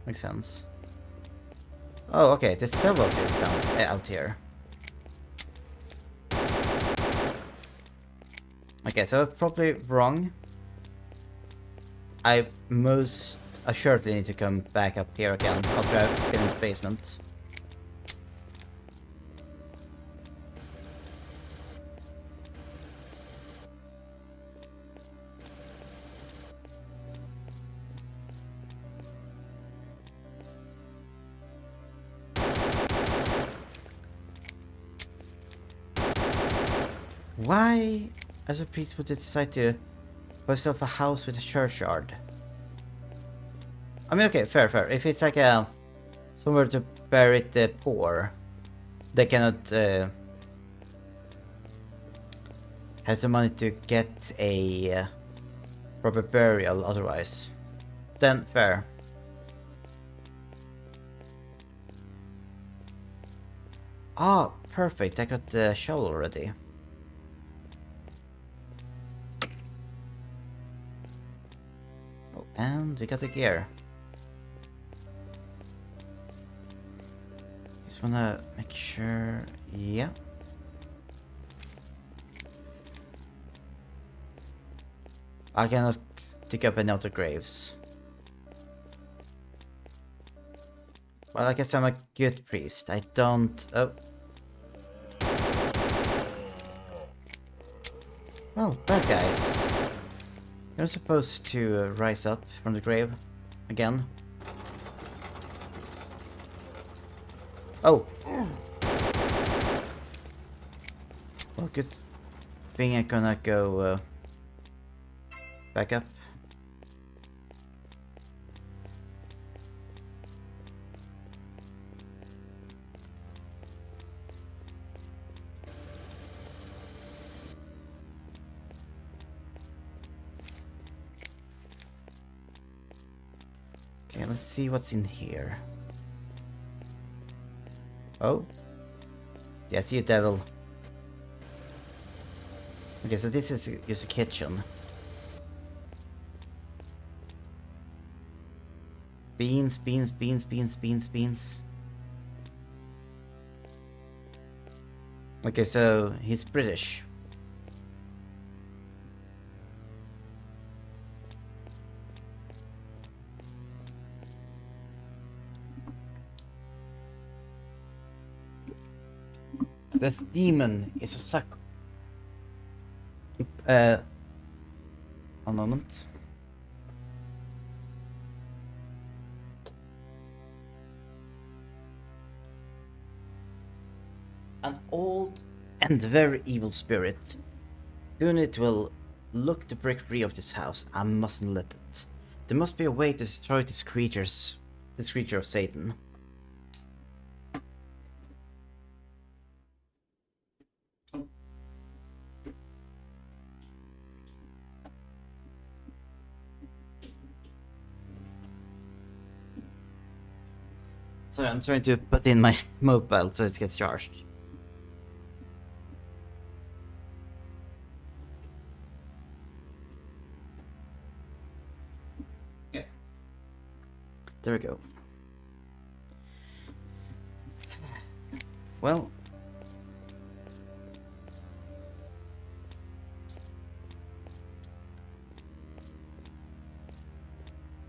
Makes sense. Oh, okay. There's several gears down out here. Okay, so I'm probably wrong. I most assuredly need to come back up here again. I'll try in the basement. Why, as a priest, would you decide to buy yourself a house with a churchyard? I mean, okay, fair. If it's like a somewhere to bury the poor, they cannot have the money to get a proper burial otherwise. Then fair. Ah, perfect. I got the shovel already. Oh, and we got the gear. Just wanna make sure. Yeah. I cannot dig up any other graves. Well, I guess I'm a good priest. I don't... Oh. Well, bad guys. You're supposed to rise up from the grave again. Oh! Well, good thing I'm gonna go back up. Okay, let's see what's in here. Oh. Yeah, I see a devil. Okay, so this is just a kitchen. Beans. Okay, so he's British. This demon is a suck. A moment. An old and very evil spirit. Soon it will look to break free of this house. I mustn't let it. There must be a way to destroy this creature of Satan. Sorry, I'm trying to put in my mobile so it gets charged. Okay. There we go. Well.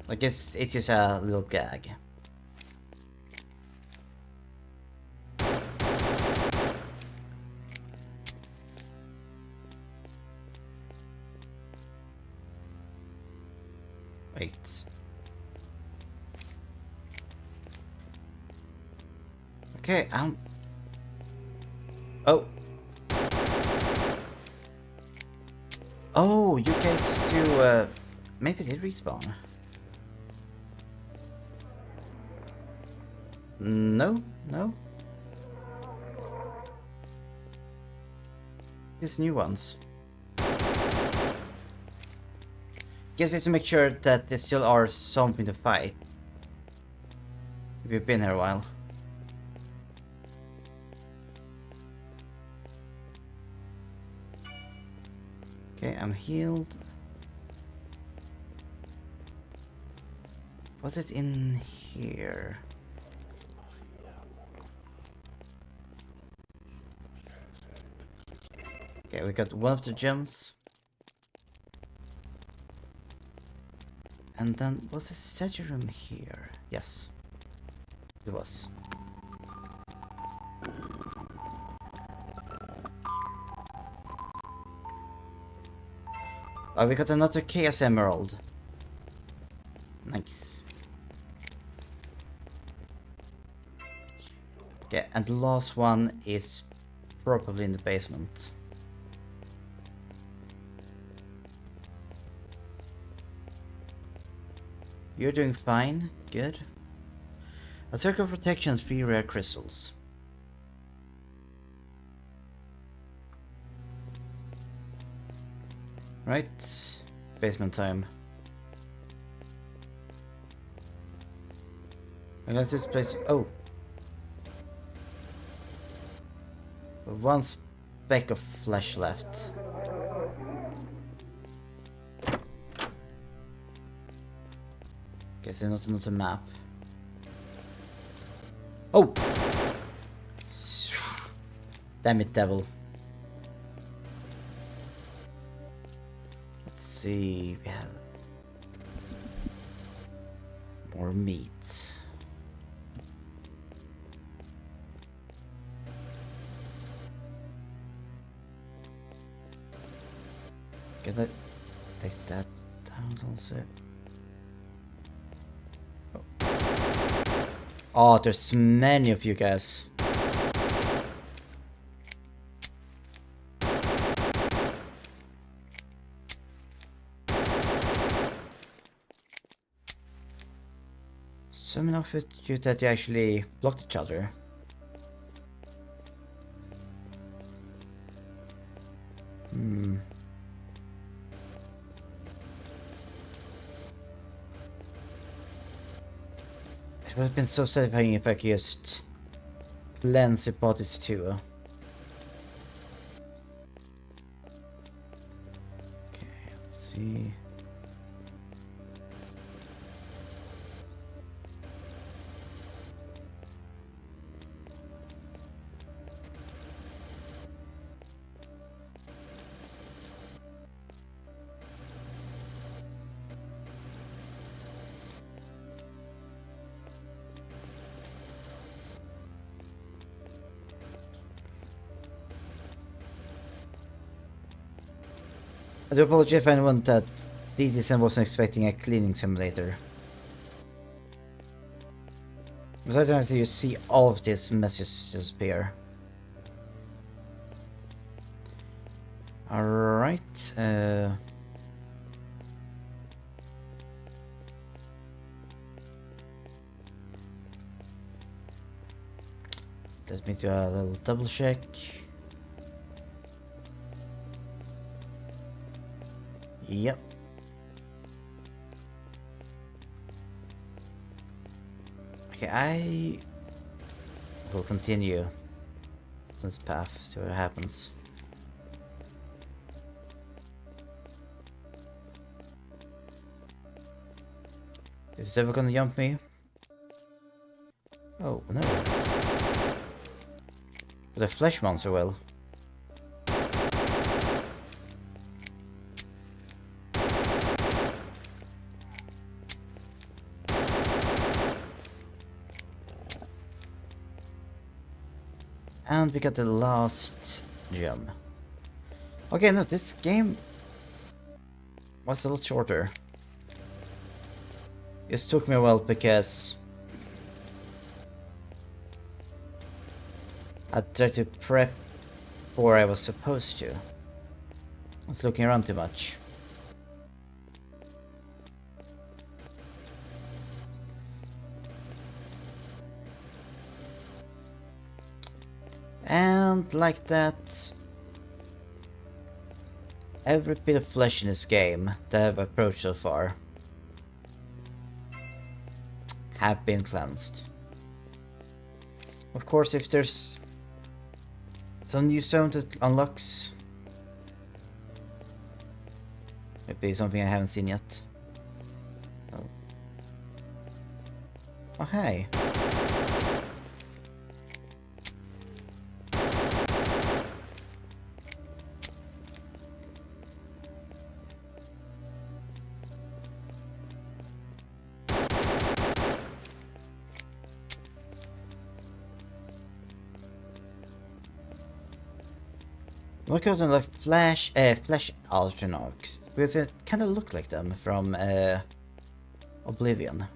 I guess it's just a little gag. Right. Okay, Oh. Oh, you guys do, maybe they respawn. No? No? These new ones. Guess you have to make sure that there still are something to fight. If you've been here a while. Okay, I'm healed. Was it in here? Okay, we got one of the gems. And then, was the statue room here? Yes. It was. Oh, we got another Chaos Emerald. Nice. Okay, and the last one is probably in the basement. You're doing fine. Good. A circle of protection and 3 rare crystals. Right. Basement time. I got this place. Oh. One speck of flesh left. Guess there's not another map. Oh! Damn it, devil. Let's see. We have more meat. Can I take that down also? Oh, there's many of you guys. So many of you that you actually blocked each other. It would have been so satisfying if I could just cleanse the bodies too. Okay, let's see. I do apologize if anyone that DDSM wasn't expecting a cleaning simulator. But sometimes you see all of these messages disappear. Alright, let me do a little double check. Yep. Okay, I will continue this path, see what happens. Is it ever gonna jump me? Oh, no. But the flesh monster will. And we got the last gem. Okay, no, this game was a little shorter. It took me a while because I tried to prep before I was supposed to. I was looking around too much. And like that, every bit of flesh in this game that I've approached so far have been cleansed. Of course, if there's some new zone that unlocks, maybe something I haven't seen yet. Oh, oh hey. Look at them like flesh Alternauts, because it kind of look like them from Oblivion. A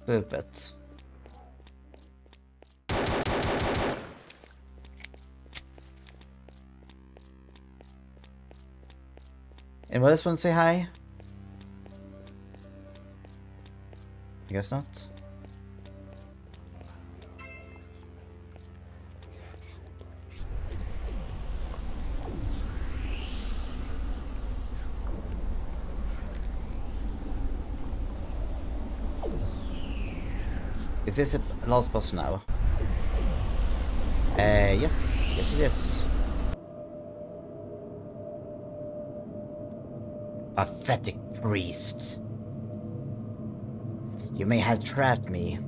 little bit. Anyone else want to say hi? I guess not. Is this a last boss now? Yes it is. Pathetic priest. You may have trapped me,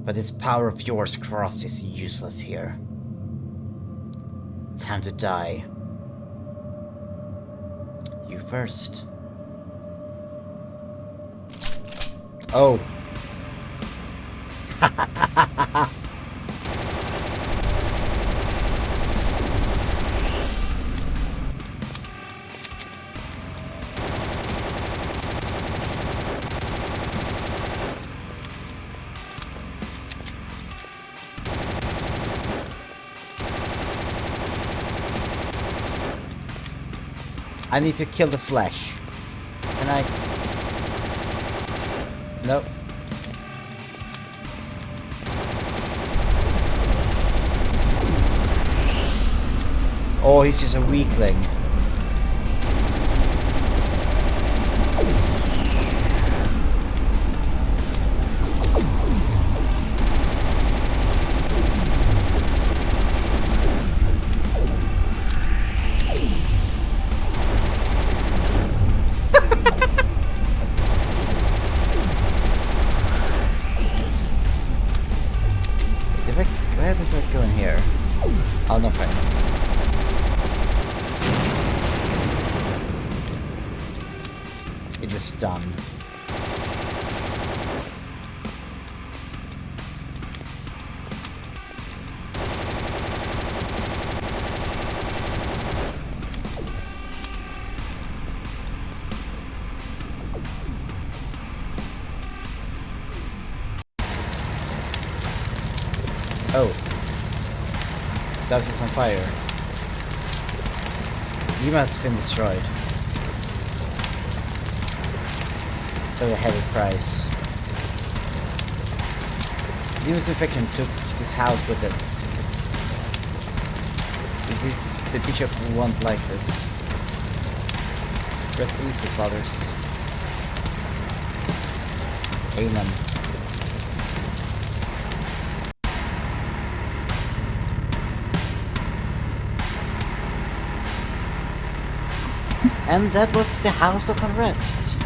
but this power of yours cross is useless here. Time to die. You first. Oh. I need to kill the flesh. Can I? Nope. Oh, he's just a weakling. What happens if I go in here? Oh, no, fine. It is done. Oh. That is on fire. You must have been destroyed. For a heavy price. Demon's infection took this house with it. The bishop won't like this. Rest easy, fathers. Amen. And that was the House of Unrest.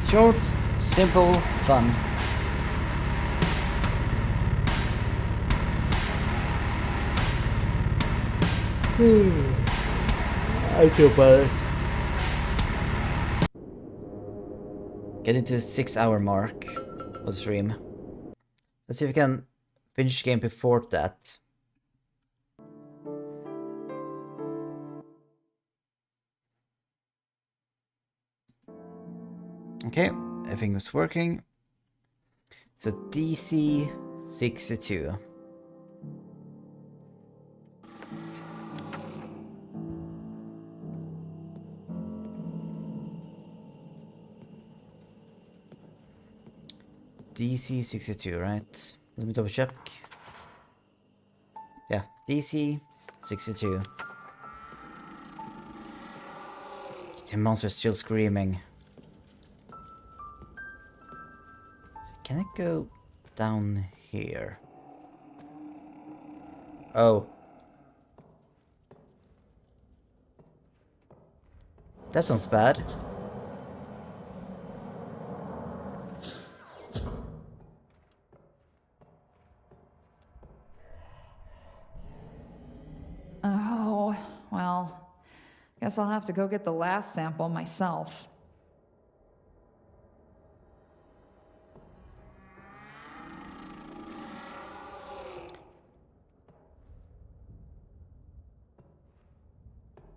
Short, simple, fun. I feel bad. Getting to the 6-hour mark of the stream. Let's see if we can finish the game before that. Okay, everything was working. So DC 62. DC 62, right? Let me double check. Yeah, DC 62. The monster's still screaming. Can I go down here? Oh. That sounds bad. Oh, well, guess I'll have to go get the last sample myself.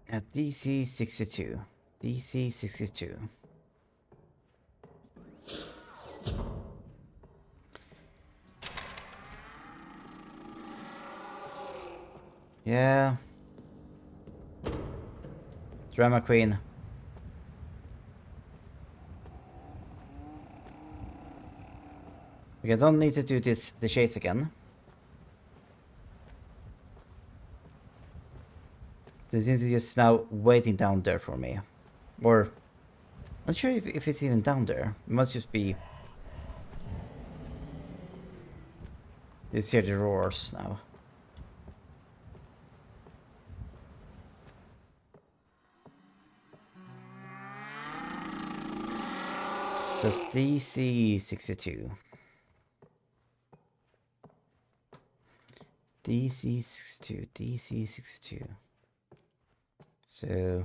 At DC 62. DC 62. Yeah. Drama Queen. Okay, I don't need to do the shades again. This is just now waiting down there for me. Or, I'm not sure if it's even down there. It must just be... You hear the roars now. So DC 62. DC 62, DC 62. So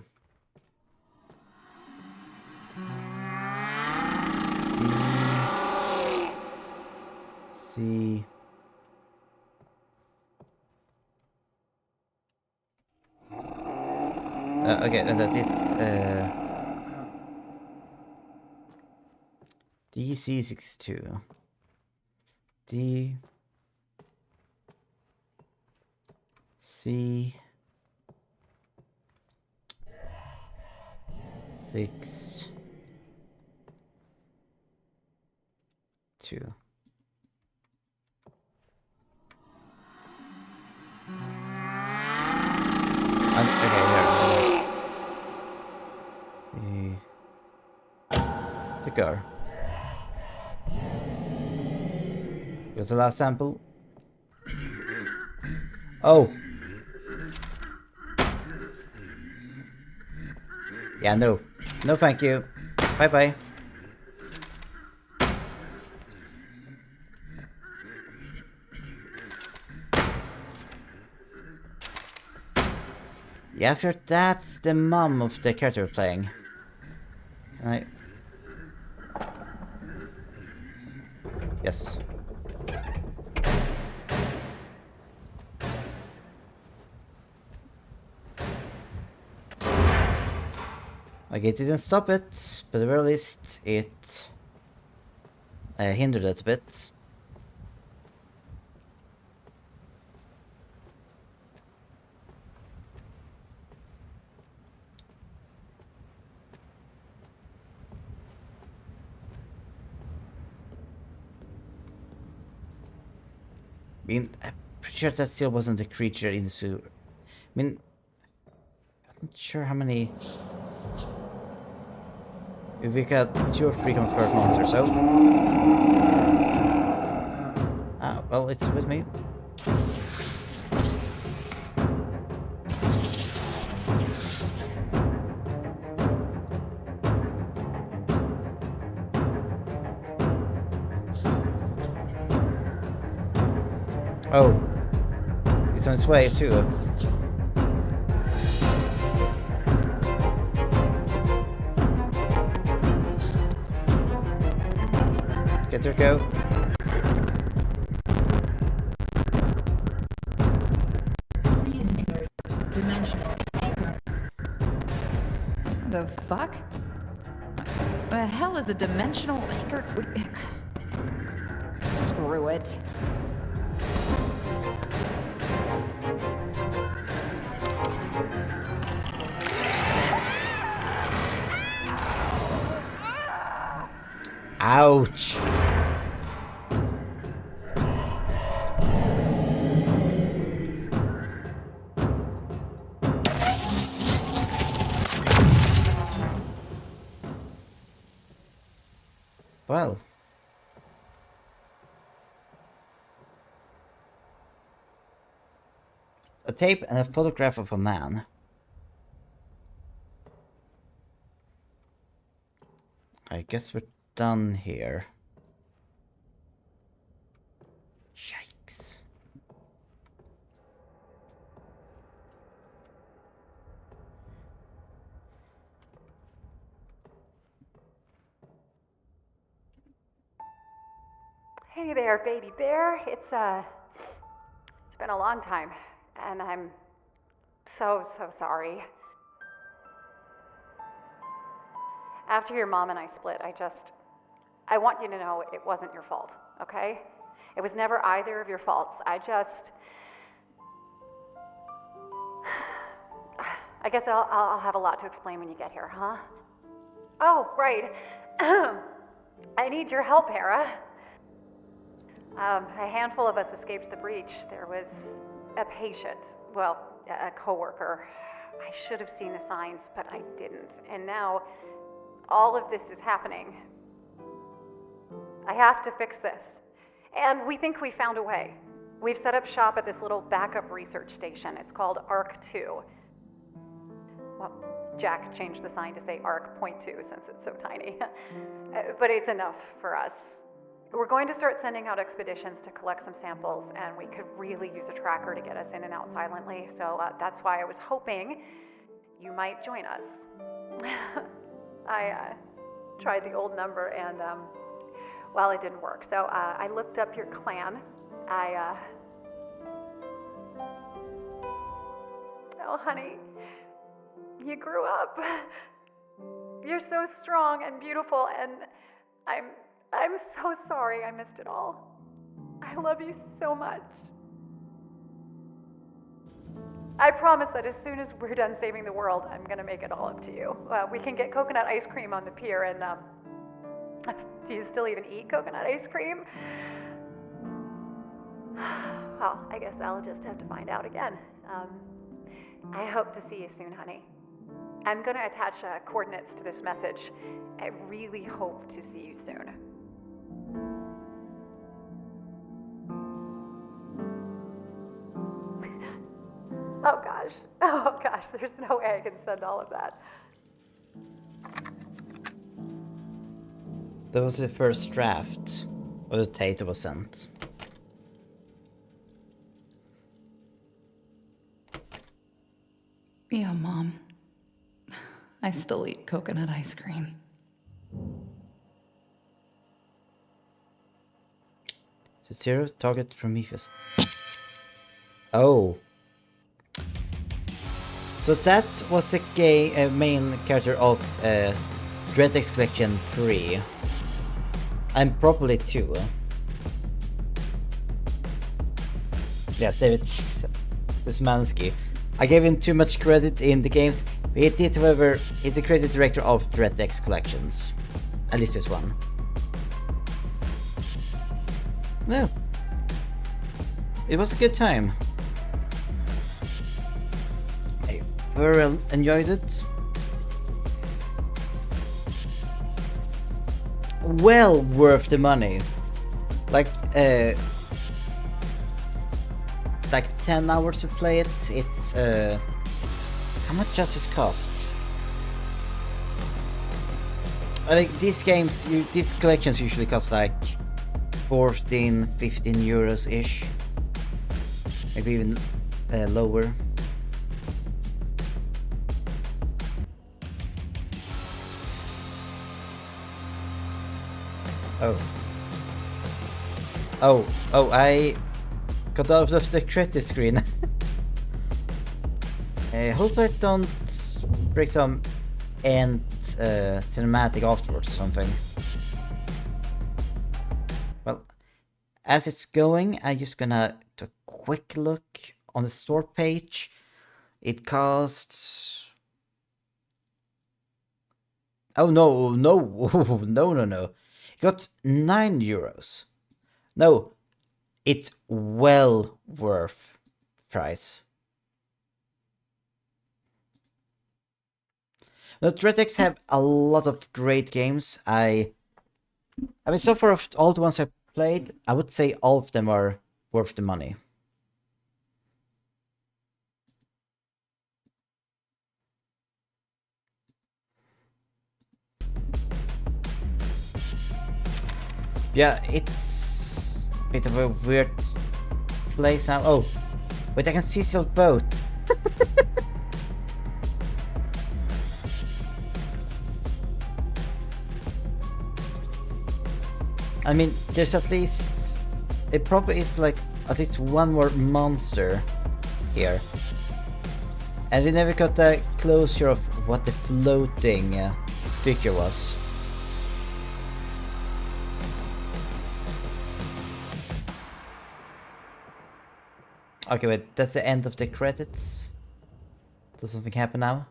DC okay, and that's it. DC 62. D C 62. Okay, here. Cigar. Here's the last sample. Oh! Yeah, no. No thank you. Bye-bye. Yeah, sure, that's the mom of the character we're playing. Right. Yes. Okay, it didn't stop it, but at the very least it hindered it a bit. I mean, I'm pretty sure that still wasn't the creature in the sewer. I mean, I'm not sure how many... If we got 2 or 3 confirmed monsters, so... Ah, well, it's with me. Oh, it's on its way too. Get her, go. Please insert dimensional anchor. The fuck? The hell is a dimensional anchor? Screw it. Ouch. Well. A tape and a photograph of a man. I guess we're done here. Yikes. Hey there, baby bear. It's been a long time, and I'm so sorry. After your mom and I split, I want you to know it wasn't your fault, okay? It was never either of your faults. I guess I'll have a lot to explain when you get here, huh? Oh, right. I need your help, Hera. A handful of us escaped the breach. There was a patient, well, a coworker. I should have seen the signs, but I didn't. And now, all of this is happening. I have to fix this. And we think we found a way. We've set up shop at this little backup research station. It's called ARC-2. Well, Jack changed the sign to say ARC.2 since it's so tiny. But it's enough for us. We're going to start sending out expeditions to collect some samples, and we could really use a tracker to get us in and out silently. So that's why I was hoping you might join us. I tried the old number, and well, it didn't work. So I looked up your clan. Oh, honey, you grew up. You're so strong and beautiful, and I'm so sorry I missed it all. I love you so much. I promise that as soon as we're done saving the world, I'm gonna make it all up to you. We can get coconut ice cream on the pier, and do you still even eat coconut ice cream? Well, I guess I'll just have to find out again. I hope to see you soon, honey. I'm gonna attach coordinates to this message. I really hope to see you soon. Oh gosh, there's no way I can send all of that. That was the first draft of the tape that was sent. Yeah, Mom. I still eat coconut ice cream. So zero target Prometheus. Oh. So that was the main character of DreadX Collection 3. And probably 2. Yeah, David Szymanski. I gave him too much credit in the games. He did, however, he's the creative director of DreadX Collections. At least this one. No. It was a good time. I very well enjoyed it. Well worth the money. Like 10 hours to play it. It's how much does this cost? I think these games, these collections usually cost like 14-15 euros ish, maybe even lower. Oh, I got out of the credit screen. I hope I don't break some ant cinematic afterwards or something. Well, as it's going, I'm just gonna do a quick look on the store page. It costs... Oh no, no, no. It got €9. No, it's well worth price. Now, DreadX have a lot of great games. I mean, so far of all the ones I played, I would say all of them are worth the money. Yeah, it's a bit of a weird place now. Oh, wait, I can see still boat. I mean, there's at least... It probably is like at least one more monster here. And we never got the closure of what the floating figure was. Okay, wait, that's the end of the credits. Does something happen now?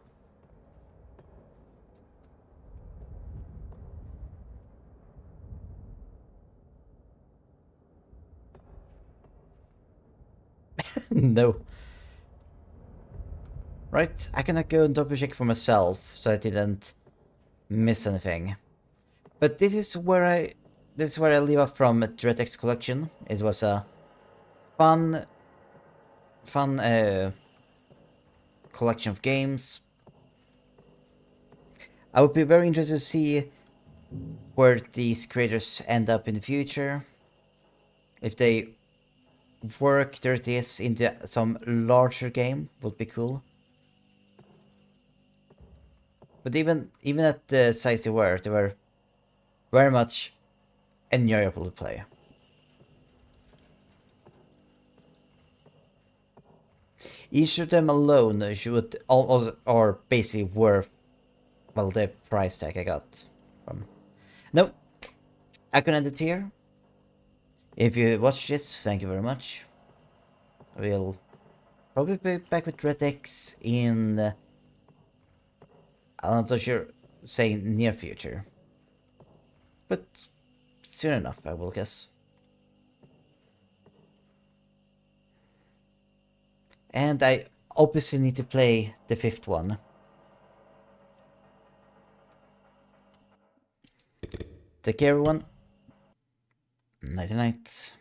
No. Right, I cannot go and double check for myself so I didn't miss anything. But this is where I leave off from DreadX collection. It was a fun collection of games. I would be very interested to see where these creators end up in the future. If they work their ideas into some larger game, would be cool. But even at the size they were very much enjoyable to play. Each of them alone should also are basically worth, well, the price tag I got from. No, I can end it here. If you watched this, thank you very much. We'll probably be back with DreadX in, I'm not so sure, say near future. But soon enough, I will guess. And I obviously need to play the 5th one. Take care, everyone. Nighty night.